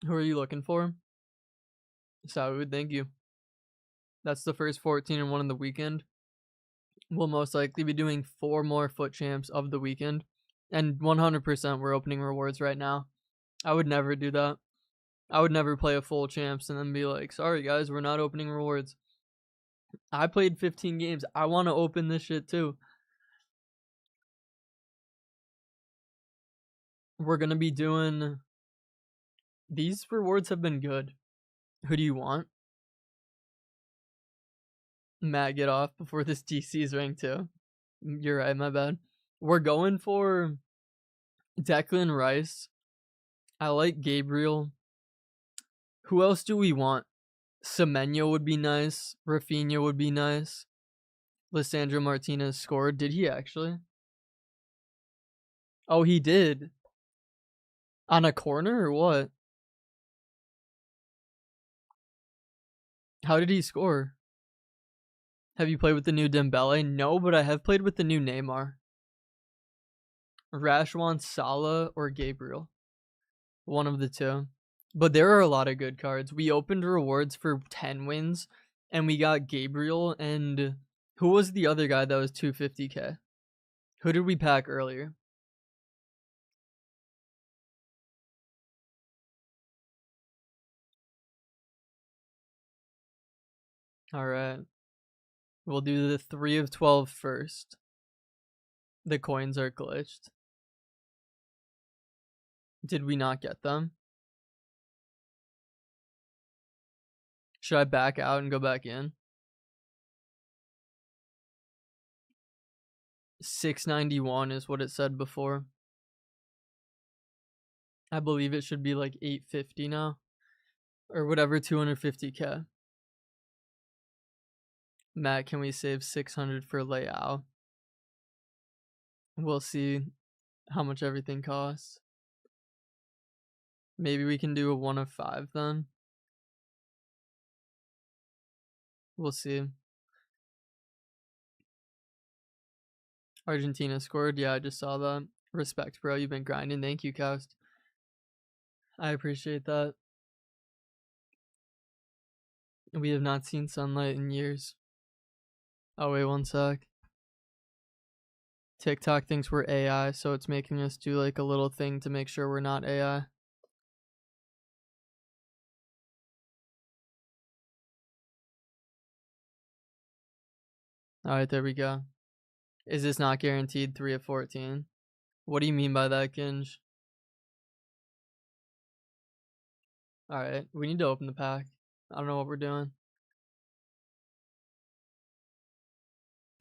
Who are you looking for? Saud, thank you. That's the first 14 and 1 in the weekend. We'll most likely be doing 4 more FUT champs of the weekend. And 100% we're opening rewards right now. I would never do that. I would never play a full champs and then be like, sorry guys, we're not opening rewards. I played 15 games. I want to open this shit too. We're going to be doing... These rewards have been good. Who do you want? Matt, get off before this DC's ranked too. You're right, my bad. We're going for Declan Rice. I like Gabriel. Who else do we want? Semenyo would be nice. Rafinha would be nice. Lissandro Martinez scored. Did he actually? Oh, he did. On a corner or what? How did he score? Have you played with the new Dembele? No, but I have played with the new Neymar. Rashwan, Salah, or Gabriel. One of the two. But there are a lot of good cards. We opened rewards for 10 wins, and we got Gabriel, and who was the other guy that was 250k? Who did we pack earlier? Alright. We'll do the 3 of 12 first. The coins are glitched. Did we not get them? Should I back out and go back in? 691 is what it said before. I believe it should be like 850 now. Or whatever, 250k. Matt, can we save 600 for Leao? We'll see how much everything costs. Maybe we can do a 1 of 5 then. We'll see. Argentina scored. Yeah, I just saw that. Respect, bro. You've been grinding. Thank you, Coast. I appreciate that. We have not seen sunlight in years. Oh, wait, one sec. TikTok thinks we're AI, so it's making us do like a little thing to make sure we're not AI. Alright, there we go. Is this not guaranteed 3 of 14? What do you mean by that, Ginge? Alright, we need to open the pack. I don't know what we're doing.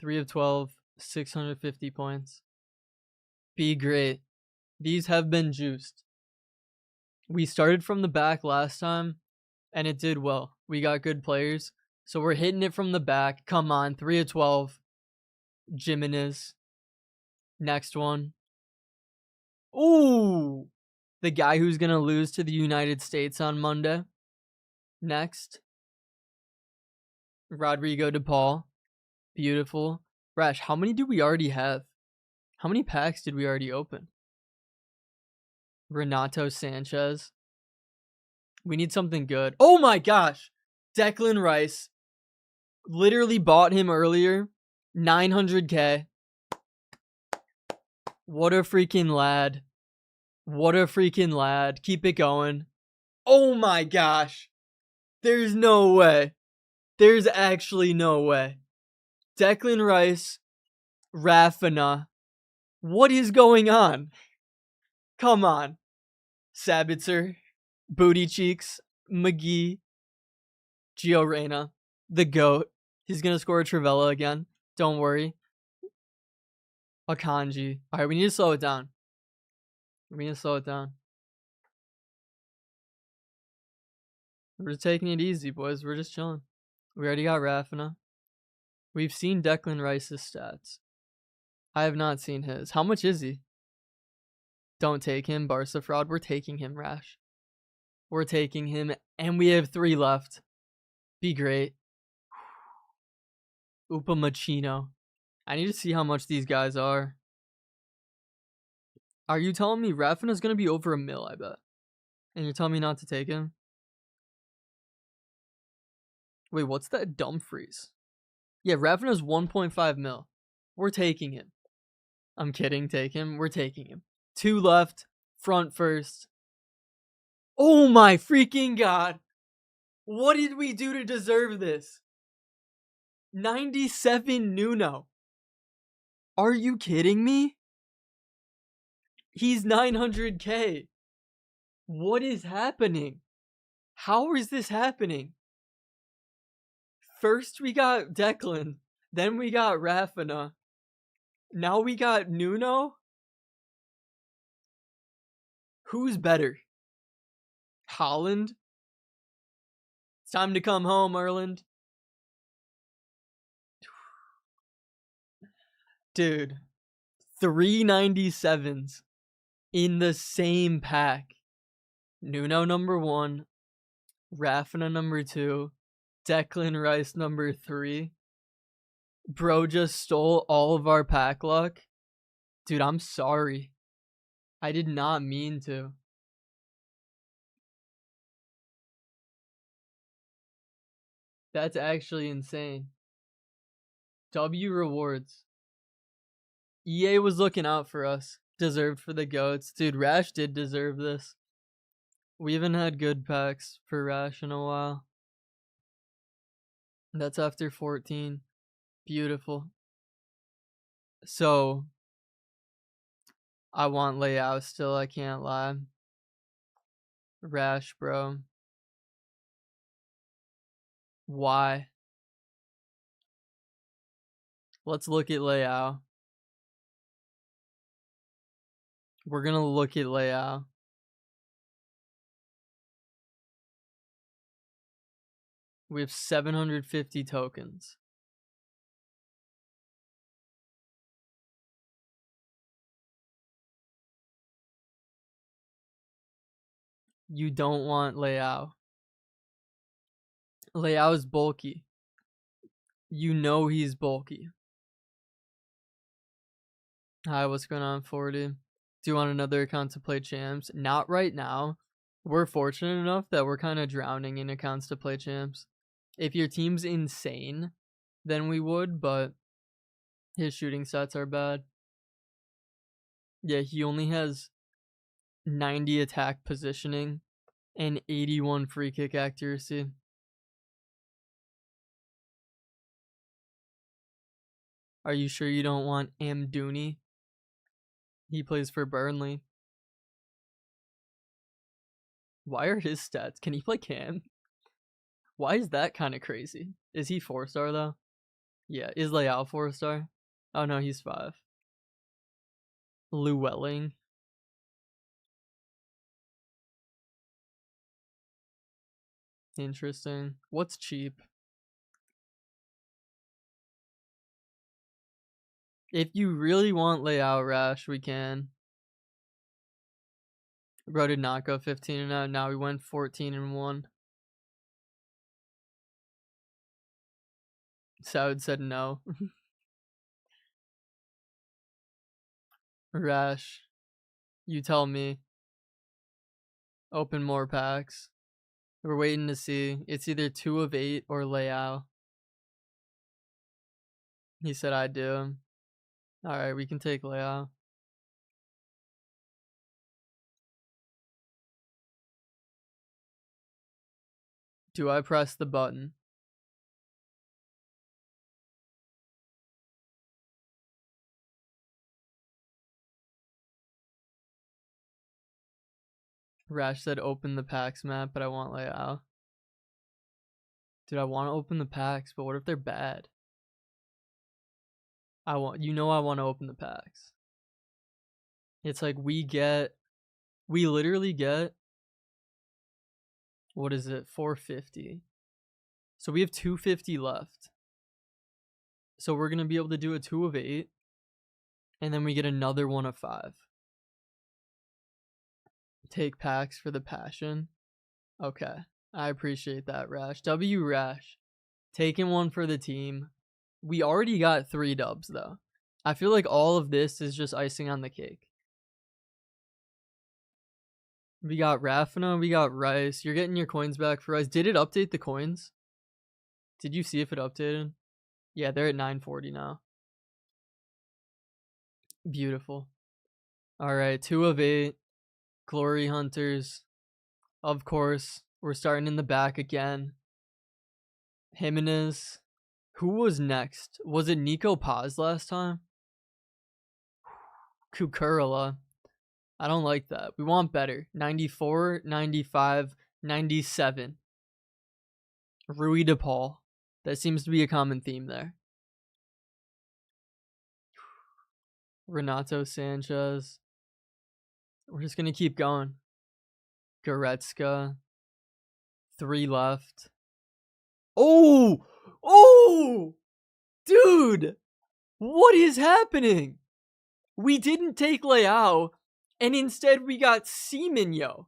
3 of 12, 650 points. Be great. These have been juiced. We started from the back last time, and it did well. We got good players. So we're hitting it from the back. Come on, 3 of 12. Jimenez. Next one. Ooh! The guy who's going to lose to the United States on Monday. Next. Rodrigo de Paul. Beautiful. Rash, how many do we already have? How many packs did we already open? Renato Sanchez. We need something good. Oh my gosh! Declan Rice. Literally bought him earlier. 900k. What a freaking lad. What a freaking lad. Keep it going. Oh my gosh. There's no way. There's actually no way. Declan Rice, Rafinha, What is going on? Come on. Sabitzer, Booty Cheeks, McGee, Gio Reyna, the GOAT. He's going to score a Trivella again. Don't worry. Akanji. All right, we need to slow it down. We need to slow it down. We're just taking it easy, boys. We're just chilling. We already got Rafina. We've seen Declan Rice's stats. I have not seen his. How much is he? Don't take him, Barca fraud. We're taking him, Rash. We're taking him, and we have 3 left. Be great. Upamecano. I need to see how much these guys are. Are you telling me Rafina's going to be over $1 million, I bet? And you're telling me not to take him? Wait, what's that? Dumfries. Yeah, Rafina's 1.5 million. We're taking him. I'm kidding. Take him. We're taking him. 2 left. Front first. Oh my freaking god. What did we do to deserve this? 97 Nuno. Are you kidding me? He's 900k. What is happening? How is this happening? First we got Declan, then we got Rafina. Now we got Nuno? Who's better? Holland? It's time to come home, Erland. Dude, 397s in the same pack. Nuno number 1, Rafina number 2, Declan Rice number 3. Bro just stole all of our pack luck. Dude, I'm sorry. I did not mean to. That's actually insane. W rewards. EA was looking out for us. Deserved for the GOATs. Dude, Rash did deserve this. We haven't had good packs for Rash in a while. That's after 14. Beautiful. So, I want Leao still, I can't lie. Rash, bro. Why? Let's look at Leao. We're going to look at Leao. We have 750 tokens. You don't want Leao. Leao is bulky. You know he's bulky. Hi, what's going on, 40? Do you want another account to play champs? Not right now. We're fortunate enough that we're kind of drowning in accounts to play champs. If your team's insane, then we would, but his shooting stats are bad. Yeah, he only has 90 attack positioning and 81 free kick accuracy. Are you sure you don't want Amdouni? He plays for Burnley. Why are his stats? Can he play Cam? Why is that kind of crazy? Is he 4-star though? Yeah. Is Leao 4-star? Oh no, he's 5. Llewellyn. Interesting. What's cheap? If you really want Leao, Rash, we can. Bro did not go 15-0. Now we went 14-1. Saud said no. Rash, you tell me. Open more packs. We're waiting to see. It's either 2 of 8 or Leao. He said I do. Alright, we can take Leao. Do I press the button? Rash said open the packs map, but I want layout. Dude, I want to open the packs, but what if they're bad? I want to open the packs. It's like we literally get, what is it, 450. So we have 250 left. So we're going to be able to do a 2 of 8. And then we get another 1 of 5. Take packs for the passion. Okay. I appreciate that, Rash. W Rash. Taking one for the team. We already got 3 dubs, though. I feel like all of this is just icing on the cake. We got Rafina. We got Rice. You're getting your coins back for Rice. Did it update the coins? Did you see if it updated? Yeah, they're at 940 now. Beautiful. All right, 2 of 8. Glory Hunters. Of course, we're starting in the back again. Jimenez. Who was next? Was it Nico Paz last time? Kukurela. I don't like that. We want better. 94, 95, 97. Rui DePaul. That seems to be a common theme there. Renato Sanchez. We're just going to keep going. Goretzka. 3 left. Oh! Oh! Dude! What is happening? We didn't take Leao, and instead we got Semenyo.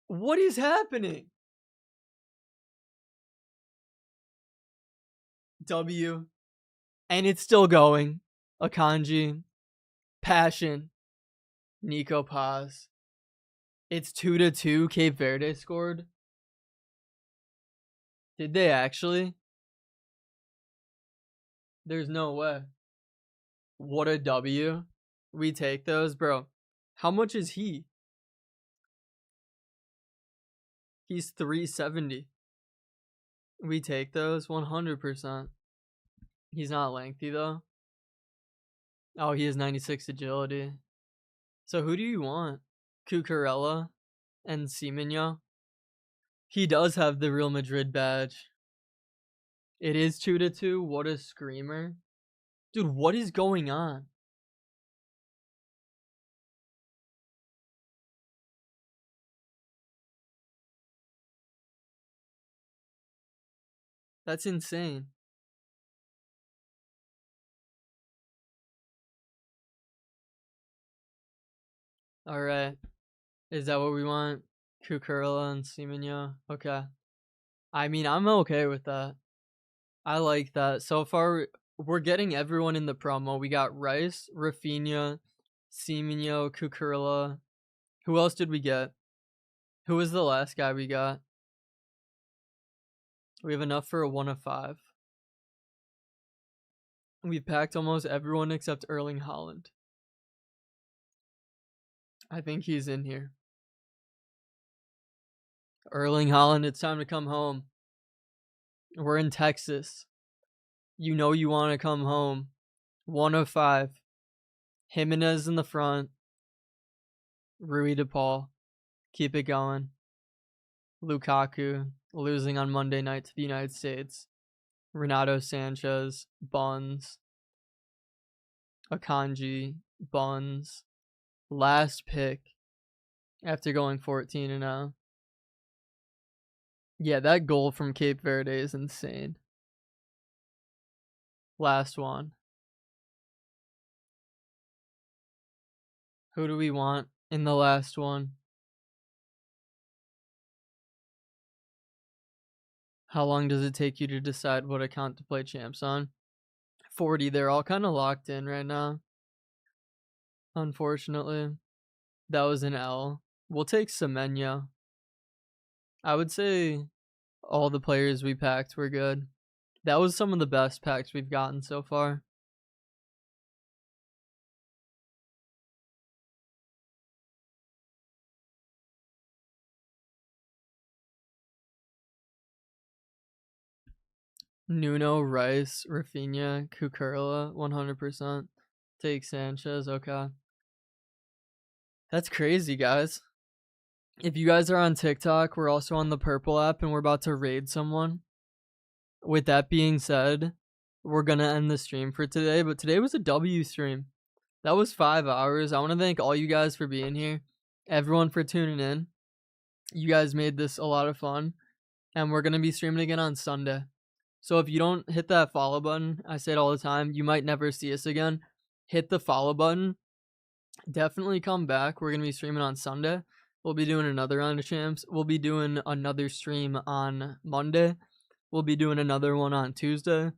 What is happening? W. And it's still going. Akanji. Passion. Nico Paz. It's 2-2. Cape Verde scored. Did they actually? There's no way. What a W. We take those, bro. How much is he? He's 370. We take those 100%. He's not lengthy though. Oh, he has 96 agility. So who do you want? Cucurella and Semenyo? He does have the Real Madrid badge. It is 2-2. What a screamer. Dude, what is going on? That's insane. All right. Is that what we want? Cucurella and Semenyo? Okay. I mean, I'm okay with that. I like that. So far, we're getting everyone in the promo. We got Rice, Rafinha, Semenyo, Cucurella. Who else did we get? Who was the last guy we got? We have enough for a 1 of 5. We've packed almost everyone except Erling Haaland. I think he's in here. Erling Haaland, it's time to come home. We're in Texas. You know you want to come home. 1 of 5. Jimenez in the front. Rui DePaul. Keep it going. Lukaku losing on Monday night to the United States. Renato Sanchez. Buns. Akanji. Buns. Last pick after going 14-0. Yeah, that goal from Cape Verde is insane. Last one. Who do we want in the last one? How long does it take you to decide what account to play champs on? 40. They're all kind of locked in right now. Unfortunately. That was an L. We'll take Semenyo. I would say all the players we packed were good. That was some of the best packs we've gotten so far. Nuno, Rice, Rafinha, Cucurella, 100%. Take Sanchez, okay. That's crazy, guys. If you guys are on TikTok, we're also on the Purple app, and we're about to raid someone. With that being said, we're gonna end the stream for today, but today was a W stream. That was 5 hours. I want to thank all you guys for being here, everyone for tuning in. You guys made this a lot of fun, and we're gonna be streaming again on Sunday. So if you don't hit that follow button, I say it all the time, you might never see us again. Hit the follow button. Definitely come back. We're gonna be streaming on Sunday. We'll be doing another round of champs. We'll be doing another stream on Monday. We'll be doing another one on Tuesday.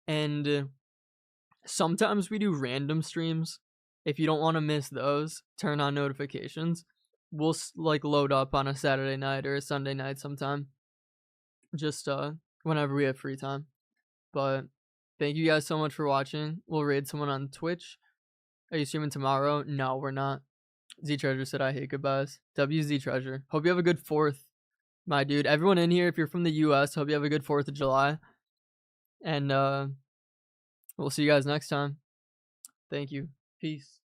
And sometimes we do random streams. If you don't want to miss those, turn on notifications. We'll like load up on a Saturday night or a Sunday night sometime. Just whenever we have free time. But thank you guys so much for watching. We'll raid someone on Twitch. Are you streaming tomorrow? No, we're not. Z Treasure said I hate goodbyes. WZ Treasure. Hope you have a good 4th, my dude. Everyone in here, if you're from the US, hope you have a good 4th of July. And we'll see you guys next time. Thank you. Peace.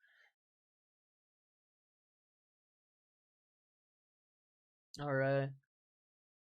All right.